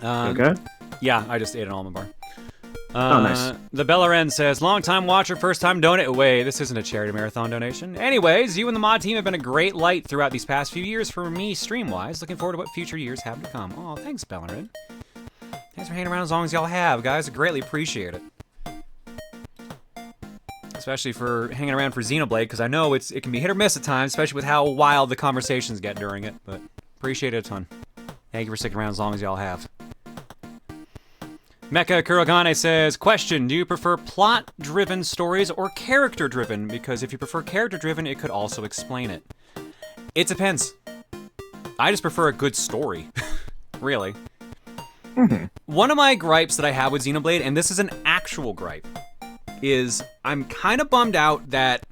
A: that.
J: Okay.
A: Yeah, I just ate an almond bar.
J: Oh, nice.
A: The Bellaren says, long-time watcher, first-time donate. Wait, this isn't a charity marathon donation. Anyways, you and the mod team have been a great light throughout these past few years for me stream-wise. Looking forward to what future years have to come. Oh, thanks, Bellaren. Thanks for hanging around as long as y'all have, guys. I greatly appreciate it. Especially for hanging around for Xenoblade, because I know it can be hit or miss at times, especially with how wild the conversations get during it. But appreciate it a ton. Thank you for sticking around as long as y'all have. Mecha Kurogane says, question, do you prefer plot-driven stories or character-driven? Because if you prefer character-driven, it could also explain it. It depends. I just prefer a good story. Really. One of my gripes that I have with Xenoblade, and this is an actual gripe, is I'm kind of bummed out that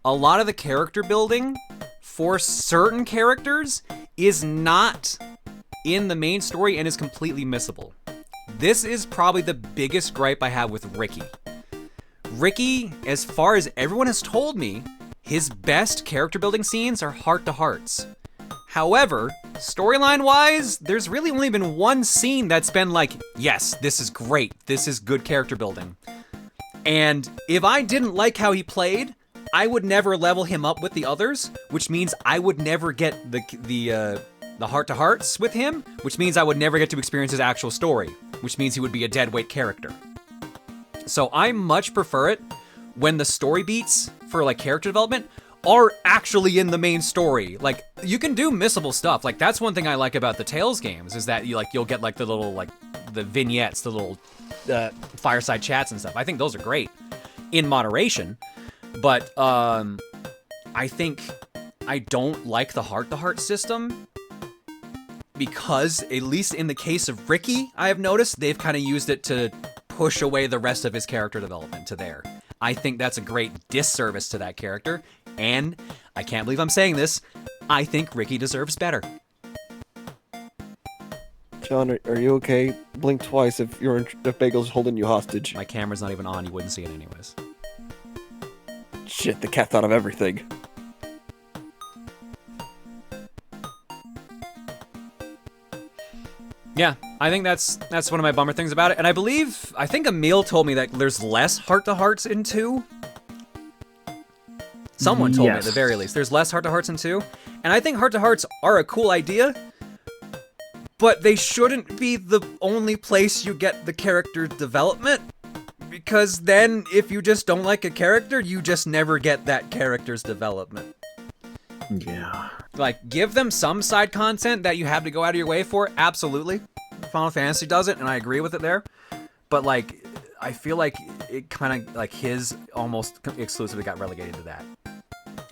A: a lot of the character building for certain characters is not in the main story and is completely missable. This is probably the biggest gripe I have with Ricky. Ricky, as far as everyone has told me, his best character building scenes are heart-to-hearts. However, storyline-wise, there's really only been one scene that's been like, yes, this is great, this is good character building. And if I didn't like how he played, I would never level him up with the others, which means I would never get the heart-to-hearts with him, which means I would never get to experience his actual story, which means he would be a deadweight character. So I much prefer it when the story beats for like character development are actually in the main story. Like, you can do missable stuff. Like, that's one thing I like about the Tales games, is that you'll get like the little, like, the vignettes, the little fireside chats and stuff. I think those are great in moderation, but I think I don't like the heart-to-heart system, because at least in the case of Ricky, I have noticed they've kind of used it to push away the rest of his character development to there. I think that's a great disservice to that character, and I can't believe I'm saying this, I think Ricky deserves better.
B: John, are you okay? Blink twice if Bagel's holding you hostage.
A: My camera's not even on, you wouldn't see it anyways.
B: Shit, the cat thought of everything.
A: Yeah, I think that's one of my bummer things about it. And I think Emil told me that there's less heart-to-hearts in 2. Someone told me at the very least. There's less heart-to-hearts in 2. And I think heart-to-hearts are a cool idea, but they shouldn't be the only place you get the character development, because then if you just don't like a character, you just never get that character's development.
J: Yeah.
A: Like, give them some side content that you have to go out of your way for, absolutely. Final Fantasy does it, and I agree with it there. But, like, I feel like it kind of, like, his almost exclusively got relegated to that.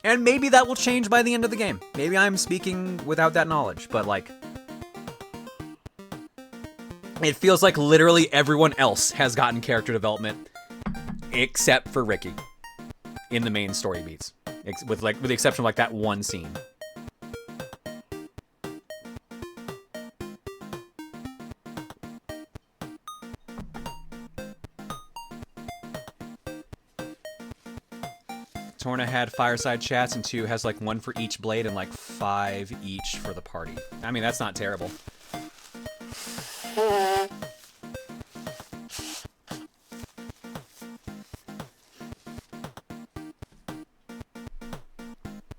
A: And maybe that will change by the end of the game. Maybe I'm speaking without that knowledge, but, like, it feels like literally everyone else has gotten character development except for Ricky in the main story beats. With the exception of, like, that one scene. Torna had fireside chats, and 2 has like 1 for each blade and like 5 each for the party. I mean, that's not terrible.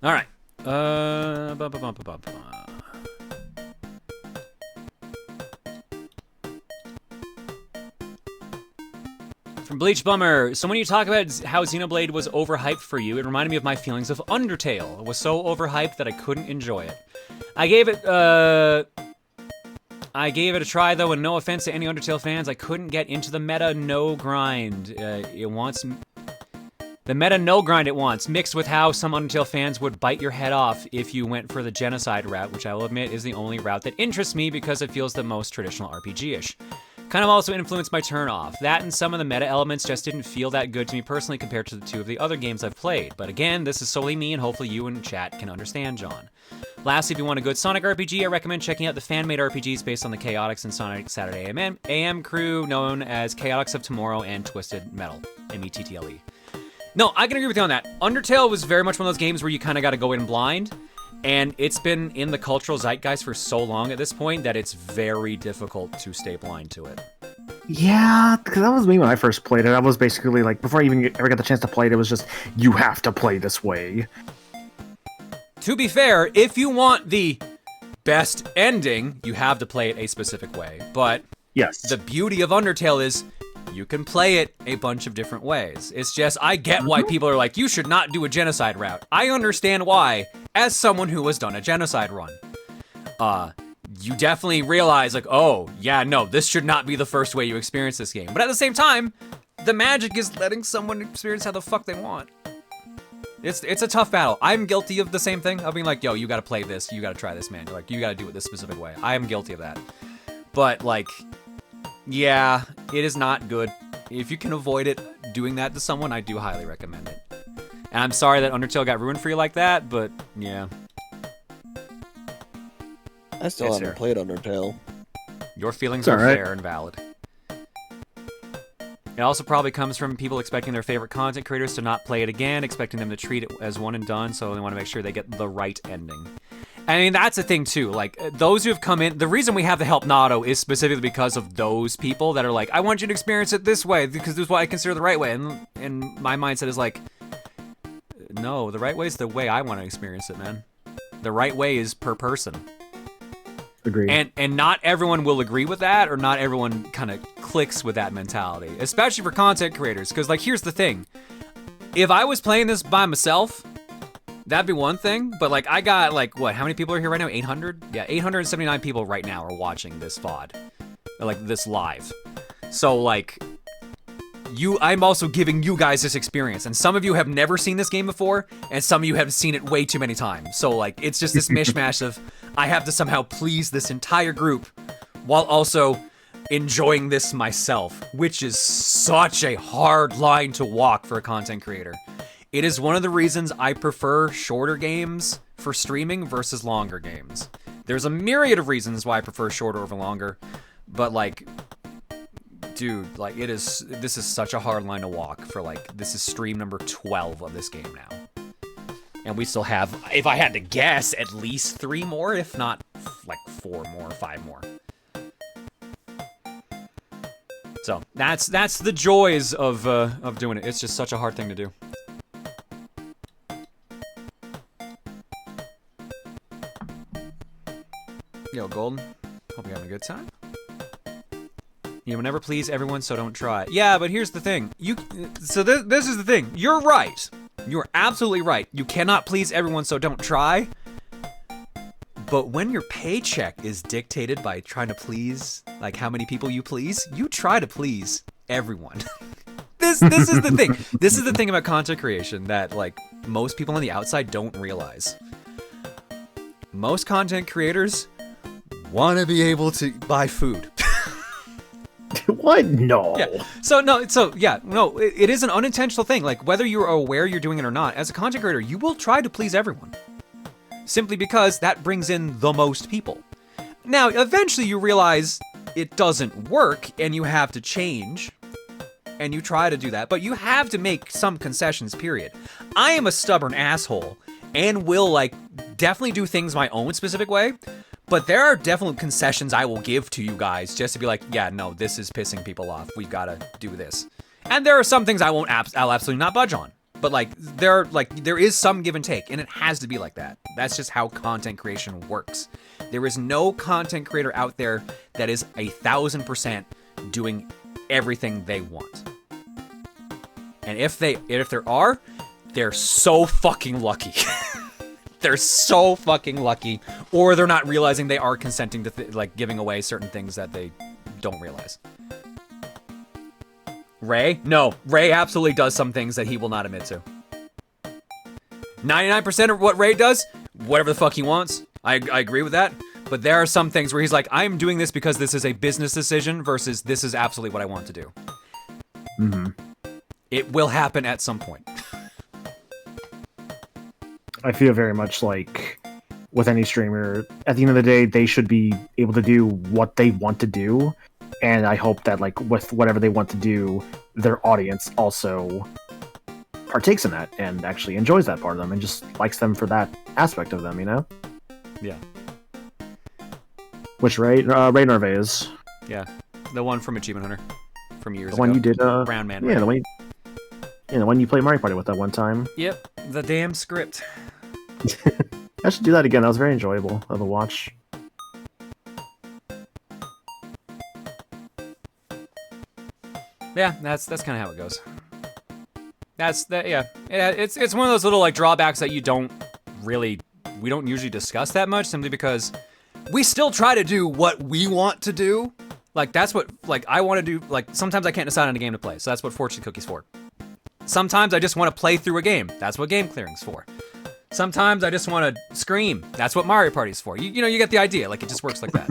A: All right. From Bleach Bummer, so when you talk about how Xenoblade was overhyped for you, it reminded me of my feelings of Undertale. It was so overhyped that I couldn't enjoy it. I gave it a try though, and no offense to any Undertale fans, I couldn't get into the meta no grind. The meta no grind it wants, mixed with how some Undertale fans would bite your head off if you went for the genocide route, which I will admit is the only route that interests me because it feels the most traditional RPG-ish. Kind of also influenced my turn-off. That and some of the meta elements just didn't feel that good to me personally compared to the 2 of the other games I've played. But again, this is solely me, and hopefully you in chat can understand, John. Lastly, if you want a good Sonic RPG, I recommend checking out the fan-made RPGs based on the Chaotix and Sonic Saturday AM crew, known as Chaotix of Tomorrow and Twisted Metal, METTLE. No, I can agree with you on that. Undertale was very much one of those games where you kind of got to go in blind, and it's been in the cultural zeitgeist for so long at this point that it's very difficult to stay blind to it.
J: Yeah, because that was me when I first played it. I was basically like, before I even ever got the chance to play it, it was just, you have to play this way.
A: To be fair, if you want the best ending, you have to play it a specific way. But
J: yes,
A: the beauty of Undertale is you can play it a bunch of different ways. It's just, I get why people are like, you should not do a genocide route. I understand why, as someone who has done a genocide run. You definitely realize, like, oh, yeah, no, this should not be the first way you experience this game. But at the same time, the magic is letting someone experience how the fuck they want. It's a tough battle. I'm guilty of the same thing, of being like, yo, you gotta play this, you gotta try this, man. Like, you gotta do it this specific way. I am guilty of that. But, like, yeah, it is not good. If you can avoid it, doing that to someone, I do highly recommend it. And I'm sorry that Undertale got ruined for you like that, but, yeah.
B: I still haven't played Undertale.
A: Your feelings are fair and valid. It also probably comes from people expecting their favorite content creators to not play it again, expecting them to treat it as one and done, so they want to make sure they get the right ending. I mean, that's the thing, too. Like, those who have come in... The reason we have the Help Nado is specifically because of those people that are like, I want you to experience it this way, because this is what I consider the right way. And my mindset is like, no, the right way is the way I want to experience it, man. The right way is per person.
J: Agreed.
A: And not everyone will agree with that, or not everyone kind of clicks with that mentality, especially for content creators. Because, like, here's the thing. if I was playing this by myself, that'd be one thing. But like, I got like what? How many people are here right now? 800? Yeah, 879 people right now are watching this VOD, or like this live. So like, I'm also giving you guys this experience, and some of you have never seen this game before, and some of you have seen it way too many times. So like, it's just this mishmash of I have to somehow please this entire group while also enjoying this myself, which is such a hard line to walk for a content creator. It is one of the reasons I prefer shorter games for streaming versus longer games. There's a myriad of reasons why I prefer shorter over longer, but like, dude, like this is such a hard line to walk for like, this is stream number 12 of this game now. And we still have, if I had to guess, at least 3 more, if not like 4 more, 5 more. So that's the joys of doing it. It's just such a hard thing to do. Yo, Golden, hope you're having a good time. You will never please everyone, so don't try. Yeah, but here's the thing. This is the thing. You're right. You're absolutely right. You cannot please everyone, so don't try. But when your paycheck is dictated by trying to please, like how many people you please, you try to please everyone. This is the thing. This is the thing about content creation that like most people on the outside don't realize. Most content creators want to be able to buy food.
J: What? No.
A: Yeah. It is an unintentional thing. Like whether you're aware you're doing it or not, as a content creator, you will try to please everyone. Simply because that brings in the most people. Now, eventually you realize it doesn't work and you have to change. And you try to do that, but you have to make some concessions, period. I am a stubborn asshole and will like definitely do things my own specific way. But there are definitely concessions I will give to you guys just to be like, yeah, no, this is pissing people off. We've got to do this. And there are some things I'll absolutely not budge on. But like there is some give and take, and it has to be like that. That's just how content creation works. There is no content creator out there that is 1,000% doing everything they want. And if there are, they're so fucking lucky. They're so fucking lucky, or they're not realizing they are consenting to like giving away certain things that they don't realize. Ray? No, Ray absolutely does some things that he will not admit to. 99% of what Ray does, whatever the fuck he wants. I agree with that. But there are some things where he's like, I'm doing this because this is a business decision versus this is absolutely what I want to do.
J: Mm-hmm.
A: It will happen at some point.
J: I feel very much like with any streamer, at the end of the day, they should be able to do what they want to do. And I hope that like with whatever they want to do, their audience also partakes in that and actually enjoys that part of them and just likes them for that aspect of them, you know?
A: Yeah.
J: Which Ray Narvaez.
A: Yeah. The one from Achievement Hunter from years ago.
J: The one you did,
A: Brown Man.
J: Yeah, the one you played Mario Party with that one time.
A: Yep. The damn script.
J: I should do that again. That was very enjoyable of a watch.
A: Yeah, that's kind of how it goes. Yeah. It's one of those little like drawbacks that we don't usually discuss that much, simply because we still try to do what we want to do. Like that's what like I want to do. Like sometimes I can't decide on a game to play, so that's what Fortune Cookie's for. Sometimes I just want to play through a game. That's what game clearing's for. Sometimes I just want to scream. That's what Mario Party's for. You know, you get the idea. Like, it just works like that.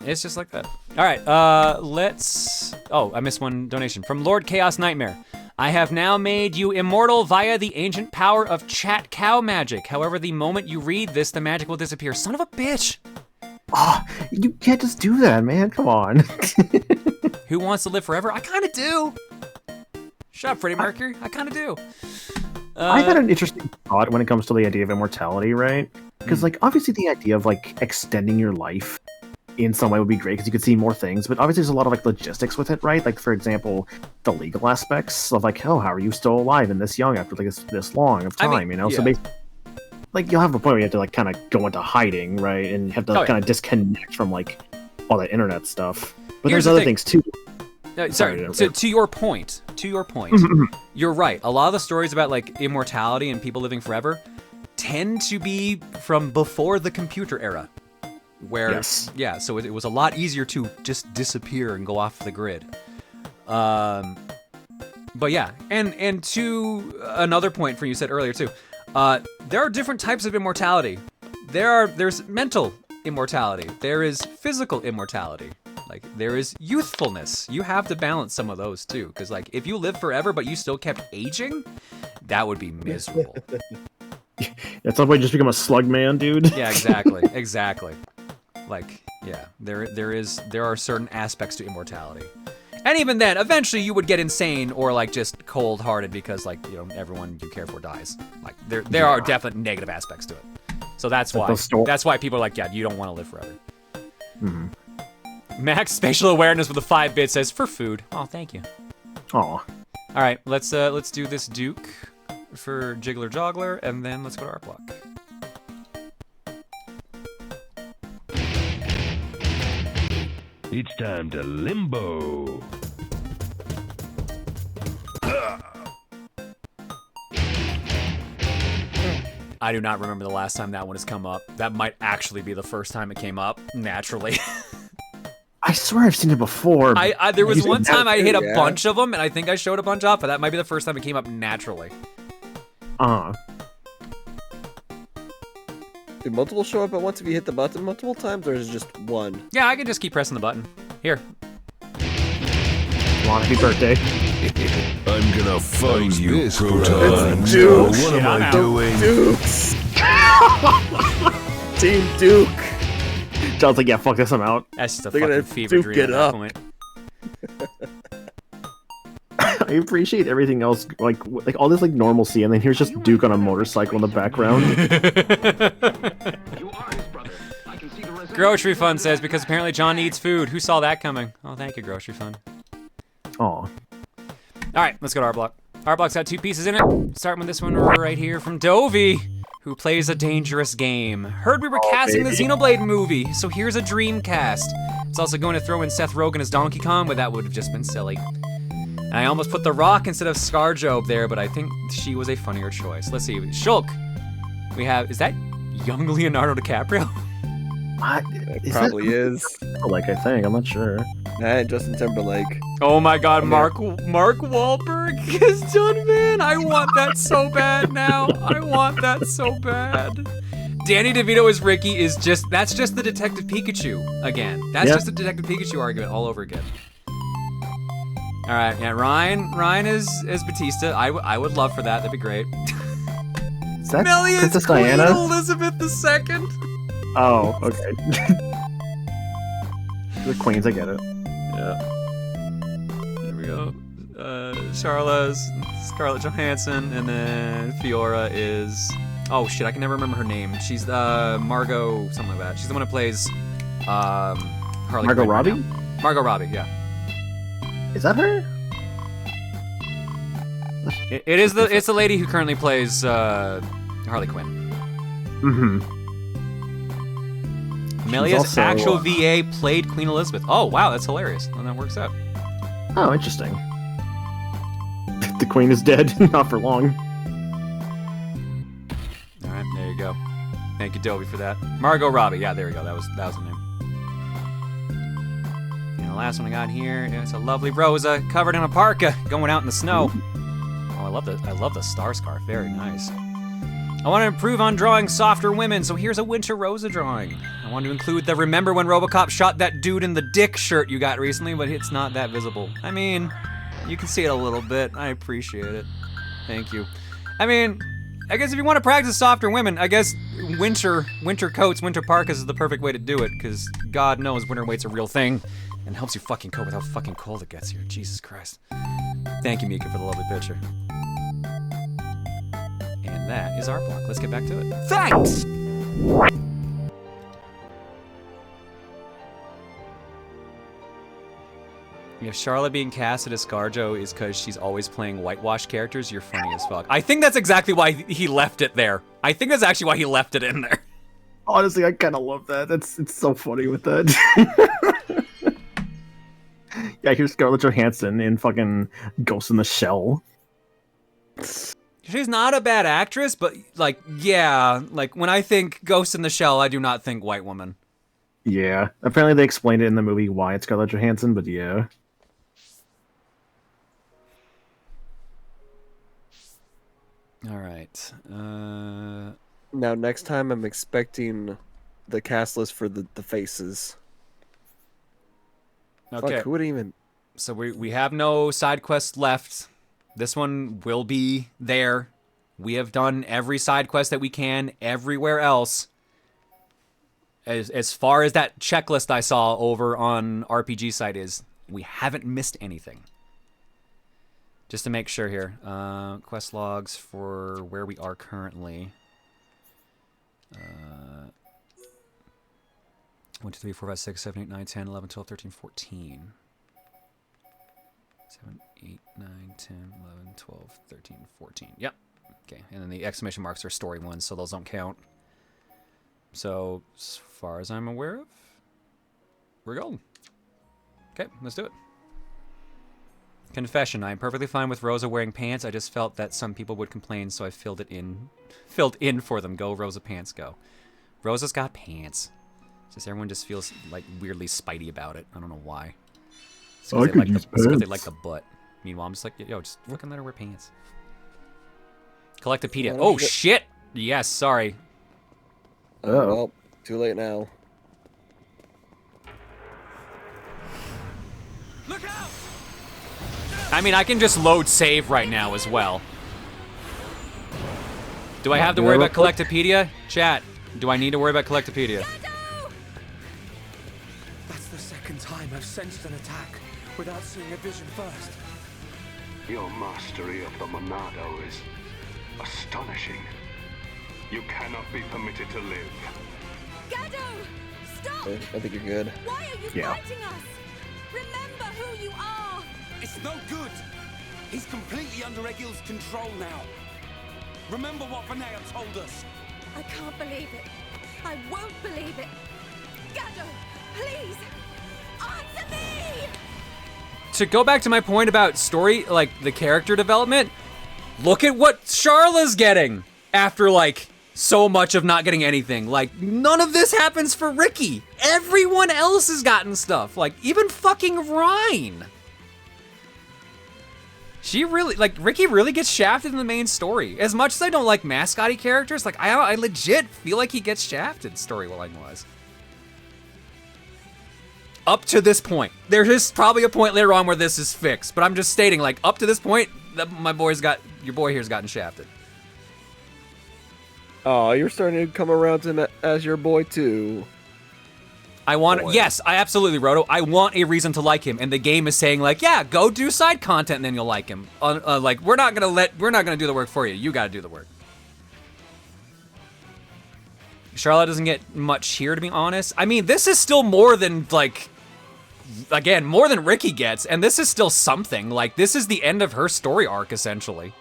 A: It's just like that. All right, I missed one donation. From Lord Chaos Nightmare. I have now made you immortal via the ancient power of chat cow magic. However, the moment you read this, the magic will disappear. Son of a bitch.
J: Oh, you can't just do that, man. Come on.
A: Who wants to live forever? I kind of do. Shut up, Freddie Mercury. I kind of do.
J: I've had an interesting thought when it comes to the idea of immortality, right? Because, like, obviously the idea of, like, extending your life in some way would be great because you could see more things, but obviously there's a lot of, like, logistics with it, right? Like, for example, the legal aspects of, like, oh, how are you still alive and this young after, like, this long of time, you know? Yeah. So basically, like, you'll have a point where you have to, like, kind of go into hiding, right? And you have to kind of disconnect from, like, all that internet stuff. But there's other things, too.
A: To your point, to your point, you're right. A lot of the stories about like immortality and people living forever tend to be from before the computer era. Where, yeah, so it was a lot easier to just disappear and go off the grid. But yeah, and to another point from you said earlier too, there are different types of immortality. There's mental immortality. There is physical immortality. Like, there is youthfulness. You have to balance some of those too, because like, if you live forever but you still kept aging, that would be miserable.
J: At some point, just become a slug man, dude.
A: Yeah, exactly, exactly. Like, yeah, there are certain aspects to immortality. And even then, eventually you would get insane or like just cold-hearted because like, you know, everyone you care for dies. Like there are definite negative aspects to it. So that's why people are like, yeah, you don't want to live forever. Max spatial awareness with a 5-bit says for food. Oh, thank you.
J: Aw.
A: All right, let's do this Duke for Jiggler Joggler, and then let's go to Art Block.
I: It's time to limbo.
A: I do not remember the last time that one has come up. That might actually be the first time it came up, naturally.
J: I swear I've seen it before.
A: There was one time I hit a bunch of them, and I think I showed a bunch off, but that might be the first time it came up naturally.
B: Do multiple show up at once if you hit the button multiple times, or is it just one?
A: Yeah, I can just keep pressing the button. Here.
J: Come on, happy birthday.
I: I'm gonna find you, Proton.
B: It's Duke.
I: What am I doing?
B: Dukes. Team Duke.
J: John's like, yeah, fuck this, I'm out.
A: That's just a fucking fever dream at that point.
J: I appreciate everything else, like all this like normalcy, and then here's just Duke on a motorcycle in the background.
A: Grocery Fund says, because apparently John needs food. Who saw that coming? Oh, thank you, Grocery Fund.
J: Aw.
A: All right, let's go to R-Block. R-Block's got 2 pieces in it. Starting with this one right here from Dovey, who plays a dangerous game. Heard we were casting the Xenoblade movie, so here's a Dreamcast. It's also going to throw in Seth Rogen as Donkey Kong, but that would have just been silly. And I almost put The Rock instead of ScarJo there, but I think she was a funnier choice. Let's see, Shulk. We have, is that young Leonardo DiCaprio?
B: It probably is.
J: Like, I think, I'm not sure.
B: Nah, Justin Timberlake.
A: Oh my god, Mark Wahlberg is done, man. I want that so bad now. I want that so bad. Danny DeVito as Ricky that's just the Detective Pikachu again. That's just the Detective Pikachu argument all over again. All right, yeah, Ryan is Batista. I would love for that. That'd be great.
J: Is that
A: Millie is
J: Princess
A: Queen
J: Diana?
A: Elizabeth II.
J: Oh, okay. The queens, I get it.
A: Yeah. There we go. Charla's Scarlett Johansson, and then Fiora is... Oh shit, I can never remember her name. She's Margot, something like that. She's the one who plays Harley
J: Margot
A: Quinn right
J: Robbie?
A: now. Margot Robbie, yeah.
J: Is that her?
A: It's the lady who currently plays Harley Quinn.
J: Mm-hmm.
A: Melia's actual VA played Queen Elizabeth. Oh wow, that's hilarious. And that works out.
J: Oh, interesting. The queen is dead. Not for long.
A: All right, there you go. Thank you, Dobie, for that. Margot Robbie. Yeah, there we go. That was the name. And the last one I got here is a lovely Rosa covered in a parka going out in the snow. Oh, I love the star scarf. Very nice. I want to improve on drawing softer women, so here's a Winter Rosa drawing. I want to include the Remember When RoboCop Shot That Dude in the Dick shirt you got recently, but it's not that visible. I mean, you can see it a little bit. I appreciate it. Thank you. I mean, I guess if you want to practice softer women, I guess winter coats, winter parkas is the perfect way to do it, because God knows winter weight's a real thing and helps you fucking cope with how fucking cold it gets here. Jesus Christ. Thank you, Mika, for the lovely picture. And that is Art Block. Let's get back to it. Thanks! If Charlotte being casted as ScarJo is because she's always playing whitewash characters, you're funny as fuck. I think that's exactly why he left it there. I think that's actually why he left it in there.
J: Honestly, I kind of love that. It's so funny with that. Yeah, here's Scarlett Johansson in fucking Ghost in the Shell.
A: She's not a bad actress, but like, yeah, like when I think Ghost in the Shell, I do not think white woman.
J: Yeah, apparently they explained it in the movie why it's Scarlett Johansson, but yeah.
A: All right.
B: Now, next time I'm expecting the cast list for the faces.
A: Okay.
B: Fuck, who would even...
A: So we have no side quests left. This one will be there. We have done every side quest that we can everywhere else. As far as that checklist I saw over on RPG site is, we haven't missed anything. Just to make sure here. Quest logs for where we are currently. 1, 2, 3, 4, 5, 6, 7, 8, 9, 10, 11, 12, 13, 14. 7, 8, 9, 10, 11, 12, 13, 14. Yep. Okay, and then the exclamation marks are story ones, so those don't count. So, as far as I'm aware of, we're golden. Okay, let's do it. Confession, I am perfectly fine with Rosa wearing pants. I just felt that some people would complain, so I filled in for them. Go, Rosa pants, go. Rosa's got pants. Just everyone just feels like weirdly spidey about it. I don't know why. It's because they like the butt. Meanwhile, I'm just like, yo, just fucking let her wear pants. Collectopedia. Oh, shit! Yes, sorry.
B: Oh, well, too late now.
A: Look out! I mean, I can just load save right now as well. Do I have to worry about Collectopedia? Chat, do I need to worry about Collectopedia?
E: That's the second time I've sensed an attack without seeing a vision first.
F: Your mastery of the Monado is astonishing. You cannot be permitted to live.
R: Gado! Stop!
B: I think you're good.
R: Why are you fighting us? Remember who you are!
K: It's no good. He's completely under Egil's control now. Remember what Vanea told us.
R: I can't believe it. I won't believe it. Gado, please, answer me!
A: To go back to my point about story, like the character development, look at what Charla's getting after like so much of not getting anything. Like none of this happens for Ricky. Everyone else has gotten stuff. Like even fucking Rhine. She really, like, Ricky really gets shafted in the main story. As much as I don't like mascotty characters, like, I legit feel like he gets shafted storyline-wise. Up to this point. There is probably a point later on where this is fixed, but I'm just stating, like, up to this point, your boy here's gotten shafted.
B: Oh, you're starting to come around to him as your boy, too.
A: Yes, I absolutely, Roto. I want a reason to like him, and the game is saying like, yeah, go do side content, and then you'll like him. Like we're not gonna do the work for you. You got to do the work. Charlotte doesn't get much here, to be honest. I mean, this is still more than like, again, more than Ricky gets, and this is still something. Like this is the end of her story arc, essentially.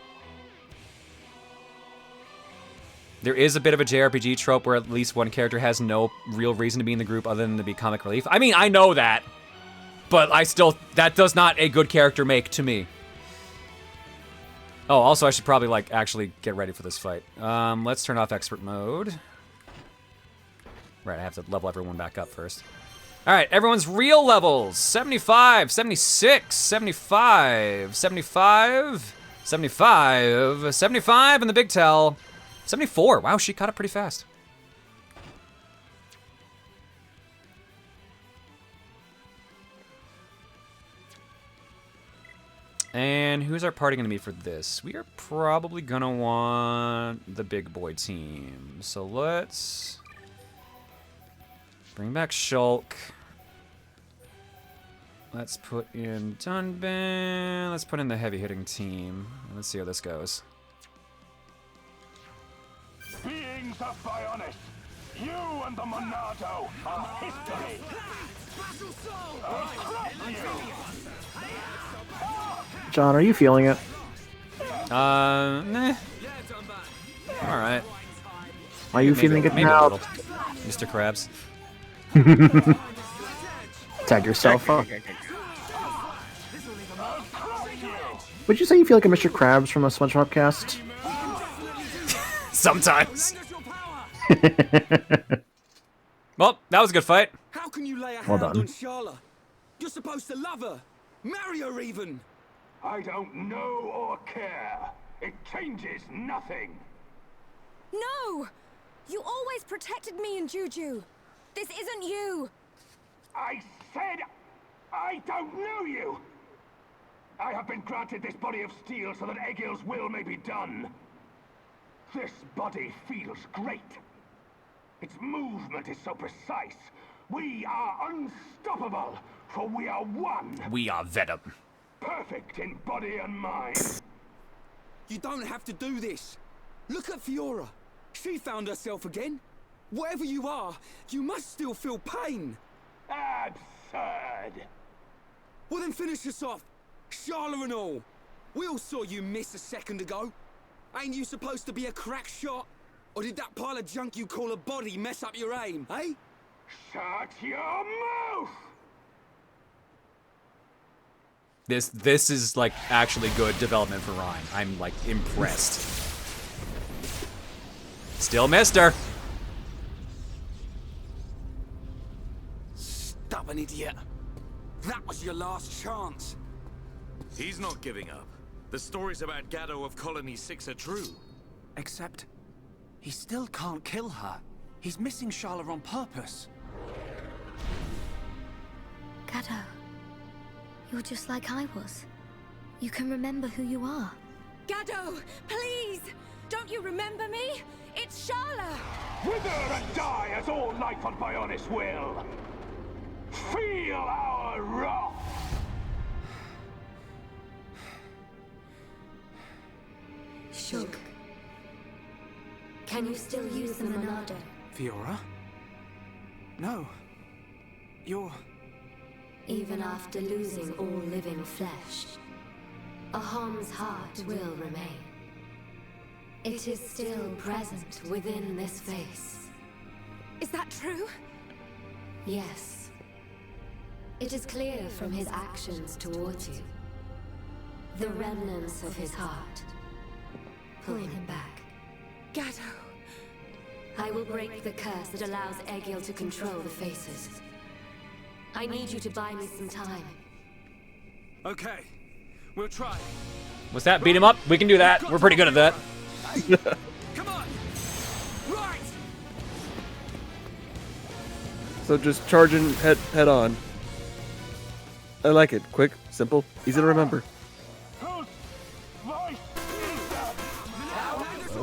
A: There is a bit of a JRPG trope where at least one character has no real reason to be in the group other than to be comic relief. I mean, I know that, but that does not a good character make to me. Oh, also I should probably like actually get ready for this fight. Let's turn off expert mode. Right, I have to level everyone back up first. All right, everyone's real levels. 75, 76, 75, 75, 75, 75 in the big tell. 74. Wow, she caught up pretty fast. And who's our party going to be for this? We are probably going to want the big boy team. So let's bring back Shulk. Let's put in Dunban. Let's put in the heavy hitting team. Let's see how this goes.
F: Beings of Bionis, you and the Monado are history.
J: John, are you feeling it?
A: Nah. All right.
J: Are you feeling it
A: maybe
J: now?
A: A little. Mr. Krabs.
J: Tag yourself up. Would you say you feel like a Mr. Krabs from a SpongeBob cast?
A: Sometimes. Well, that was a good fight.
K: How can you lay a
J: Well
K: hand
J: done.
K: on Charlotte? You're supposed to love her. Marry her even.
F: I don't know or care. It changes nothing.
R: No! You always protected me and Juju. This isn't you.
F: I said I don't know you. I have been granted this body of steel so that Egil's will may be done. This body feels great. Its movement is so precise. We are unstoppable, for we are one.
V: We are Venom.
F: Perfect in body and mind.
K: You don't have to do this. Look at Fiora. She found herself again. Wherever you are, you must still feel pain.
F: Absurd.
K: Well then finish us off. Charlotte and all. We all saw you miss a second ago. Ain't you supposed to be a crack shot? Or did that pile of junk you call a body mess up your aim, eh?
F: Shut your mouth!
A: This is like actually good development for Ryan. I'm like impressed. Still missed her.
K: Stubborn idiot. That was your last chance.
H: He's not giving up. The stories about Gatto of Colony 6 are true.
E: Except, he still can't kill her. He's missing Charlotte on purpose.
R: Gatto, you're just like I was. You can remember who you are. Gatto, please! Don't you remember me? It's Charlotte!
F: Wither and die as all life on Bionis will. Feel our wrath.
R: Shulk, can you still use the Monado?
E: Fiora? No. You're...
R: Even after losing all living flesh, Ahom's heart will remain. It is still present within this face. Is that true? Yes. It is clear from his actions towards you. The remnants of his heart pull him back. Gatto! I will break the curse that allows Egil to control the faces. I need you to buy me some time.
K: Okay, we'll try.
A: What's that? Beat him up? We can do that. We're pretty good at that.
K: Come on! Right!
B: So just charging head on. I like it. Quick, simple, easy to remember.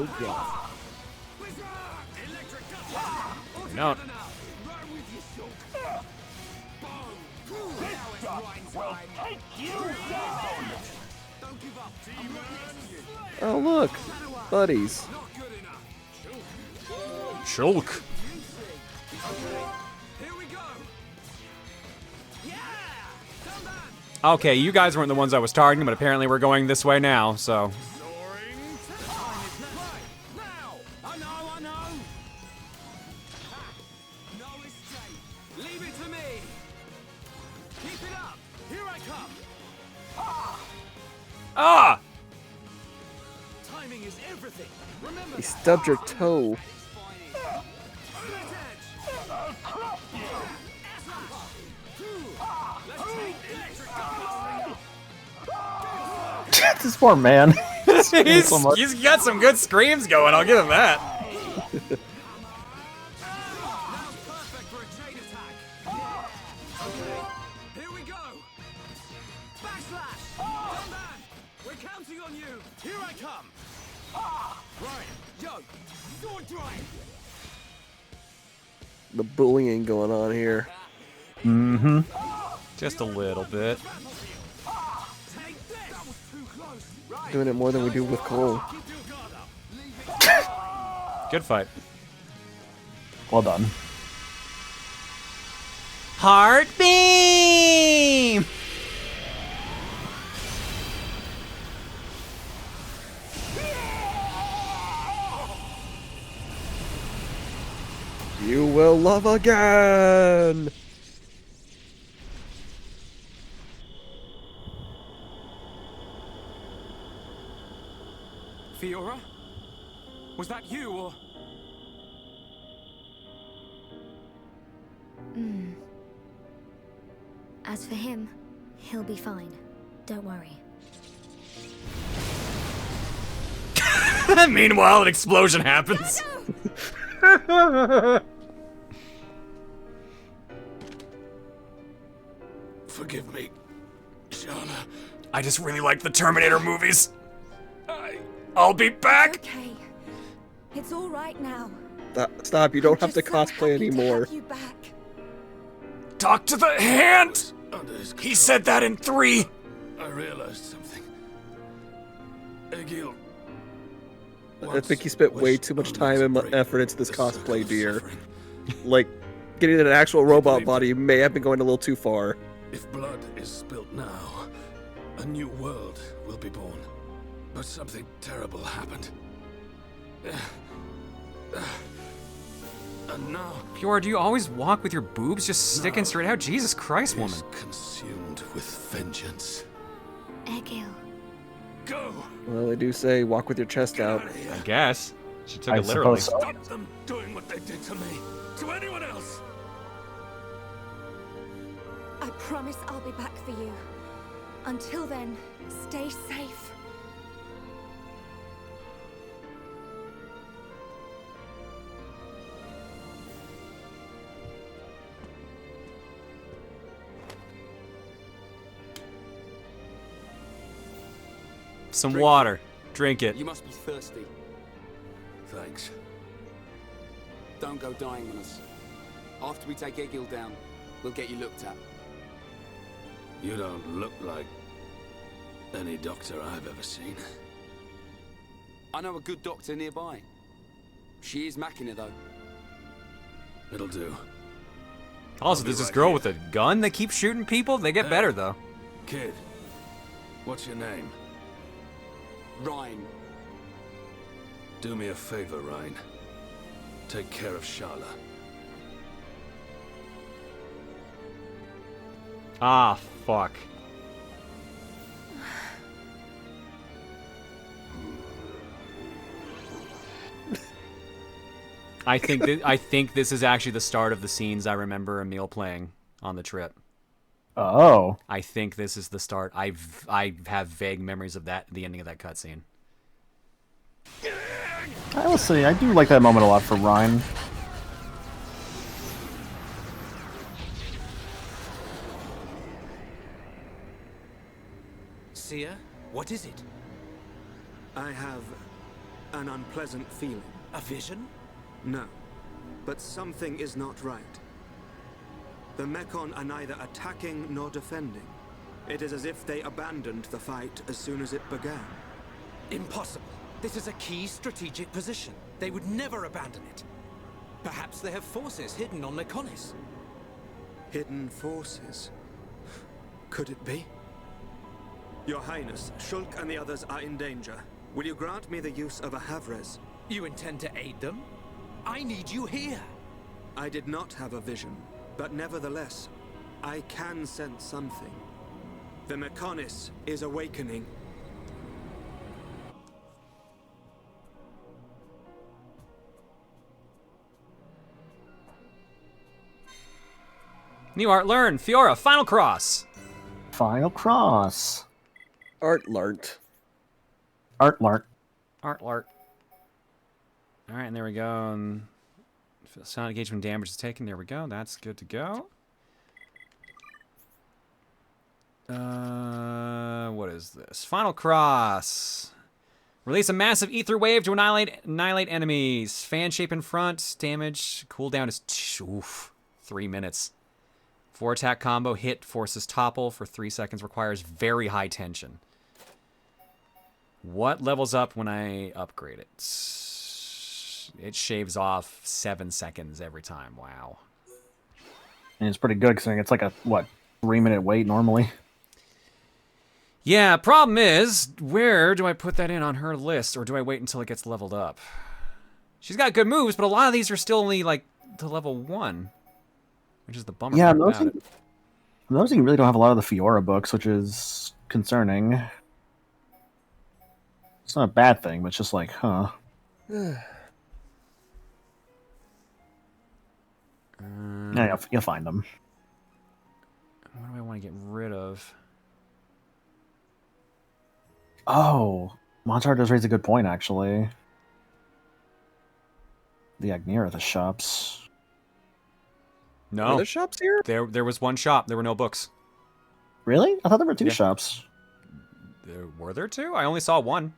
A: Oh god. No.
B: Oh look, buddies.
A: Shulk. Okay, you guys weren't the ones I was targeting, but apparently we're going this way now, so.
K: Leave it to me. Keep it up. Here I come.
A: Ah!
K: Timing is everything. Remember
B: He stubbed your toe.
J: This poor man.
A: he's got some good screams going, I'll give him that.
K: Here we go. Backslash. Come back. We're counting on you. Here I come. Right. Yo. Sword drive.
B: The bullying going on here.
J: Mm-hmm.
A: Just a little bit.
B: Doing it more than we do with Cole.
A: Good fight.
J: Well done.
A: Heart beam!
B: You will love again!
E: Fiora? Was that you, or...?
R: As for him, he'll be fine. Don't worry.
A: Meanwhile, an explosion happens.
K: Forgive me, Shauna.
A: I just really like the Terminator movies. I'll be back.
N: Okay. It's all right now.
B: Stop, you don't have to cosplay anymore.
N: You back.
A: Talk to the hand! He said that in 3.
K: I realized something. Egil.
B: I think he spent way too much time and effort into this cosplay, dear. Like, getting an actual robot body may have been going a little too far.
K: If blood is spilt now, a new world will be born. But something terrible happened. And now...
A: Fiora, do you always walk with your boobs just sticking straight out? Jesus Christ, woman.
K: Consumed with vengeance.
R: Egil.
K: Go!
B: Well, they do say walk with your chest out.
A: I guess. She took
J: I
A: it literally.
J: suppose so.
K: Stop them doing what they did to me. To anyone else.
N: I promise I'll be back for you. Until then, stay safe.
A: Some water. Drink it.
O: You must be thirsty.
K: Thanks.
O: Don't go dying on us. After we take Egil down, we'll get you looked at.
K: You don't look like any doctor I've ever seen.
O: I know a good doctor nearby. She is Machina, though.
K: It'll do.
A: Also, there's this girl with a gun that keeps shooting people. They get better, though.
K: Kid, what's your name?
O: Ryan.
K: Do me a favor, Ryan. Take care of Sharla.
A: Ah, fuck. I think this is actually the start of the scenes I remember Emil playing on the trip.
J: Oh.
A: I think this is the start. I have vague memories of that, the ending of that cutscene.
J: I will say, I do like that moment a lot for Ryan.
P: Seer, what is it?
E: I have an unpleasant feeling.
P: A vision?
E: No, but something is not right. The Mechon are neither attacking nor defending. It is as if they abandoned the fight as soon as it began.
P: Impossible. This is a key strategic position. They would never abandon it. Perhaps they have forces hidden on Mechonis.
E: Hidden forces? Could it be? Your Highness, Shulk and the others are in danger. Will you grant me the use of a Havres?
P: You intend to aid them? I need you here.
E: I did not have a vision, but nevertheless, I can sense something. The Mechonis is awakening.
A: New art learned. Fiora, Final Cross.
J: Final Cross.
B: Art learnt.
J: Art learnt.
A: Art learnt. Alright, and there we go. And sound engagement damage is taken. There we go. That's good to go. What is this? Final Cross. Release a massive ether wave to annihilate enemies. Fan shape in front. Damage. Cooldown is 3 minutes. 4 attack combo. Hit forces topple for 3 seconds. Requires very high tension. What levels up when I upgrade it? It shaves off 7 seconds every time. Wow.
J: And it's pretty good considering it's like a, what, 3-minute wait normally?
A: Yeah, problem is, where do I put that in on her list, or do I wait until it gets leveled up? She's got good moves, but a lot of these are still only, like, to level 1. Which is the bummer
J: Yeah,
A: part about it.
J: I'm noticing you really don't have a lot of the Fiora books, which is concerning. It's not a bad thing, but it's just like, huh. Yeah, you'll find them.
A: What do I want to get rid of?
J: Oh, Montar does raise a good point, actually. The Agnir are the shops.
A: No.
B: Were there shops here?
A: There was one shop. There were no books.
J: Really? I thought there were two shops.
A: Were there two? I only saw one.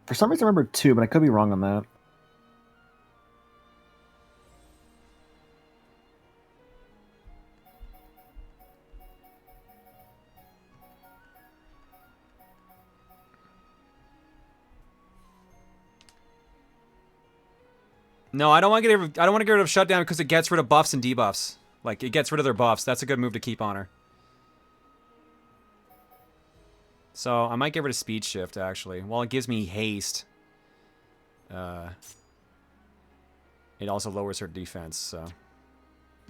J: For some reason I remember two, but I could be wrong on that.
A: No, I don't want to get rid of, I don't want to get rid of Shutdown because it gets rid of buffs and debuffs. Like, it gets rid of their buffs. That's a good move to keep on her. So, I might get rid of Speed Shift, actually. While it gives me haste, it also lowers her defense, so...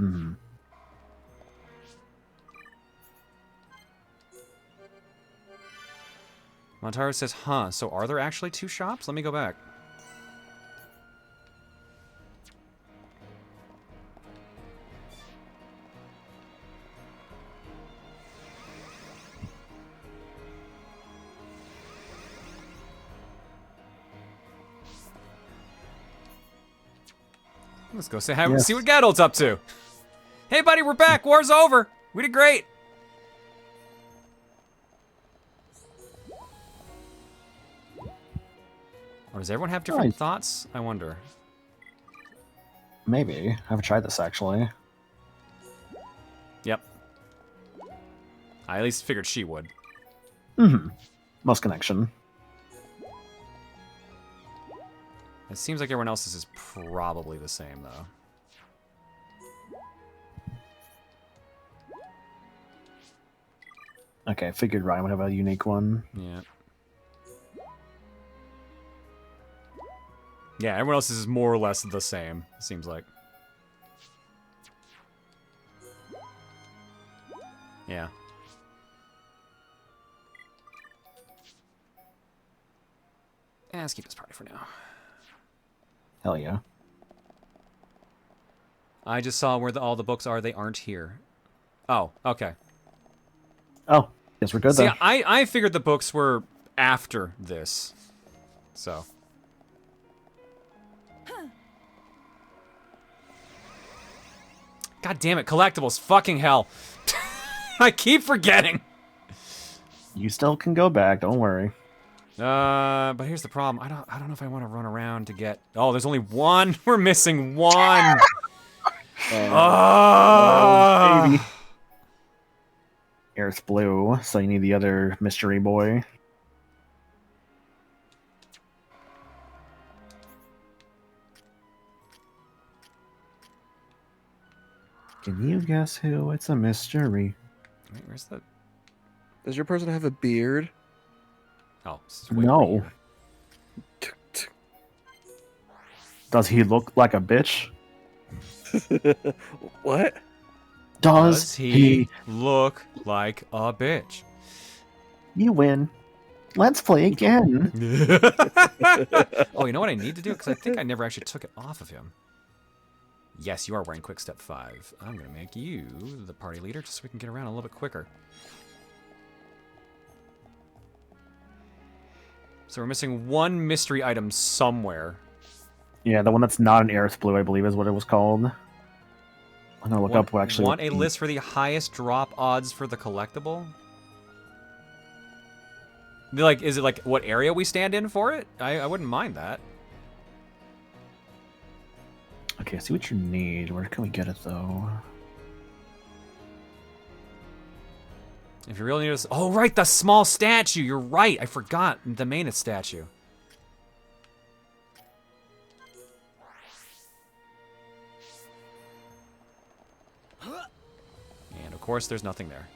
J: Mm-hmm.
A: Montaro says, huh, so are there actually two shops? Let me go back. Let's go say hi.
J: Yes.
A: See what Gadol's up to. Hey, buddy, we're back. War's over. We did great. Or does everyone have different thoughts? I wonder.
J: Maybe. I haven't tried this, actually.
A: Yep. I at least figured she would.
J: Mm-hmm. Most connection.
A: It seems like everyone else's is probably the same, though.
J: Okay, I figured Ryan would have a unique one.
A: Yeah. Yeah, everyone else's is more or less the same, it seems like. Yeah. Let's keep this party for now.
J: Hell yeah.
A: I just saw where all the books are. They aren't here. Oh, okay.
J: Oh, guess we're good
A: See,
J: then.
A: I figured the books were after this. So. God damn it, collectibles. Fucking hell. I keep forgetting.
J: You still can go back, don't worry.
A: But here's the problem. I don't know if I want to run around to get... Oh, there's only one. We're missing one.
J: Oh, baby. Air's blue, so you need the other mystery boy. Can you guess who? It's a mystery.
A: Wait, where's the...
B: Does your person have a beard?
A: Oh,
J: no. Does he look like a bitch?
B: What?
A: Does he look like a bitch?
J: You win. Let's play again.
A: Oh, you know what I need to do? Because I think I never actually took it off of him. Yes, you are wearing Quick Step 5. I'm going to make you the party leader just so we can get around a little bit quicker. So we're missing one mystery item somewhere.
J: Yeah, the one that's not an Aerith Blue, I believe, is what it was called. I'm gonna look up what actually.
A: Want a list for the highest drop odds for the collectible? Like, is it like what area we stand in for it? I wouldn't mind that.
J: Okay, I see what you need. Where can we get it though?
A: If you really need to... Oh, right, the small statue. You're right. I forgot the main statue. And, of course, there's nothing there.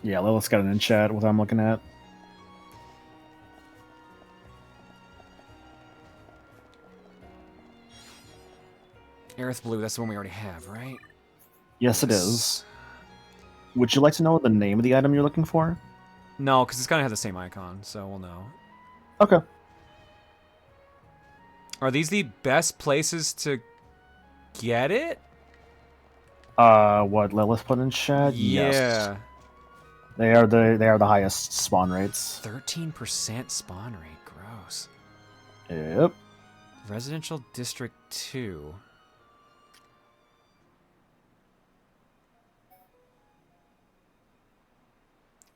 J: Yeah, Lilith's got it in chat, what I'm looking at.
A: Aerith Blue, that's the one we already have, right?
J: Yes, it is. Would you like to know the name of the item you're looking for?
A: No, because it's gonna have the same icon, so we'll know.
J: Okay.
A: Are these the best places to get it?
J: What Lilith put in chat?
A: Yeah.
J: Yes. They are the highest spawn rates.
A: 13% spawn rate. Gross.
J: Yep.
A: Residential District 2.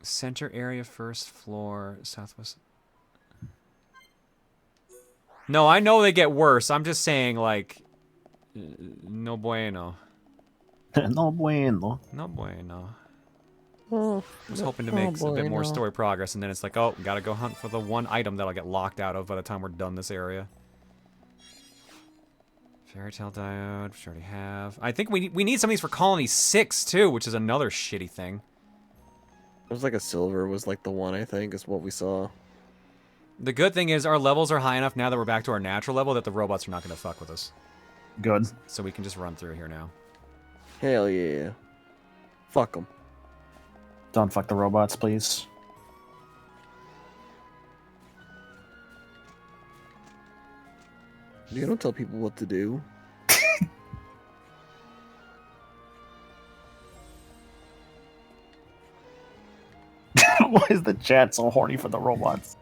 A: Center area, first floor, southwest. No, I know they get worse. I'm just saying, like, no bueno.
J: No bueno.
A: No bueno.
B: Oh,
A: I was hoping to make a bit more story progress, and then it's like, oh, gotta go hunt for the one item that I'll get locked out of by the time we're done this area. Fairy Tale Diode, which we already have. I think we need some of these for Colony 6, too, which is another shitty thing.
B: It was like a silver was like the one, I think, is what we saw.
A: The good thing is our levels are high enough now that we're back to our natural level that the robots are not going to fuck with us.
J: Good.
A: So we can just run through here now.
B: Hell yeah. Fuck them.
J: Don't fuck the robots, please.
B: You don't tell people what to do.
J: Why is the chat so horny for the robots?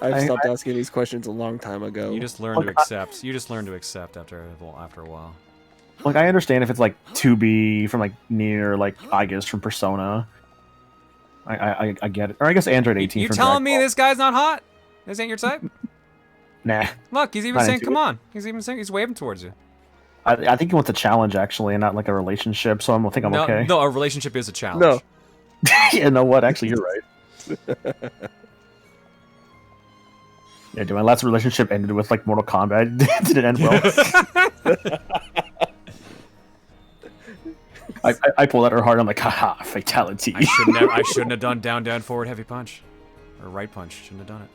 B: I've stopped asking these questions a long time ago.
A: You just learn to accept. You just learn to accept after a while.
J: Like, I understand if it's like 2B from like Nier, like Aegis from Persona. I get it. Or I guess Android 18
A: You
J: from
A: telling
J: Dragon
A: me
J: Ball.
A: this guy's not hot? This ain't your type?
J: Nah.
A: Look, he's even
J: Not
A: saying,
J: into
A: "Come
J: it.
A: on." He's even saying he's waving towards you.
J: I think he wants a challenge actually, and not like a relationship. So I think I'm okay.
A: No, a relationship is a challenge.
J: No. You know what? Actually, you're right. Yeah, dude, my last relationship ended with like Mortal Kombat. Did it end well? I pulled at her hard. I'm like, haha, fatality.
A: I shouldn't have done down forward heavy punch, or right punch. Shouldn't have done it.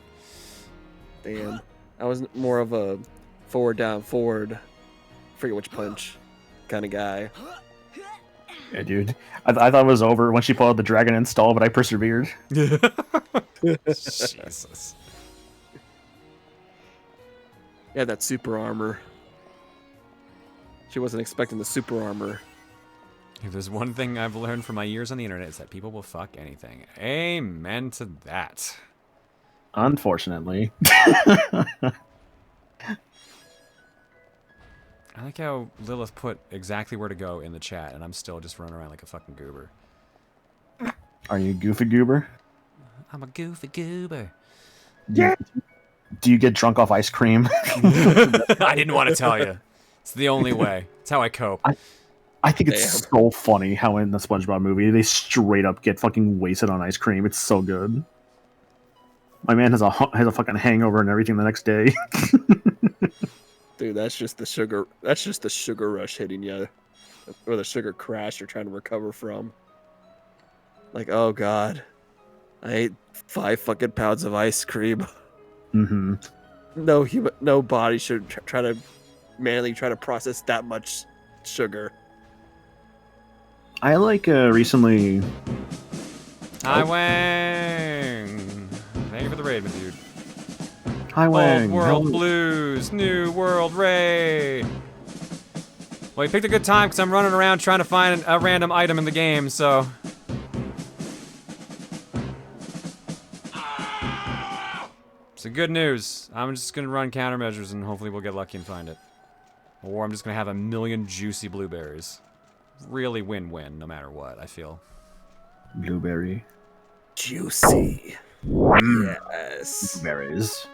B: Damn. I was more of a forward, down, forward, forget which punch kind of guy.
J: Yeah, dude. I thought it was over when she pulled out the dragon install, but I persevered.
A: Jesus.
B: Yeah, that super armor. She wasn't expecting the super armor.
A: If there's one thing I've learned from my years on the internet, it's that people will fuck anything. Amen to that.
J: Unfortunately.
A: I like how Lilith put exactly where to go in the chat, and I'm still just running around like a fucking goober.
J: Are you goofy goober?
A: I'm a goofy goober.
J: Yeah. Do you get drunk off ice cream?
A: I didn't want to tell you. It's the only way. It's how I cope.
J: I think it's so funny how in the SpongeBob movie they straight up get fucking wasted on ice cream. It's so good. My man has a fucking hangover and everything the next day.
B: Dude, that's just the sugar. That's just the sugar rush hitting you, or the sugar crash you're trying to recover from. Like, oh god, I ate 5 fucking pounds of ice cream.
J: Mm-hmm.
B: No body should try to manually try to process that much sugar.
J: I like recently.
A: Hi Wang. Thank you for the raid, my dude.
J: Hi Wang.
A: Old World Blues, New World Raid. Well, you picked a good time because I'm running around trying to find a random item in the game, so. So good news. I'm just gonna run countermeasures and hopefully we'll get lucky and find it. Or I'm just gonna have a million juicy blueberries. Really win-win no matter what, I feel.
J: Blueberry.
B: Juicy. Yes.
J: Blueberries.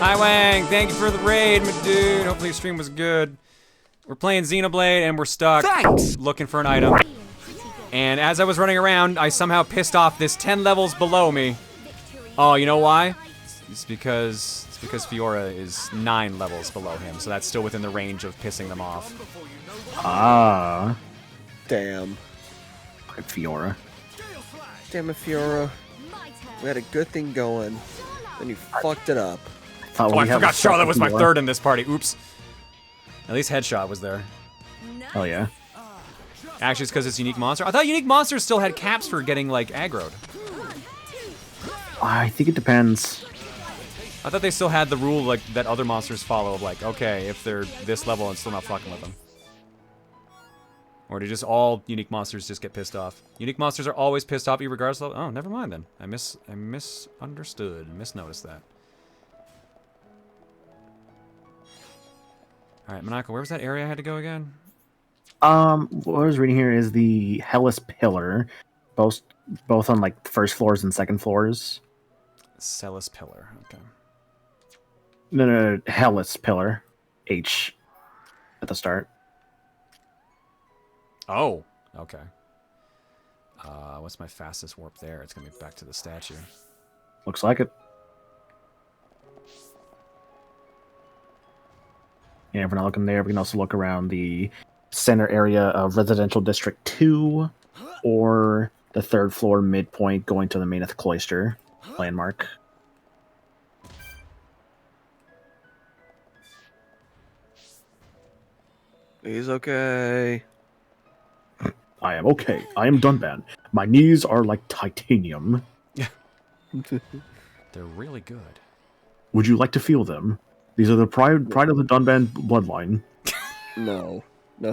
A: Hi, Wang. Thank you for the raid, my dude. Hopefully your stream was good. We're playing Xenoblade, and we're stuck looking for an item. And as I was running around, I somehow pissed off this 10 levels below me. Oh, you know why? It's because Fiora is 9 levels below him, so that's still within the range of pissing them off.
J: Ah.
B: Damn.
J: Fucking Fiora.
B: Damn it, Fiora. We had a good thing going, and you fucked it up.
A: Oh, I forgot Charlotte was my third in this party. Oops. At least Headshot was there.
J: Oh, yeah.
A: Actually, it's because it's Unique Monster. I thought Unique Monsters still had caps for getting, like, aggroed.
J: I think it depends.
A: I thought they still had the rule, like, that other monsters follow, of like, okay, if they're this level, I'm still not fucking with them. Or do just all Unique Monsters just get pissed off? Unique Monsters are always pissed off, regardless of... Oh, never mind then. I misunderstood. Misnoticed that. Alright, Monaco, where was that area I had to go again?
J: What I was reading here is the Hellas Pillar, both on like first floors and second floors.
A: Hellas Pillar, okay.
J: No, Hellas Pillar, H, at the start.
A: Oh, okay. What's my fastest warp there? It's gonna be back to the statue.
J: Looks like it. Yeah, if we're not looking there, we can also look around the center area of Residential District 2, or the third floor midpoint going to the Maineth Cloister landmark.
B: He's okay.
J: I am okay. I am Dunban. My knees are like titanium.
A: They're really good.
J: Would you like to feel them? These are the pride of the Dunban bloodline.
B: No,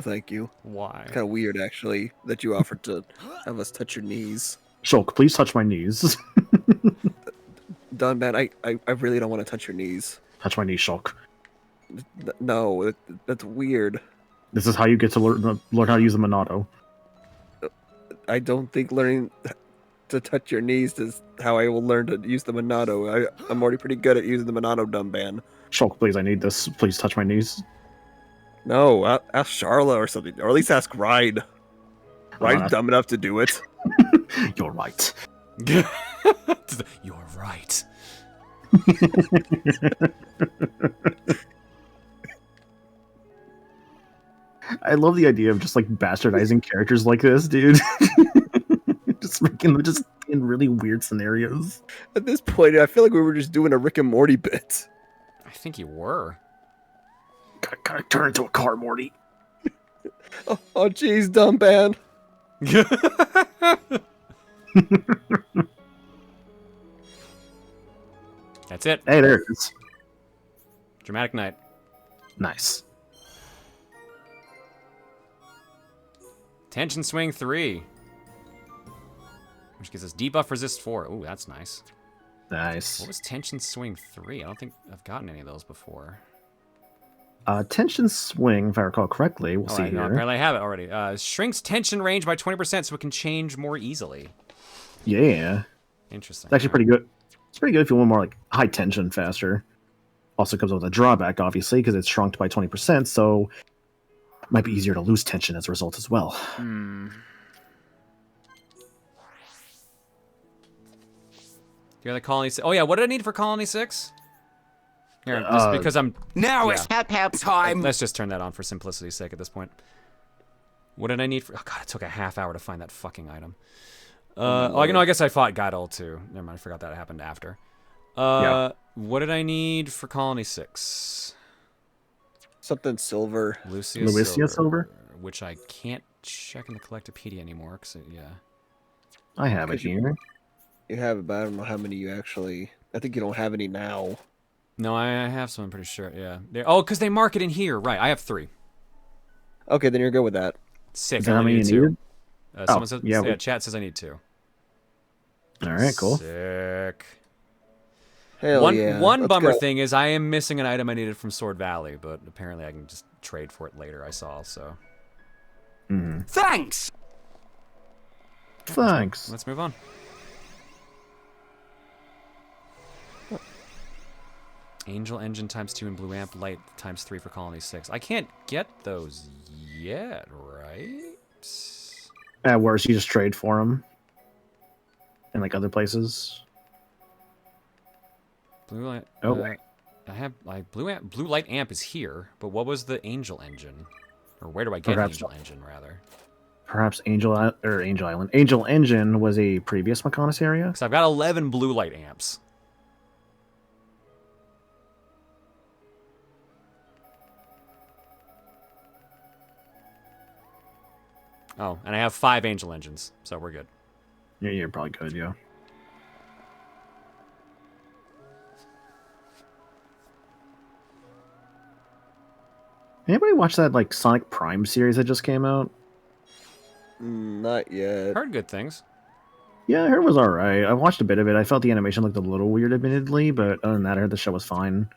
B: thank you.
A: Why?
B: Kind of weird, actually, that you offered to have us touch your knees.
J: Shulk, please touch my knees.
B: Dunban, I really don't want to touch your knees.
J: Touch my knees, Shulk.
B: No, that's weird.
J: This is how you get to learn how to use the Monado.
B: I don't think learning to touch your knees is how I will learn to use the Monado. I'm already pretty good at using the Monado, Dunban.
J: Shulk, please, I need this. Please touch my knees.
B: No, ask Charla or something. Or at least ask Ride. Ride's dumb enough to do it.
J: You're right.
A: You're right.
J: I love the idea of just like bastardizing characters like this, dude. Just making them just in really weird scenarios.
B: At this point, I feel like we were just doing a Rick and Morty bit.
A: I think you were.
J: Gotta turn into a car, Morty.
B: Oh, jeez, Dunban.
A: That's it.
J: Hey, there it is.
A: Dramatic Night.
J: Nice.
A: Tension Swing 3. Which gives us debuff resist 4. Ooh, that's nice.
J: Nice.
A: What was Tension Swing 3? I don't think I've gotten any of those before.
J: Tension Swing, if I recall correctly. We'll see
A: right,
J: here.
A: No, apparently I have it already. Shrinks tension range by 20% so it can change more easily.
J: Yeah.
A: Interesting.
J: It's actually pretty good. It's pretty good if you want more like high tension faster. Also comes with a drawback, obviously, because it's shrunk by 20%, so it might be easier to lose tension as a result as well.
A: Hmm. You're the Colony 6. Oh yeah, what did I need for Colony 6? Here, just because I'm...
O: Now it's help time!
A: Let's just turn that on for simplicity's sake at this point. What did I need for... Oh god, it took a half hour to find that fucking item. I guess I fought Gaidol too. Never mind, I forgot that happened after. What did I need for Colony 6?
B: Something silver.
A: Lucia silver? Which I can't check in the Collectopedia anymore, because
J: I have it here.
B: You have it, but I don't know how many you actually... I think you don't have any now.
A: No, I have some, I'm pretty sure, yeah. Oh, because they mark it in here. Right, I have 3.
B: Okay, then you're good with that.
A: Sick,
J: Is that
A: I
J: how
A: only
J: many
A: need
J: you
A: 2.
J: needed?
A: Someone says, yeah, chat says I need 2.
J: Alright, cool.
A: Sick.
B: Hell yeah.
A: One
B: Let's
A: bummer
B: go.
A: thing is I am missing an item I needed from Sword Valley, but apparently I can just trade for it later, I saw, so...
O: Thanks!
J: Thanks.
A: Let's move on. Angel Engine ×2 and Blue Amp Light ×3 for Colony 6. I can't get those yet, right?
J: Worse, you just trade for them. And like other places.
A: Blue Light.
J: Oh, wait.
A: I have like Blue Light Amp is here, but what was the Angel Engine? Or where do I get
J: Perhaps-
A: Angel Engine, rather?
J: Perhaps Angel Island. Angel Engine was a previous Mechonis area.
A: Because I've got 11 Blue Light Amps. Oh, and I have 5 Angel Engines, so we're good.
J: Yeah, you're probably good, yeah. Anybody watch that like Sonic Prime series that just came out?
B: Not yet.
A: Heard good things.
J: Yeah, I heard it was alright. I watched a bit of it. I felt the animation looked a little weird, admittedly, but other than that, I heard the show was fine.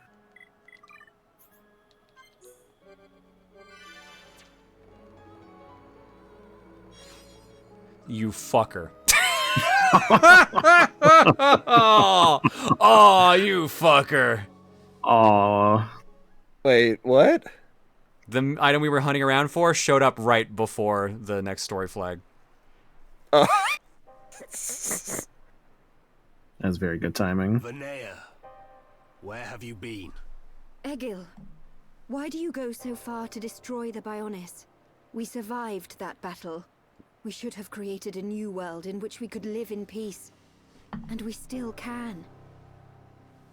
A: You fucker. Oh, you fucker.
J: Aww.
B: Wait, what?
A: The item we were hunting around for showed up right before the next story flag.
J: That's very good timing.
K: Vanea, where have you been?
N: Egil, why do you go so far to destroy the Bionis? We survived that battle. We should have created a new world in which we could live in peace. And we still can.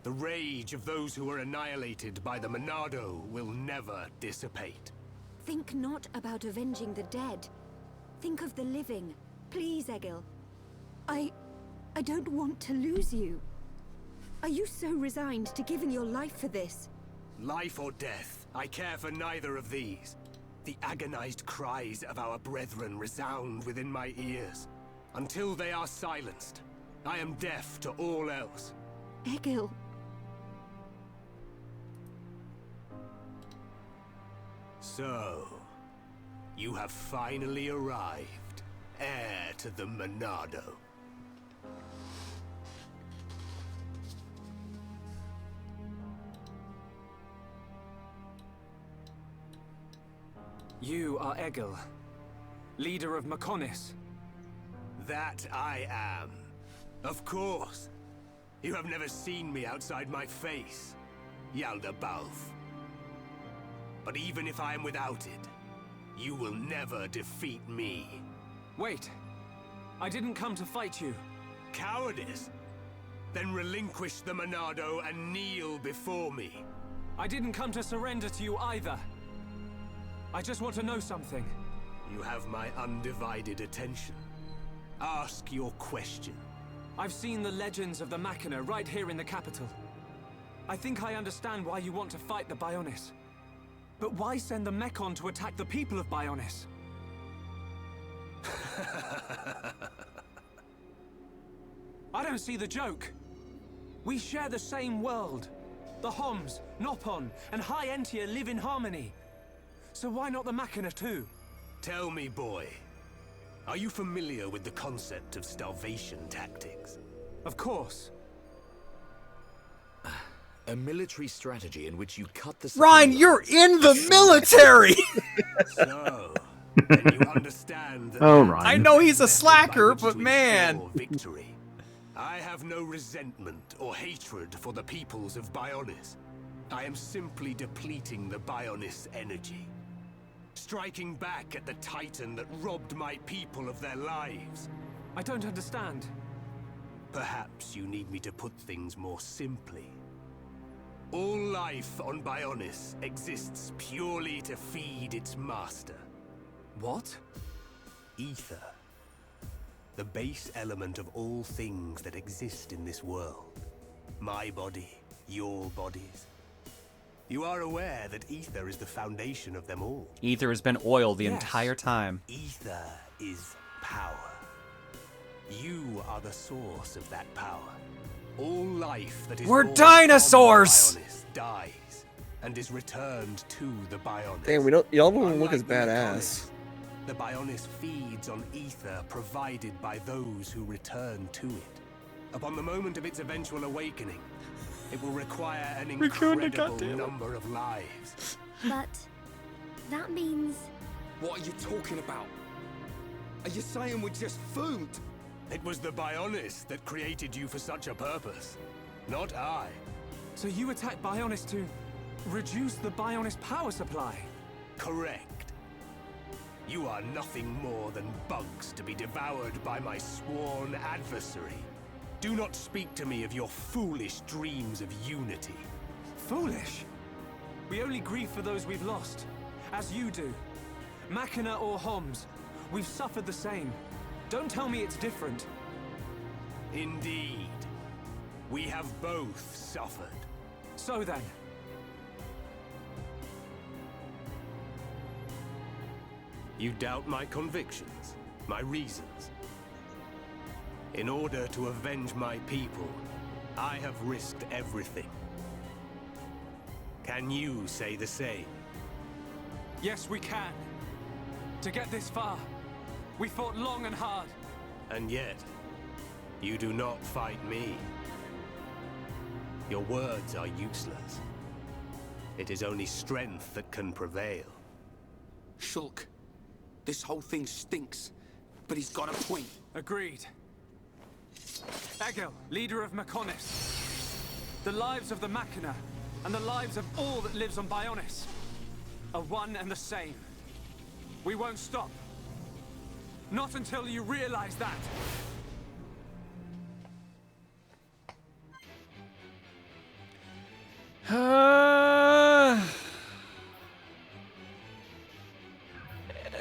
K: The rage of those who were annihilated by the Monado will never dissipate.
N: Think not about avenging the dead. Think of the living. Please, Egil. I don't want to lose you. Are you so resigned to giving your life for this?
K: Life or death, I care for neither of these. The agonized cries of our brethren resound within my ears. Until they are silenced, I am deaf to all else.
N: Egil.
K: So, you have finally arrived, heir to the Monado.
E: You are Egil, leader of Mechonis.
K: That I am. Of course. You have never seen me outside my face, Yaldabaoth. But even if I am without it, you will never defeat me.
E: Wait, I didn't come to fight you.
K: Cowardice? Then relinquish the Monado and kneel before me.
E: I didn't come to surrender to you either. I just want to know something.
K: You have my undivided attention. Ask your question.
E: I've seen the legends of the Machina right here in the capital. I think I understand why you want to fight the Bionis. But why send the Mechon to attack the people of Bionis? I don't see the joke. We share the same world. The Homs, Nopon, and High Entia live in harmony. So why not the Machina too?
K: Tell me, boy. Are you familiar with the concept of starvation tactics?
E: Of course.
M: A military strategy in which you cut the...
A: Ryan, you're in the military!
K: So, then you understand that...
J: Oh, Ryan.
A: I know he's a slacker, but man...
K: Victory. I have no resentment or hatred for the peoples of Bionis. I am simply depleting the Bionis energy. Striking back at the Titan that robbed my people of their lives.
E: I don't understand.
K: Perhaps you need me to put things more simply. All life on Bionis exists purely to feed its master.
E: What?
K: Ether. The base element of all things that exist in this world. My body, your bodies. You are aware that ether is the foundation of them all.
A: Ether has been oil the entire time.
K: Ether is power. You are the source of that power. All life that is
A: We're
K: born
A: dinosaurs!
K: from Bionis dies and is returned to the Bionis.
B: Damn, y'all don't look as badass.
K: The Bionis feeds on ether provided by those who return to it. Upon the moment of its eventual awakening,
F: It will require an
A: We killed it,
F: incredible
A: goddammit.
F: number of lives.
R: But that means...
O: What are you talking about? Are you saying we're just food?
F: It was the Bionis that created you for such a purpose, not I.
E: So you attacked Bionis to reduce the Bionis power supply?
F: Correct. You are nothing more than bugs to be devoured by my sworn adversary. Do not speak to me of your foolish dreams of unity.
E: Foolish? We only grieve for those we've lost, as you do. Machina or Homs, we've suffered the same. Don't tell me it's different.
F: Indeed. We have both suffered.
E: So then,
F: you doubt my convictions, my reasons. In order to avenge my people, I have risked everything. Can you say the same?
E: yes, we can. To get this far, we fought long and hard.
F: And yet, you do not fight me. Your words are useless. It is only strength that can prevail.
O: Shulk, this whole thing stinks, but he's got a point.
E: Agreed. Egil, leader of Mechonis. The lives of the Machina and the lives of all that lives on Bionis are one and the same. We won't stop. Not until you realize that.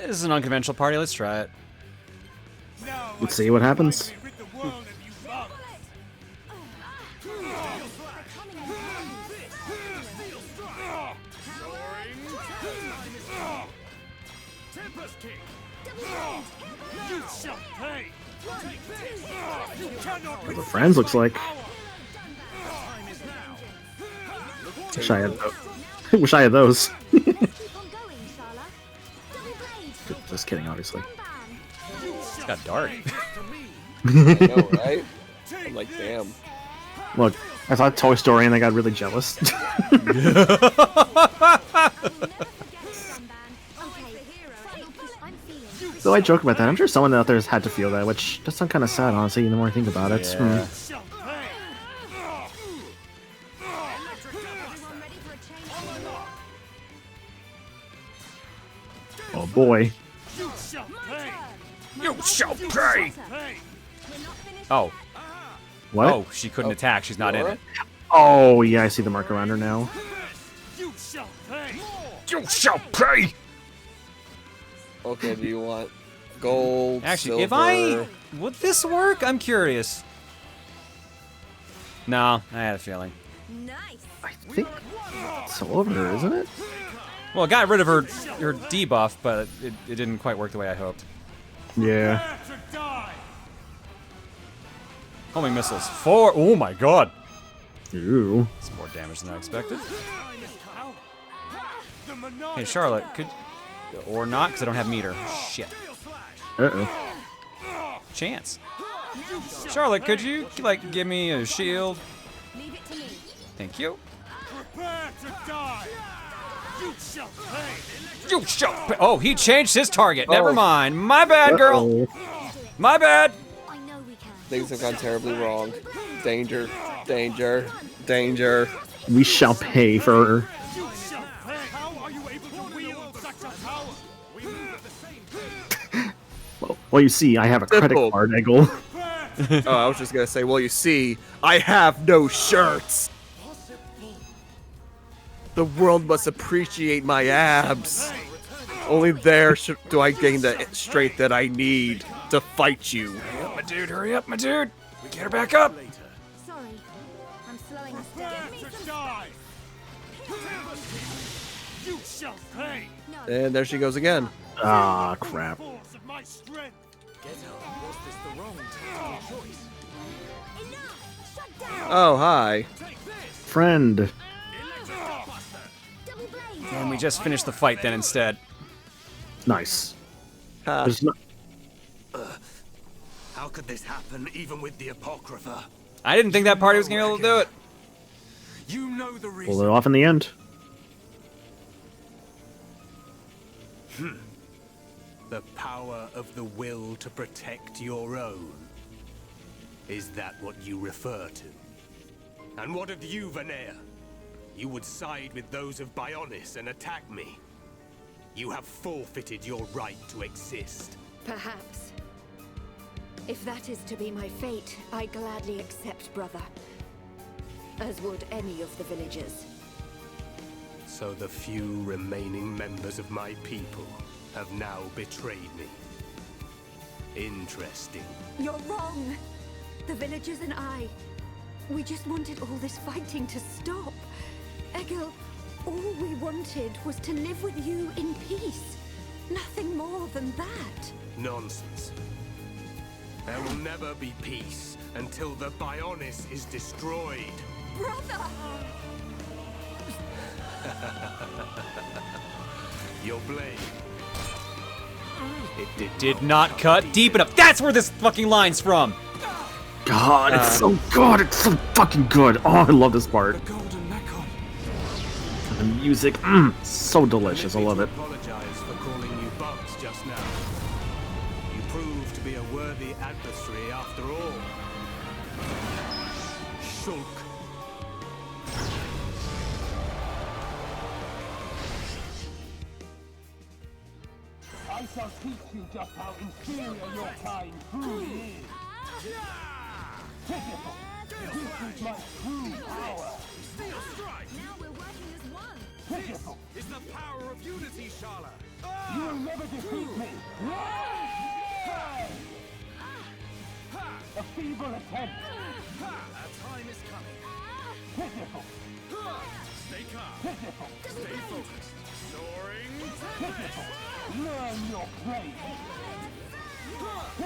A: This is an unconventional party. Let's try it.
J: Let's see what happens. What the friends looks like. Wish I had those. Wish I had those. Just kidding, obviously.
A: It's got dark.
B: I know, right? I'm like, damn.
J: Look, I saw Toy Story and I got really jealous. Though I joke about that, I'm sure someone out there has had to feel that, which does sound kind of sad, honestly, the more I think about it.
A: Yeah.
J: Oh boy.
A: You shall pay! Oh.
J: What?
A: Oh, she couldn't attack. She's not in it.
J: Oh, yeah, I see the mark around her now.
Z: You shall pay!
A: You shall pay!
B: Okay, do you want gold,
A: Actually,
B: silver?
A: would this work? I'm curious. No, I had a feeling.
J: I think it's all over her, isn't it?
A: Well, it got rid of her debuff, but it didn't quite work the way I hoped.
J: Yeah.
A: Homing missiles. 4. Oh my god.
J: Ooh.
A: It's more damage than I expected. Hey, Charlotte, could... Or not, because I don't have meter. Shit.
J: Uh-oh.
A: Chance. Charlotte, could you, like, give me a shield? Thank you.
Z: Prepare to die! You shall pay!
A: You shall pay! Oh, he changed his target. Never mind. My bad, girl. My bad.
B: Things have gone terribly wrong. Danger, danger, danger.
J: We shall pay for her.
Z: How are you able to wield such a power? We move at the same pace.
J: Well, you see, I have a credit card, Eggle.
B: Oh, I was just gonna say, well, you see, I have no shirts. The world must appreciate my abs. Only there do I gain the strength that I need to fight you.
A: Hurry up, my dude. Hurry up, my dude. We get her back up.
R: Sorry, I'm slowing us
Z: Prepare to die! You shall pay!
B: And there she goes again.
J: Ah, crap.
Z: Force of my strength!
O: Was this the wrong tactical choice?
B: Oh, hi.
J: Friend.
A: And we just finished the fight then instead.
J: Nice.
B: There's
F: How could this happen, even with the Apocrypha?
A: I didn't think that party was going to be able to do it.
H: You know the reason.
J: Pull it off in the end.
K: The power of the will to protect your own. Is that what you refer to? And what of you, Vanea? You would side with those of Bionis and attack me. You have forfeited your right to exist.
N: Perhaps. If that is to be my fate, I gladly accept, brother. As would any of the villagers.
K: So the few remaining members of my people have now betrayed me. Interesting.
N: You're wrong! The villagers and I, we just wanted all this fighting to stop. Egil, all we wanted was to live with you in peace. Nothing more than that.
K: Nonsense. There will never be peace until the Bionis is destroyed.
N: Brother!
K: Your blade.
A: It did not cut deep enough. That's where this fucking line's from.
J: God, it's so good. It's so fucking good. Oh, I love this part. The music, so delicious. I love it.
K: Apologize for calling you bugs just now. You proved to be a worthy adversary after all. Shulk.
F: I shall teach you just how inferior your kind truly is. Pitiful! This is my true power!
H: Steel strike!
R: Now we're working as one.
F: Pitiful!
H: Is the power of unity, Shala!
F: You will never defeat me! A feeble attempt!
H: Our time is coming.
F: Pitiful!
H: Stay calm.
F: Pitiful!
H: Stay focused. Soaring.
F: Pitiful! Learn your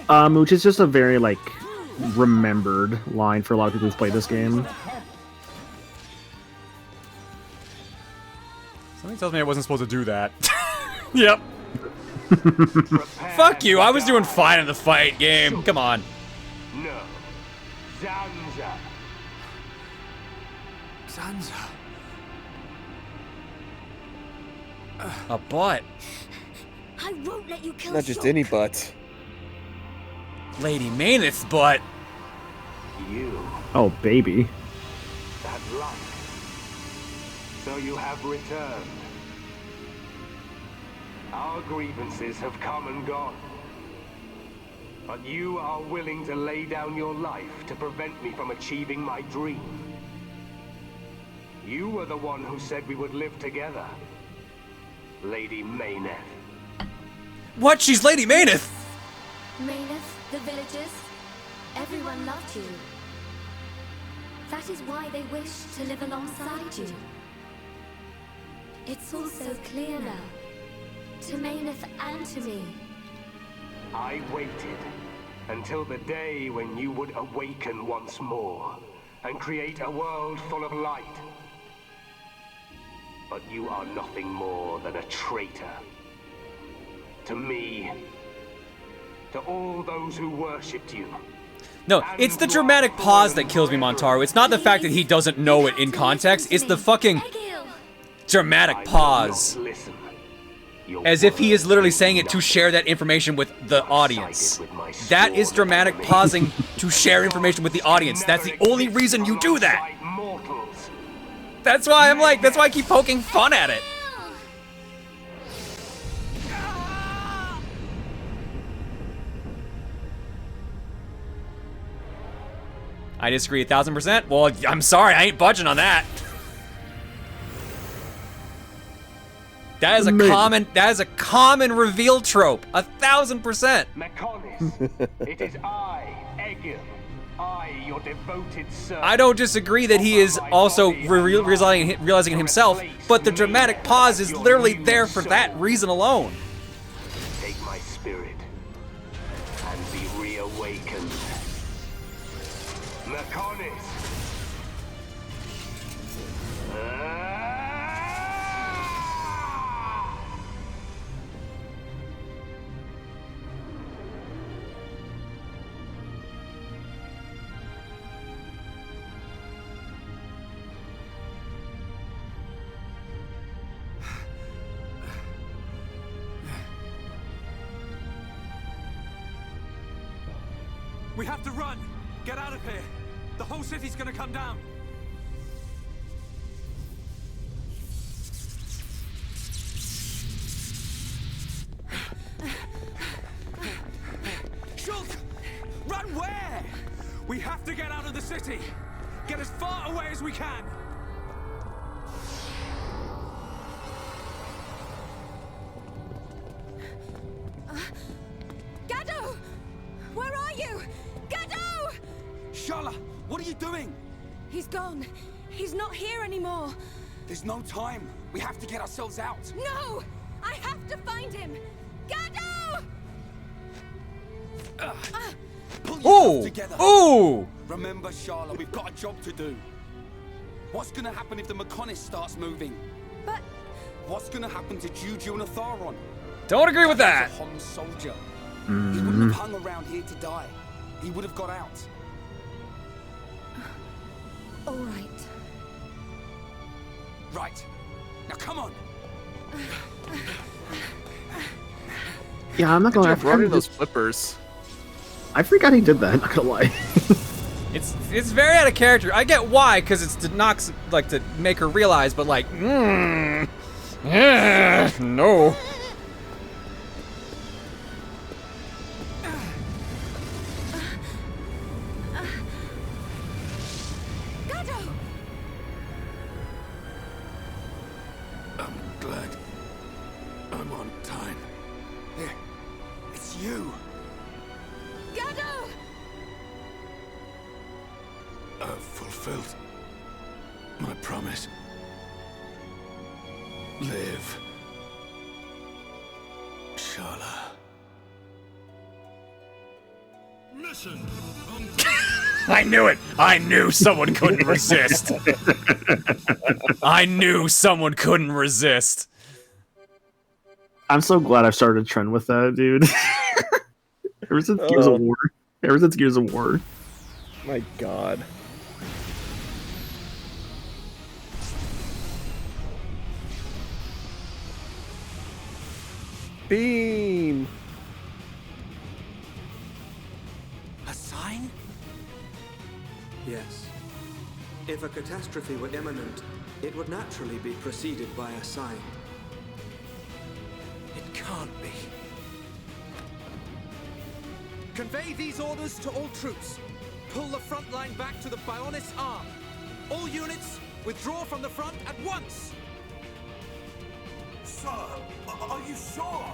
F: place!
J: Which is just a very, like, remembered line for a lot of people who've played this game.
A: Something tells me I wasn't supposed to do that. Yep. Fuck you, I was doing fine in the fight game. Come on.
F: No. Zanza.
P: Zanza.
A: A butt.
R: I won't let you kill
B: Not just
R: Shulk.
B: any butt.
A: Lady Maneth's butt.
F: You.
J: Oh, baby.
F: That light. So you have returned. Our grievances have come and gone. But you are willing to lay down your life to prevent me from achieving my dream. You were the one who said we would live together. Lady Mayneth.
A: What? She's Lady Maneth!
R: Mayneth, the villagers, everyone loved you. That is why they wished to live alongside you. It's all so clear now. To Mayneth and to me.
F: I waited until the day when you would awaken once more and create a world full of light. But you are nothing more than a traitor. To me, to all those who worshipped you.
A: No, it's the dramatic pause that kills me, Montaru. It's not the fact that he doesn't know it in context. It's the fucking dramatic pause. As if he is literally saying it to share that information with the audience. That is dramatic pausing to share information with the audience. That's the only reason you do that. That's why I'm like, that's why I keep poking fun at it. I disagree 1000%. Well, I'm sorry, I ain't budging on that. That is a common reveal trope. 1000%.
F: Mekonis, it is I, Egil. I, your devoted servant.
A: I don't disagree that he is also realizing it himself, but the dramatic pause is literally there for that reason alone.
F: Take my spirit and be reawakened. Mekonis.
E: We have to run! Get out of here! The whole city's gonna come down! Shulk! Run where? We have to get out of the city! Get as far away as we can!
N: Gado! Where are you? Gado!
O: Shala, what are you doing?
N: He's gone. He's not here anymore.
O: There's no time. We have to get ourselves out.
N: No! I have to find him! Gado!
O: Pull yourself
A: Ooh!
O: together.
A: Ooh!
O: Remember, Shala, we've got a job to do. What's gonna happen if the Mechonis starts moving?
N: But...
O: What's gonna happen to Juju and Atharon?
A: Don't agree with that!
O: He's a Hom soldier. He wouldn't have hung around here to die. He would have got out.
N: All right.
O: Right. Now come on.
J: Yeah, I'm not gonna lie.
B: Running those flippers.
J: I forgot he did that. Not gonna lie.
A: It's very out of character. I get why, because it's to knock, like, to make her realize, but like, no.
N: Gado!
O: I'm glad I'm on time. Here, it's you.
N: Gado!
O: I've fulfilled my promise. Live. Shala.
Z: Mission.
V: I knew it! I knew someone couldn't resist! I knew someone couldn't resist!
J: I'm so glad I've started a trend with that, dude. Ever since Gears of War. Ever since Gears of War.
B: My god. Beam!
O: A sign?
Q: Yes. If a catastrophe were imminent, it would naturally be preceded by a sign.
O: It can't be.
P: Convey these orders to all troops. Pull the front line back to the Bionis arm. All units, withdraw from the front at once!
F: Sir, are you sure?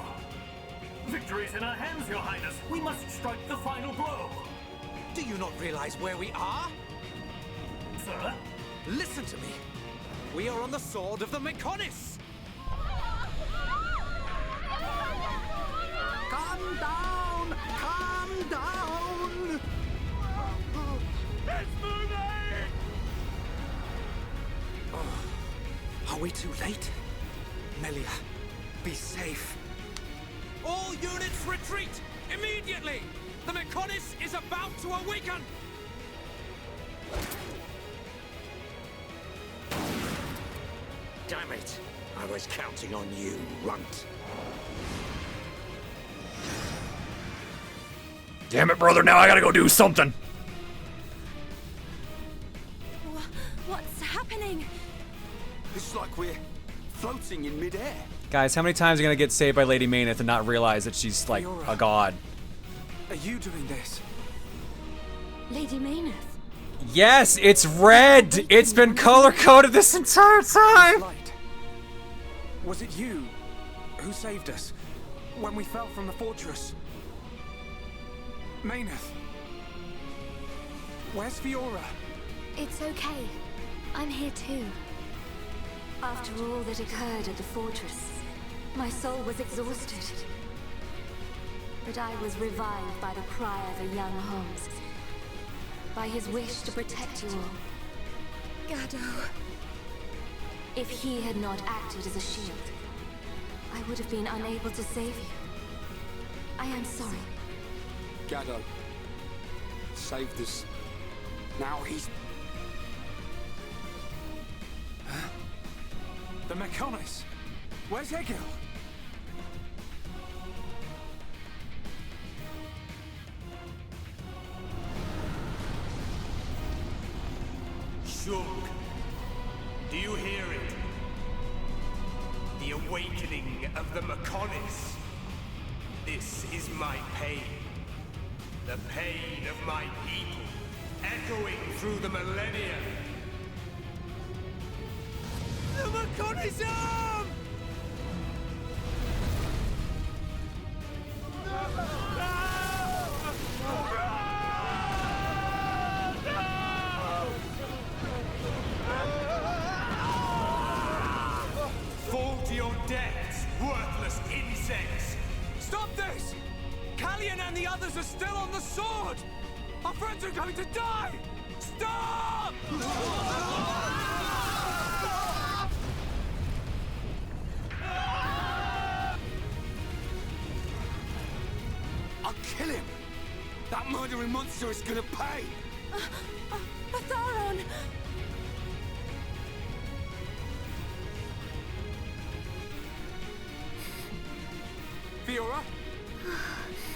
F: Victory's in our hands, Your Highness. We must strike the final blow.
P: Do you not realize where we are?
F: Sir?
P: Listen to me. We are on the sword of the Mechonis!
F: Calm down! Calm down! It's moving!
P: Are we too late? Melia, be safe. All units retreat! Immediately! The Mechonis is about to awaken!
M: Damn it! I was counting on you, runt.
V: Damn it, brother, now I gotta go do something!
N: What's happening?
O: It's like we're floating in midair.
A: Guys, how many times are you gonna get saved by Lady Mayneth and not realize that she's like a god?
E: Are you doing this?
N: Lady Mayneth.
A: Yes, it's red! It's been color-coded this entire time!
E: Light. Was it you who saved us when we fell from the fortress? Mayneth. Where's Fiora?
R: It's okay. I'm here too. After all that occurred at the fortress, my soul was exhausted. But I was revived by the cry of a young Holmes. By his wish to protect you all.
N: Gado.
R: If he had not acted as a shield, I would have been unable to save you. I am sorry.
O: Gado saved us. Now he's...
E: Huh? The Mechonis? Where's Egil?
K: Shulk. Do you hear it? The awakening of the Mechonis. This is my pain. The pain of my people, echoing through the millennia. The Mechonism! Fall to your deaths, worthless insects!
P: Stop this! Callian and the others are still on the sword! Our friends are going to die! Stop!
O: I'll kill him! That murdering monster is gonna pay!
N: Atharon!
P: Fiora?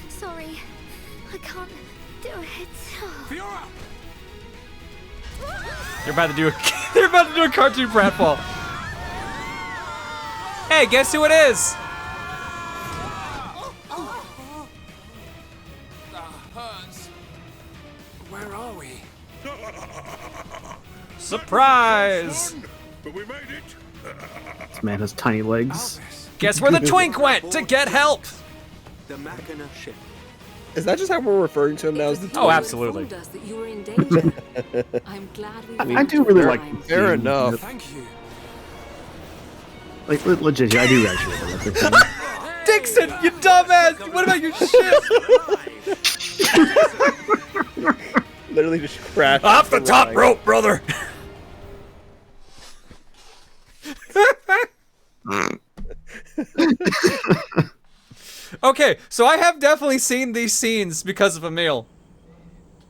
R: Sorry, I can't do it.
P: Fiora!
A: They're about to do a they're about to do a cartoon pratfall. Hey, guess who it is?
P: That hurts. Where are we?
A: Surprise!
H: But we made it.
J: This man has tiny legs.
A: Guess where the twink went to get help?
Q: The Machina ship.
B: Is that just how we're referring to him now? As the
A: Oh, absolutely.
N: Informed us that you were in danger. I'm glad we
J: I do really like.
B: Fair enough.
P: Thank you.
J: Like legit, I do actually like the thing.
A: Dixon, you dumbass! What about your ship?
B: Literally just crashed.
V: Off the top rope, brother!
A: Okay, so I have definitely seen these scenes because of Emil.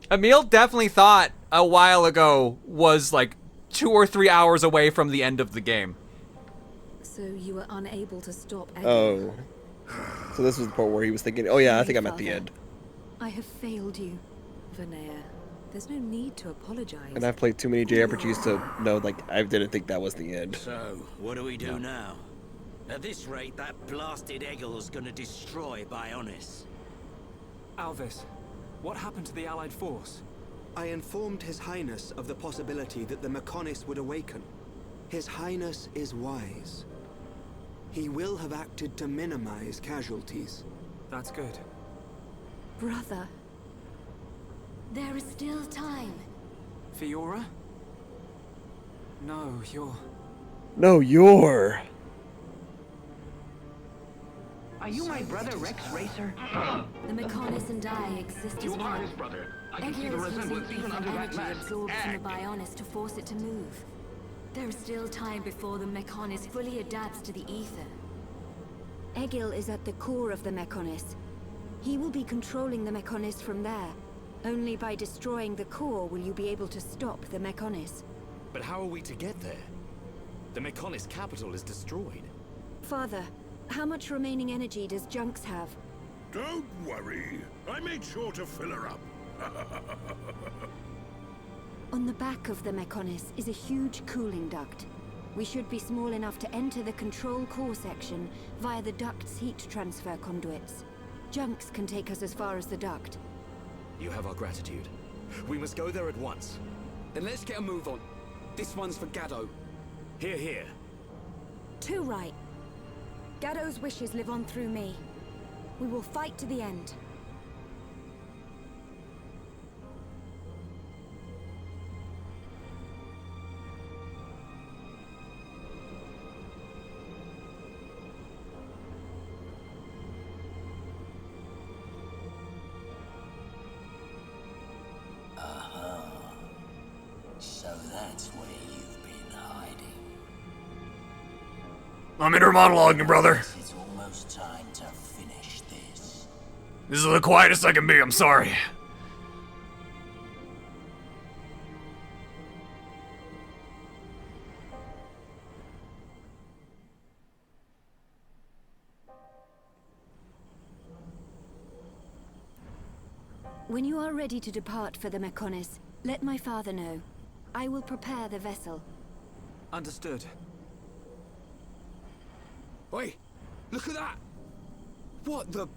A: Emil definitely thought a while ago was like 2 or 3 hours away from the end of the game.
N: So you were unable to stop Egil.
B: Oh. So this was the part where he was thinking, oh yeah, I think I'm at the end.
N: I have failed you, Vanea. There's no need to apologize.
B: And I've played too many JRPGs to know, like, I didn't think that was the end.
M: So, what do we do now? At this rate, that blasted Egil's gonna destroy Bionis.
E: Alvis, what happened to the Allied force?
Q: I informed His Highness of the possibility that the Mechonis would awaken. His Highness is wise. He will have acted to minimize casualties.
E: That's good.
N: Brother.
R: There is still time.
E: Fiora? No, you're...
B: No, you're...
C: Are you my brother, Rex Racer?
R: The Mechonis and I exist as one. Egil is using ether energy absorbed from the Bionis to force it to move. There is still time before the Mechonis fully adapts to the ether.
N: Egil is at the core of the Mechonis. He will be controlling the Mechonis from there. Only by destroying the core will you be able to stop the Mechonis.
S: But how are we to get there? The Mechonis capital is destroyed.
N: Father, how much remaining energy does Junks have?
H: Don't worry. I made sure to fill her up.
N: On the back of the Mechonis is a huge cooling duct. We should be small enough to enter the control core section via the duct's heat transfer conduits. Junks can take us as far as the duct.
S: You have our gratitude. We must go there at once.
O: Then let's get a move on. This one's for Gaddo.
S: Here, here.
N: Too right. Gaddo's wishes live on through me. We will fight to the end.
M: So that's where you've been hiding.
V: I'm inner monologuing, brother.
M: It's almost time to finish this.
V: This is the quietest I can be, I'm sorry.
N: When you are ready to depart for the Mechonis, let my father know. I will prepare the vessel.
E: Understood.
O: Oi, look at that! What the...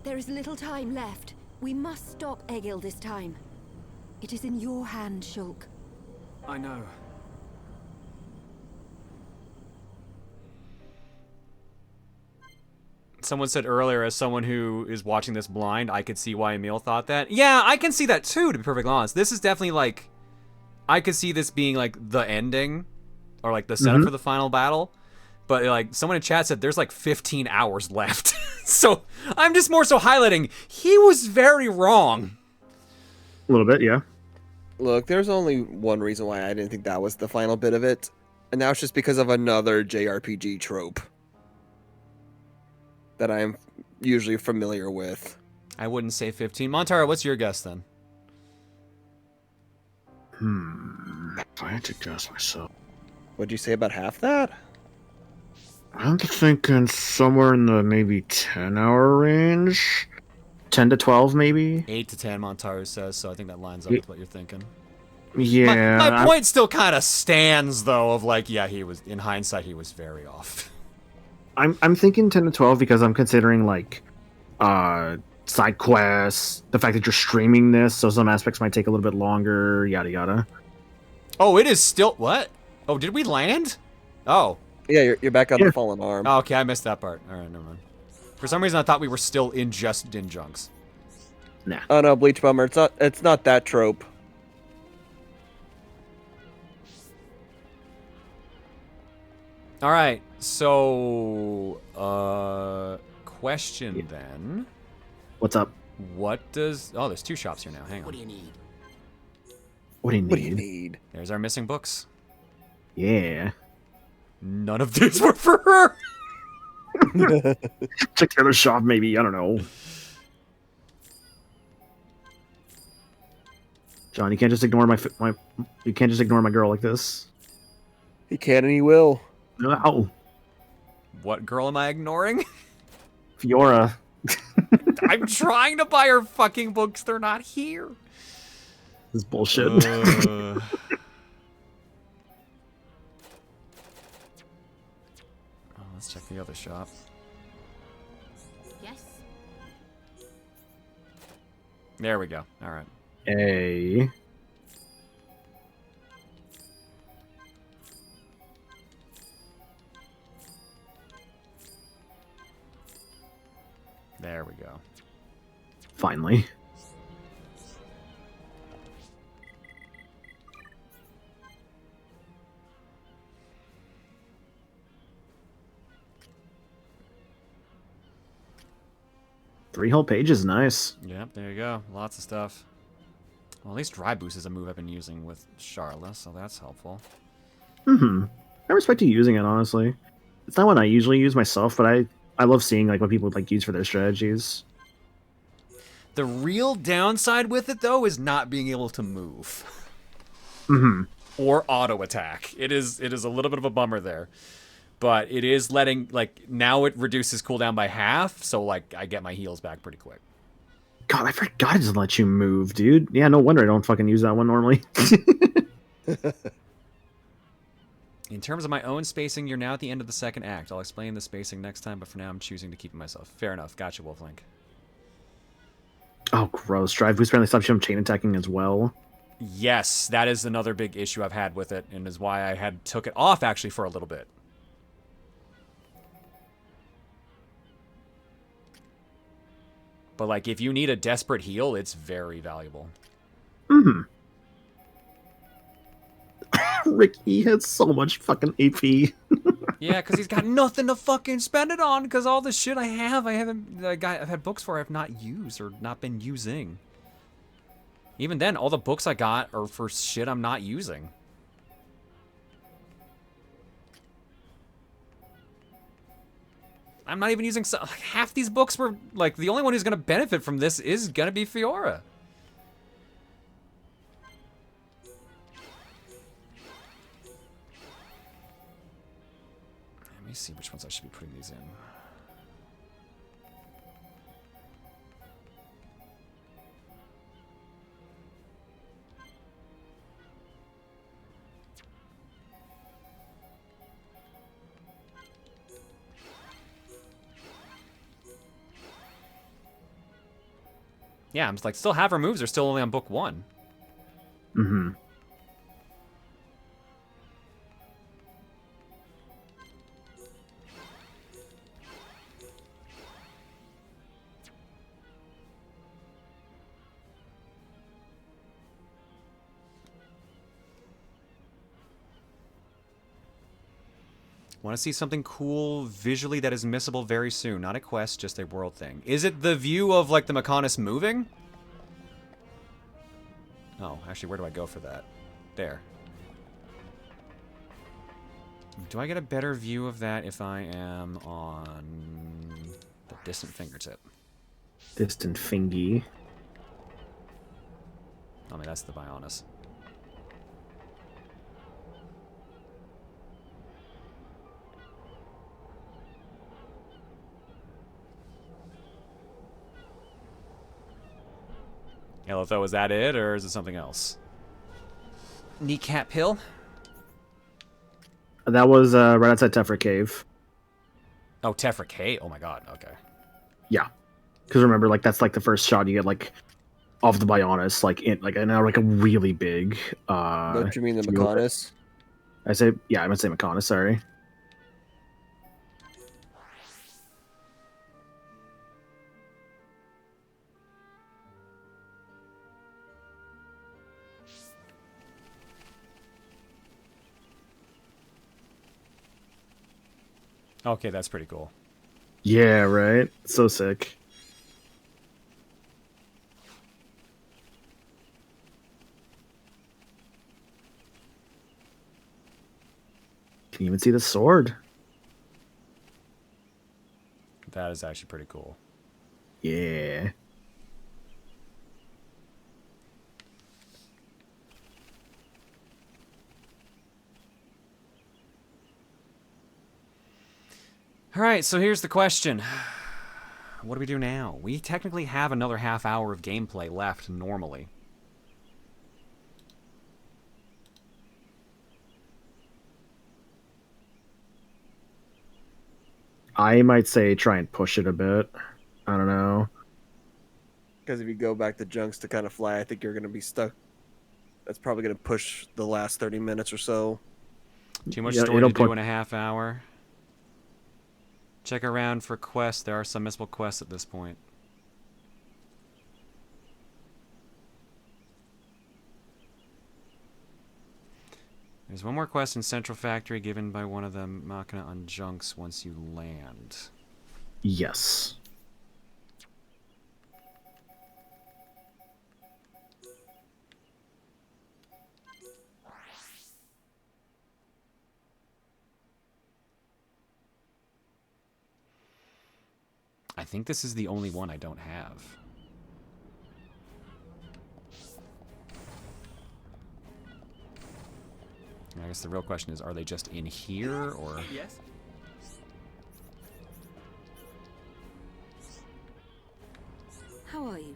N: There is little time left. We must stop Egil this time. It is in your hand, Shulk.
E: I know.
A: Someone said earlier, as someone who is watching this blind, I could see why Emil thought that. Yeah, I can see that too, to be perfectly honest. This is definitely like... I could see this being like the ending, or like the setup for the final battle. But like someone in chat said there's like 15 hours left. So I'm just more so highlighting, he was very wrong.
J: A little bit, yeah.
B: Look, there's only one reason why I didn't think that was the final bit of it, and that was just because of another JRPG trope that I'm usually familiar with.
A: I wouldn't say 15. Montara, what's your guess then?
J: If I had to guess myself.
B: What'd you say about half that?
J: I'm thinking somewhere in the maybe 10-hour range. 10 to 12, maybe?
A: 8 to 10, Montaru says, so I think that lines up with what you're thinking.
J: Yeah.
A: My point still kind of stands, though, of like, yeah, he was, in hindsight, he was very off.
J: I'm thinking 10 to 12 because I'm considering, like, side quests, the fact that you're streaming this, so some aspects might take a little bit longer, yada yada.
A: Oh, it is still... What? Oh, did we land? Oh.
B: Yeah, you're back on the fallen arm.
A: Oh, okay, I missed that part. All right, never mind. For some reason, I thought we were still in just Dinjunks.
J: Nah.
B: Oh no, Bleach Bummer, it's not that trope.
A: All right, so question then.
J: What's up?
A: What does... Oh, there's 2 shops here now. Hang on.
M: What do you need?
J: What do you need?
B: What do you need?
A: There's our missing books.
J: Yeah.
A: None of these were for her.
J: Check the other shop, maybe. I don't know. John, you can't just ignore you can't just ignore my girl like this.
B: He can and he will.
J: No.
A: What girl am I ignoring?
J: Fiora.
A: I'm trying to buy her fucking books. They're not here.
J: This is bullshit.
A: Oh, let's check the other shop.
N: Yes.
A: There we go. All right.
J: Hey.
A: There we go.
J: Finally. Three whole pages, nice.
A: Yep, there you go. Lots of stuff. Well, at least Dry Boost is a move I've been using with Charla, so that's helpful.
J: I respect you using it, honestly. It's not one I usually use myself, but I love seeing like what people like use for their strategies.
A: The real downside with it, though, is not being able to move. Or auto attack. It is a little bit of a bummer there. But it is letting, like, now it reduces cooldown by half, so, like, I get my heals back pretty quick.
J: God, I forgot it doesn't let you move, dude. Yeah, no wonder I don't fucking use that one normally.
A: In terms of my own spacing, you're now at the end of the second act. I'll explain the spacing next time, but for now I'm choosing to keep it myself. Fair enough. Gotcha, Wolflink.
J: Oh, gross. Drive Boost apparently stops you from chain attacking as well.
A: Yes, that is another big issue I've had with it, and is why I had took it off, actually, for a little bit. But, like, if you need a desperate heal, it's very valuable.
J: Ricky has so much fucking AP.
A: Yeah, because he's got nothing to fucking spend it on, because all the shit I've had books for I've not used or not been using. Even then, all the books I got are for shit I'm not using. I'm not even using half these books were like the only one who's going to benefit from this is going to be Fiora. me see which ones I should be putting these in. Yeah, I'm just like, still have her moves, are still only on book 1.
J: Mm-hmm.
A: Want to see something cool visually that is missable very soon. Not a quest, just a world thing. Is it the view of, like, the Mechonis moving? Oh, actually, where do I go for that? There. Do I get a better view of that if I am on the distant fingertip?
J: Distant fingy.
A: I mean, that's the Bionis. Elitho, is that it, or is it something else? Kneecap Hill?
J: That was right outside Tefra Cave.
A: Oh, Tefra Cave? Oh my god, okay.
J: Yeah. Because remember, like, that's like the first shot you get, like, of the Bionis, like, in like a really big
B: Don't you mean the Mechonis?
J: I say, yeah, I meant to say Mechonis, sorry.
A: Okay, that's pretty cool.
J: Yeah, right? So sick. Can you even see the sword?
A: That is actually pretty cool.
J: Yeah.
A: Alright, so here's the question. What do we do now? We technically have another half hour of gameplay left normally.
J: I might say try and push it a bit. I don't know.
B: Because if you go back to Junks to kind of fly, I think you're going to be stuck. That's probably going to push the last 30 minutes or so.
A: Too much story to do in a half hour. Check around for quests. There are some missable quests at this point. There's one more quest in Central Factory given by one of the Machina on Junks once you land.
J: Yes.
A: I think this is the only one I don't have. I guess the real question is, are they just in here, or...
E: Yes?
N: How are you?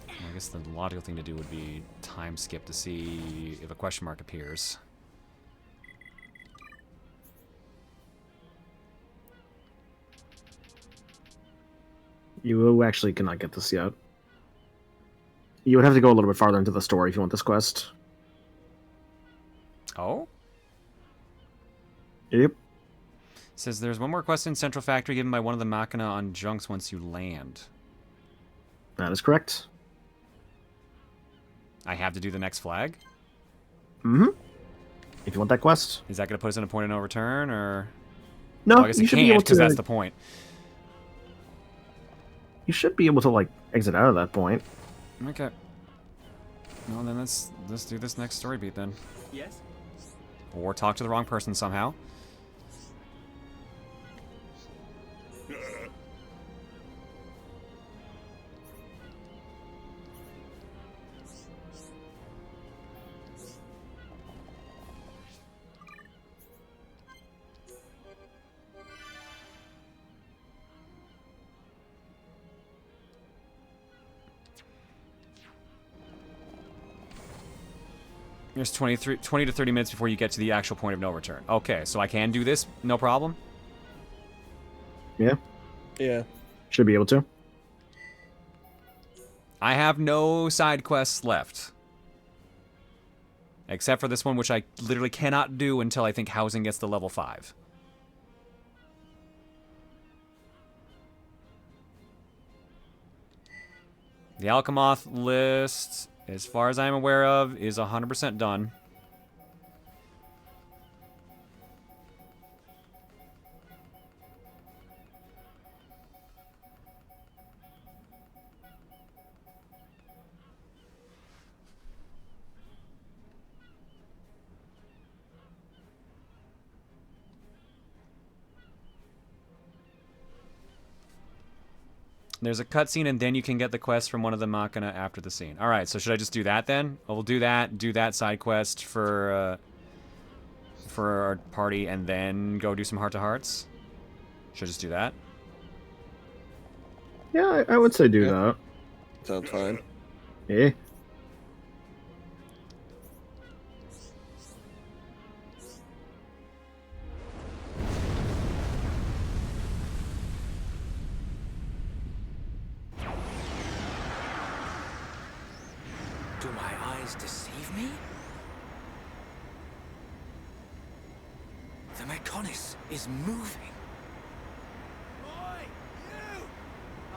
A: I guess the logical thing to do would be time skip to see if a question mark appears.
J: You actually cannot get this yet. You would have to go a little bit farther into the story if you want this quest.
A: Oh?
J: Yep.
A: Says there's one more quest in Central Factory given by one of the Machina on Junks once you land.
J: That is correct.
A: I have to do the next flag?
J: Mm-hmm. If you want that quest.
A: Is that going to put us in a point of no return, or...
J: No,
A: well, I guess
J: you
A: it
J: should be
A: can't,
J: able
A: because
J: to...
A: that's the point.
J: You should be able to, like, exit out of that point.
A: Okay. Well, then let's do this next story beat, then.
E: Yes?
A: Or talk to the wrong person somehow. There's 20 to 30 minutes before you get to the actual point of no return. Okay, so I can do this, no problem?
J: Yeah.
B: Yeah.
J: Should be able to.
A: I have no side quests left. Except for this one, which I literally cannot do until I think housing gets to level 5. The Alchemoth list, as far as I'm aware of, is 100% done. There's a cutscene, and then you can get the quest from one of the Machina after the scene. All right, so should I just do that then? We'll do that side quest for our party, and then go do some heart-to-hearts? Should I just do that?
J: Yeah, I would say do that.
B: Sounds fine.
J: Yeah.
P: Do my eyes deceive me? The Mechonis is moving.
H: Oi, you!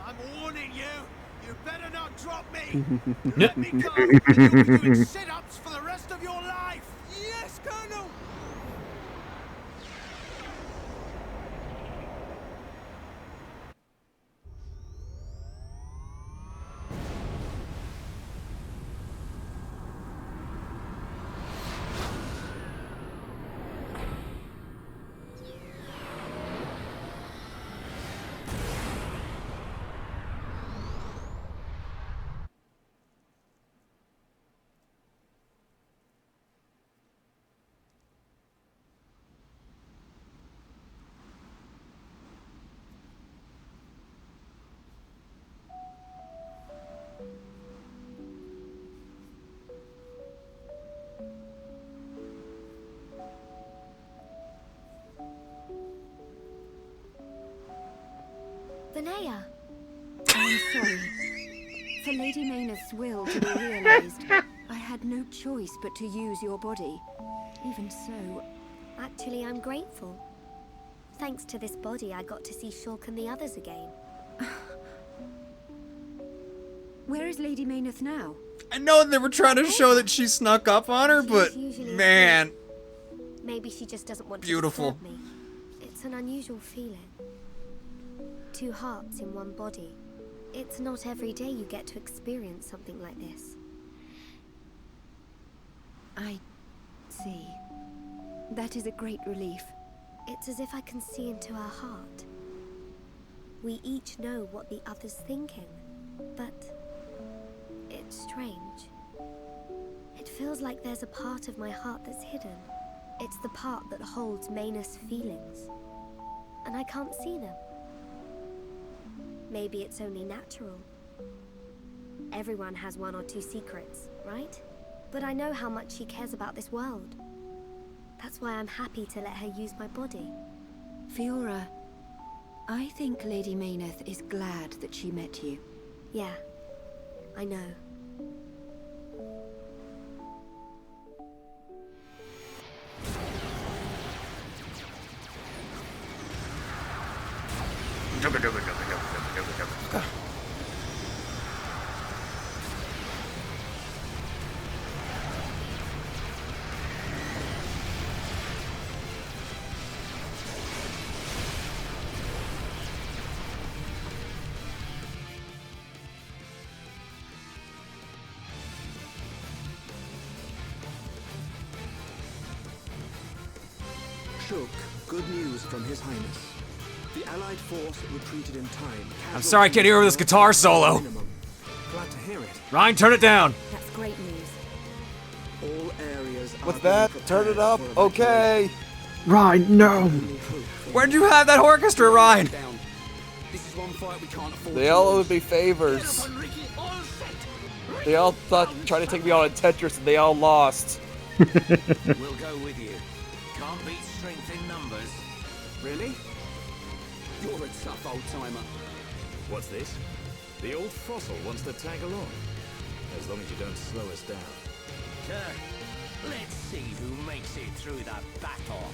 H: I'm warning you. You better not drop me.
J: Let
H: Let me go, and you'll be doing sit-ups for the rest of your life. Yes, Colonel.
R: Linnea.
N: I'm sorry. For Lady Maynard's will to be realized, I had no choice but to use your body. Even so...
R: Actually, I'm grateful. Thanks to this body, I got to see Shulk and the others again.
N: Where is Lady Maynard now?
A: I know they were trying to show that she snuck up on her, but man,
R: Maybe she just doesn't want
A: Beautiful.
R: to disturb me. It's an unusual feeling. 2 hearts in one body. It's not every day you get to experience something like this.
N: I see. That is a great relief.
R: It's as if I can see into her heart. We each know what the other's thinking, but it's strange. It feels like there's a part of my heart that's hidden. It's the part that holds Maynard's feelings, and I can't see them. Maybe it's only natural. Everyone has 1 or 2 secrets, right? But I know how much she cares about this world. That's why I'm happy to let her use my body.
N: Fiora, I think Lady Maynard is glad that she met you.
R: Yeah, I know.
Q: Shulk, good news from His Highness. The Allied force retreated in time.
A: I'm sorry I can't hear over this guitar solo.
E: Glad to hear it.
A: Ryan, turn it down.
N: That's great news.
Q: All areas
B: What's that? Turn it up. Okay.
J: Ryan, no.
A: Where'd you have that orchestra, Ryan?
O: This is one fight we can't afford.
B: They all owed me favors. They all tried to take me on a Tetris and they all lost.
M: We'll go with you. Can't beat strength in numbers.
E: Really?
O: You're a tough old-timer.
S: What's this? The old fossil wants to tag along. As long as you don't slow us down.
M: Let's see who makes it through the battle.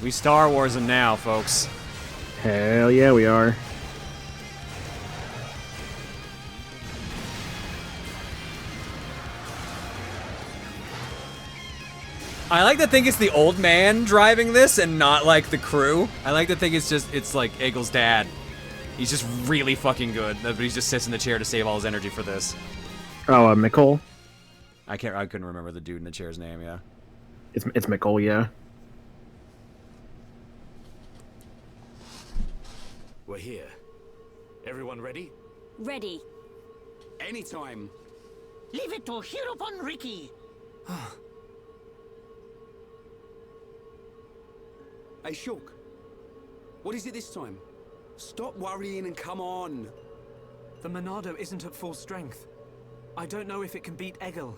A: We Star Wars them now, folks.
J: Hell yeah, we are.
A: I like to think it's the old man driving this and not like the crew. I like to think it's like Egil's dad. He's just really fucking good, but he just sits in the chair to save all his energy for this.
J: Oh, Mikkel?
A: I couldn't remember the dude in the chair's name, yeah.
J: It's Mikkel, yeah.
S: We're here. Everyone ready?
R: Ready.
O: Anytime.
M: Leave it to Hirobon Ricky.
O: Hey, Shulk. What is it this time? Stop worrying and come on.
E: The Monado isn't at full strength. I don't know if it can beat Egil.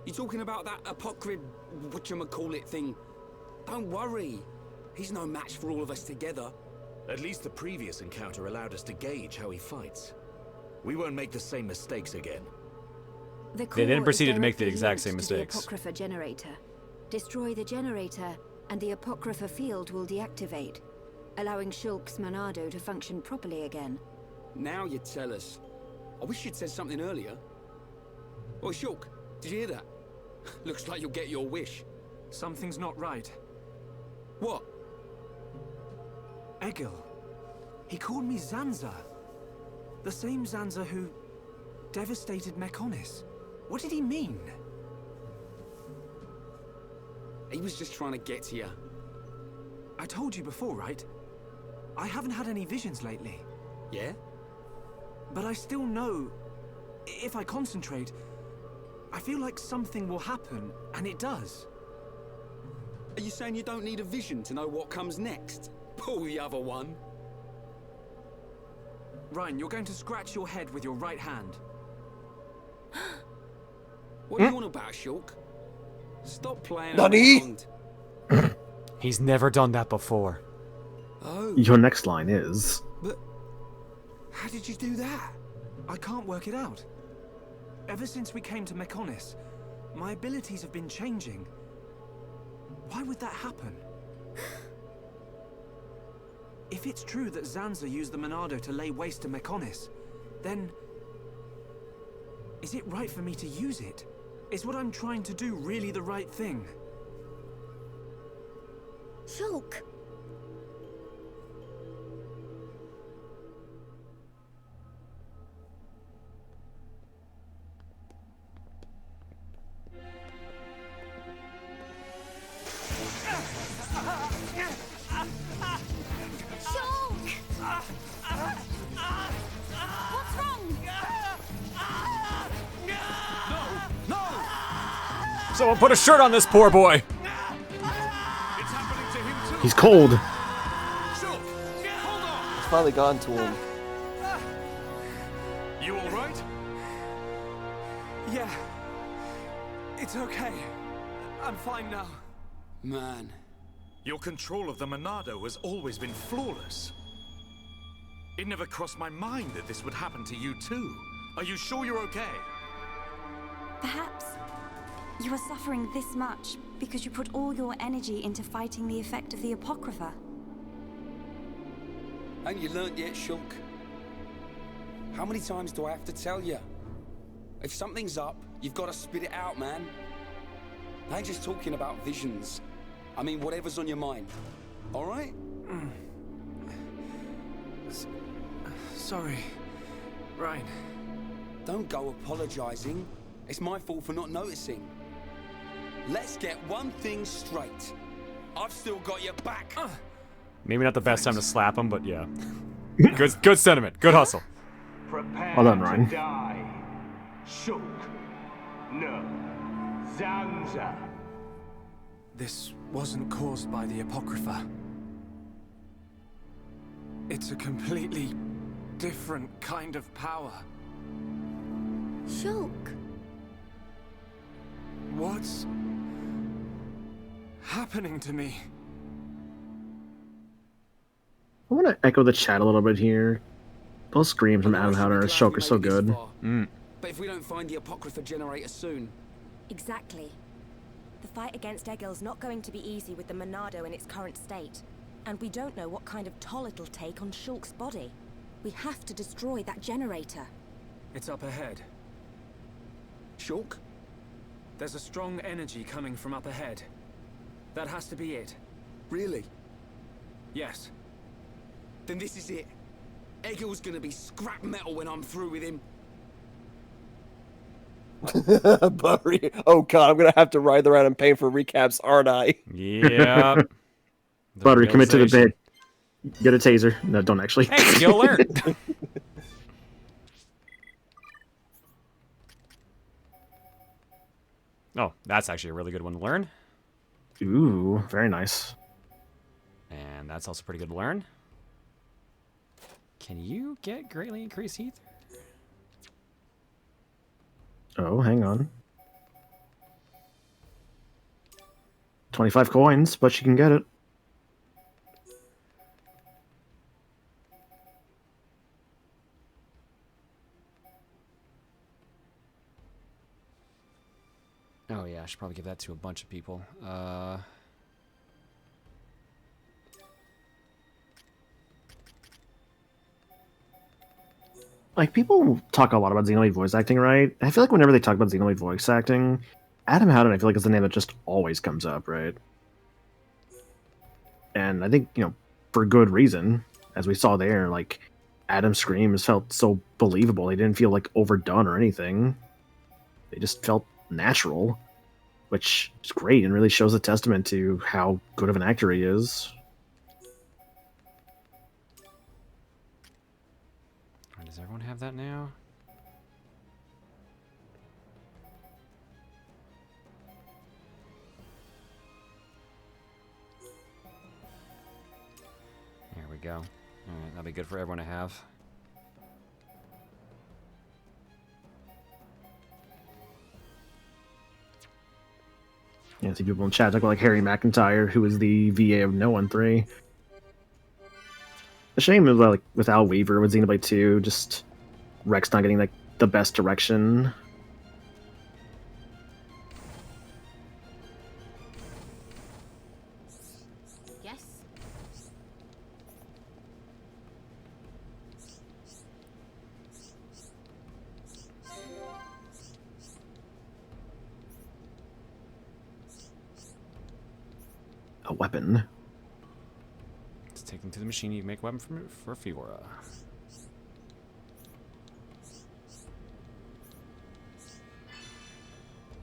O: You talking about that apocryph, whatchamacallit thing? Don't worry. He's no match for all of us together.
S: At least the previous encounter allowed us to gauge how he fights. We won't make the same mistakes again.
N: The
A: They then
N: core
A: proceeded
N: is
A: to make the
N: directly
A: exact same
N: linked to the
A: mistakes.
N: Apocrypha generator. Destroy the generator, and the Apocrypha field will deactivate, allowing Shulk's Monado to function properly again.
O: Now you tell us. I wish you'd said something earlier. Oh, Shulk, did you hear that? Looks like you'll get your wish.
E: Something's not right.
O: What?
E: Egil. He called me Zanza. The same Zanza who devastated Mechonis. What did he mean?
O: He was just trying to get to you.
E: I told you before, right? I haven't had any visions lately.
O: Yeah?
E: But I still know, if I concentrate, I feel like something will happen, and it does.
O: Are you saying you don't need a vision to know what comes next? Pull the other one.
E: Ryan, you're going to scratch your head with your right hand.
O: What are you on about, Shulk? Stop playing
B: Nani?
O: around.
A: He's never done that before.
O: Oh.
J: Your next line is...
E: But how did you do that? I can't work it out. Ever since we came to Mechonis, my abilities have been changing. Why would that happen? If it's true that Zanza used the Monado to lay waste to Mechonis, then... is it right for me to use it? Is what I'm trying to do really the right thing?
R: Shulk!
A: Someone put a shirt on this poor boy!
J: He's cold.
B: It's finally gone to him.
H: You alright?
E: Yeah. It's okay. I'm fine now.
O: Man.
H: Your control of the Monado has always been flawless. It never crossed my mind that this would happen to you too. Are you sure you're okay?
D: Perhaps you are suffering this much because you put all your energy into fighting the effect of the Apocrypha.
O: Ain't you learnt yet, Shulk? How many times do I have to tell you? If something's up, you've got to spit it out, man. I ain't just talking about visions. I mean, whatever's on your mind. All right?
E: Sorry, Ryan.
O: Don't go apologizing. It's my fault for not noticing. Let's get one thing straight. I've still got your back.
A: Maybe not the best time to slap him, but yeah. Good sentiment. Good hustle.
F: Prepare
J: Well done,
F: to
J: Ryan.
F: die. Shulk. No. Zanza.
E: This wasn't caused by the Apocrypha. It's a completely different kind of power.
N: Shulk.
E: What's happening to me?
J: I want to echo the chat a little bit here. Those screams from Adam Howder as Shulk are so good.
O: But if we don't find the Apocrypha generator soon...
G: Exactly. The fight against Egil's not going to be easy with the Monado in its current state. And we don't know what kind of toll it'll take on Shulk's body. We have to destroy that generator.
E: It's up ahead.
O: Shulk?
E: There's a strong energy coming from up ahead. That has to be it.
O: Really?
E: Yes.
O: Then this is it. Egil's gonna be scrap metal when I'm through with him.
B: Buddy. Oh god, I'm gonna have to ride around and pay for recaps, aren't I?
A: Yeah.
J: Buttery, commit to the bit. Get a taser. No, don't actually.
A: Hey, skill learned. Oh, that's actually a really good one to learn.
J: Ooh, very nice.
A: And that's also pretty good to learn. Can you get greatly increased heat?
J: Oh, hang on. 25 coins, but she can get it.
A: Oh yeah, I should probably give that to a bunch of people.
J: Like, people talk a lot about Xenoblade voice acting, right? I feel like whenever they talk about Xenoblade voice acting, Adam Howden, I feel like, is the name that just always comes up, right? And I think, you know, for good reason, as we saw there, like, Adam's screams felt so believable. They didn't feel, like, overdone or anything. They just felt natural, which is great and really shows a testament to how good of an actor he is.
A: Does everyone have that now? There we go. Alright, that'll be good for everyone to have.
J: Yeah, I see people in chat talk about, like, Harry McIntyre, who is the VA of No 1-3. A shame is, like, with Al Weaver with Xenoblade 2, just Rex not getting, like, the best direction.
G: Yes?
J: A weapon.
A: Let's take them to the machine. You make a weapon for Fiora.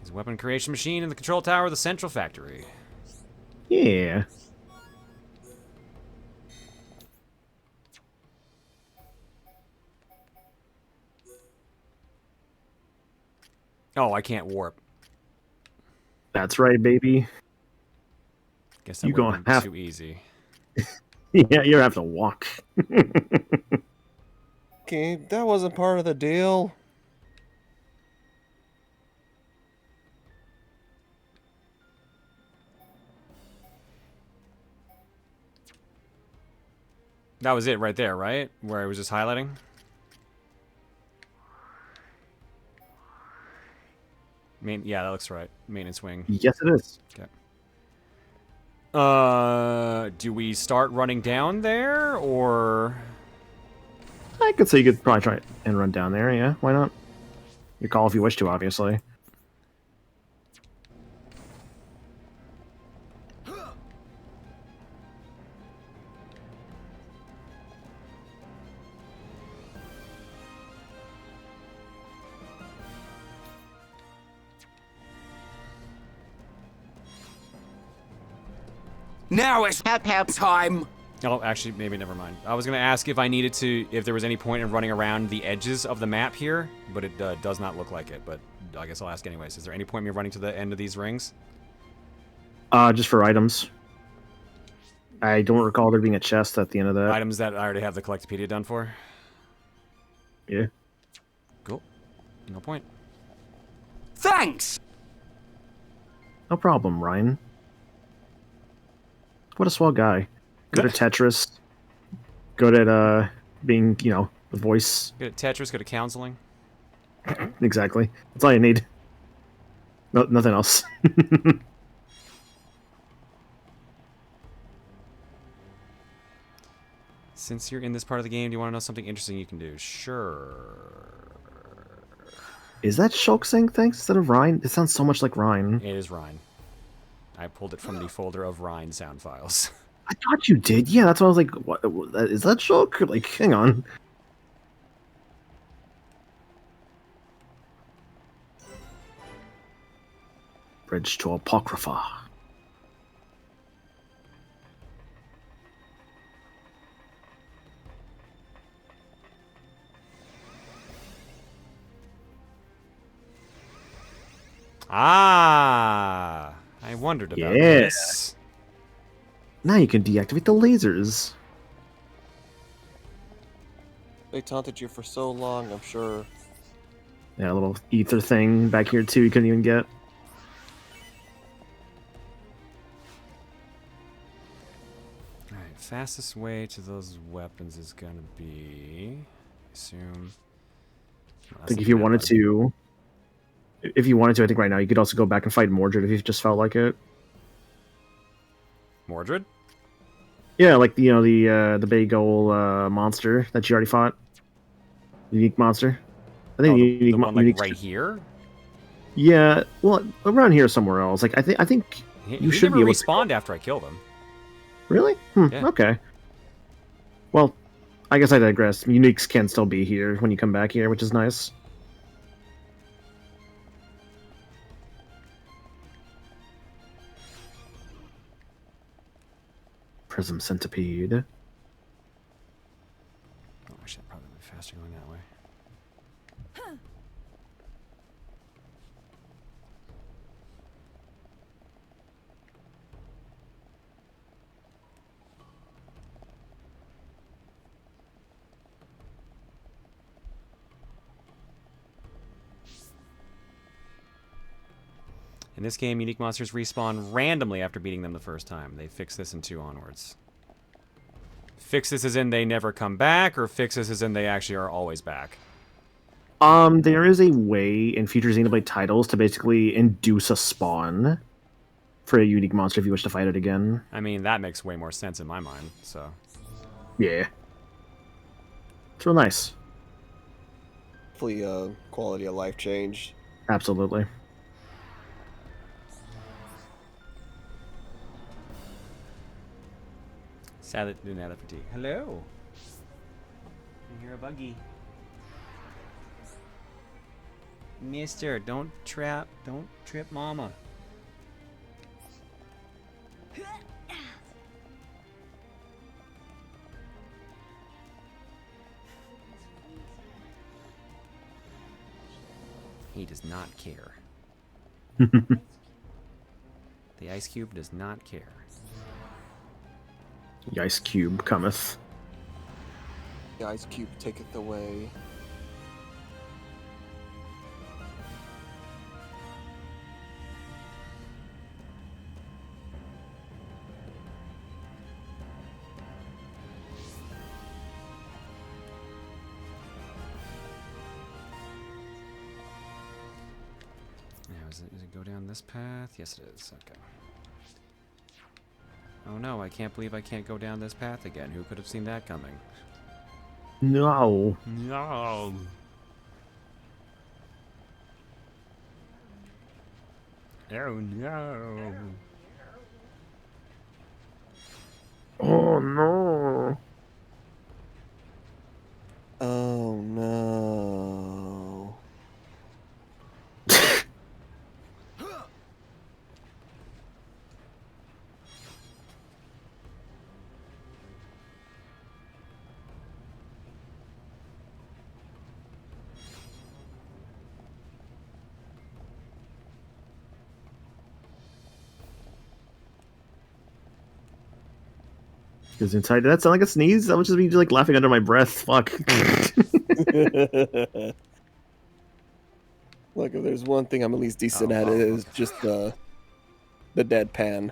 A: There's a weapon creation machine in the control tower of the central factory.
J: Yeah.
A: Oh, I can't warp.
J: That's right, baby.
A: Guess that
J: You
A: would
J: gonna
A: have been
J: have-
A: too easy.
J: Yeah, you have to walk.
B: Okay, that wasn't part of the deal.
A: That was it right there, right? Where I was just highlighting? Yeah, that looks right. Maintenance wing.
J: Yes, it is.
A: Okay. Do we start running down there, or...
J: I could say you could probably try and run down there, yeah. Why not? Your call if you wish to, obviously.
P: Now it's help time.
A: Oh, actually, maybe never mind. I was gonna ask if I needed to, if there was any point in running around the edges of the map here, but it does not look like it. But I guess I'll ask anyways. Is there any point in me running to the end of these rings?
J: Just for items. I don't recall there being a chest at the end of that.
A: Items that I already have the Collectopedia done for?
J: Yeah.
A: Cool. No point.
P: Thanks!
J: No problem, Ryan. What a swell guy. Good at Tetris. Good at, being, you know, the voice.
A: Good at Tetris, good at counseling.
J: Exactly. That's all you need. No, nothing else.
A: Since you're in this part of the game, do you want to know something interesting you can do? Sure.
J: Is that Shulk saying things instead of Ryan? It sounds so much like Ryan.
A: It is Ryan. I pulled it from the folder of Ryan sound files.
J: I thought you did. Yeah, that's why I was like, what, is that Shulk? Like, hang on. Bridge to Apocrypha.
A: Ah, I wondered about this.
J: Now you can deactivate the lasers.
B: They taunted you for so long, I'm sure.
J: Yeah, a little ether thing back here too you couldn't even get.
A: Alright, fastest way to those weapons is gonna be... I assume...
J: I think if you wanted to... If you wanted to, I think right now you could also go back and fight Mordred if you just felt like it.
A: Mordred?
J: Yeah, like, you know, the big old monster that you already fought. Unique monster. I think
A: the one like right here?
J: Yeah, well, around here somewhere else. Like I think you should be able to
A: respawned after I killed him.
J: Really?
A: Yeah.
J: Okay. Well, I guess I digress. Uniques can still be here when you come back here, which is nice. Prism Centipede.
A: Oh, actually, I'd probably be faster going that way. In this game, unique monsters respawn randomly after beating them the first time. They fix this in 2 onwards. Fix this as in they never come back, or fix this as in they actually are always back?
J: There is a way in future Xenoblade titles to basically induce a spawn for a unique monster if you wish to fight it again.
A: I mean, that makes way more sense in my mind, so...
J: Yeah. It's real nice.
B: Hopefully, quality of life change.
J: Absolutely.
A: Salad Lunella fatigue. Hello. I hear a buggy. Mister, don't trip mama. He does not care. The ice cube does not care.
J: The ice cube cometh.
B: The ice cube taketh away.
A: Now, does it go down this path? Yes, it is. Okay. Oh no, I can't believe I can't go down this path again. Who could have seen that coming?
J: No.
A: No. Oh no.
J: Oh no.
B: Oh no.
J: Because inside, did that sound like a sneeze? That was just me like laughing under my breath. Fuck.
B: Look, if there's one thing I'm at least decent at, it is just the deadpan.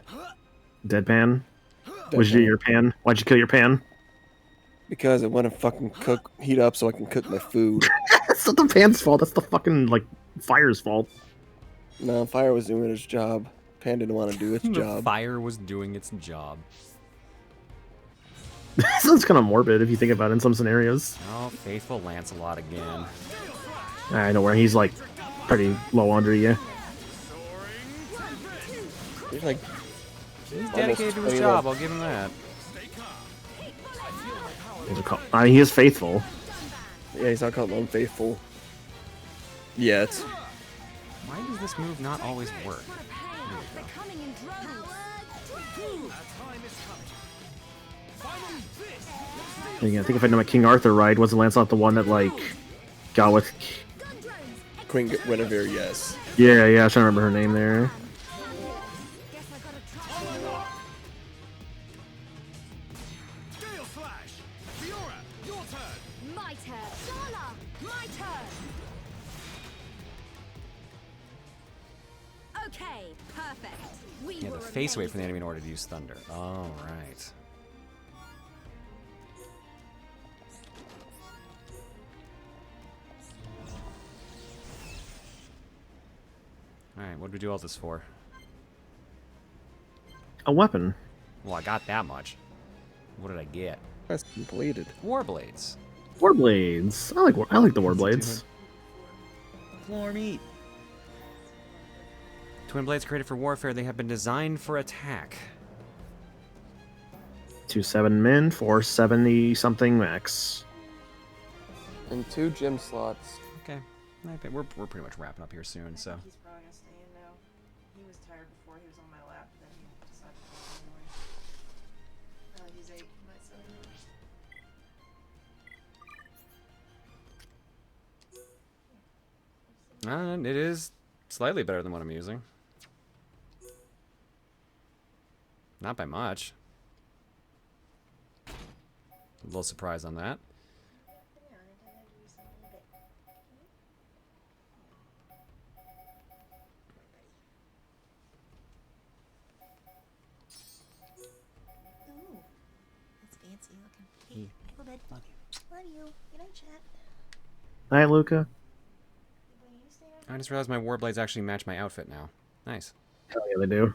J: Deadpan? What'd you do your pan? Why'd you kill your pan?
B: Because it wouldn't fucking heat up so I can cook my food.
J: That's not the pan's fault. That's the fucking, like, fire's fault.
B: No, fire was doing its job. Pan didn't want to do its job.
A: Fire was doing its job.
J: Sounds kind of morbid if you think about it in some scenarios.
A: Oh, faithful Lancelot again.
J: I know where he's, like, pretty low under you.
B: He's like...
A: He's dedicated to his job, I'll give him that.
J: He is faithful.
B: Yeah, he's not called unfaithful. Yet.
A: Why does this move not always work?
J: I think if I know my King Arthur right, wasn't Lancelot the one that, like, got with...
B: Queen Guinevere, yes.
J: Yeah, I was trying to remember her name there.
A: Yeah, the face away from the enemy in order to use thunder. All right. Alright, what did we do all this for?
J: A weapon.
A: Well, I got that much. What did I get?
B: That's completed.
A: Warblades.
J: Warblades. I like the Warblades.
A: Floor meat. Twin blades created for warfare. They have been designed for attack.
J: 2/7 min, 470 something max.
B: And 2 gem slots.
A: Okay. We're pretty much wrapping up here soon, so.
L: He's probably gonna stay in now. He was tired before he was on my lap, then he decided to go anyway. He's 8. He might still
A: It is slightly better than what I'm using. Not by much. A little surprised on that.
L: Ooh, that's fancy looking. Hey, little bit. Love you. Love you. Good night, chat.
J: Night, Luca.
A: I just realized my Warblades actually match my outfit now. Nice.
J: Hell yeah, they do.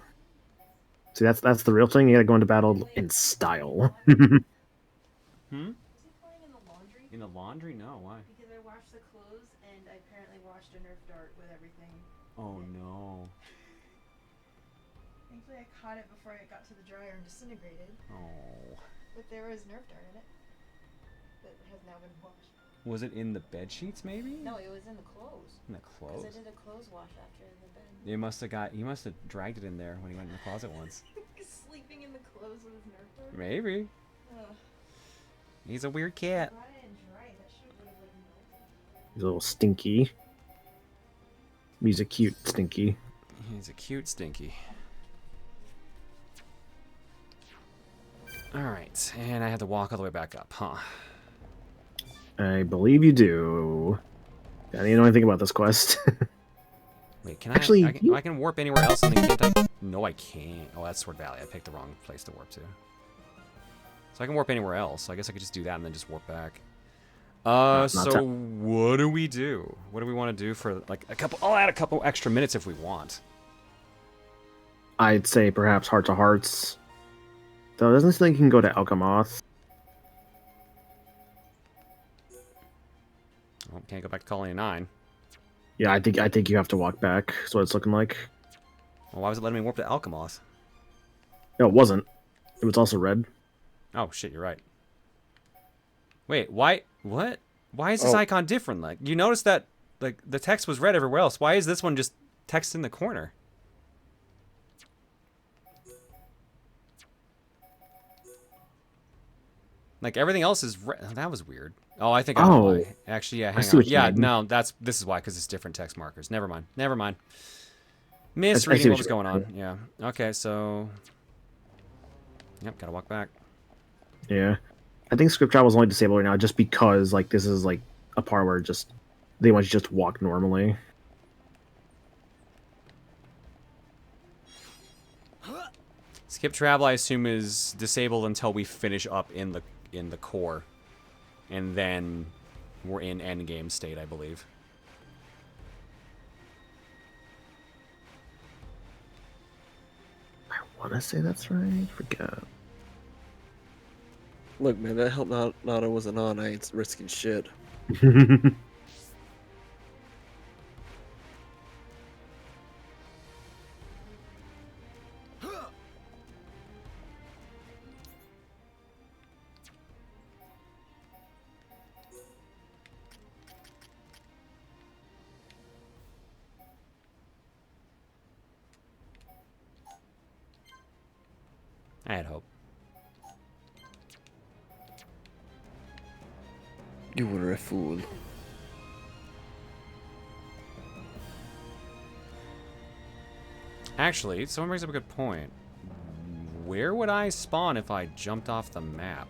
J: See, that's the real thing. You gotta go into battle in style.
A: Hmm? In the laundry? No, why?
L: Because I washed the clothes and I apparently washed a Nerf dart with everything.
A: Oh no.
L: Thankfully I caught it before it got to the dryer and disintegrated.
A: Oh.
L: But there was Nerf dart in it. That has now been washed.
A: Was it in the bed sheets, maybe?
L: No, it was in the clothes.
A: In the clothes?
L: Because I did a clothes wash after the bed.
A: He must have dragged it in there when he went in the closet once.
L: Sleeping in the clothes with his Nerf dart?
A: Maybe.
L: Ugh.
A: He's a weird cat.
J: He's a little stinky. He's a cute stinky.
A: He's a cute stinky. Alright, and I had to walk all the way back up, huh?
J: I believe you do. I don't know anything about this quest.
A: Wait, can
J: Actually,
A: I can warp anywhere else and then can't I? No, I can't. Oh, that's Sword Valley. I picked the wrong place to warp to. So I can warp anywhere else. So I guess I could just do that and then just warp back. So what do we do? What do we want to do for like a couple? I'll add a couple extra minutes if we want.
J: I'd say perhaps Heart to Hearts. Though, doesn't think you can go to Alchemoth.
A: Well, can't go back to Colony 9.
J: Yeah, I think you have to walk back. That's what it's looking like.
A: Well, why was it letting me warp to Alchemoth?
J: No, it wasn't. It was also red.
A: Oh shit, you're right. Wait, why? What? Why is this icon different? Like, you notice that like the text was red everywhere else. Why is this one just text in the corner? Like everything else is red. That was weird. Oh, I think I know why. Actually, yeah, hang on. Yeah, no, this is why, because it's different text markers. Never mind. Never mind. Misreading what was going on. Yeah. Okay, so. Yep, gotta walk back.
J: Yeah. I think script travel is only disabled right now just because like this is like a part where just they want you to just walk normally.
A: Skip travel, I assume, is disabled until we finish up in the core, and then we're in endgame state, I believe.
J: I want to say that's right. Forget.
B: Look, man, that help Nada wasn't on. I ain't risking shit.
A: I had hope.
B: You were a fool.
A: Actually, someone brings up a good point. Where would I spawn if I jumped off the map?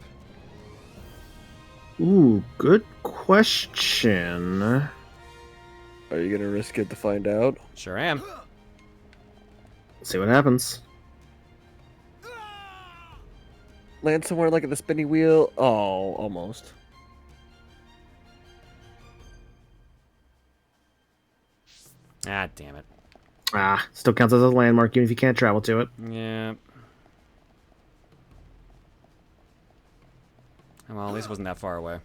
J: Ooh, good question.
B: Are you gonna risk it to find out?
A: Sure am.
J: Let's see what happens.
B: Land somewhere like at the spinning wheel? Oh, almost.
A: Ah, damn it.
J: Ah, still counts as a landmark even if you can't travel to it.
A: Yeah. Well, at least it wasn't that far away.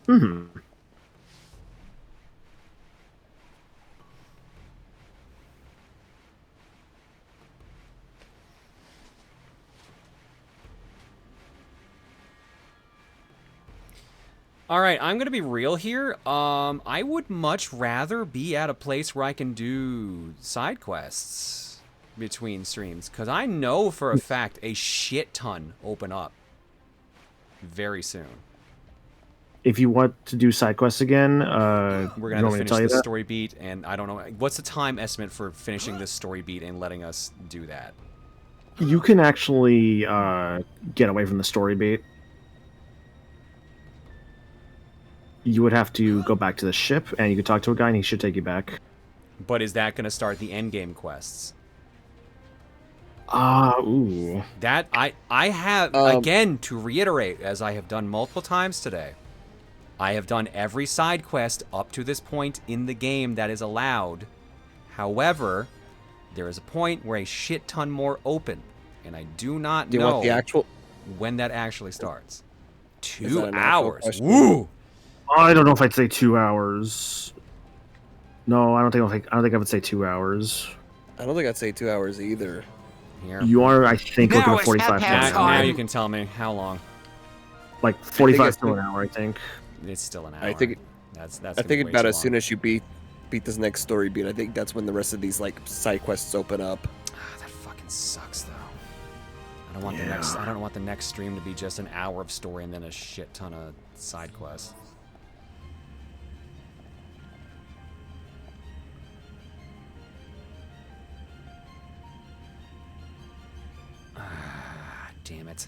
J: Mm-hmm.
A: All right, I'm gonna be real here. I would much rather be at a place where I can do side quests between streams, because I know for a fact a shit ton open up very soon.
J: If you want to do side quests again,
A: We're gonna have to finish the story beat, and I don't know what's the time estimate for finishing this story beat and letting us do that.
J: You can actually get away from the story beat. You would have to go back to the ship, and you could talk to a guy, and he should take you back.
A: But is that going to start the endgame quests?
J: Ooh.
A: That I have again to reiterate, as I have done multiple times today. I have done every side quest up to this point in the game that is allowed. However, there is a point where a shit ton more open, and I do not
B: Do you
A: know
B: want the actual
A: when that actually starts.
B: Is
A: 2
B: that an actual
A: hours.
B: question?
A: Woo!
J: I don't know if I'd say 2 hours. No, I don't think I would say 2 hours.
B: I don't think I'd say 2 hours either.
A: Here.
J: You are, I think,
A: Now
J: looking at
A: it's
J: 45 minutes.
A: Now you can tell me how long.
J: Like 45 to an hour, I think.
A: It's still an hour.
B: I think
A: that's
B: I
A: gonna
B: think
A: be way
B: about
A: too
B: as soon
A: long.
B: as you beat this next story beat, I think that's when the rest of these like side quests open up.
A: That fucking sucks though. I don't want the next. I don't want the next stream to be just an hour of story and then a shit ton of side quests. Damn it.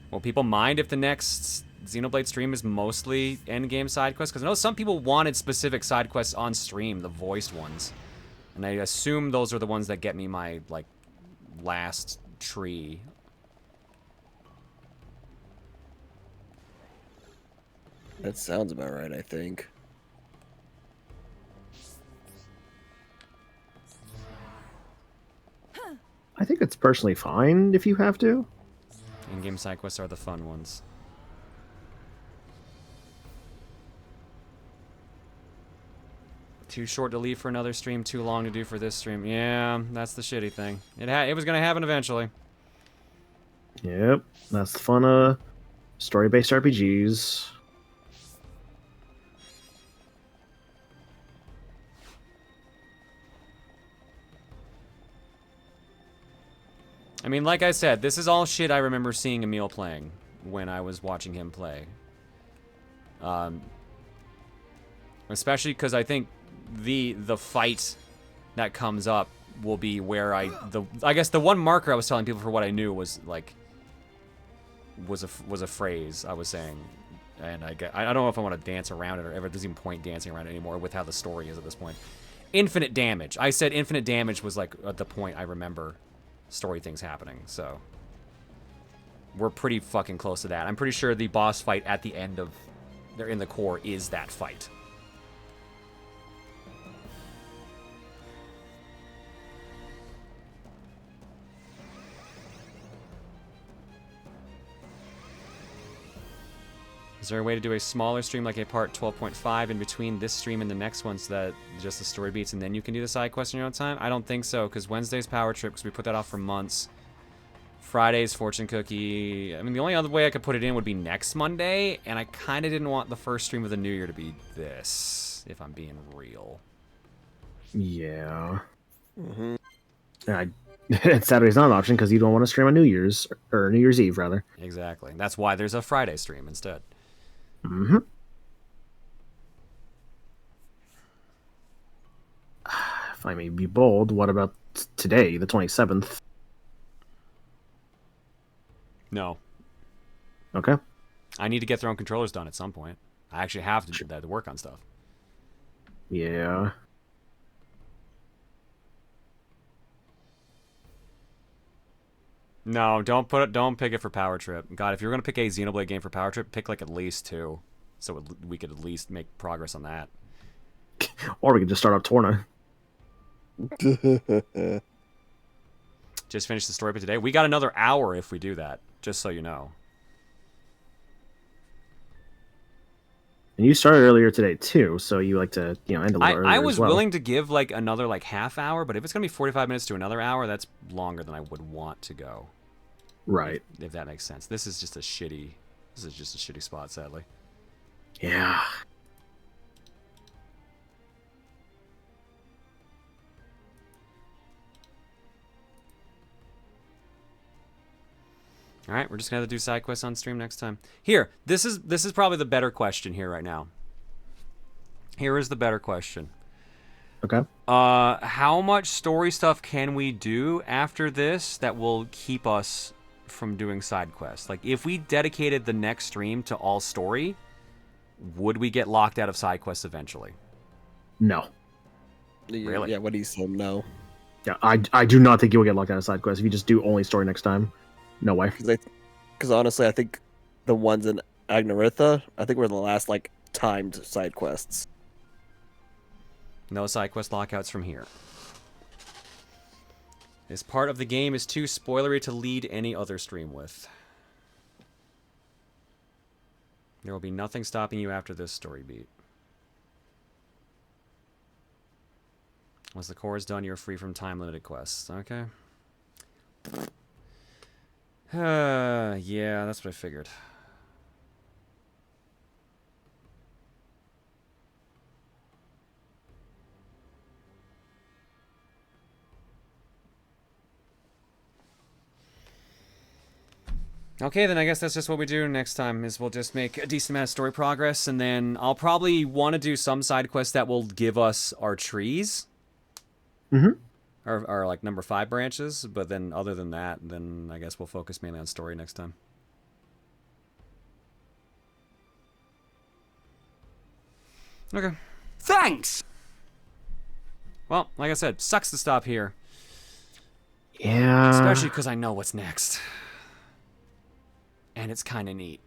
A: Will people mind if the next Xenoblade stream is mostly endgame side quests? Because I know some people wanted specific side quests on stream, the voiced ones. And I assume those are the ones that get me my, like, last tree.
B: That sounds about right, I think.
J: I think it's personally fine if you have to.
A: In-game side quests are the fun ones. Too short to leave for another stream, too long to do for this stream. Yeah, that's the shitty thing. It was gonna happen eventually.
J: Yep, that's the fun of story-based RPGs.
A: I mean, like I said, this is all shit I remember seeing Emil playing when I was watching him play. Especially because I think the fight that comes up will be where I guess the one marker I was telling people for what I knew was like was a phrase I was saying, and I don't know if I want to dance around it or if there's even point dancing around it anymore with how the story is at this point. Infinite damage. I said infinite damage was like at the point I remember story things happening, so we're pretty fucking close to that. I'm pretty sure the boss fight at the end of they're in the core is that fight. Is there a way to do a smaller stream like a part 12.5 in between this stream and the next one so that just the story beats and then you can do the side quest in your own time? I don't think so, because Wednesday's Power Trip, because we put that off for months. Friday's Fortune Cookie. I mean, the only other way I could put it in would be next Monday, and I kind of didn't want the first stream of the new year to be this, if I'm being real.
J: Yeah. Saturday's not an option because you don't want to stream on New Year's, or New Year's Eve, rather.
A: Exactly. That's why there's a Friday stream instead.
J: Mm-hmm. If I may be bold, what about today, the 27th?
A: No.
J: Okay.
A: I need to get Throne Controllers done at some point. I actually have to do that to work on stuff.
J: Yeah.
A: No, don't pick it for Power Trip. God, if you're gonna pick a Xenoblade game for Power Trip, pick like at least 2, so we could at least make progress on that.
J: Or we could just start up Torna.
A: Just finish the story, but today we got another hour if we do that. Just so you know.
J: And you started earlier today too, so you like to end a little earlier.
A: I was
J: as well.
A: willing to give like another like half hour, but if it's gonna be 45 minutes to another hour, that's longer than I would want to go.
J: Right.
A: If that makes sense. This is just a shitty spot, sadly.
J: Yeah.
A: All right, we're just gonna have to do side quests on stream next time. Here, this is probably the better question here right now. Here is the better question.
J: Okay.
A: How much story stuff can we do after this that will keep us from doing side quests? Like, if we dedicated the next stream to all story, would we get locked out of side quests eventually?
J: No.
A: Really?
B: Yeah, what do you say? No.
J: Yeah, I do not think you will get locked out of side quests if you just do only story next time. No way.
B: Because honestly, I think the ones in Agnaritha, I think were the last like timed side quests.
A: No side quest lockouts from here. This part of the game is too spoilery to lead any other stream with. There will be nothing stopping you after this story beat. Once the core is done, you're free from time-limited quests. Okay. Yeah, that's what I figured. Okay, then I guess that's just what we do next time, is we'll just make a decent amount of story progress, and then I'll probably want to do some side quests that will give us our trees.
J: Mm-hmm.
A: Or like number 5 branches, but then other than that, then I guess we'll focus mainly on story next time. Okay.
P: Thanks!
A: Well, like I said, sucks to stop here.
J: Yeah.
A: Especially because I know what's next. And it's kind of neat.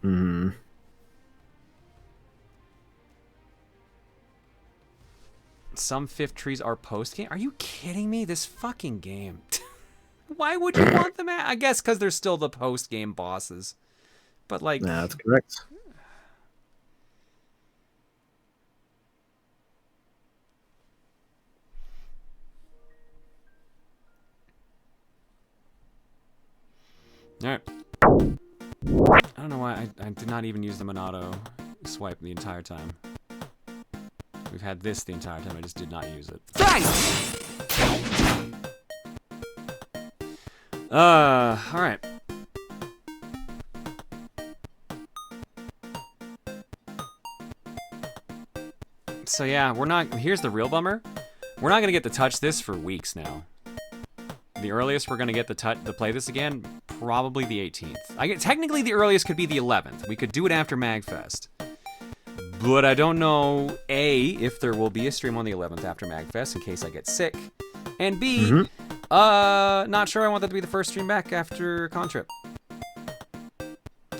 J: Hmm.
A: Some 5th trees are post-game? Are you kidding me? This fucking game. Why would you want them at? I guess because they're still the post-game bosses. But like...
J: That's correct.
A: Alright. I don't know why I did not even use the Monado swipe the entire time. We've had this the entire time, I just did not use it.
P: Thanks!
A: Alright. So yeah, we're not, here's the real bummer. We're not gonna get to touch this for weeks now. The earliest we're gonna get to play this again probably the 18th. Technically, the earliest could be the 11th. We could do it after MagFest. But I don't know, A, if there will be a stream on the 11th after MagFest in case I get sick. And B, not sure I want that to be the first stream back after Contrip.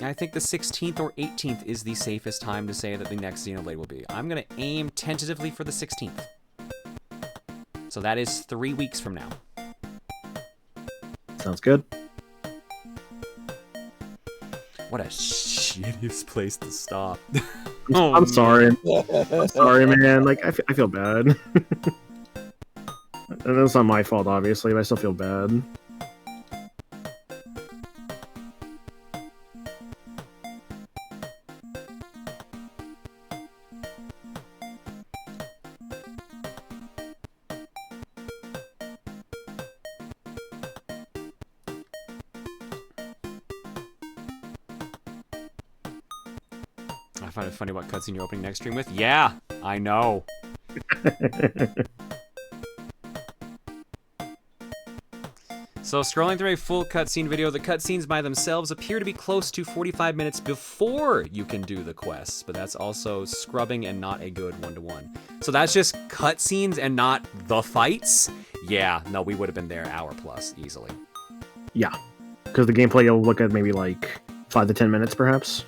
A: I think the 16th or 18th is the safest time to say that the next Xenoblade will be. I'm going to aim tentatively for the 16th. So that is 3 weeks from now.
J: Sounds good.
A: What a shittiest place to stop.
J: I'm sorry. I'm sorry, man. Like, I feel bad. And it's not my fault, obviously, but I still feel bad.
A: I find it funny what cutscene you're opening next stream with. Yeah, I know. So scrolling through a full cutscene video, the cutscenes by themselves appear to be close to 45 minutes before you can do the quests, but that's also scrubbing and not a good one-to-one. So that's just cutscenes and not the fights? Yeah, no, we would have been there hour plus easily.
J: Yeah, because the gameplay you'll look at maybe like 5 to 10 minutes perhaps.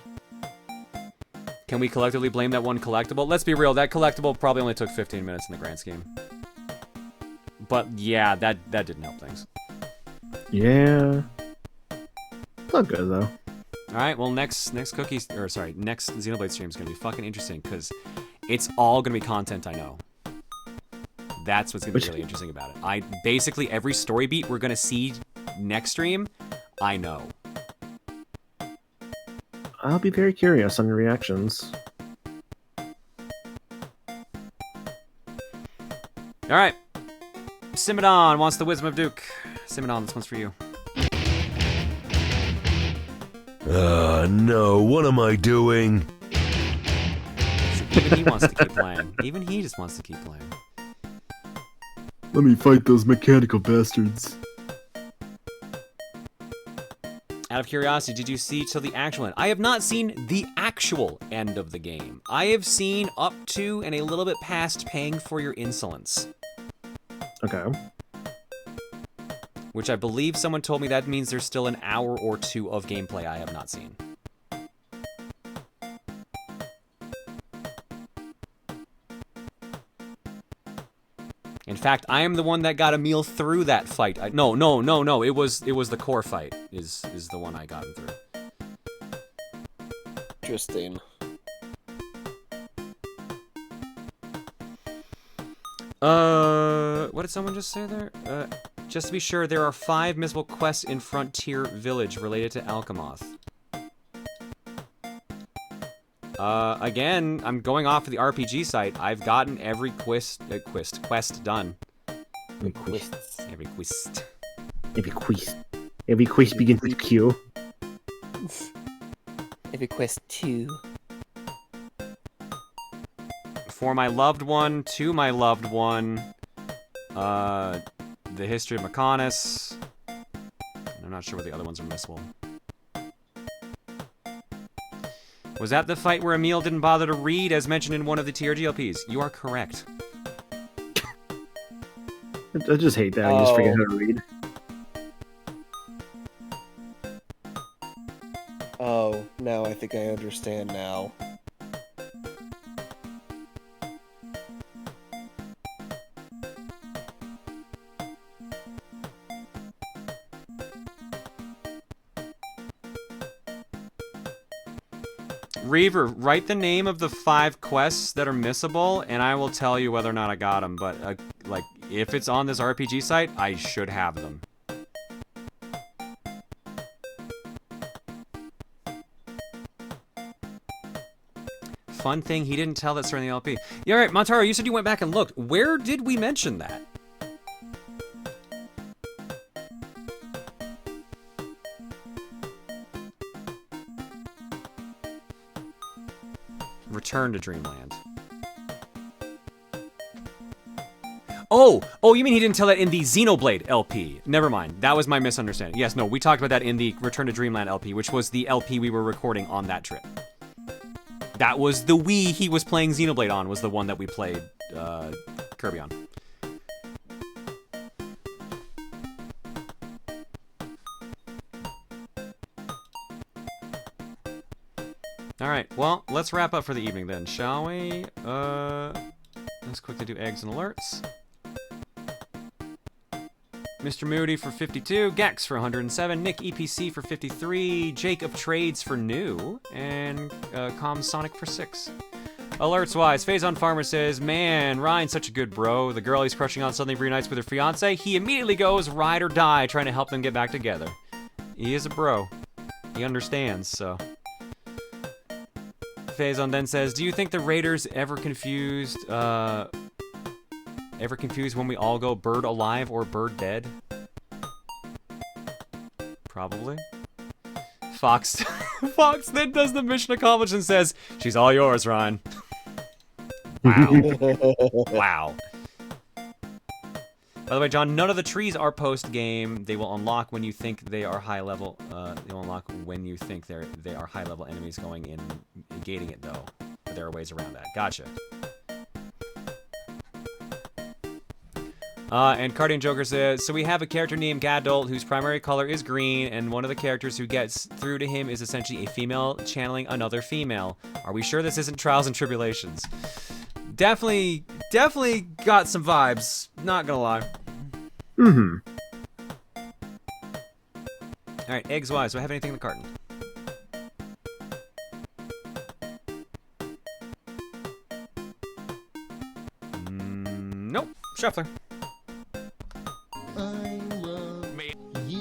A: Can we collectively blame that one collectible? Let's be real, that collectible probably only took 15 minutes in the grand scheme. But yeah, that didn't help things.
J: Yeah. It's not good though.
A: Alright, well next Xenoblade stream is gonna be fucking interesting because it's all gonna be content I know. That's what's gonna be really interesting about it. Basically every story beat we're gonna see next stream, I know.
J: I'll be very curious on your reactions.
A: Alright. Simidon wants the Wisdom of Duke. Simidon, this one's for you.
I: No, what am I doing?
A: Even he wants to keep playing. Even he just wants to keep playing.
J: Let me fight those mechanical bastards.
A: Out of curiosity, did you see till the actual end? I have not seen the actual end of the game. I have seen up to and a little bit past paying for your insolence.
J: Okay.
A: Which I believe someone told me that means there's still an hour or two of gameplay I have not seen. In fact, I am the one that got a meal through that fight. No. It was the core fight is the one I got him through.
B: Interesting.
A: What did someone just say there? Just to be sure, there are 5 missable quests in Frontier Village related to Alchemoth. Again, I'm going off of the RPG site. I've gotten every quest done.
J: Every quest.
A: Every quest.
J: Every quest. Every quest begins with Q.
B: Every quest 2.
A: For my loved one, to my loved one, the history of Mechonis. I'm not sure what the other ones are missable. Was that the fight where Emil didn't bother to read as mentioned in one of the TRG LPs? You are correct.
J: I just hate that. I just forget how to read.
B: Oh, now I think I understand now.
A: Reaver, write the name of the 5 quests that are missable, and I will tell you whether or not I got them. But, like, if it's on this RPG site, I should have them. Fun thing, he didn't tell that story in the LP. Yeah, alright, Montaro, you said you went back and looked. Where did we mention that? Return to Dreamland. Oh, you mean he didn't tell that in the Xenoblade LP? Never mind. That was my misunderstanding. Yes, no, we talked about that in the Return to Dreamland LP, which was the LP we were recording on that trip. That was the Wii he was playing Xenoblade on, was the one that we played Kirby on. Alright, well, let's wrap up for the evening then, shall we? Let's quickly do eggs and alerts. Mr. Moody for 52, Gex for 107, Nick EPC for 53, Jake of Trades for new, and Com Sonic for 6. Alerts-wise, Phazon Farmer says, man, Ryan's such a good bro. The girl he's crushing on suddenly reunites with her fiance. He immediately goes ride or die, trying to help them get back together. He is a bro. He understands, so... Phazon then says, do you think the Raiders ever confused when we all go bird alive or bird dead? Probably. Fox then does the mission accomplished and says, she's all yours, Ryan. Wow. Wow. By the way, John, none of the trees are post-game. They will unlock when you think they are high level. They will unlock when you think they are high level enemies going in, negating it though. But there are ways around that. Gotcha. And Cardian Joker says, so we have a character named Gadult whose primary color is green, and one of the characters who gets through to him is essentially a female channeling another female. Are we sure this isn't Trials and Tribulations? Definitely got some vibes, not gonna lie.
J: Mm-hmm.
A: Alright, eggs-wise, do I have anything in the carton? Nope, shuffler.
H: I love me. You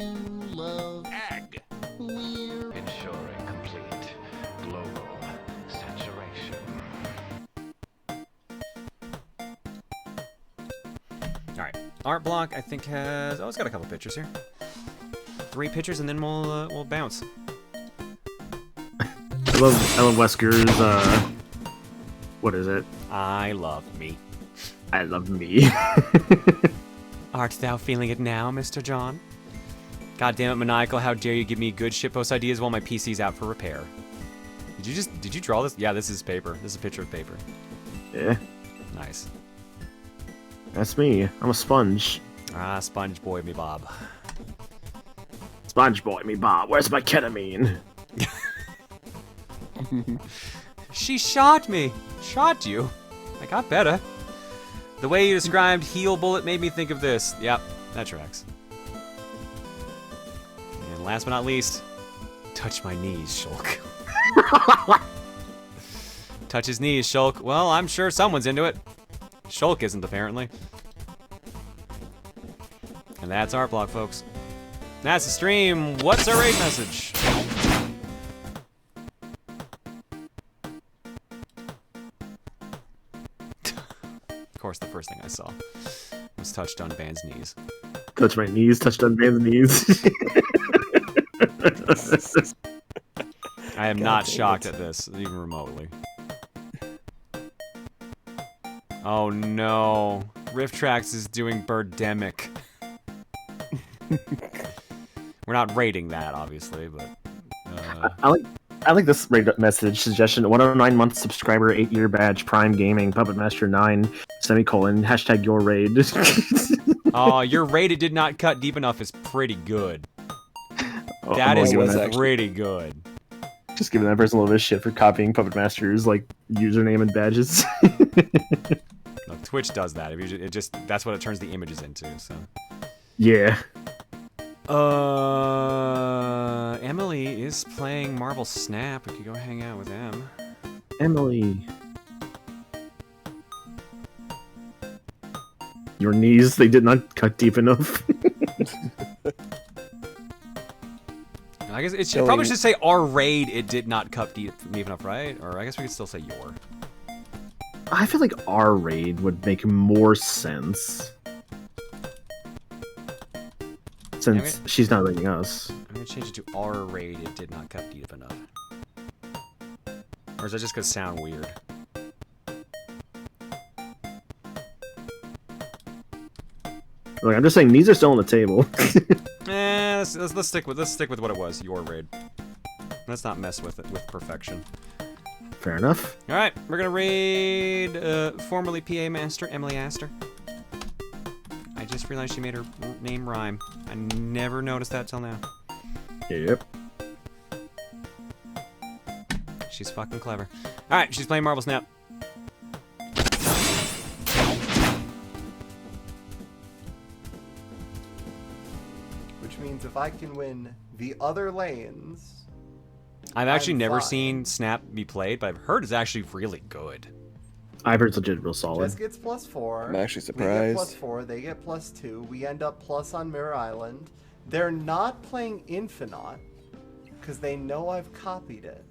H: love egg. We're
F: ensuring complete global saturation.
A: Alright, art block I think has... oh, it's got a couple pictures here. 3 pictures and then we'll bounce.
J: I love Wesker's, what is it?
A: I love me.
J: I love me.
A: Art thou feeling it now, Mr. John? God damn it, Maniacal, how dare you give me good shitpost ideas while my PC's out for repair. Did you draw this? Yeah, this is paper. This is a picture of paper.
J: Yeah.
A: Nice.
J: That's me. I'm a sponge.
A: Ah, sponge boy me Bob.
J: Sponge boy me Bob. Where's my ketamine?
A: She shot me. Shot you. I got better. The way you described heal bullet made me think of this. Yep, that tracks. And last but not least, touch my knees, Shulk. Touch his knees, Shulk. Well, I'm sure someone's into it. Shulk isn't, apparently. And that's art block, folks. That's the stream. What's our raid message? Of course, the first thing I saw was touched on Band's knees.
J: Touch my knees, touched on Band's knees.
A: I am not shocked at this, even remotely. Oh no. Rifttrax is doing Birdemic. We're not rating that, obviously, but...
J: I like this raid message suggestion. 109-month subscriber, 8-year badge, Prime Gaming, Puppet Master 9, semicolon, hashtag your raid.
A: Oh, your raid it did not cut deep enough is pretty good.
J: Oh,
A: that is pretty good.
J: Just giving that person a little bit of shit for copying Puppet Master's, like, username and badges.
A: No, Twitch does that. It just that's what it turns the images into, so...
J: Yeah.
A: Emily is playing Marble Snap. We could go hang out with Em.
J: Emily. Your knees, they did not cut deep enough.
A: I guess it should, probably should say our raid, it did not cut deep enough, right? Or I guess we could still say your.
J: I feel like our raid would make more sense. Since she's not raiding us.
A: I'm gonna change it to our raid, it did not cut deep enough. Or is that just gonna sound weird?
J: Look, I'm just saying these are still on the table.
A: Let's stick with what it was. Your raid. Let's not mess with it with perfection.
J: Fair enough.
A: All right, we're gonna raid formerly PA Master Emily Astor. I just realized she made her name rhyme. I never noticed that till now.
J: Yep.
A: She's fucking clever. All right, she's playing Marble Snap.
T: Which means if I can win the other lanes...
A: I've actually
T: I'm
A: never
T: fine.
A: seen Snap be played, but I've heard it's actually really good.
J: I've heard it's legit real solid.
T: Jess gets +4.
B: I'm actually
T: We get
B: surprised.
T: +4. They get +2. We end up plus on Mirror Island. They're not playing Infinite because they know I've copied it.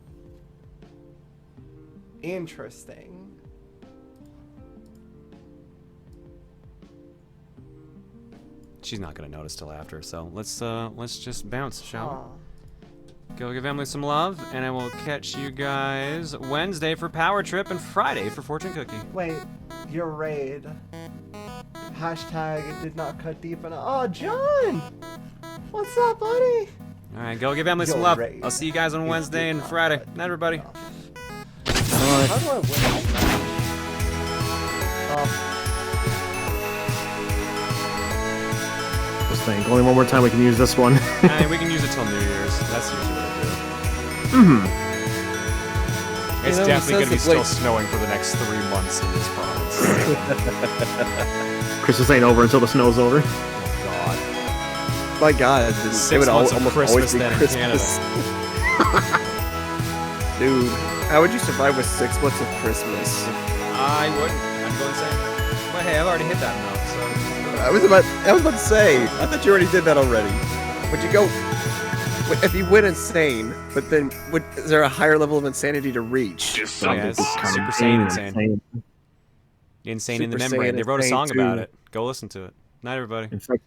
T: Interesting.
A: She's not gonna notice till after, so let's just bounce, shall we? Go give Emily some love, and I will catch you guys Wednesday for Power Trip and Friday for Fortune Cookie.
T: Wait, your raid. Hashtag it did not cut deep enough. Oh, John! What's up, buddy?
A: All right, go give Emily some
T: Your
A: love.
T: raid.
A: I'll see you guys on Wednesday and Friday. Night, everybody.
T: How do I win this match?
J: Just think, only one more time we can use this one.
A: I mean, we can use it till New Year's. That's usually what I do. It's definitely going to be still snowing for the next 3 months in this province.
J: Christmas ain't over until the snow's over.
A: God.
B: My God, it
A: 6
B: would
A: months of
B: almost
A: Christmas
B: always be
A: then in
B: Christmas. Dude, how would you survive with 6 months of Christmas?
A: I wouldn't. I'd go insane. But hey, I've already hit that enough, so...
B: I was about to say, I thought you already did that already. Would you go... If you went insane, but then is there a higher level of insanity to reach?
A: Oh, yeah, it's Super Saiyan insane in the
B: Super
A: membrane.
B: Saiyan
A: They wrote a
B: insane
A: song about
B: too.
A: it. Go listen to it. Night, everybody.
J: In fact,